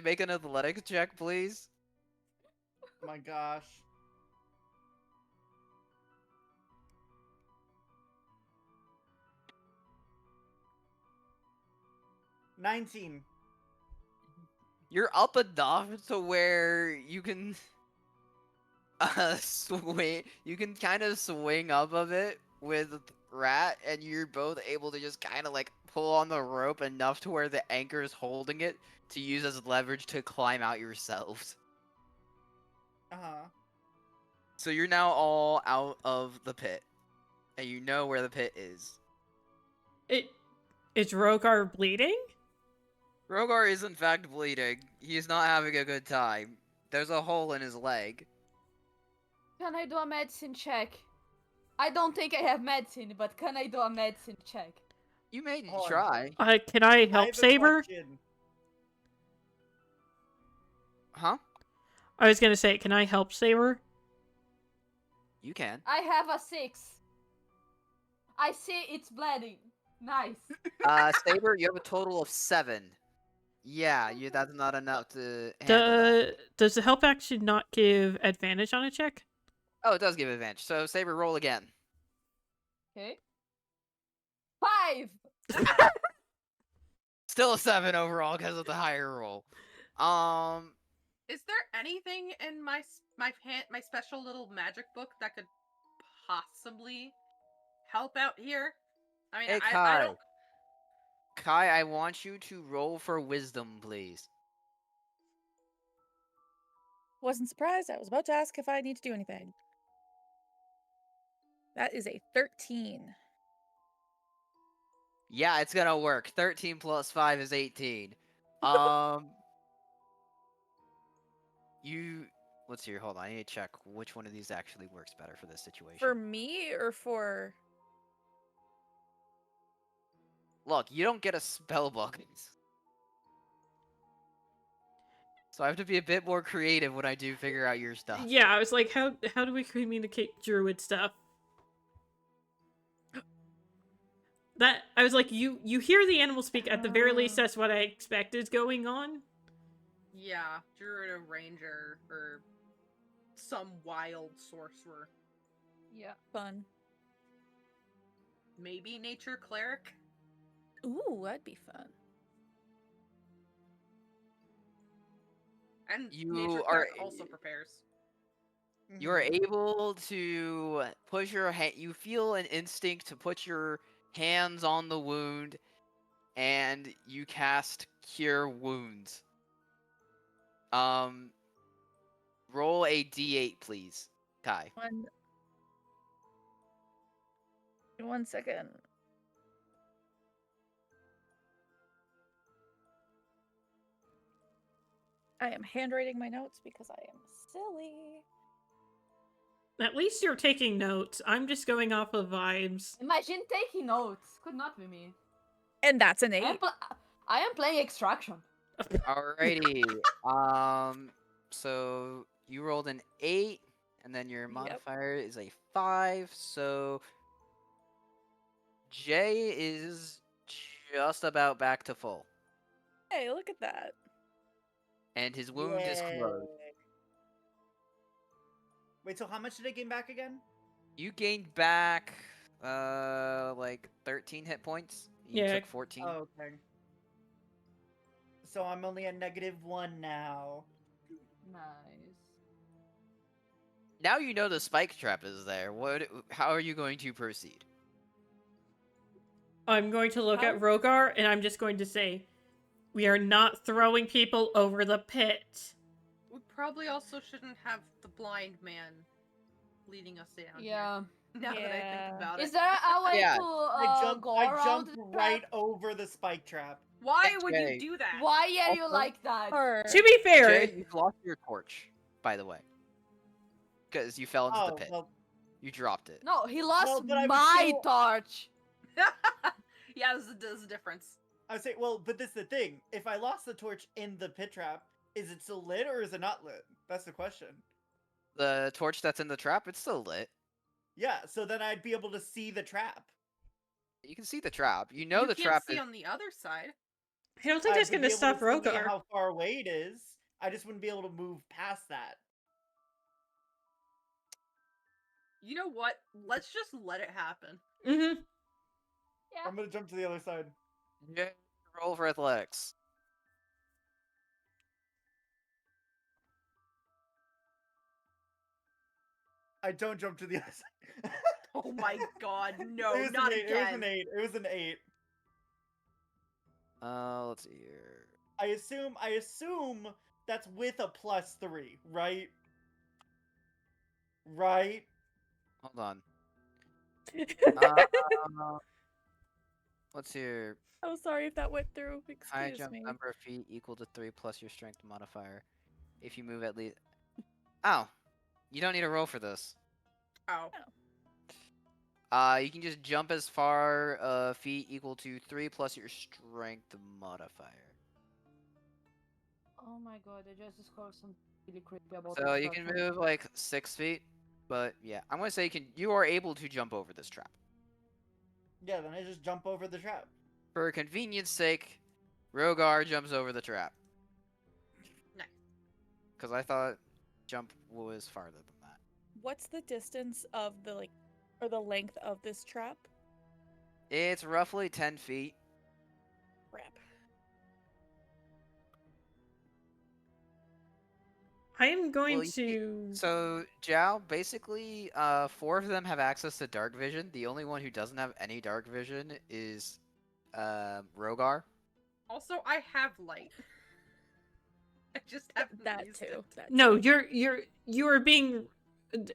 make an athletics check, please. Oh my gosh. $19. You're up enough to where you can swing. You can kind of swing up of it with Rat, and you're both able to just kind of like pull on the rope enough to where the anchor is holding it to use as leverage to climb out yourselves. Uh-huh. So you're now all out of the pit, and you know where the pit is. Is Rogar bleeding? Rogar is in fact bleeding. He's not having a good time. There's a hole in his leg. Can I do a medicine check? I don't think I have medicine, but can I do a medicine check? You may Hold on. try. Can I I help have a Saber? question. Huh? I was gonna say, can I help Saber? You can. I have a 6. I see it's bleeding. Nice. Saber, you have a total of 7. Yeah, that's not enough to handle that. Does the help action not give advantage on a check? Oh, it does give advantage. So Saber, roll again. Okay. 5! Still a 7 overall because of the higher roll. Is there anything in my special little magic book that could possibly help out here? I mean, Hey I Kai. don't. Kai, I want you to roll for wisdom, please. Wasn't surprised. I was about to ask if I need to do anything. That is a 13. Yeah, it's gonna work. 13 plus 5 is 18. Let's see here, hold on, I need to check which one of these actually works better for this situation. For me or for... Look, you don't get a spell book. So I have to be a bit more creative when I do figure out your stuff. Yeah, I was like, how do we communicate druid stuff? That I was like, you hear the animal speak. At the very least, that's what I expect is going on. Yeah, druid or ranger or some wild sorcerer. Yeah. Fun. Maybe nature cleric. Ooh, that'd be fun. And You nature are- cleric also prepares. You are able to push your hand. You feel an instinct to put your hands on the wound, and you cast Cure Wounds. Roll a d8, please, Kai. One second. I am handwriting my notes because I am silly. At least you're taking notes. I'm just going off of vibes. Imagine taking notes. Could not be me. And that's an I am, 8. I am playing Extraction. Alrighty. So you rolled an 8, and then your modifier is a 5. So Jay is just about back to full, Hey, look at that. and his wound is closed. Yay. Wait, so how much did I gain back again? You gained back like 13 hit points. You Yeah. took 14. Oh, okay. So I'm only at -1 now. Nice. Now you know the spike trap is there. How are you going to proceed? I'm going to look How- at Rogar and I'm just going to say, we are not throwing people over the pit. We probably also shouldn't have the blind man leading us down. Yeah. Here, now that I Yeah. think about Is it. there a way Yeah. to go I around jumped the right trap? over the spike trap. Why Hey, would Jay. you do that? Why are you Also- like that? Her. To be fair, Jay, you've lost your torch, by the way. Because you fell into the Oh, pit. well, You dropped it. No, he lost Well, but I was my still- torch. Yeah, there's a difference. I would say, well, but this is the thing. If I lost the torch in the pit trap, is it still lit or is it not lit? That's the question. The torch that's in the trap, it's still lit. Yeah, so then I'd be able to see the trap. You can see the trap. You know you the can't trap see is... on the other side. I don't think I that's would going be to able stop see Rogar. how far away it is. I just wouldn't be able to move past that. You know what? Let's just let it happen. Mm-hmm. Yeah. I'm gonna jump to the other side. Jay, roll for athletics. I don't jump to the other side. Oh my god, no, It was not an 8, again. It was an 8. It was an 8. Let's see here. I assume that's with a +3, right? Right? Hold on. Uh, what's your Oh, sorry if that went through. high Excuse jump me. number of feet equal to 3 plus your strength modifier? If you move at least... Oh. You don't need a roll for this. Oh. You can just jump as far feet equal to 3 plus your strength modifier. Oh my god, I just discovered something really creepy about So you can Extraction. move like 6 feet, but yeah, I'm gonna say you are able to jump over this trap. Yeah, then I just jump over the trap. For convenience sake, Rogar jumps over the trap. Nice. Because I thought jump was farther than that. What's the distance of the or the length of this trap? It's roughly 10 feet. Crap. I am going Well, you to... So, Zhao, basically, 4 of them have access to dark vision. The only one who doesn't have any dark vision is Rogar. Also, I have light. I just haven't That used too. it. That No, too. you are being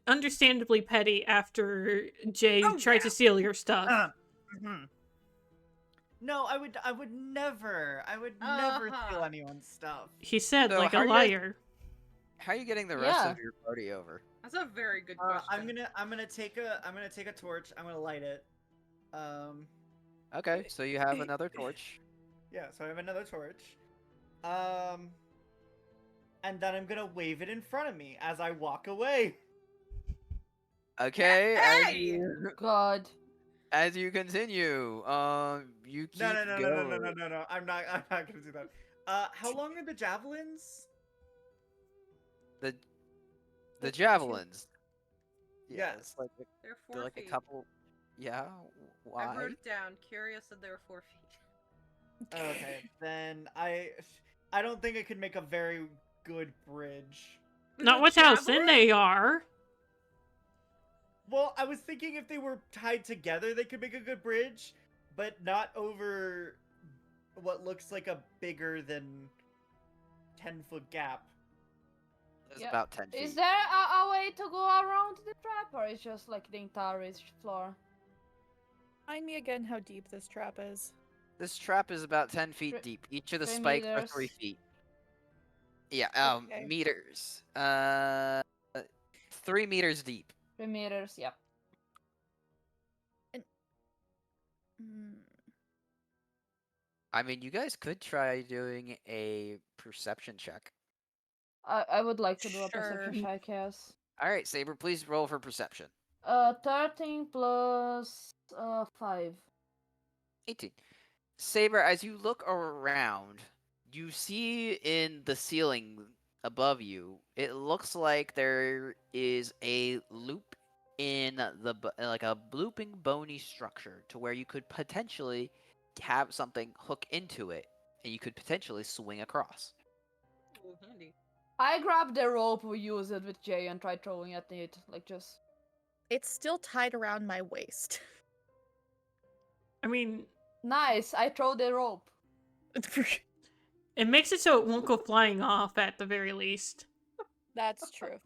understandably petty after Jay Oh, tried to yeah. steal your stuff. Mhm. No, I would never never steal Uh-huh. anyone's stuff. He said So like how a are you guys- liar. How are you getting the rest Yeah. of your party over? That's a very good question. I'm gonna take a torch. I'm gonna light it. Okay, so you have another torch. Yeah, so I have another torch. And then I'm gonna wave it in front of me as I walk away. Okay, Hey! God. as you continue, you keep No, going. no. I'm not gonna do that. How long are the javelins? The javelins. Yeah, Yes. it's like They're 4 they're like feet. a couple. Yeah, I why? wrote it down. Curious that they're 4 feet. Okay, then I don't think I could make a very good bridge. Not The with how thin javelin? they are. Well, I was thinking if they were tied together, they could make a good bridge, but not over what looks like a bigger than 10-foot gap. It's Yeah. about 10 feet. Is there a way to go around the trap, or is just like the entire raised floor? Remind me again how deep this trap is. This trap is about 10 feet Three- deep. Each of the 3 spikes are 3 meters. feet. Yeah, Okay. meters. 3 meters deep. 3 meters, yep. Mm, I mean, you guys could try doing a perception check. I would like to do a Sure. perception check, yes. All right, Saber, please roll for perception. 13 plus 5. 18. Saber, as you look around, you see in the ceiling above you, it looks like there is a loop in like a looping bony structure to where you could potentially have something hook into it and you could potentially swing across. Ooh, handy. I grab the rope we use it with Jay and try throwing at it, like just. It's still tied around my waist. I mean, Nice, I throw the rope. it makes it so it won't go flying off at the very least. That's true.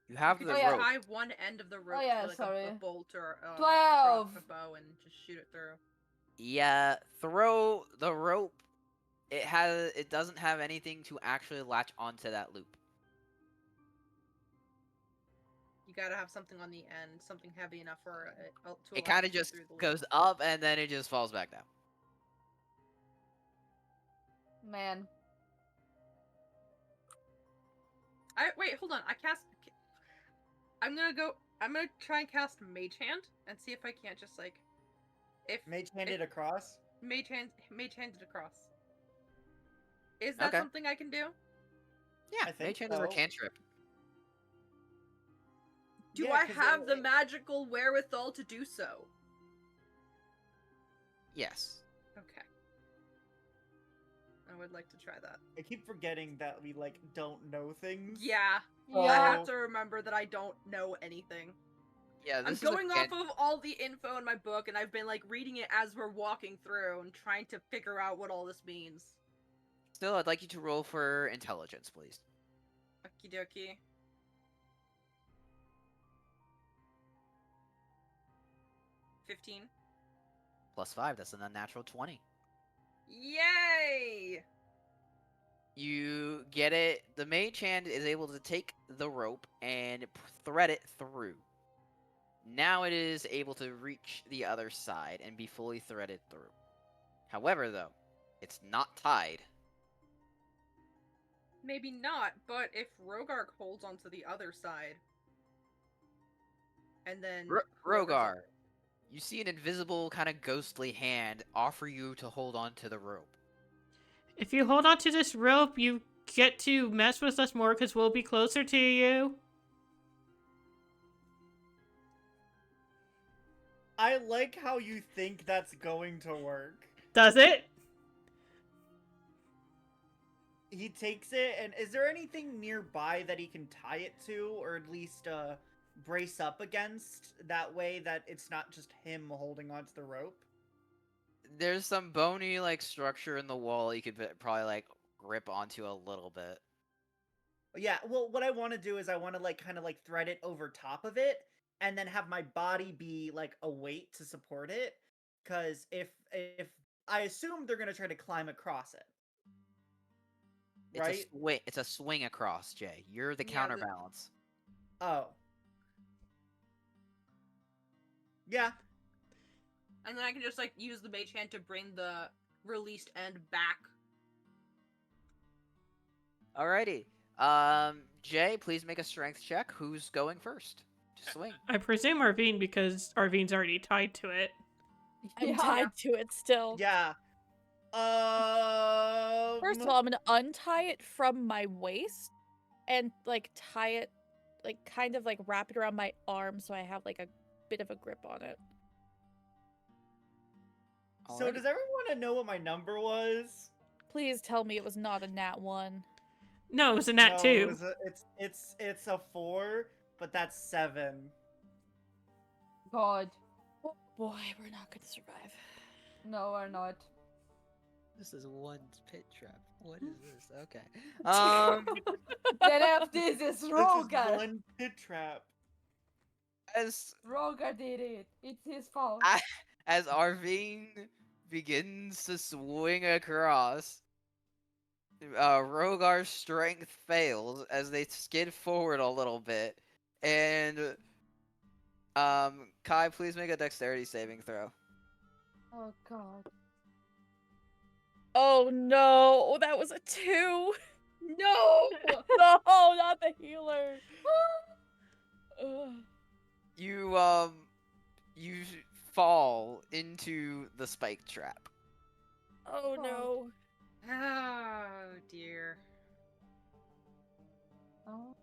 You have You the could yeah. rope. tie one end of the rope yeah, to like sorry. a bolt or a 12. bow and just shoot it through. Yeah, throw the rope. It doesn't have anything to actually latch onto that loop. You gotta have something on the end, something heavy enough for it to It allow kind it of to go just through the loop. goes up and then it just falls back down. Man. Wait, hold on. I'm gonna try and cast Mage Hand and see if I can't just like if Mage handed across. Mage Hand it across. Is that Okay. something I can do? Yeah, I think Mage Hand is a so. cantrip. Do Yeah, I 'cause have the magical wherewithal to do so? Yes. Okay. I would like to try that. I keep forgetting that we like don't know things. Yeah. So, I have to remember that I don't know anything. Yeah, I'm this is a going off of all the info in my book, and I've been like reading it as we're walking through and trying to figure out what all this means. Still, I'd like you to roll for intelligence, please. Okie dokie. 15. +5, that's an unnatural 20. Yay! You get it. The mage hand is able to take the rope and thread it through. Now it is able to reach the other side and be fully threaded through. However, though, it's not tied. Maybe not, but if Rogark holds onto the other side, and then whoever's Rogar, up- you see an invisible kind of ghostly hand offer you to hold on to the rope. If you hold on to this rope, you get to mess with us more because we'll be closer to you. I like how you think that's going to work. Does it? He takes it, and is there anything nearby that he can tie it to, or at least brace up against? That way, that it's not just him holding onto the rope. There's some bony like structure in the wall you could probably like grip onto a little bit. Yeah. Well, what I want to do is I want to like kind of like thread it over top of it, and then have my body be like a weight to support it. Because if I assume they're gonna try to climb across it. Right? It's a swing across, Jay. You're the Yeah, counterbalance. Oh. Yeah. and then I can just like use the mage hand to bring the released end back. Alrighty. Jay, please make a strength check. Who's going first to swing? I presume Arvine because Arvine's already tied to it. I'm Yeah. tied to it still. Yeah. First of all, I'm gonna untie it from my waist and like tie it, like kind of like wrap it around my arm so I have like a bit of a grip on it. So Alrighty. does everyone want to know what my number was? Please tell me it was not a nat 1. No, it was a nat No, 2. it's a 4, but that's 7. God. Oh boy, we're not gonna survive. No, we're not. This is one pit trap. What is this? Okay. Then after this is This is Rogar. one pit trap. as Rogar did it. It's his fault. as Arvine begins to swing across, Rogar's strength fails as they skid forward a little bit, and Kai, please make a dexterity saving throw. Oh god. Oh no, that was a 2. No! No, not the healer. Ugh. You fall into the spike trap. Oh no. Oh dear. Oh,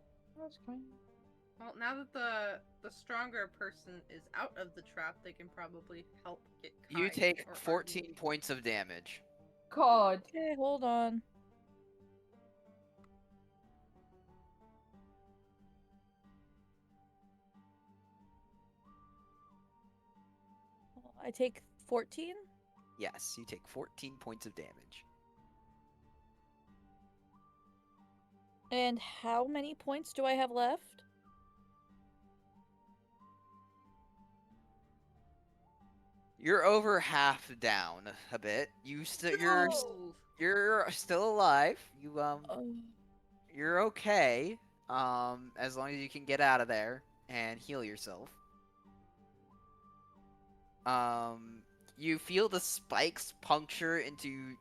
that's fine. Well, now that the stronger person is out of the trap, they can probably help get You Kai take or 14 RV. points of damage. God. Okay, hold on. I take 14. Yes, you take 14 points of damage. And how many points do I have left? You're over half down a bit. No! You're still alive. Oh. You're okay. As long as you can get out of there and heal yourself. You feel the spikes puncture into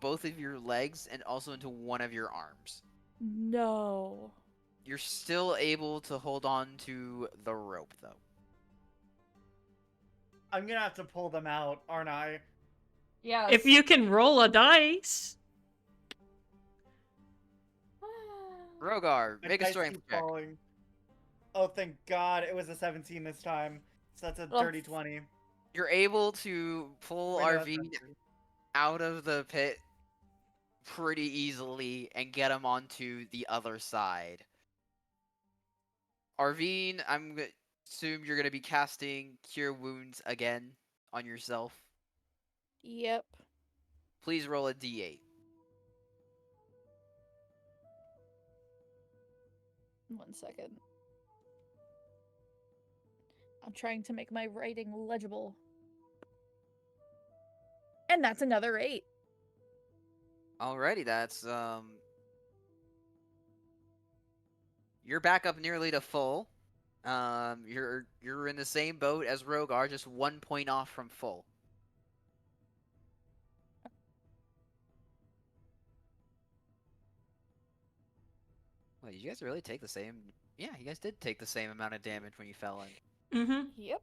both of your legs and also into one of your arms. No. You're still able to hold on to the rope, though. I'm gonna have to pull them out, aren't I? Yes. If you can roll a dice. Rogar, My make a dice strength keep check. falling. Oh, thank God, it was a 17 this time. So that's a Oh, dirty 20. You're able to pull Wait, no, that's Arvine 17. out of the pit pretty easily and get him onto the other side. Arvine, I'm gonna assume you're gonna be casting Cure Wounds again on yourself. Yep. Please roll a d8. 1 second. I'm trying to make my writing legible. And that's another 8. Alrighty, that's you're back up nearly to full. You're in the same boat as Rogar, just 1 point off from full. Well, you guys really take the same. Yeah, you guys did take the same amount of damage when you fell in. Mm-hmm. Yep.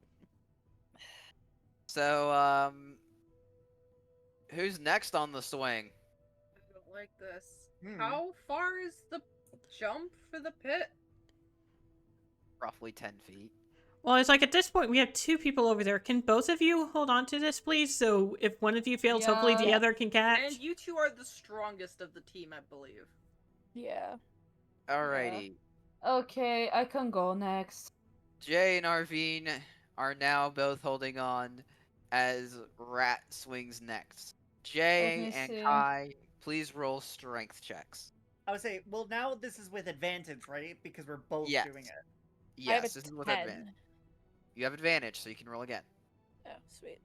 So, who's next on the swing? I don't like this. Hmm. How far is the jump for the pit? Roughly 10 feet. Well, it's like at this point we have 2 people over there. Can both of you hold on to this, please? So if one of you fails, hopefully the Yeah. other can catch. And you two are the strongest of the team, I believe. Yeah. Alrighty. Okay, I can go next. Jay and Arvine are now both holding on as Rat swings next. Jay me and see. Kai, please roll strength checks. I would say, well, now this is with advantage, right? Because we're both Yes. doing it. I have Yes, a this is 10. with advantage. You have advantage, so you can roll again. Oh, sweet.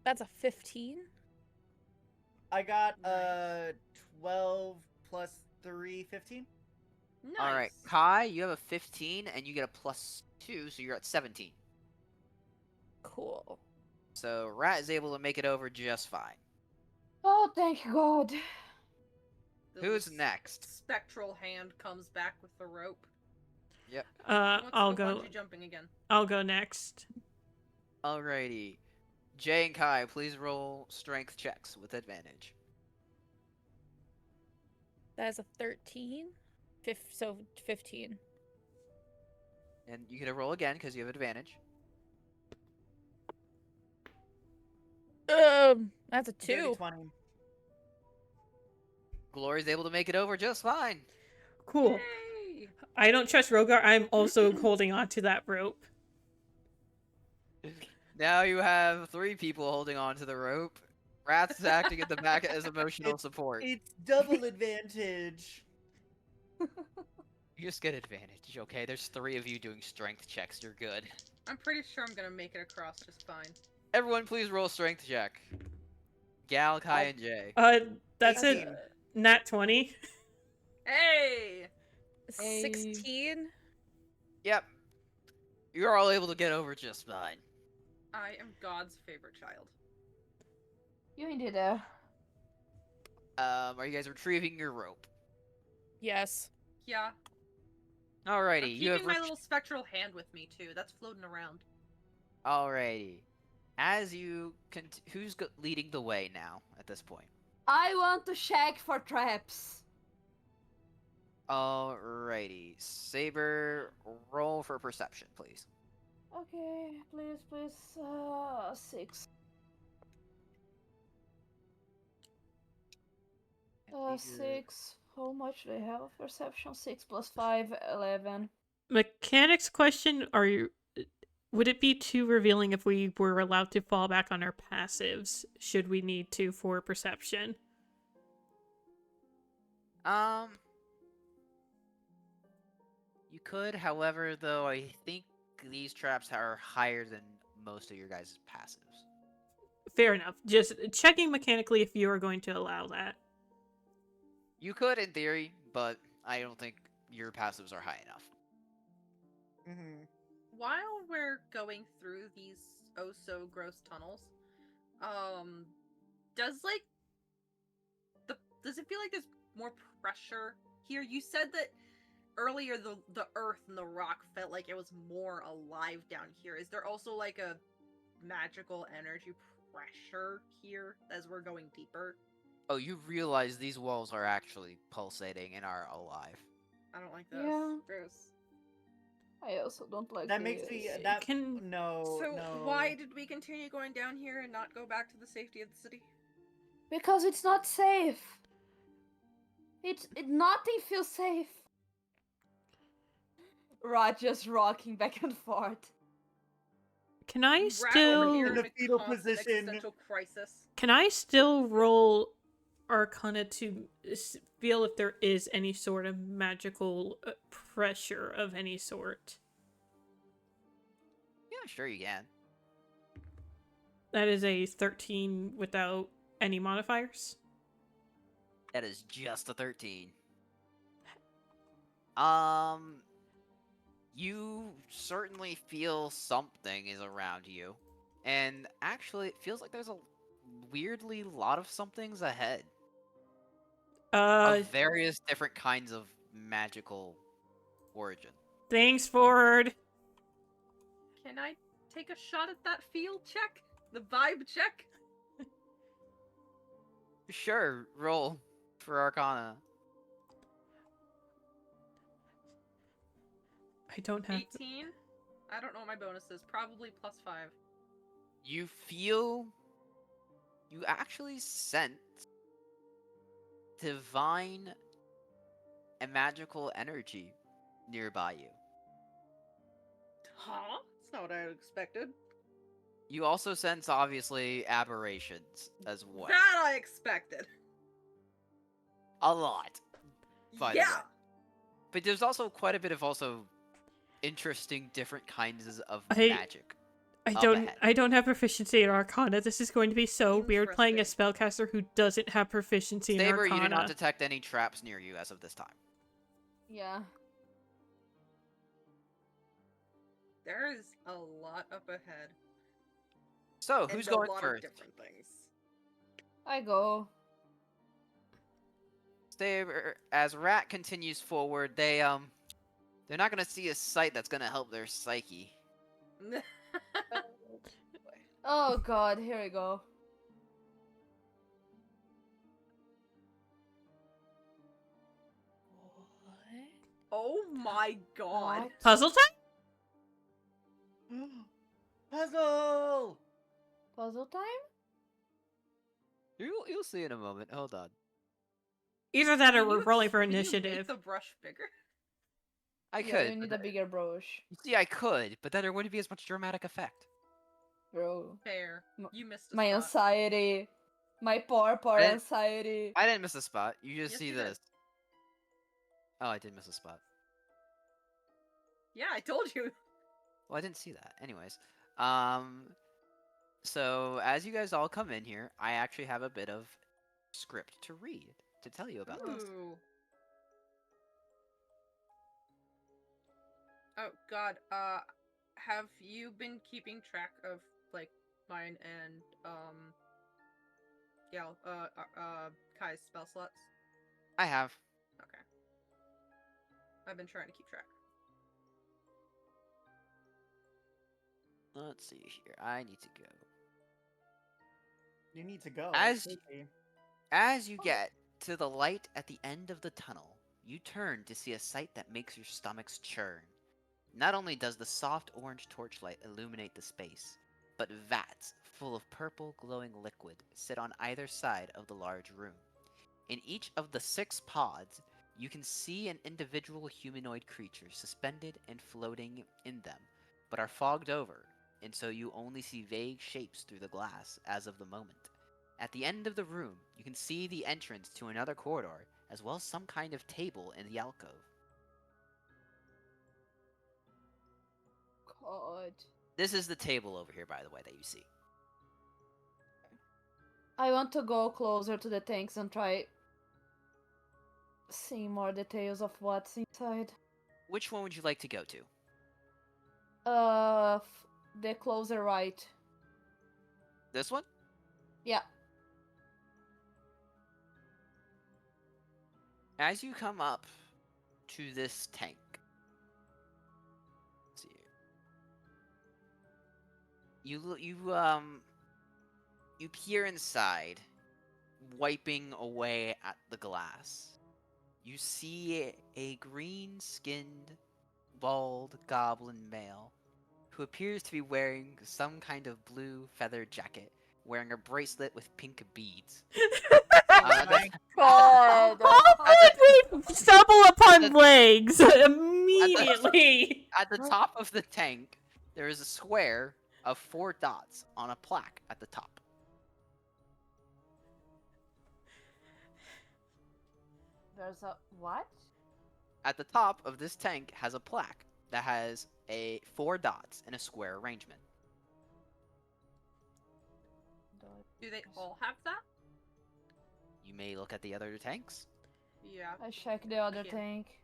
That's a 15. I got Nice. 12 plus 3, 15. Nice. Alright, Kai, you have a 15, and you get a +2, so you're at 17. Cool. So Rat is able to make it over just fine. Oh, thank God. The Who's next? spectral hand comes back with the rope. Yep. Who wants I'll to go go. bungee jumping again. I'll go next. Alrighty. Jay and Kai, please roll strength checks with advantage. That is a 13. So 15. And you can roll again because you have advantage. That's a Dirty 2. 20. Glory's able to make it over just fine. Cool. Yay! I don't trust Rogar. I'm also holding on to that rope. Now you have 3 people holding on to the rope. Rat's acting at the back as emotional It's- support. It's double advantage. You just get advantage, okay? There's 3 of you doing strength checks. You're good. I'm pretty sure I'm gonna make it across just fine. Everyone, please roll strength check. Gal, Kai, and Jay. That's it. 18. Nat 20. Hey! 16. Yep. You're all able to get over just fine. I am God's favorite child. You indeed there. Are you guys retrieving your rope? Yes. Yeah. Alrighty, I'm you have keeping my little spectral hand with me too. That's floating around. Alrighty. As you who's leading the way now at this point? I want to check for traps. Alrighty. Saber, roll for perception, please. Okay, please. 6. I think you're- 6. How much do I have? Perception 6 plus 5, 11. Mechanics question: Are you? Would it be too revealing if we were allowed to fall back on our passives? Should we need to for perception? You could, however, though I think these traps are higher than most of your guys' passives. Fair enough. Just checking mechanically if you are going to allow that. You could in theory, but I don't think your passives are high enough. Mm-hmm. While we're going through these oh so gross tunnels, does like does it feel like there's more pressure here? You said that earlier the earth and the rock felt like it was more alive down here. Is there also like a magical energy pressure here as we're going deeper? Oh, you realize these walls are actually pulsating and are alive. I don't like this. Yeah. Gross. I also don't like That makes me this. that Can- no So no. why did we continue going down here and not go back to the safety of the city? Because it's not safe. Nothing feels safe. Rod just rocking back and forth. Can I Rat over still? here In the a fetal constant position. existential crisis. Can I still roll Arcana to feel if there is any sort of magical pressure of any sort? Yeah, sure you can. That is a 13 without any modifiers. That is just a 13. You certainly feel something is around you. And actually, it feels like there's a weirdly lot of somethings ahead. Of various different kinds of magical origin. Thanks, Ford. Can I take a shot at that feel check? The vibe check? Sure, roll for Arcana. I don't have. 18? I don't know what my bonus is. Probably plus 5. You actually sense divine and magical energy nearby you. Huh? That's not what I expected. You also sense, obviously, aberrations as well. That I expected. A lot, by the way. Yeah. But there's also quite a bit of also interesting different kinds of I- magic. I Up don't. ahead. I don't have proficiency in Arcana. This is going to be so weird playing a Interesting. spellcaster who doesn't have proficiency in Saber, Arcana. you do not detect any traps near you as of this time. Yeah. There is a lot up ahead. So, and who's a going lot first? of different things. I go. Saber, as Rat continues forward, they're not gonna see a sight that's gonna help their psyche. Oh god, here we go. Oh my god. What? Puzzle time? Puzzle. Puzzle time? You'll see in a moment. Hold on. Either that or Can we're you rolling for can you make initiative. the brush bigger? I Yeah, could. you need but a bigger brush. you see, I could, but then there wouldn't be as much dramatic effect. Bro. Fair. M- You missed a My spot. anxiety. My poor I didn't- anxiety. I didn't miss a spot. You just Yes, see you did. this. Oh, I did miss a spot. Yeah, I told you. Well, I didn't see that. Anyways, so as you guys all come in here, I actually have a bit of script to read to tell you about this. Ooh. Oh God. Have you been keeping track of like mine and yeah, Kai's spell slots? I have. Okay. I've been trying to keep track. Let's see here. I need to go. You need to go. As Quickly. As you get to the light at the end of the tunnel, you turn to see a sight that makes your stomachs churn. Not only does the soft orange torchlight illuminate the space, but vats full of purple glowing liquid sit on either side of the large room. In each of the 6 pods, you can see an individual humanoid creature suspended and floating in them, but are fogged over, and so you only see vague shapes through the glass as of the moment. At the end of the room, you can see the entrance to another corridor, as well as some kind of table in the alcove. God. This is the table over here, by the way, that you see. I want to go closer to the tanks and try seeing more details of what's inside. Which one would you like to go to? The closer right. This one? Yeah. As you come up to this tank, let's see here. You peer inside, wiping away at the glass. You see a green-skinned, bald goblin male who appears to be wearing some kind of blue feathered jacket, wearing a bracelet with pink beads. Oh my God. How At did we stumble upon the- legs immediately? At the top of the tank, there is a square of 4 dots on a plaque at the top. There's a what? At the top of this tank has a plaque that has 4 dots in a square arrangement. Do they all have that? You may look at the other tanks. Yeah. I check the other Yeah. tank.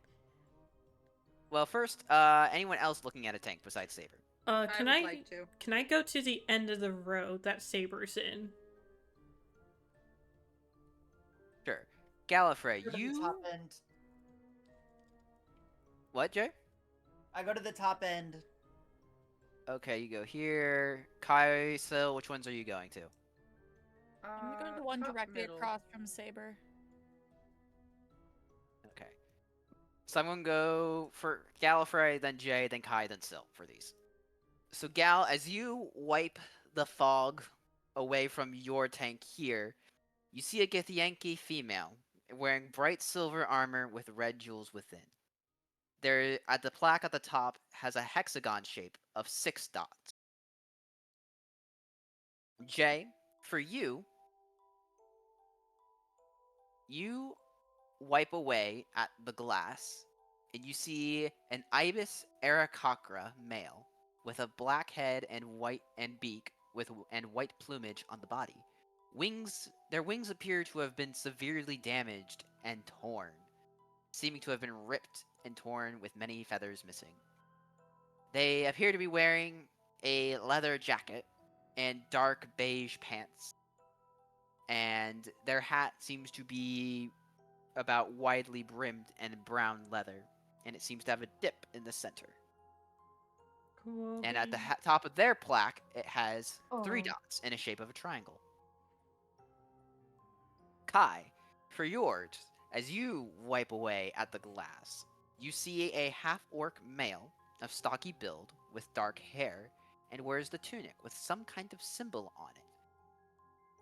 Well, first, anyone else looking at a tank besides Saber? Can I would like to. can I go to the end of the row that Saber's in? Sure. Gallifrey, Go to the you... top end. What, Jay? I go to the top end. Okay, you go here. Kaisa, which ones are you going to? I'm gonna go to the one top directly middle. across from Saber. Okay. So I'm gonna go for Gallifrey, then Jay, then Kai, then Sil for these. So Gal, as you wipe the fog away from your tank here, you see a Githyanki female wearing bright silver armor with red jewels within. There, at the plaque at the top, has a hexagon shape of 6 dots. Jay, for you, you wipe away at the glass, and you see an Ibis Aarakocra male with a black head and white and beak and white plumage on the body. Their wings appear to have been severely damaged and torn, seeming to have been ripped and torn with many feathers missing. They appear to be wearing a leather jacket and dark beige pants, and their hat seems to be about widely brimmed and brown leather, and it seems to have a dip in the center. Cool. And at the top of their plaque, it has 3 Oh. dots in a shape of a triangle. Kai, for yours, as you wipe away at the glass, you see a half-orc male of stocky build with dark hair and wears the tunic with some kind of symbol on it.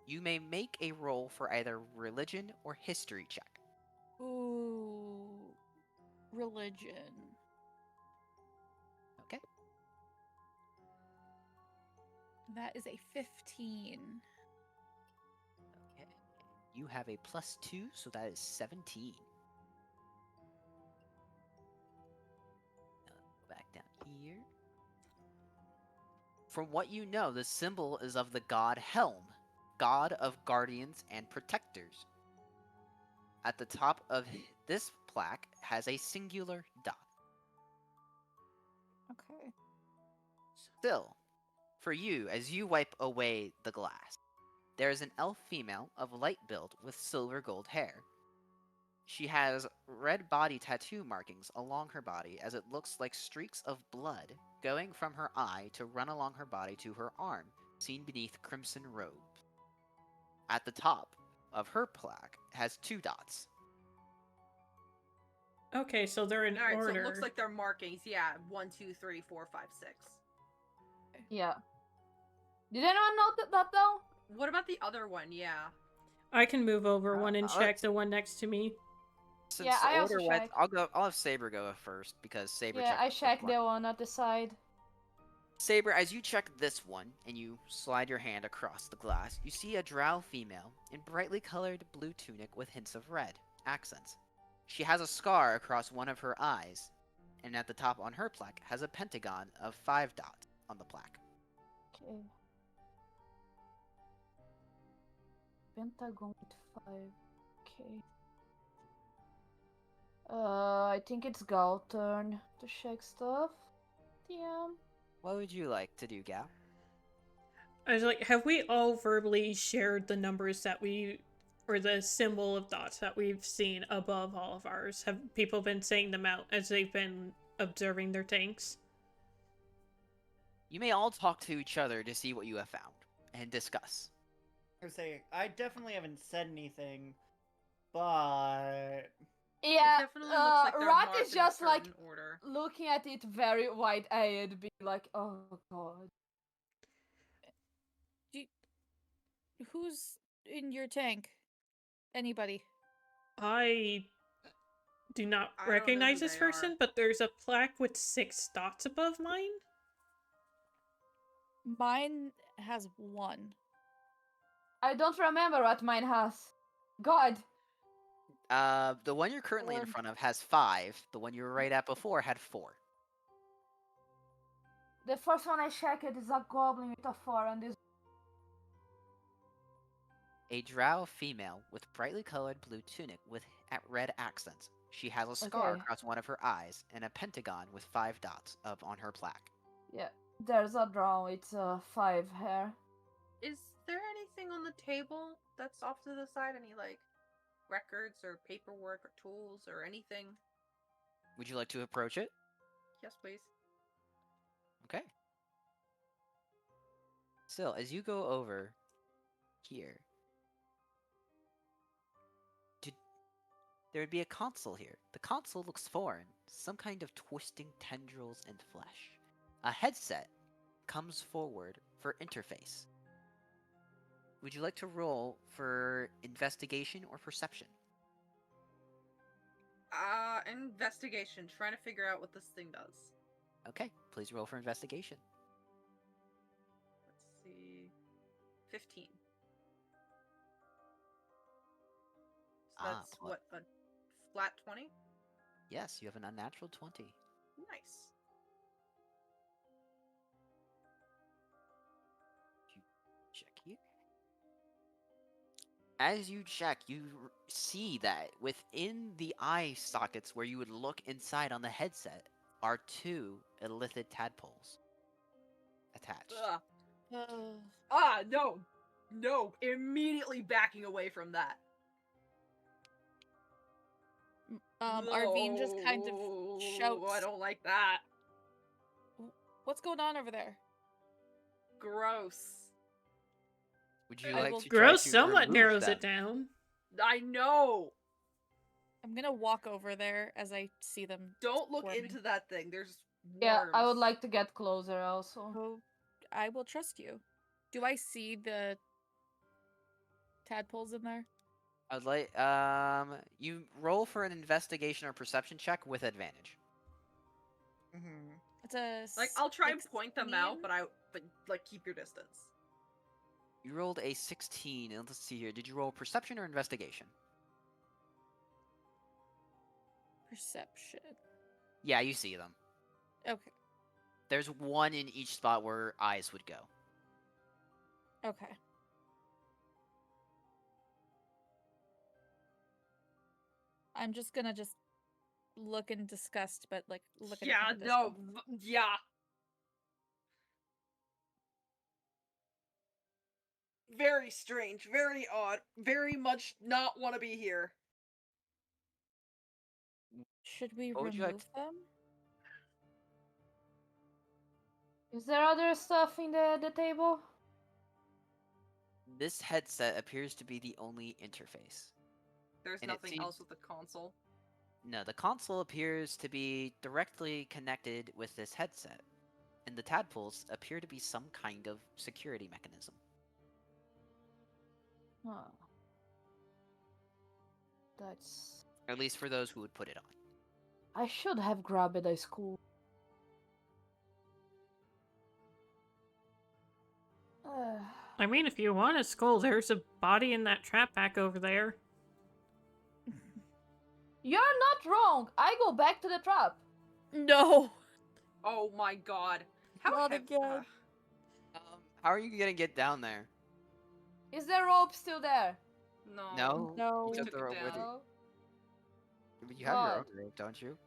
You may make a roll for either religion or history check. Ooh. Religion. Okay. That is a 15. Okay. You have a +2, so that is 17. Go back down here. From what you know, the symbol is of the god Helm, god of guardians and protectors. at the top of this plaque has a singular dot. Okay. Still, for you, as you wipe away the glass, there is an elf female of light build with silver gold hair. She has red body tattoo markings along her body as it looks like streaks of blood going from her eye to run along her body to her arm, seen beneath crimson robe. At the top of her plaque has 2 dots. Okay, so they're in All right, order. so it looks like they're markings. Yeah, 1, 2, 3, 4, 5, 6. Yeah. Did anyone note that though? What about the other one? Yeah. I can move over one and check let's- the one next to me. Since Yeah, the I also order went, check. I'll have Saber go first because Saber Yeah, checked I the first checked one. the one at the side. Saber, as you check this one and you slide your hand across the glass, you see a drow female in brightly colored blue tunic with hints of red accents. She has a scar across one of her eyes, and at the top on her plaque has a pentagon of 5 dots on the plaque. Okay. Pentagon with 5. Okay. I think it's Gal's turn to check stuff. Yeah. What would you like to do, Gal? I was like, have we all verbally shared the numbers that or the symbol of dots that we've seen above all of ours? Have people been saying them out as they've been observing their tanks? You may all talk to each other to see what you have found and discuss. I was saying, I definitely haven't said anything, but Yeah, It definitely looks like they're Rat marked is in a just like certain order. looking at it very wide-eyed, being like, "Oh god." Who's in your tank? Anybody? I do not I don't know recognize who this they person, are. but there's a plaque with 6 dots above mine. Mine has 1. I don't remember what mine has. God. The one you're currently in Um, front of has 5. The one you were right at before had 4. The first one I checked is a goblin with a 4, and this. A drow female with brightly colored blue tunic with red accents. She has a scar Okay. across one of her eyes and a pentagon with 5 dots up on her plaque. Yeah, there's a draw. It's 5 hair. Is there anything on the table that's off to the side? Any, like, records or paperwork or tools or anything? Would you like to approach it? Yes, please. Okay. Still, as you go over here, there would be a console here. The console looks foreign, some kind of twisting tendrils and flesh. A headset comes forward for interface. Would you like to roll for investigation or perception? Investigation. Trying to figure out what this thing does. Okay, please roll for investigation. Let's see. 15. So that's well- what, a flat 20? Yes, you have an unnatural 20. Nice. Check here. As you check, you see that within the eye sockets where you would look inside on the headset are 2 illithid tadpoles attached. Ugh. No. No. Immediately backing away from that. Arvine just kind of No, shouts. I don't like that. What's going on over there? Gross. Would you I like will- to try Gross to somewhat remove narrows them? it down. I know. I'm gonna walk over there as I see them. Don't look squirming. into that thing. There's Yeah, I would worms. like to get closer also. Oh, I will trust you. Do I see the tadpoles in there? I'd like you roll for an investigation or perception check with advantage. mhm. It's a Like, I'll try and point them out, 16. but like keep your distance. You rolled a 16, and let's see here. Did you roll perception or investigation? Perception. Yeah, you see them. Okay. There's one in each spot where eyes would go. Okay. I'm just gonna look in disgust, but like look at it Yeah, from a no, distance. yeah. Very strange, very odd, very much not want to be here. Should we What would you like remove them? Is there other stuff in the table? This headset appears to be the only interface. There's And it nothing seems- else with the console. No, the console appears to be directly connected with this headset, and the tadpoles appear to be some kind of security mechanism. Huh. That's. At least for those who would put it on. I should have grabbed it at school. I mean, if you want a skull, there's a body in that trap pack over there. You're not wrong. I go back to the trap. No. Oh my god. How Not hev- again. How are you gonna get down there? Is the rope still there? No. No? No. You We took took the it rope with you. down. No. You have your own God. rope, don't you?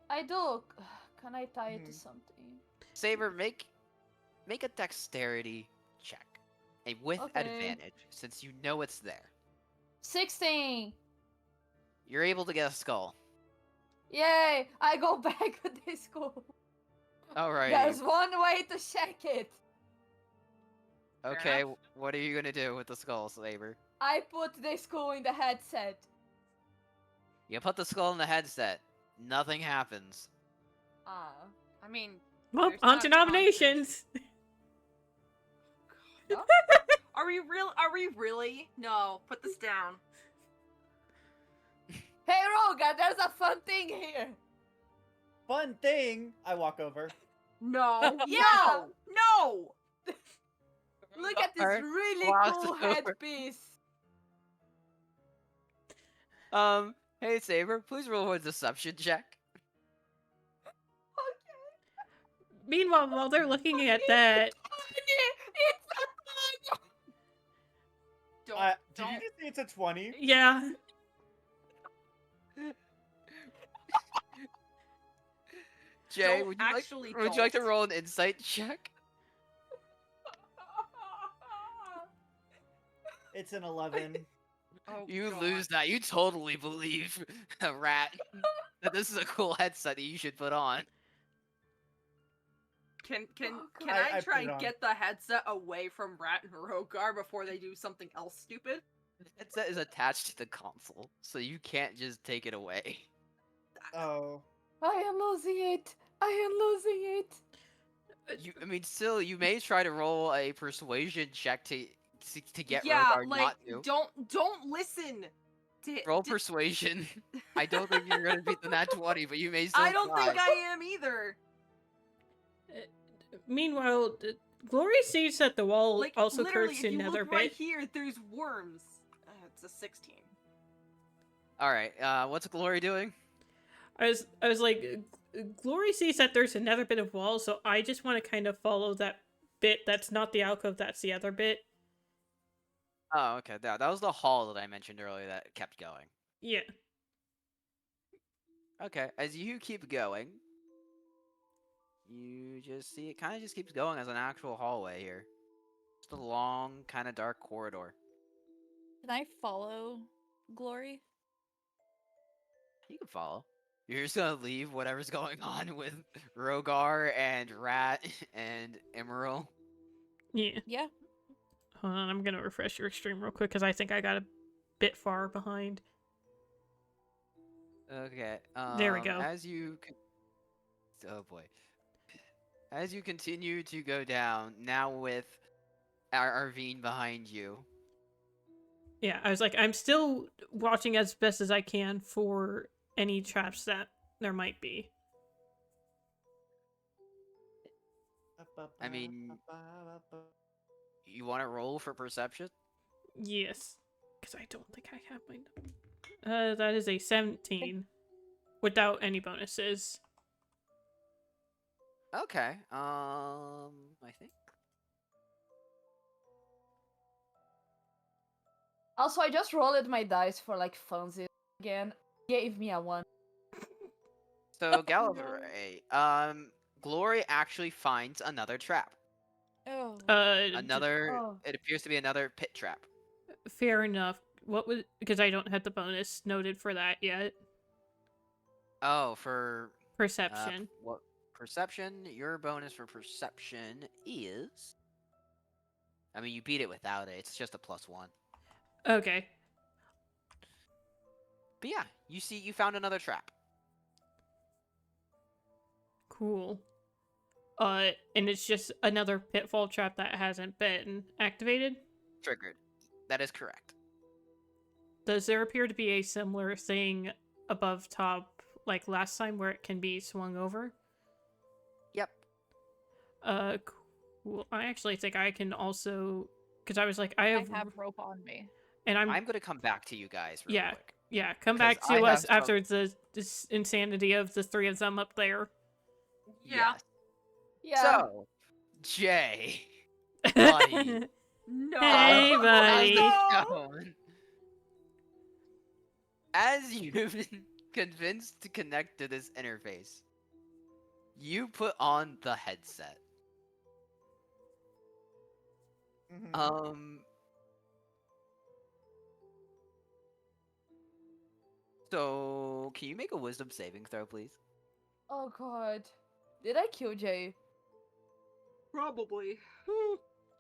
I do. Can I tie it to Mhm. something? Saber, make a dexterity check. And with Okay. advantage, since you know it's there. 16. You're able to get a skull. Yay! I go back to the school. Alright. There's one way to check it. Okay, enough. what are you gonna do with the skull, Saber? I put the school in the headset. You put the skull in the headset. Nothing happens. Ah. I mean, Well, there's on not to a constant- nominations. No? Are we real? Are we really? No, put this down. Hey Roga, there's a fun thing here. Fun thing. I walk over. No, Yeah. no, no. Look at this Alright, really gloss cool over. headpiece. Hey Saber, please roll a deception check. Meanwhile, while they're looking at that, It's a Don't, Did don't. you just say it's a 20? yeah, Jay, Don't would you actually like to don't. roll an insight check? It's an 11. Oh, You God. lose that. You totally believe a rat that this is a cool headset that you should put on. Can Oh, I I try put it and on. get the headset away from Rat and Rogar before they do something else stupid? The headset is attached to the console, so you can't just take it away. Oh. I am losing it. I am losing it. I mean, still, you may try to roll a persuasion check to get Yeah, Rogar like not to. don't listen. To, Roll to- persuasion. I don't think you're gonna beat the nat 20, but you may still I don't try. think I am either. meanwhile, Glory sees that the wall Like also literally, curves if you another look bit. right here, there's worms. It's a 16. Alright, what's Glory doing? I was like, Glory sees that there's another bit of wall, so I just want to kind of follow that bit. That's not the alcove. That's the other bit. Oh, okay. That was the hall that I mentioned earlier that kept going. Yeah. Okay, as you keep going, you just see it kind of just keeps going as an actual hallway here. Just a long, kind of dark corridor. Can I follow Glory? You can follow. You're just gonna leave whatever's going on with Rogar and Rat and Emerald. Yeah. Yeah. Hold on, I'm gonna refresh your stream real quick because I think I got a bit far behind. Okay. There we go. Oh boy. As you continue to go down, now with Arvine behind you. Yeah, I was like, I'm still watching as best as I can for any traps that there might be. I mean, you want to roll for perception? Yes, because I don't think I have my. That is a 17, without any bonuses. Okay. I think. Also, I just rolled my dice for like funsies. again gave me a 1. So Gallifrey, Glory actually finds another trap. Oh. Another. Oh. It appears to be another pit trap. Fair enough. What was, because I don't have the bonus noted for that yet. Oh, for Perception. what perception? Your bonus for perception is. I mean, you beat it without it. It's just a +1. Okay. But yeah, you found another trap. Cool. And it's just another pitfall trap that hasn't been activated? Triggered. That is correct. Does there appear to be a similar thing above top like last time where it can be swung over? Yep. Cool. I actually think I can also, because I was like, I I have, have rope on me. and I'm gonna come back to you guys real yeah, quick. yeah, come 'Cause back I to us have some- after this insanity of the three of them up there. Yeah. Yes. Yeah. So, Jay, buddy, No. Hey, buddy. shown, as you've been convinced to connect to this interface, you put on the headset. Mhm. So can you make a wisdom saving throw, please? Oh god. Did I kill Jay? Probably.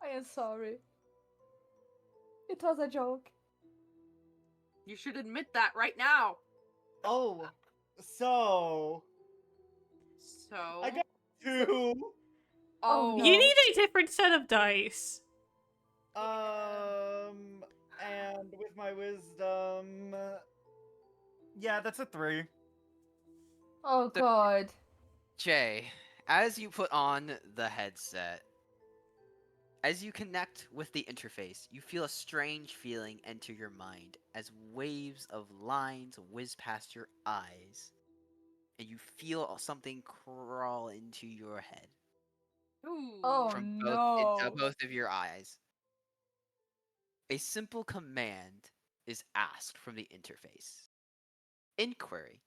I am sorry. It was a joke. You should admit that right now. Oh, so So. I got 2. Oh, You no. need a different set of dice. And with my wisdom, yeah, that's a 3. Oh So- god. Jay, as you put on the headset, as you connect with the interface, you feel a strange feeling enter your mind as waves of lines whiz past your eyes, and you feel something crawl into your head Ooh. Oh from no. both of your eyes. A simple command is asked from the interface. Inquiry.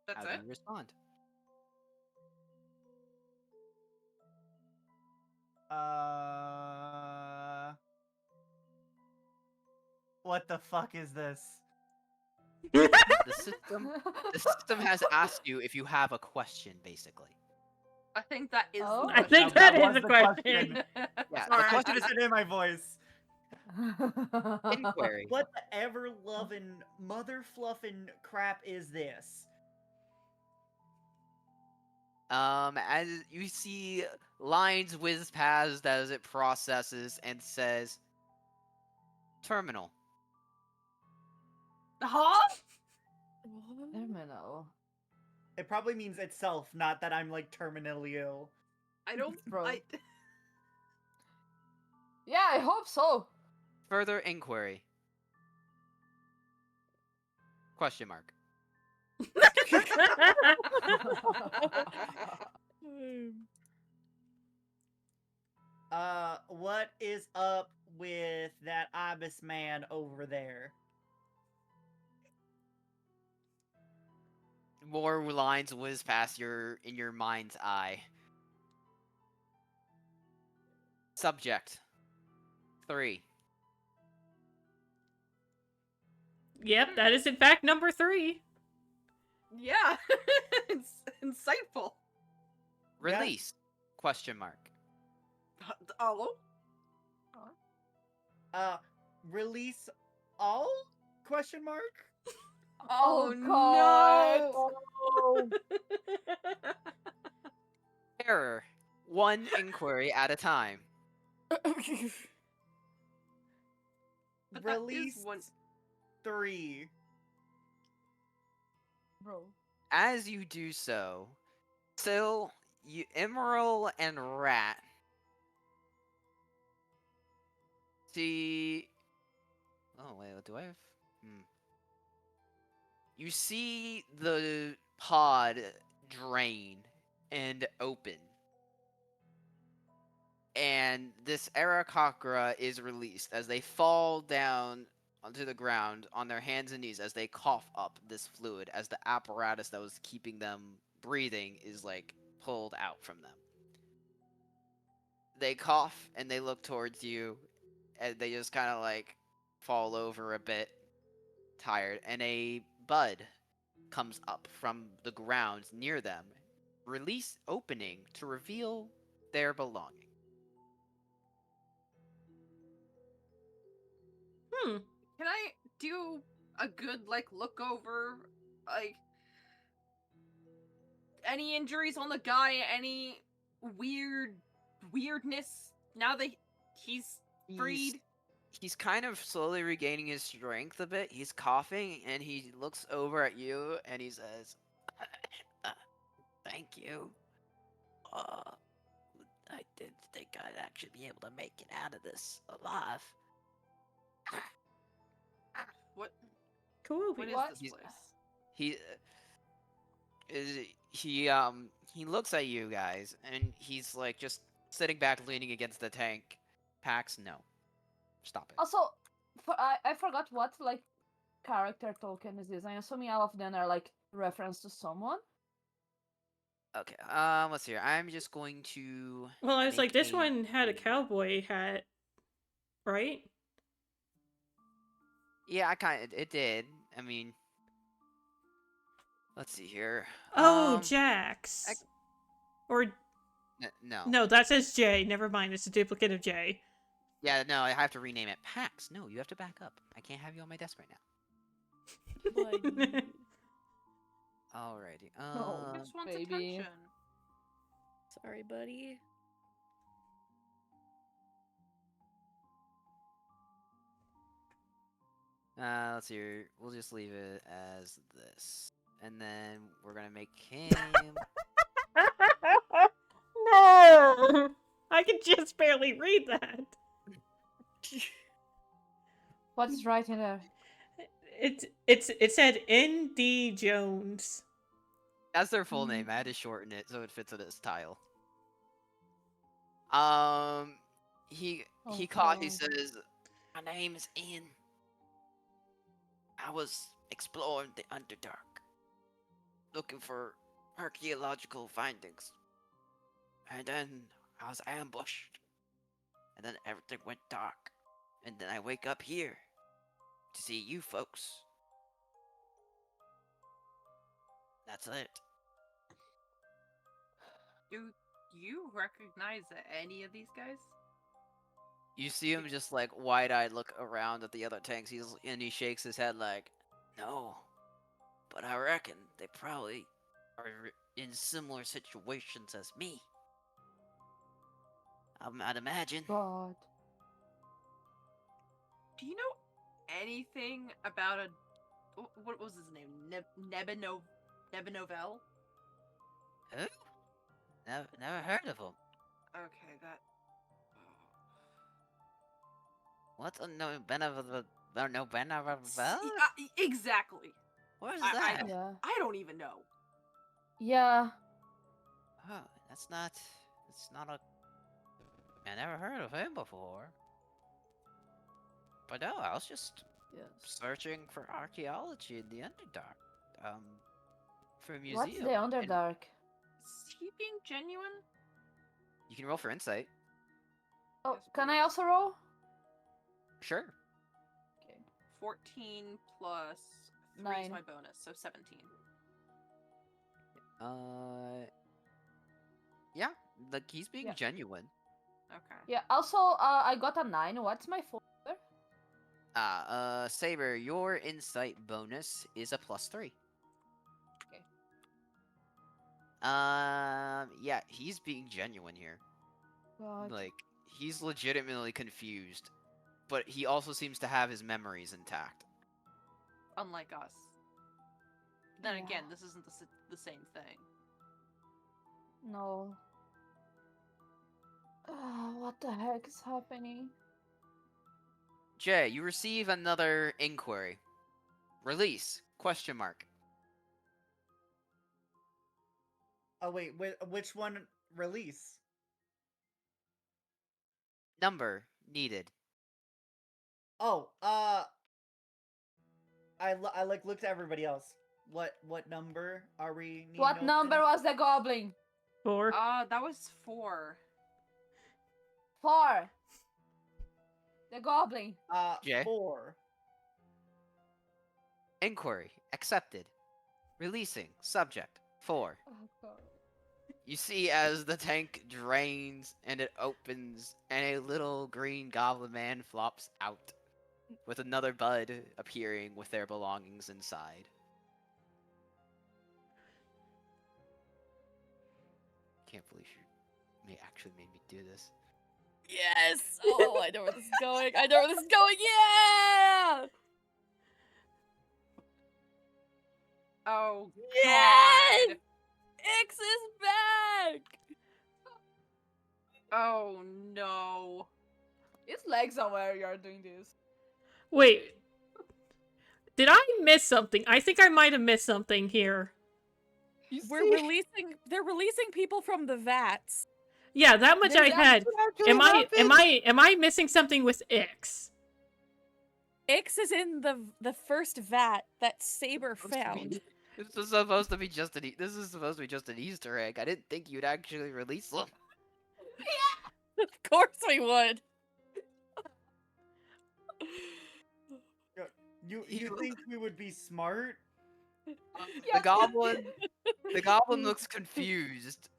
That's How it? do you respond? What the fuck is this? The system has asked you if you have a question, basically. I think that is Oh. the I think That that was is a the question. Yeah, Sorry, the I question should is have said it in my voice. inquiry. What the ever loving mother fluffing crap is this? As you see lines whiz past as it processes and says, terminal. Huh? Terminal. It probably means itself, not that I'm like terminally ill. I don't. Bro. I. Yeah, I hope so. Further inquiry. Question mark. What is up with that ibis man over there? More lines whiz past in your mind's eye. Subject. 3. Yep, that is in fact number 3. Yeah. It's insightful. Release. Question mark. Oh. Release all? Question mark? Oh, no. Error. One inquiry at a time. But that is Release one. 3. Bro. As you do so, Sil, Emerald, and Rat see. Oh wait, what do I have? You see the pod drain and open, and this Arakakra is released as they fall down onto the ground on their hands and knees as they cough up this fluid as the apparatus that was keeping them breathing is like pulled out from them. They cough and they look towards you and they just kind of like fall over a bit tired, and a bud comes up from the ground near them, release opening to reveal their belonging. Can I do a good like look over, like any injuries on the guy, any weirdness now that he's freed? He's kind of slowly regaining his strength a bit. He's coughing and he looks over at you and he says, "Thank you. Uh, I didn't think I'd actually be able to make it out of this alive." What Cool. what is What? this He's- place? He he looks at you guys and he's like just sitting back leaning against the tank. Pax, no. Stop it. Also, I forgot what like character token is this. I'm assuming all of them are like reference to someone. Okay, let's see here. I'm just going to Well, I was like, make this a- one had a cowboy hat, right? Yeah, it did. I mean, let's see here. Oh, Jax. I- Or No. no, that says J. Never mind. It's a duplicate of J. Yeah, no, I have to rename it Pax. No, you have to back up. I can't have you on my desk right now. Buddy. Alrighty. Oh. Just wants baby. attention. Sorry, buddy. Let's see here. We'll just leave it as this. And then we're gonna make him No! I can just barely read that. What is right in there? It said N.D. Jones. That's their full name. I had to shorten it so it fits in his tile. He Oh, he God. says, "My name is Ian. I was exploring the Underdark, looking for archaeological findings, and then I was ambushed, and then everything went dark, and then I wake up here to see you folks. That's it." Do you recognize any of these guys? You see him just like wide-eyed look around at the other tanks. And he shakes his head like, "No, but I reckon they probably are in similar situations as me. I'd imagine." God. Do you know anything about a what was his name? Nebenovel? Who? Never heard of him. Okay, that. What's a no Benevel? No Benevel? Exactly. What is I- that? Yeah. I don't even know. Yeah. Oh, that's not. It's not a. I never heard of him before. But no, I was just Yes. searching for archaeology in the Underdark. For a museum. What's the and Underdark? Is he being genuine? You can roll for insight. Oh, Yes, can I please. also roll? Sure. Okay. 14 plus 3 is 9. my bonus, so 17. Yeah, like he's being Yeah. genuine. Okay. Yeah. Also, I got a 9. What's my full? Saber, your insight bonus is a +3. Okay. Yeah, he's being genuine here. God. Like, he's legitimately confused, but he also seems to have his memories intact. Unlike us. Then Yeah. again, this isn't the same thing. No. What the heck is happening? Jay, you receive another inquiry. Release? Question mark. Oh wait, which one release? Number needed. Oh, I like looked at everybody else. What number are we needing? What to number open? was the goblin? 4. That was 4. 4. The goblin. Jay? 4. Inquiry accepted. Releasing subject 4. Oh god. You see as the tank drains and it opens, and a little green goblin man flops out, with another bud appearing with their belongings inside. Can't believe you actually made me do this. Yes! Oh, I know where this is going. I know where this is going. Yeah! Oh Yes! god. X is back! Oh no. His legs are where you're doing this. Wait. Did I miss something? I think I might have missed something here. They're releasing people from the vats. Yeah, that much I There's had. Am I missing something with Ix? X is in the first vat that Saber found. This is supposed to be just this is supposed to be just an Easter egg. I didn't think you'd actually release them. Of course we would. You think we would be smart? The goblin looks confused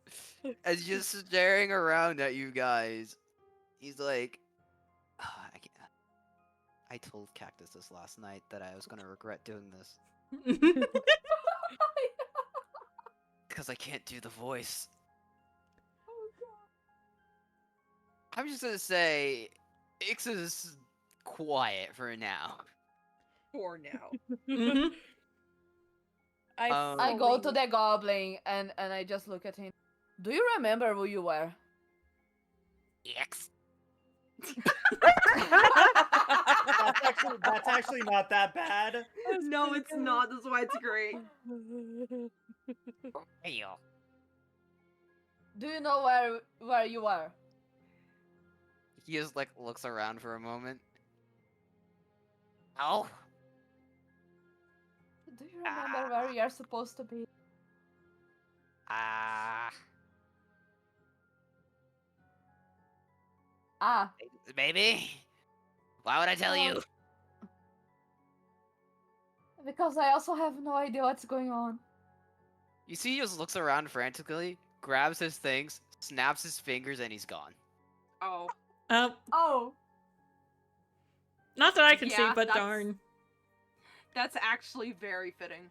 as just staring around at you guys. He's like, "Ah, I told Cactus this last night that I was gonna regret doing this because I can't do the voice. I'm just gonna say, Ix is quiet for now. For now. Mhm. I go to the goblin and I just look at him. Do you remember who you were? Ix. That's actually not that bad. No, it's not. That's why it's great. Hey, Do you know where you were? he just like looks around for a moment. Oh, Do you remember where you're supposed to be? ah, Ah. baby. Why would I tell you? Because I also have no idea what's going on. You see, he just looks around frantically, grabs his things, snaps his fingers, and he's gone. Oh. Oh. Not that I can see, Yeah, but that's- darn. That's actually very fitting.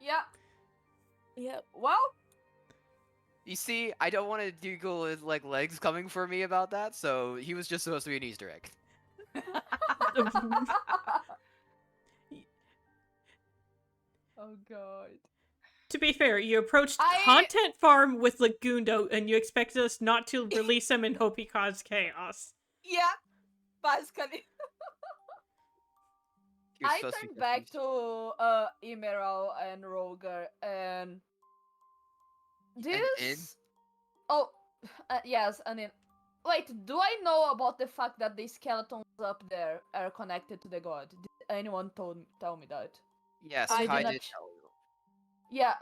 Yeah. Yep. Well, You see, I don't want to Google his like legs coming for me about that, so he was just supposed to be an Easter egg. oh god. To be fair, you approached I- Content Farm with Lagundo, and you expected us not to release him and hope he caused chaos. Yeah. Basically. He was I supposed to be turned just back Easter- to Emerald and Roger and this. Oh, yes, and then wait. Do I know about the fact that the skeletons up there are connected to the god? Did anyone tell me that? Yes, I Kai did not did ch- tell you. Yeah.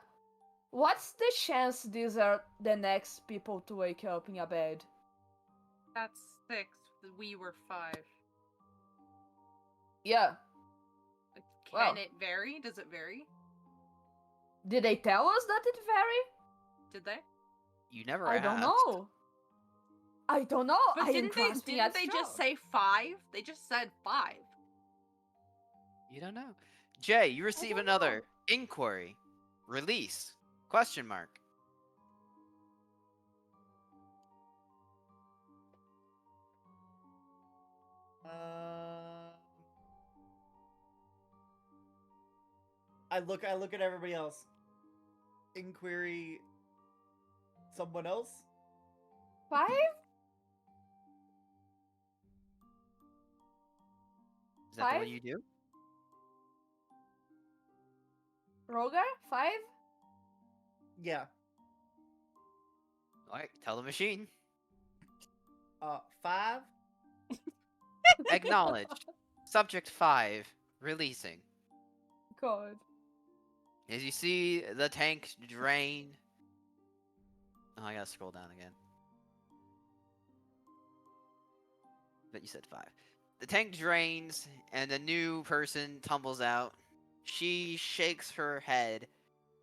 What's the chance these are the next people to wake up in a bed? That's 6. We were 5. Yeah. Can Well. it vary? Does it vary? Did they tell us that it vary? Did they? You never I don't asked. know. I don't know. But I am didn't grasping at they just straws. say 5? They just said 5. You don't know. Jay, you receive don't another inquiry. Release? Question mark. I look at everybody else. Inquiry. Someone else? 5? Is that the one 5? you do? Roger? 5? Yeah. Alright, tell the machine. 5. Acknowledged. Subject 5. Releasing. God. As you see the tank drain. Oh, I gotta scroll down again. But you said 5. The tank drains, and a new person tumbles out. She shakes her head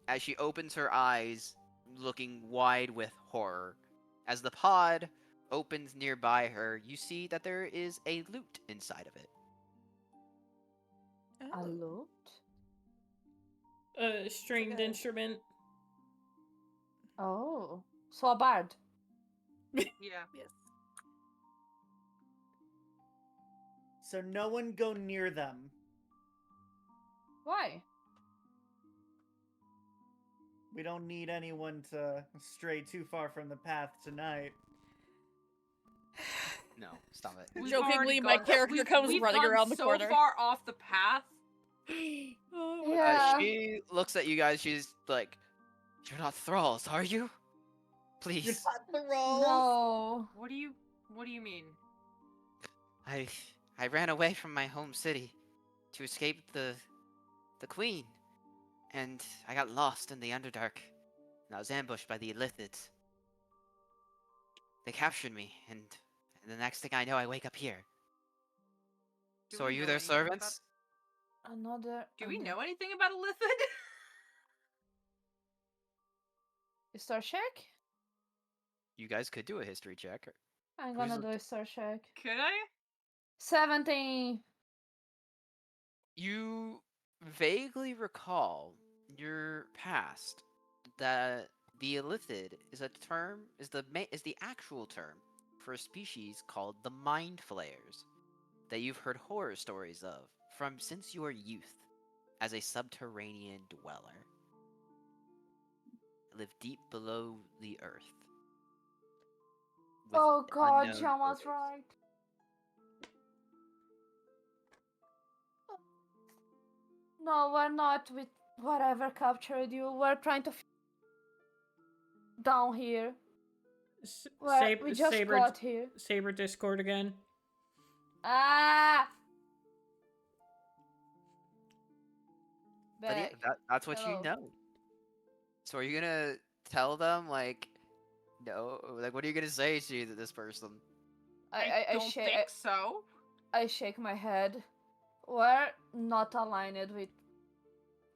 as she opens her eyes, looking wide with horror. As the pod opens nearby her, you see that there is a lute inside of it. A Oh. loot? A stringed Okay. instrument. Oh. So a bard. Yeah. Yes. So no one go near them. Why? We don't need anyone to stray too far from the path tonight. No, stop it. We've Jokingly, already my gone- character we've- comes we've running gone around the so corner. far off the path. Oh, Yeah. She looks at you guys. She's like, "You're not thralls, are you? Please." You're not the rolls. No. What do you mean? I ran away from my home city to escape the queen, and I got lost in the Underdark, and I was ambushed by the Illithids. They captured me, and the next thing I know, I wake up here. Do So we are you know their anything about- servants? Another. Do we under- know anything about a Lithid? Star check? You guys could do a history check. I'm Who's gonna the- do a star check. Could I? 17. You vaguely recall your past that the Illithid is a term is the actual term for a species called the Mind Flayers that you've heard horror stories of from since your youth as a subterranean dweller. Live deep below the earth. with Oh god, unknown John was motives. right. No, we're not with whatever captured you. We're trying to down here. We just got here. Saber Discord again. Ah! But yeah, Back. that's what Hello. you know. So are you gonna tell them like, no? Like, what are you gonna say to this person? I don't think so. I shake my head. We're not aligned with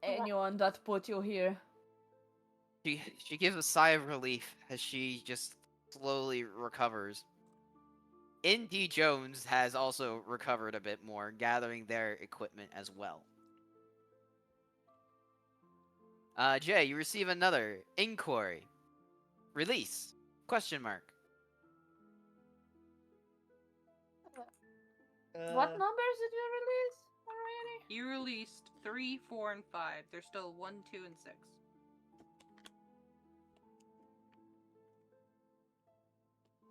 anyone that put you here. She gives a sigh of relief as she just slowly recovers. Indy Jones has also recovered a bit more, gathering their equipment as well. Jay, you receive another inquiry. Release? Question mark. What numbers did you release already? You released 3, 4, and 5. There's still 1, 2, and 6.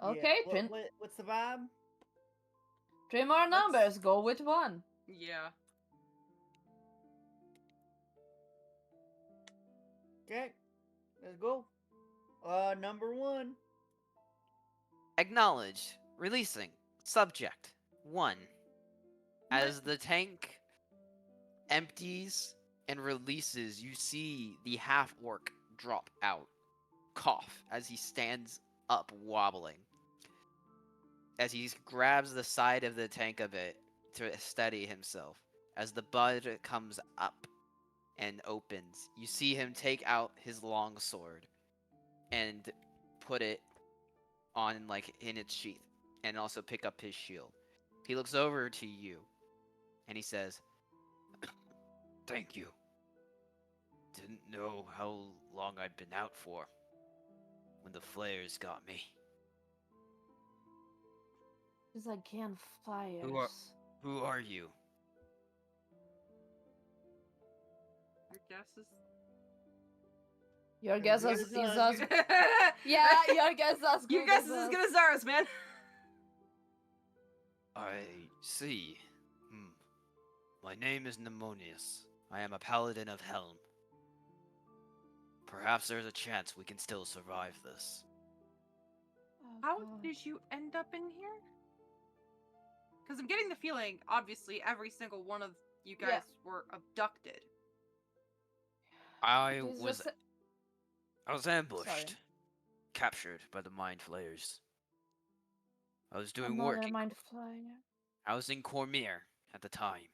Okay, Yeah. What's the vibe? 3 more numbers. Go with 1. Yeah. Okay, let's go. Number 1. Acknowledged. Releasing. Subject 1. As the tank empties and releases, you see the half-orc drop out, cough, as he stands up wobbling. As he grabs the side of the tank a bit to steady himself. As the bud comes up and opens, you see him take out his long sword and put it on, like, in its sheath, and also pick up his shield. He looks over to you, and he says, "Thank you. Didn't know how long I'd been out for when the flares got me." It's again fires. Who are you? Your guess is. Your guess Your is guess as yeah. Your guess is as good. Your guess is as good as ours, man. I see. My name is Mnemonius. I am a paladin of Helm. Perhaps there's a chance we can still survive this. How did you end up in here? Because I'm getting the feeling, obviously, every single one of you guys Yeah. were abducted. I This is was a- I was ambushed, Sorry. captured by the mind flayers. I was doing Another work. mind flyer. I was in Cormier at the time.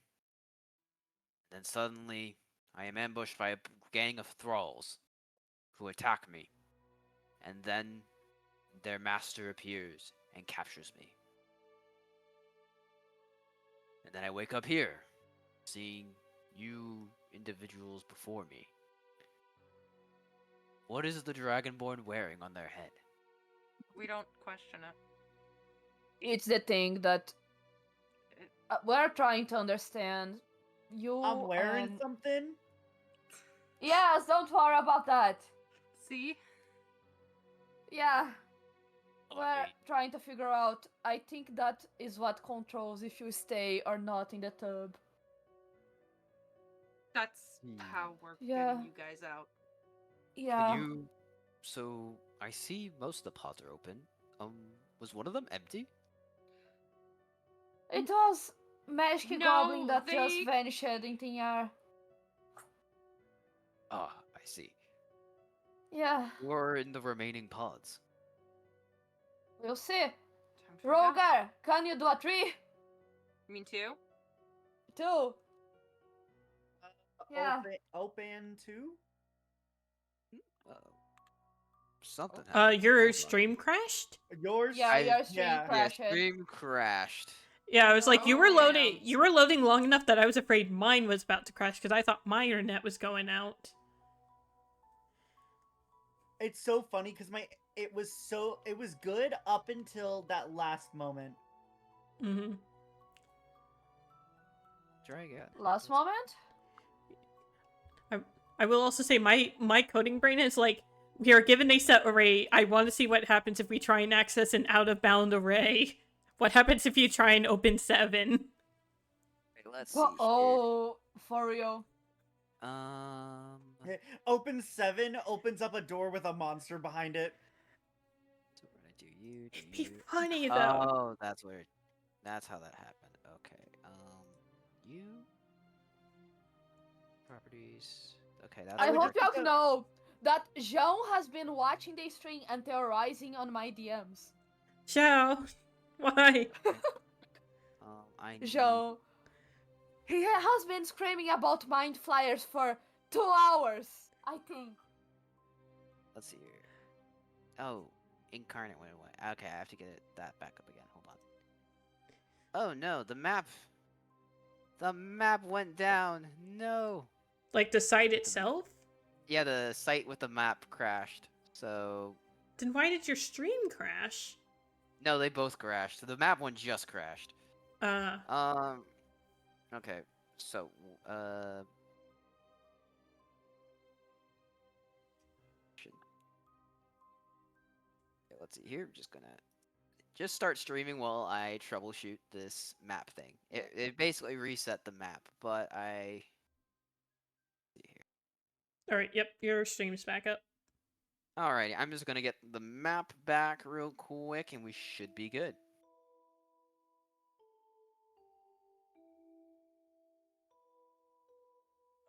Then suddenly, I am ambushed by a gang of thralls who attack me. And then their master appears and captures me. And then I wake up here, seeing you individuals before me. What is the Dragonborn wearing on their head? We don't question it. It's the thing that we're trying to understand. You I'm wearing and something. yes, don't worry about that. See? Yeah, I we're mean, trying to figure out. I think that is what controls if you stay or not in the tub. That's Hmm. how we're Yeah. getting you guys out. Can Yeah. you... So, I see most of the pods are open. Was one of them empty? It was magic No, goblin that they- just vanished in thin air. Ah, I see. Yeah, Who are in the remaining pods? we'll see. Time to figure out. Rogar, can you do a 3? You mean 2? 2. Yeah. Open too. Uh, something happened. Your Hold on. stream crashed? Yours. Yeah, your stream yeah. crashed. Yeah, stream crashed. Yeah, I was like, you were Oh, loading. damn. You were loading long enough that I was afraid mine was about to crash because I thought my internet was going out. It's so funny because it was good up until that last moment. Mm-hmm. Try again. Last moment? I will also say my coding brain is like, we are given a set array. I want to see what happens if we try and access an out-of-bound array. What happens if you try and open 7? Okay, let's see Oh, for real. here. Open 7 opens up a door with a monster behind it. So we're gonna do you, do It'd be you. funny though. Oh, that's where. That's how that happened. Okay. You. Properties. Okay, that's. I would hope just you go- know that Jean has been watching the stream and theorizing on my DMs. Ciao. Why? I need. Jean. He has been screaming about mind flyers for 2 hours, I think. Let's see here. Oh, incarnate went away. Okay, I have to get that back up again. Hold on. Oh no, the map. The map went down. No. Like the site itself? Yeah, the site with the map crashed. So Then why did your stream crash? no, they both crashed. So the map one just crashed. Okay. So okay, let's see here. I'm just gonna start streaming while I troubleshoot this map thing. It basically reset the map, but I see here. Alright, yep, your stream's back up. Alrighty, I'm just gonna get the map back real quick, and we should be good.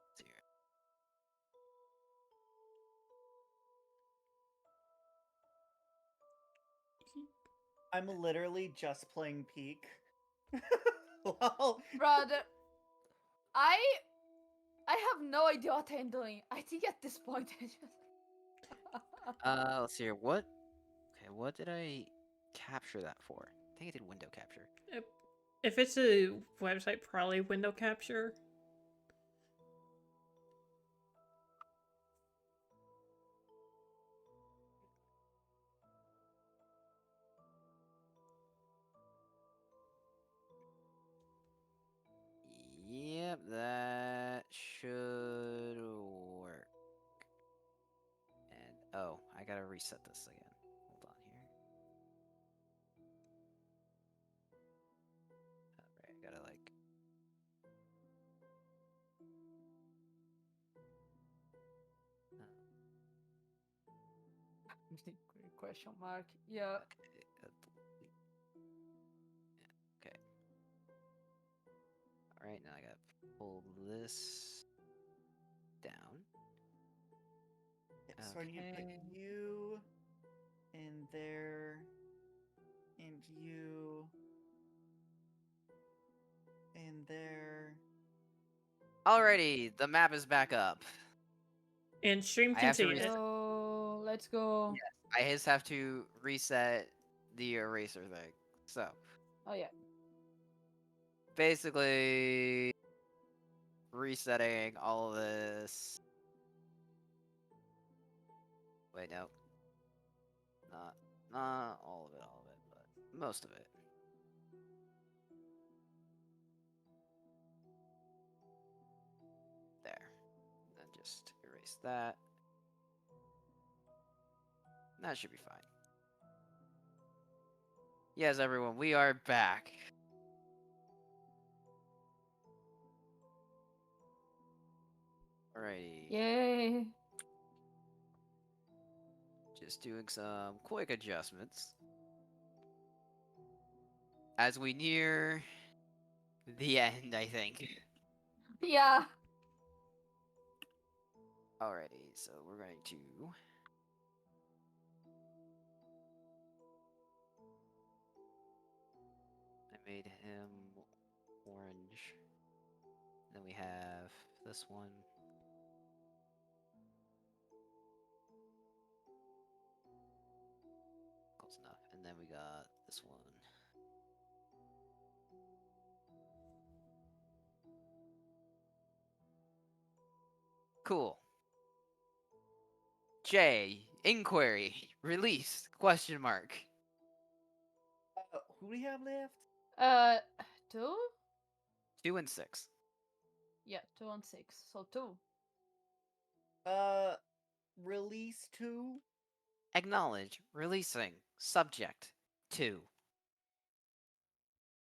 Let's see here. I'm literally just playing Peak. Well, Brother, I have no idea what I'm doing. I think at this point I just... Let's see here. What? Okay, what did I capture that for? I think I did window capture. If it's a website, probably window capture. Yep, that should work. And oh, I gotta reset this again. Hold on here. Alright, I gotta like. Question mark. Yeah. Okay. Okay. Alright, now I gotta pull this down. So I need to put Okay. you in there, and you in there. Alrighty, the map is back up. And stream I have to continues. reset. Oh, let's go. Yes, I just have to reset the eraser thing. So, Oh yeah. basically, resetting all of this. Wait, no. Not all of it, but most of it. There. And then just erase that. That should be fine. Yes, everyone, we are back. Alrighty. Yay. Just doing some quick adjustments. As we near the end, I think. Yeah. Alrighty, so we're going to... I made him orange. Then we have this one. Close enough. And then we got this one. Cool. J. Inquiry. Release. Question mark. Who do we have left? 2? 2 and 6. Yeah, 2 and 6. So 2. Release 2. Acknowledge. Releasing. Subject. 2.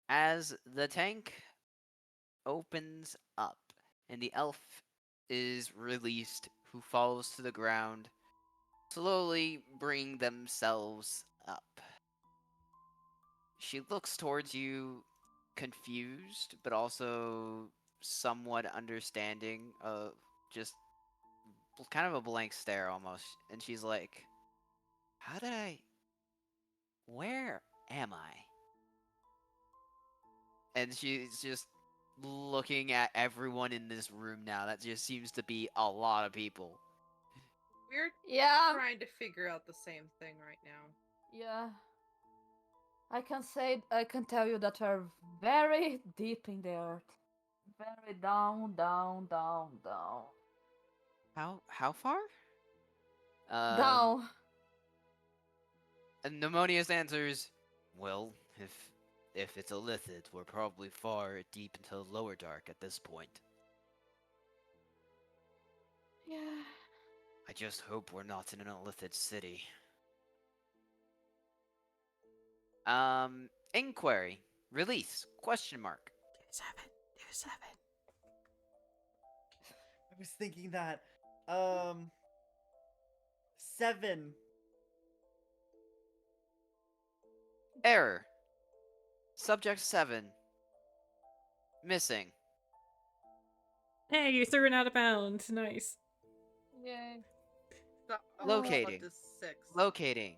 As the tank opens up and the elf is released, who falls to the ground, slowly bring themselves up. She looks towards you, confused, but also somewhat understanding of just kind of a blank stare almost. And she's like, how did I. Where am I? And she's just looking at everyone in this room now. That just seems to be a lot of people. We're Yeah. trying to figure out the same thing right now. Yeah. I can tell you that we're very deep in the earth. Very down, down, down, down. How far? Down. And Pneumonius answers, well, if it's a lithid, we're probably far deep into the lower dark at this point. Yeah. I just hope we're not in an illithid city. Inquiry. Release. Question mark. Do 7. Do 7. I was thinking that. 7. Error. Subject 7. Missing. Hey, you threw it out of bounds. Nice. Yay. Locating. Up to 6. Locating.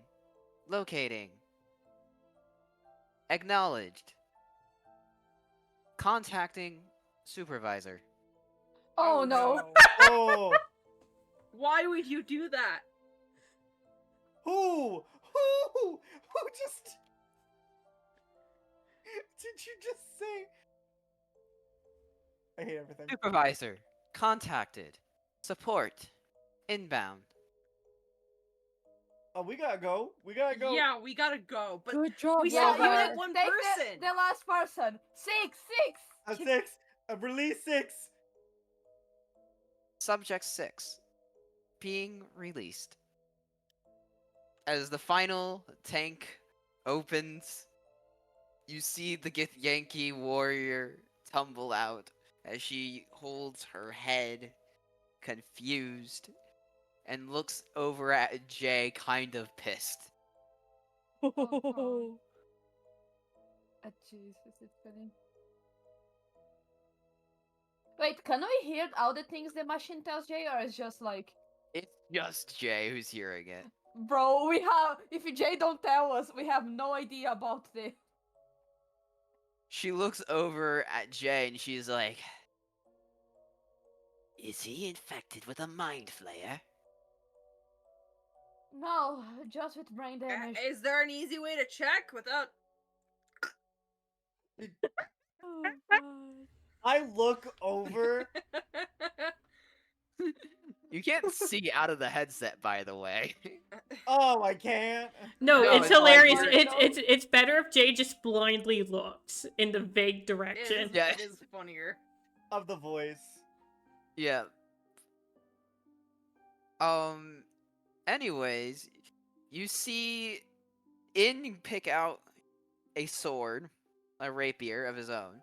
Locating. Acknowledged. Contacting supervisor. Oh, no. Oh. Why would you do that? Who just. Did you just say? I hate everything. Supervisor. Contacted. Support. Inbound. Oh, we gotta go. We gotta go. Yeah, we gotta go. But Good job, we Yeah, still you have did one take person. the last person. 6, 6. A 6. A release 6. Subject 6. Being released. As the final tank opens, you see the Yankee warrior tumble out as she holds her head, confused, and looks over at Jay, kind of pissed. Oh, Jesus, it's funny. Wait, can we hear all the things the machine tells Jay, or it's just like, It's just Jay who's hearing it. bro, we have if Jay don't tell us, we have no idea about this. She looks over at Jay and she's like, "Is he infected with a mind flayer?" No, just with brain damage. Is there an easy way to check without? Oh god. I look over. You can't see out of the headset, by the way. Oh, I can't. No, No, it's it's like hilarious. you're- It's better if Jay just blindly looks in the vague direction. Yeah. It is funnier. Of the voice. Yeah. Anyways, you see In pick out a sword, a rapier of his own.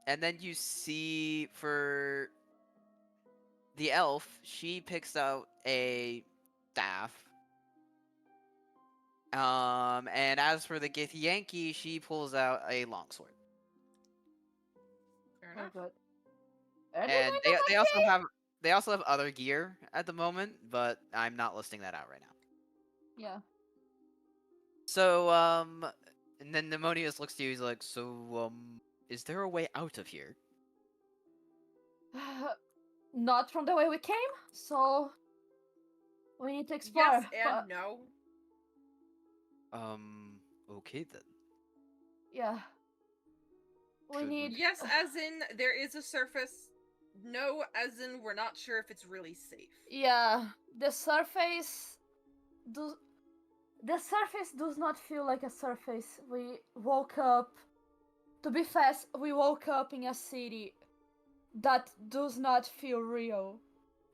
And then you see for the elf, she picks out a staff. And as for the Githyanki, she pulls out a longsword. Fair Oh enough. god. And they also have other gear at the moment, but I'm not listing that out right now. Yeah. So, and then Pneumonius looks to you, he's like, so, is there a way out of here? Not from the way we came, so we need to explore. Yes but- and no. Okay then. Yeah. We Should we- need. Yes, as in there is a surface. No, as in we're not sure if it's really safe. Yeah, the surface. The surface does not feel like a surface. We woke up. To be fast, we woke up in a city that does not feel real,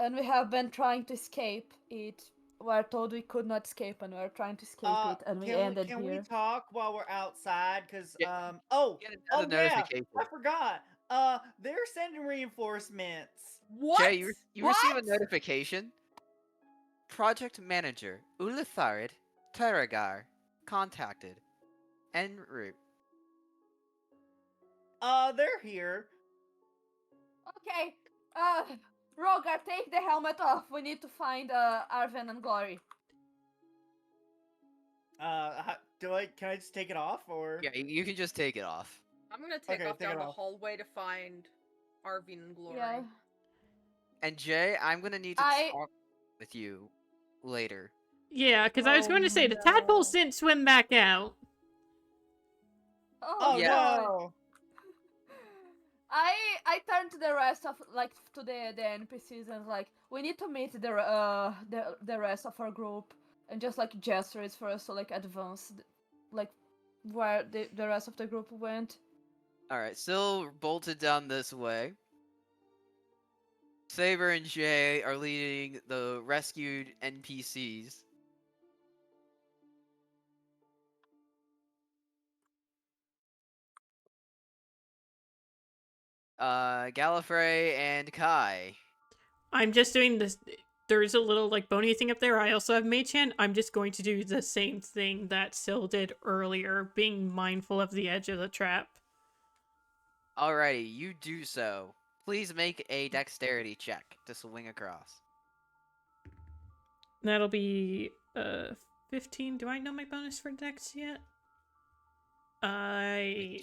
and we have been trying to escape it. We're told we could not escape, and we're trying to escape it, and we ended can here. we talk while we're outside? Cause Yeah. oh Get oh another yeah, notification. I forgot. They're sending reinforcements. What? Jay, you receive a What? notification. Project Manager Ulatharid Terragar contacted. En route. They're here. Okay, Rogar, take the helmet off. We need to find Arven and Glory. Can I just take it off or? Yeah, you can just take it off. I'm gonna take Okay, off take down it the off. hallway to find Arvine and Glory. Yeah. And Jay, I'm gonna need to I- talk with you later. Yeah, because I was Oh, going to say the tadpoles no. didn't swim back out. Oh Yeah. no! I turned to the rest of to the NPCs and like we need to meet the rest of our group and just like gestures for us to like advance like where the rest of the group went. Alright, still bolted down this way. Saber and Jay are leading the rescued NPCs. Gallifrey and Kai. I'm just doing this. There's a little like bony thing up there. I also have Mage Hand. I'm just going to do the same thing that Syl did earlier, being mindful of the edge of the trap. Alrighty, you do so. Please make a dexterity check to swing across. That'll be 15. Do I know my bonus for Dex yet? I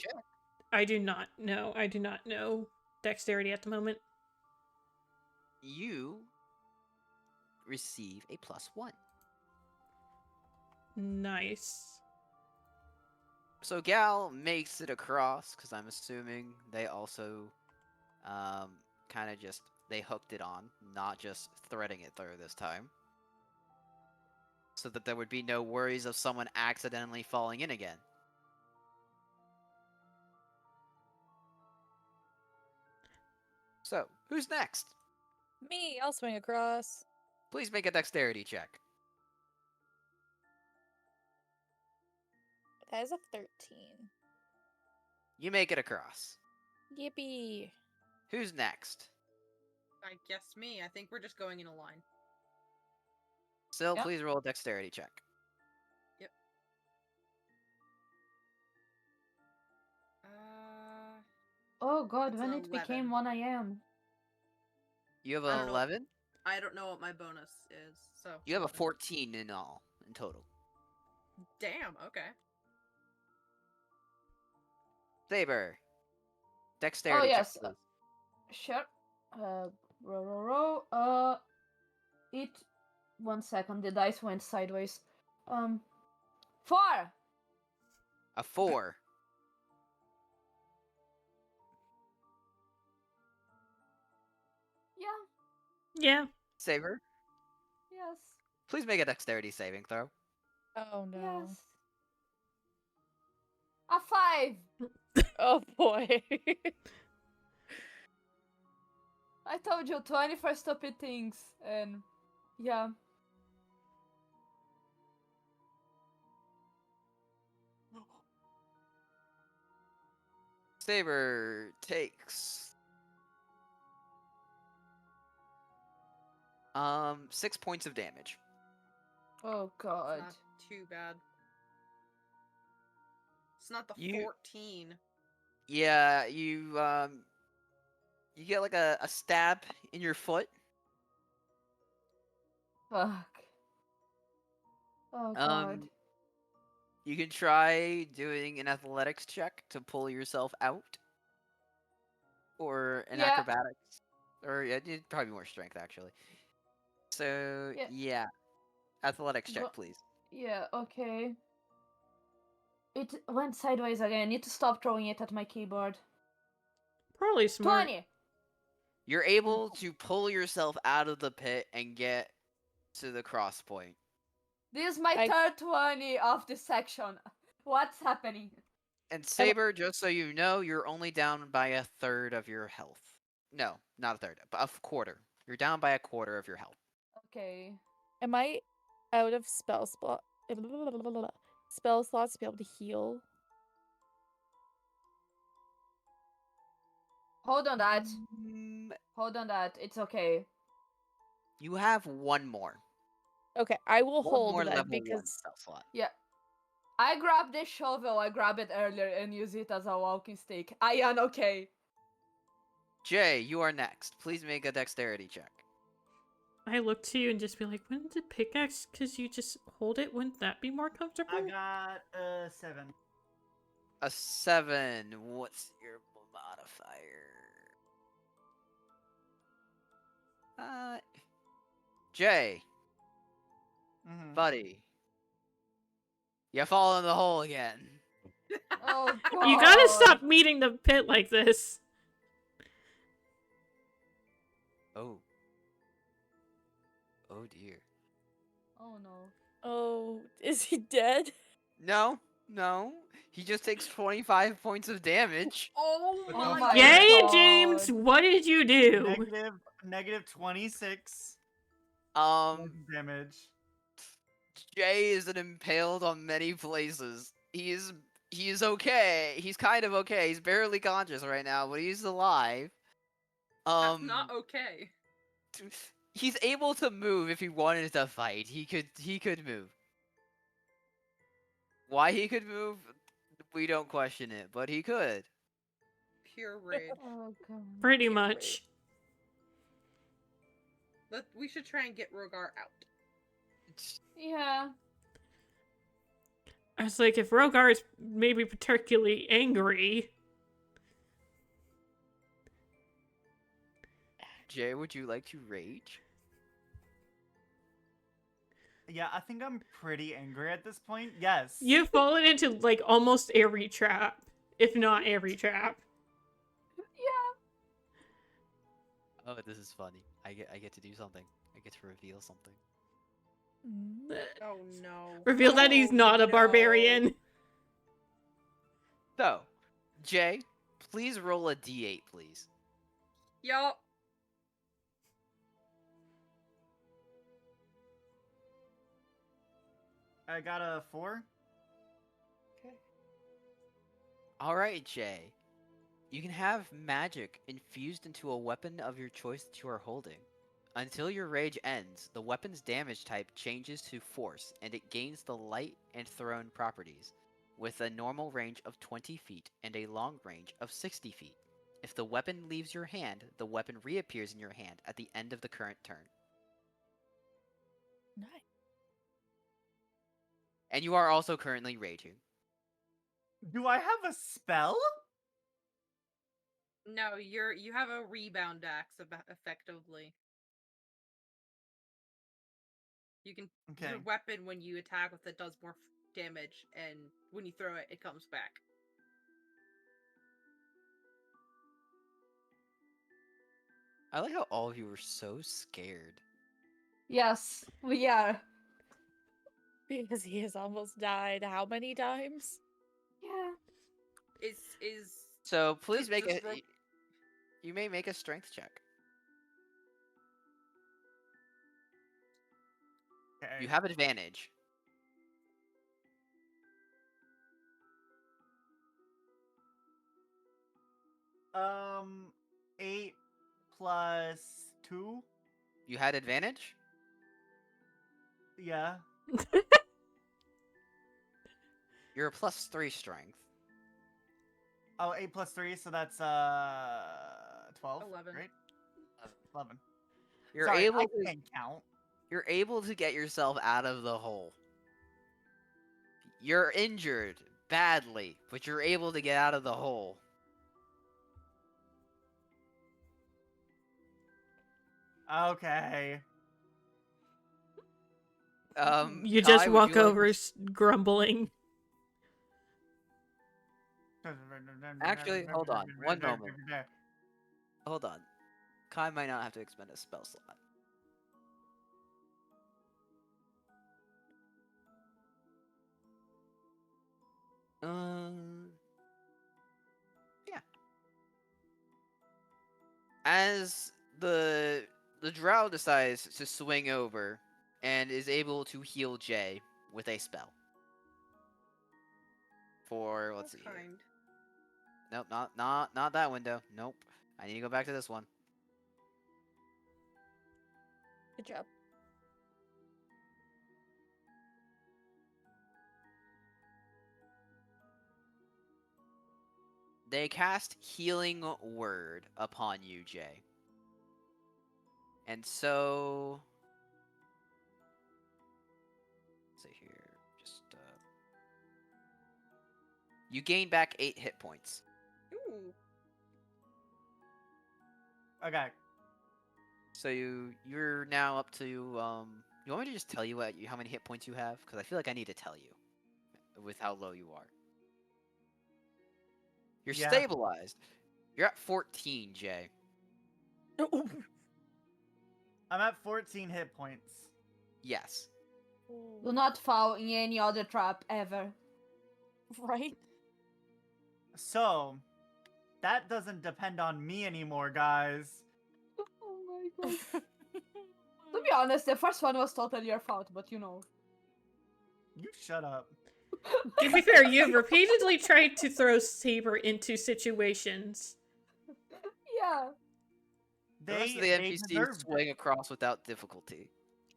do not know. I do not know dexterity at the moment. You receive a +1. Nice. So Gal makes it across, because I'm assuming they also kind of just, they hooked it on, not just threading it through this time. So that there would be no worries of someone accidentally falling in again. So, who's next? Me, I'll swing across. Please make a dexterity check. That is a 13. You make it across. Yippee. Who's next? I guess me. I think we're just going in a line. Still, Yep. please roll a dexterity check. Uh, Oh god, It's when an it became 11. 1 a.m. You have I an don't know. 11? I don't know what my bonus is, so. You have a 11. 14 in all, in total. Damn, okay. Saber. Oh Dexterity check, yes, please. sure. It. 1 second, the dice went sideways. 4. A 4. Yeah. Yeah. Saber, Yes. please make a dexterity saving throw. Oh no. Yes. A 5. Oh boy. I told you 20 for stupid things, and yeah. Saber takes 6 points of damage. Oh It's god. not too bad. It's not the You- 14. Yeah, you get like a stab in your foot. Fuck. Oh god. Um, you can try doing an athletics check to pull yourself out, or an Yeah. acrobatics, or yeah, it'd probably be more strength actually. So Yeah. yeah, athletics check, Go- please. Yeah, okay. It went sideways again. I need to stop throwing it at my keyboard. Probably smart. 20! You're able to pull yourself out of the pit and get to the cross point. This is my I- third 20 of this section. What's happening? And Saber, just so you know, you're only down by a third of your health. No, not a third, but a quarter. You're down by a quarter of your health. Okay. Am I out of spell slots to be able to heal? Hold on that. Mm, Hold on that. It's okay. you have one more. Okay, I will One hold more then level 1 because spell slot. Yeah. I grabbed this shovel. I grabbed it earlier and use it as a walking stick. I am okay. Jay, you are next. Please make a dexterity check. I look to you and just be like, wouldn't the pickaxe, because you just hold it, wouldn't that be more comfortable? I got a 7. A 7. What's your modifier? Jay, Mhm. buddy, you fall in the hole again. Oh god. You gotta stop meeting the pit like this. Oh. Oh dear. Oh no. oh, is he dead? No, no. He just takes 25 points of damage. Oh With Oh my my Yay, God. James! What did you do? Negative 26 Um, damage. Jay isn't impaled on many places. He is okay. He's kind of okay. He's barely conscious right now, but he's alive. That's not okay. He's able to move if he wanted to fight. He could move. Why he could move, we don't question it, but he could. Pure rage. Oh god. Pretty Pure much. We should try and get Rogar out. Yeah. I was like, if Rogar is maybe particularly angry. Jay, would you like to rage? Yeah, I think I'm pretty angry at this point. Yes. You've fallen into, like, almost every trap. If not every trap. Yeah. Oh, this is funny. I get to do something. I get to reveal something. Oh no. Reveal that he's not a no. barbarian. So, Jay, please roll a d8, please. Yup. I got a 4. Alright, Jay. You can have magic infused into a weapon of your choice that you are holding. Until your rage ends, the weapon's damage type changes to force, and it gains the light and thrown properties, with a normal range of 20 feet and a long range of 60 feet. If the weapon leaves your hand, the weapon reappears in your hand at the end of the current turn. Nice. And you are also currently raging. Do I have a spell? No, you have a rebound axe effectively. You can Okay. your weapon when you attack with it does more damage, and when you throw it, it comes back. I like how all of you were so scared. Yes, we are. Because he has almost died how many times? Yeah. Is So please make does it. You may make a strength check. Okay. You have advantage. Um, 8 plus 2? You had advantage? Yeah. You're a +3 strength. Oh, 8 plus 3, so that's 12, 11. right? 11. You're Sorry, able I to can't count. you're able to get yourself out of the hole. You're injured badly, but you're able to get out of the hole. Okay. You Kai, just would walk you like over to... grumbling. Actually, hold on. One moment. Hold on. Kai might not have to expend a spell slot. Yeah. As the drow decides to swing over and is able to heal Jay with a spell. For let's see here. kind. Nope, not that window. Nope. I need to go back to this one. Good job. They cast Healing Word upon you, Jay. And so let's see here. Just you gain back 8 hit points. Ooh. Okay. So you're now up to you want me to just tell you how many hit points you have? Because I feel like I need to tell you with how low you are. You're Yeah. stabilized. You're at 14, Jay. I'm at 14 hit points. Yes. Do not fall in any other trap ever. Right? So, that doesn't depend on me anymore, guys. Oh my god. To be honest, the first one was totally your fault, but you know. You shut up. To be fair, you've repeatedly tried to throw Saber into situations. Yeah, The rest of They the NPCs deserved swing it. across without difficulty.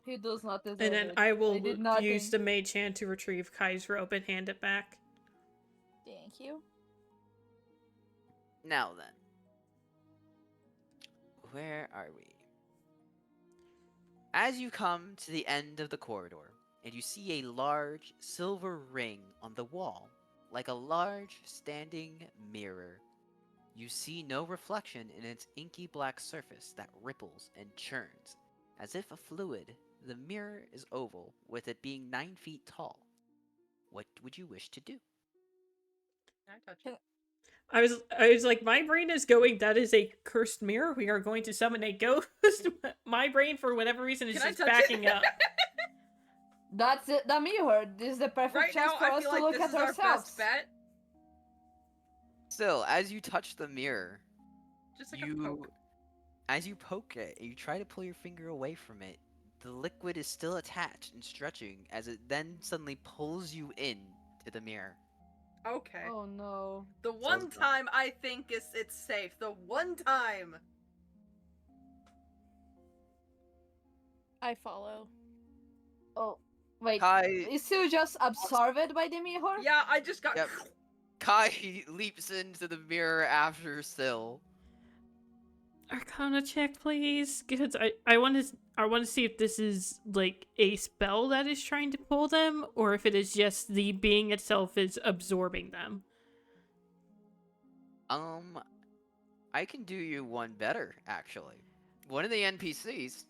he does not deserve And then it. I will did use nothing. the mage hand to retrieve Kai's robe and hand it back. Thank you. Now then. Where are we? As you come to the end of the corridor, and you see a large silver ring on the wall, like a large standing mirror. You see no reflection in its inky black surface that ripples and churns. As if a fluid, the mirror is oval, with it being 9 feet tall. What would you wish to do? Can I touch it? I was like, my brain is going, that is a cursed mirror. We are going to summon a ghost. My brain, for whatever reason, is Can I just touch backing it? up. That's it, the mirror. This is the perfect Right chance now, for I us feel to like look this at is our ourselves. best bet. Still, as you touch the mirror, Just like a poke. as you poke it, and you try to pull your finger away from it, the liquid is still attached and stretching as it then suddenly pulls you in to the mirror. Okay. Oh no. The one time I think it's safe. The one time. I follow. Oh, wait. Kai, Is he just absorbed by the mirror? Yeah, I just got. Yep. Kai leaps into the mirror after Syl. Arcana check, please, because I want to see if this is like a spell that is trying to pull them, or if it is just the being itself is absorbing them. I can do you one better, actually. One of the NPCs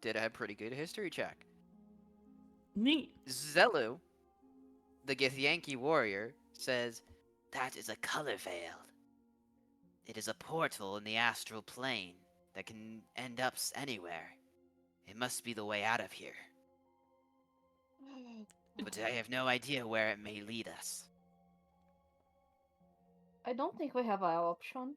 did a pretty good history check. Neat. Zelu, the Githyanki warrior, says, "That is a color veil. It is a portal in the astral plane that can end up anywhere. It must be the way out of here. But I have no idea where it may lead us." I don't think we have an option.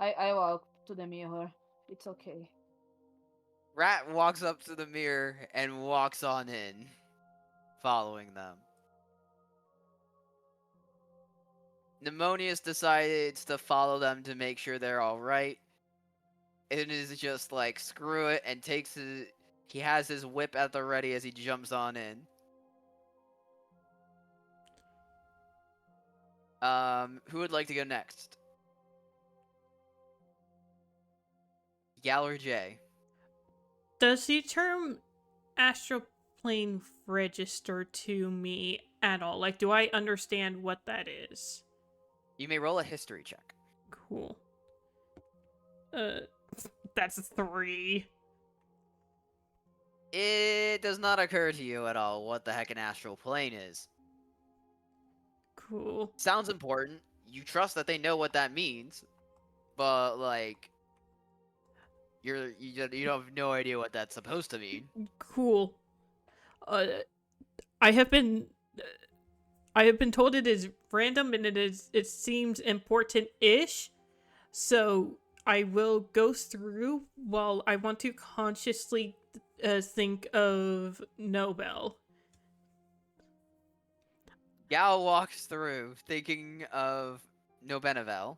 I walk to the mirror. It's okay. Rat walks up to the mirror and walks on in, following them. Pneumonius decides to follow them to make sure they're alright. It is just like, screw it, and takes his... He has his whip at the ready as he jumps on in. Who would like to go next? Gal or Jay? Does the term astral plane register to me at all? Like, do I understand what that is? You may roll a history check. Cool. That's 3. It does not occur to you at all what the heck an astral plane is. Cool. Sounds important. You trust that they know what that means, but like, you have no idea what that's supposed to mean. Cool. I have been told it is random and it seems important-ish. So I will go through while I want to consciously think of Nobel. Gal walks through, thinking of Nobenevel.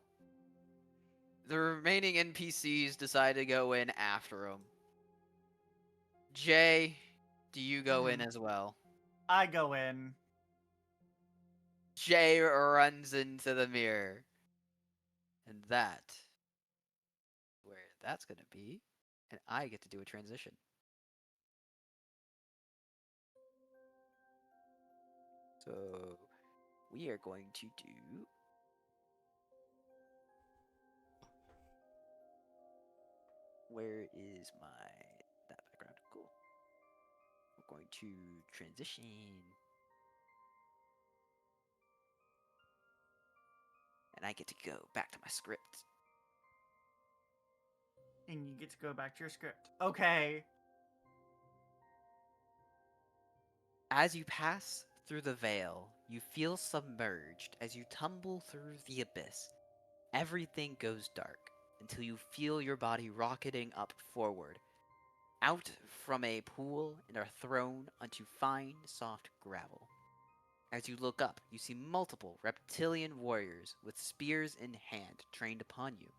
The remaining NPCs decide to go in after him. Jay, do you go in as well? I go in. Jay runs into the mirror. And where that's gonna be, and I get to do a transition. So we are going to do where is that background? Cool. We're going to transition. And I get to go back to my script. And you get to go back to your script. Okay. As you pass through the veil, you feel submerged as you tumble through the abyss. Everything goes dark until you feel your body rocketing up forward, out from a pool and are thrown onto fine, soft gravel. As you look up, you see multiple reptilian warriors with spears in hand trained upon you,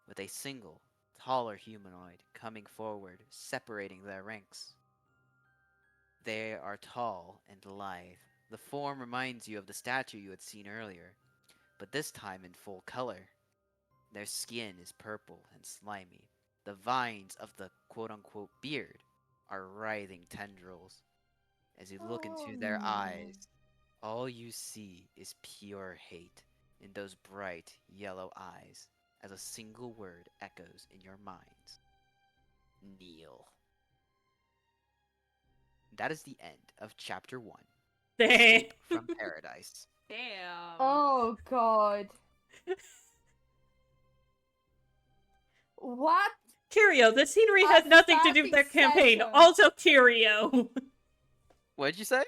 with a single, taller humanoid coming forward, separating their ranks. They are tall and lithe. The form reminds you of the statue you had seen earlier, but this time in full color. Their skin is purple and slimy. The vines of the quote-unquote beard are writhing tendrils. As you look into their eyes, all you see is pure hate in those bright yellow eyes, as a single word echoes in your minds. Kneel. That is the end of Chapter 1. Escape from Paradise. Damn. Oh god. What? Curio, the scenery has nothing to do with their campaign. Session. Also, Curio. What did you say?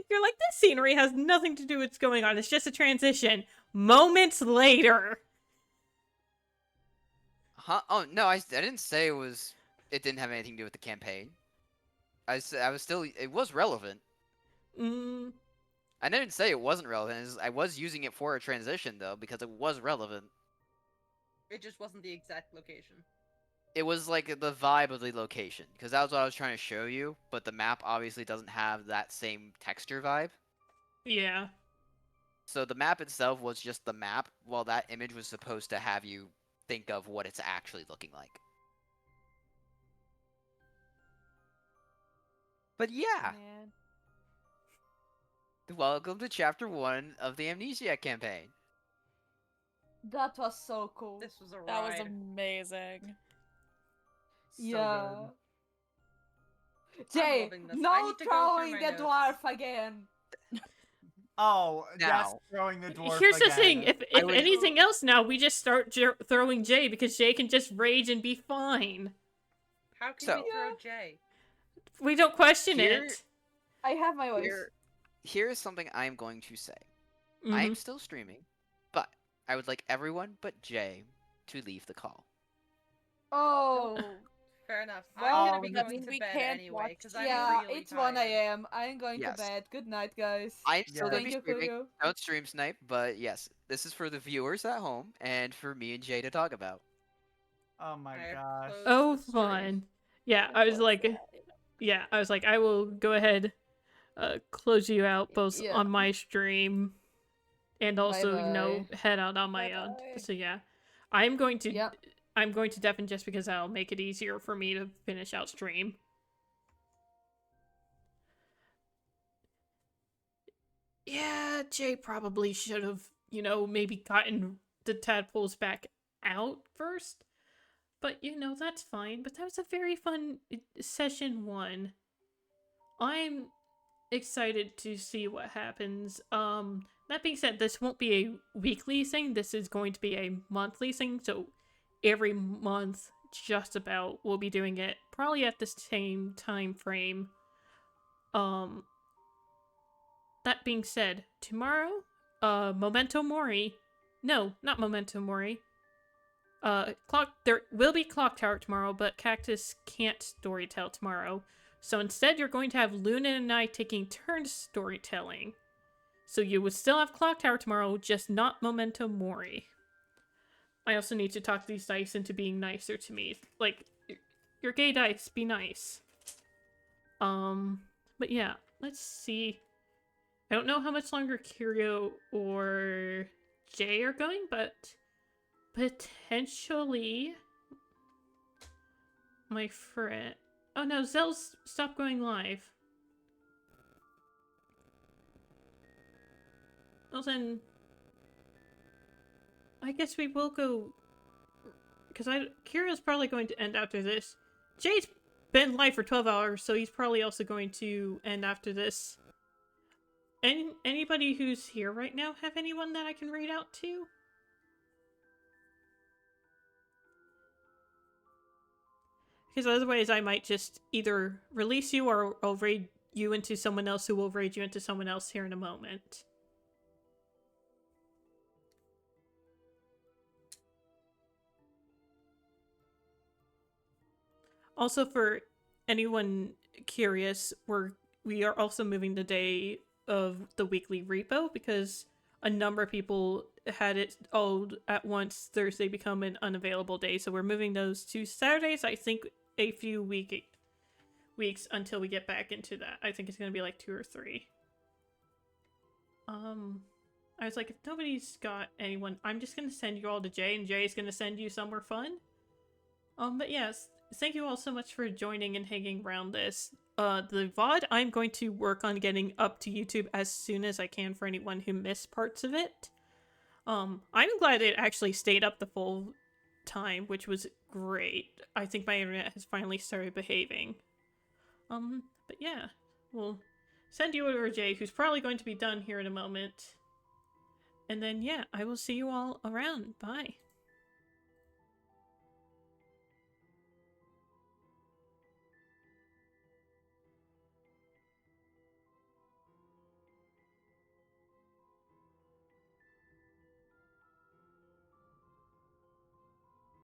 You're like, this scenery has nothing to do with what's going on. It's just a transition. Moments later. Huh? Oh, no, I didn't say it didn't have anything to do with the campaign. I was still, it was relevant. I didn't say it wasn't relevant. I was using it for a transition, though, because it was relevant. It just wasn't the exact location. It was like the vibe of the location, because that was what I was trying to show you, but the map obviously doesn't have that same texture vibe. Yeah. So the map itself was just the map, while that image was supposed to have you think of what it's actually looking like. But yeah, Man. welcome to chapter 1 of the Amnesiac campaign. That was so cool. This was a ride. That was amazing. So Yeah. good. Jay, loving this. I no need to go through throwing my the notes. dwarf again. Oh, yes, Now- throwing the dwarf Here's the again. thing: if I would- anything else, now we just start throwing Jay because Jay can just rage and be fine. How can So- we throw Jay? We don't question Here- it. I have my voice. Here's something I'm going to say. Mhm. I'm still streaming, but I would like everyone but Jay to leave the call. Oh. Fair enough. Well, I'm gonna be that going means to we bed can't anyway watch. because I'm Yeah, really it's 1 tired. a.m. I'm going Yes. to bed. Good night, guys. I'm still Yeah. going to Thank be you, streaming. Kuyo. Don't stream snipe, but yes, this is for the viewers at home and for me and Jay to talk about. Oh my I have gosh. closed Oh, the stream. fun. Yeah, I was like, I will go ahead, close you out both Yeah. on my stream, and also Bye-bye. head out on my own. Bye-bye. So yeah, I'm going to Yep. I'm going to deafen just because that'll make it easier for me to finish out stream. Yeah, Jay probably should have, maybe gotten the tadpoles back out first. But, that's fine. But that was a very fun session 1. I'm excited to see what happens. That being said, this won't be a weekly thing. This is going to be a monthly thing. So every month, just about, we'll be doing it probably at the same time frame. That being said, tomorrow, Memento Mori. No, not Memento Mori. There will be Clock Tower tomorrow, but Cactus can't storytell tomorrow. So instead, you're going to have Luna and I taking turns storytelling. So you would still have Clock Tower tomorrow, just not Memento Mori. I also need to talk these dice into being nicer to me. Like, your gay dice, be nice. But yeah, let's see. I don't know how much longer Kirio or Jay are going, but potentially my friend. Oh no, Zell's stopped going live. Well then, I guess we will go, because Kirio's probably going to end after this. Jay's been live for 12 hours, so he's probably also going to end after this. Anybody who's here right now have anyone that I can read out to? Because otherwise I might just either release you or I'll raid you into someone else who will raid you into someone else here in a moment. Also, for anyone curious, we are also moving the day of the weekly repo because a number of people had it all at once Thursday become an unavailable day, so we're moving those to Saturdays. I think a few weeks until we get back into that. I think it's gonna be like 2 or 3. I was like, if nobody's got anyone, I'm just gonna send you all to Jay, and Jay's gonna send you somewhere fun. But yes, thank you all so much for joining and hanging around this. The VOD, I'm going to work on getting up to YouTube as soon as I can for anyone who missed parts of it. I'm glad it actually stayed up the full time, which was great. I think my internet has finally started behaving. But yeah, we'll send you over to Jay, who's probably going to be done here in a moment. And then, yeah, I will see you all around. Bye.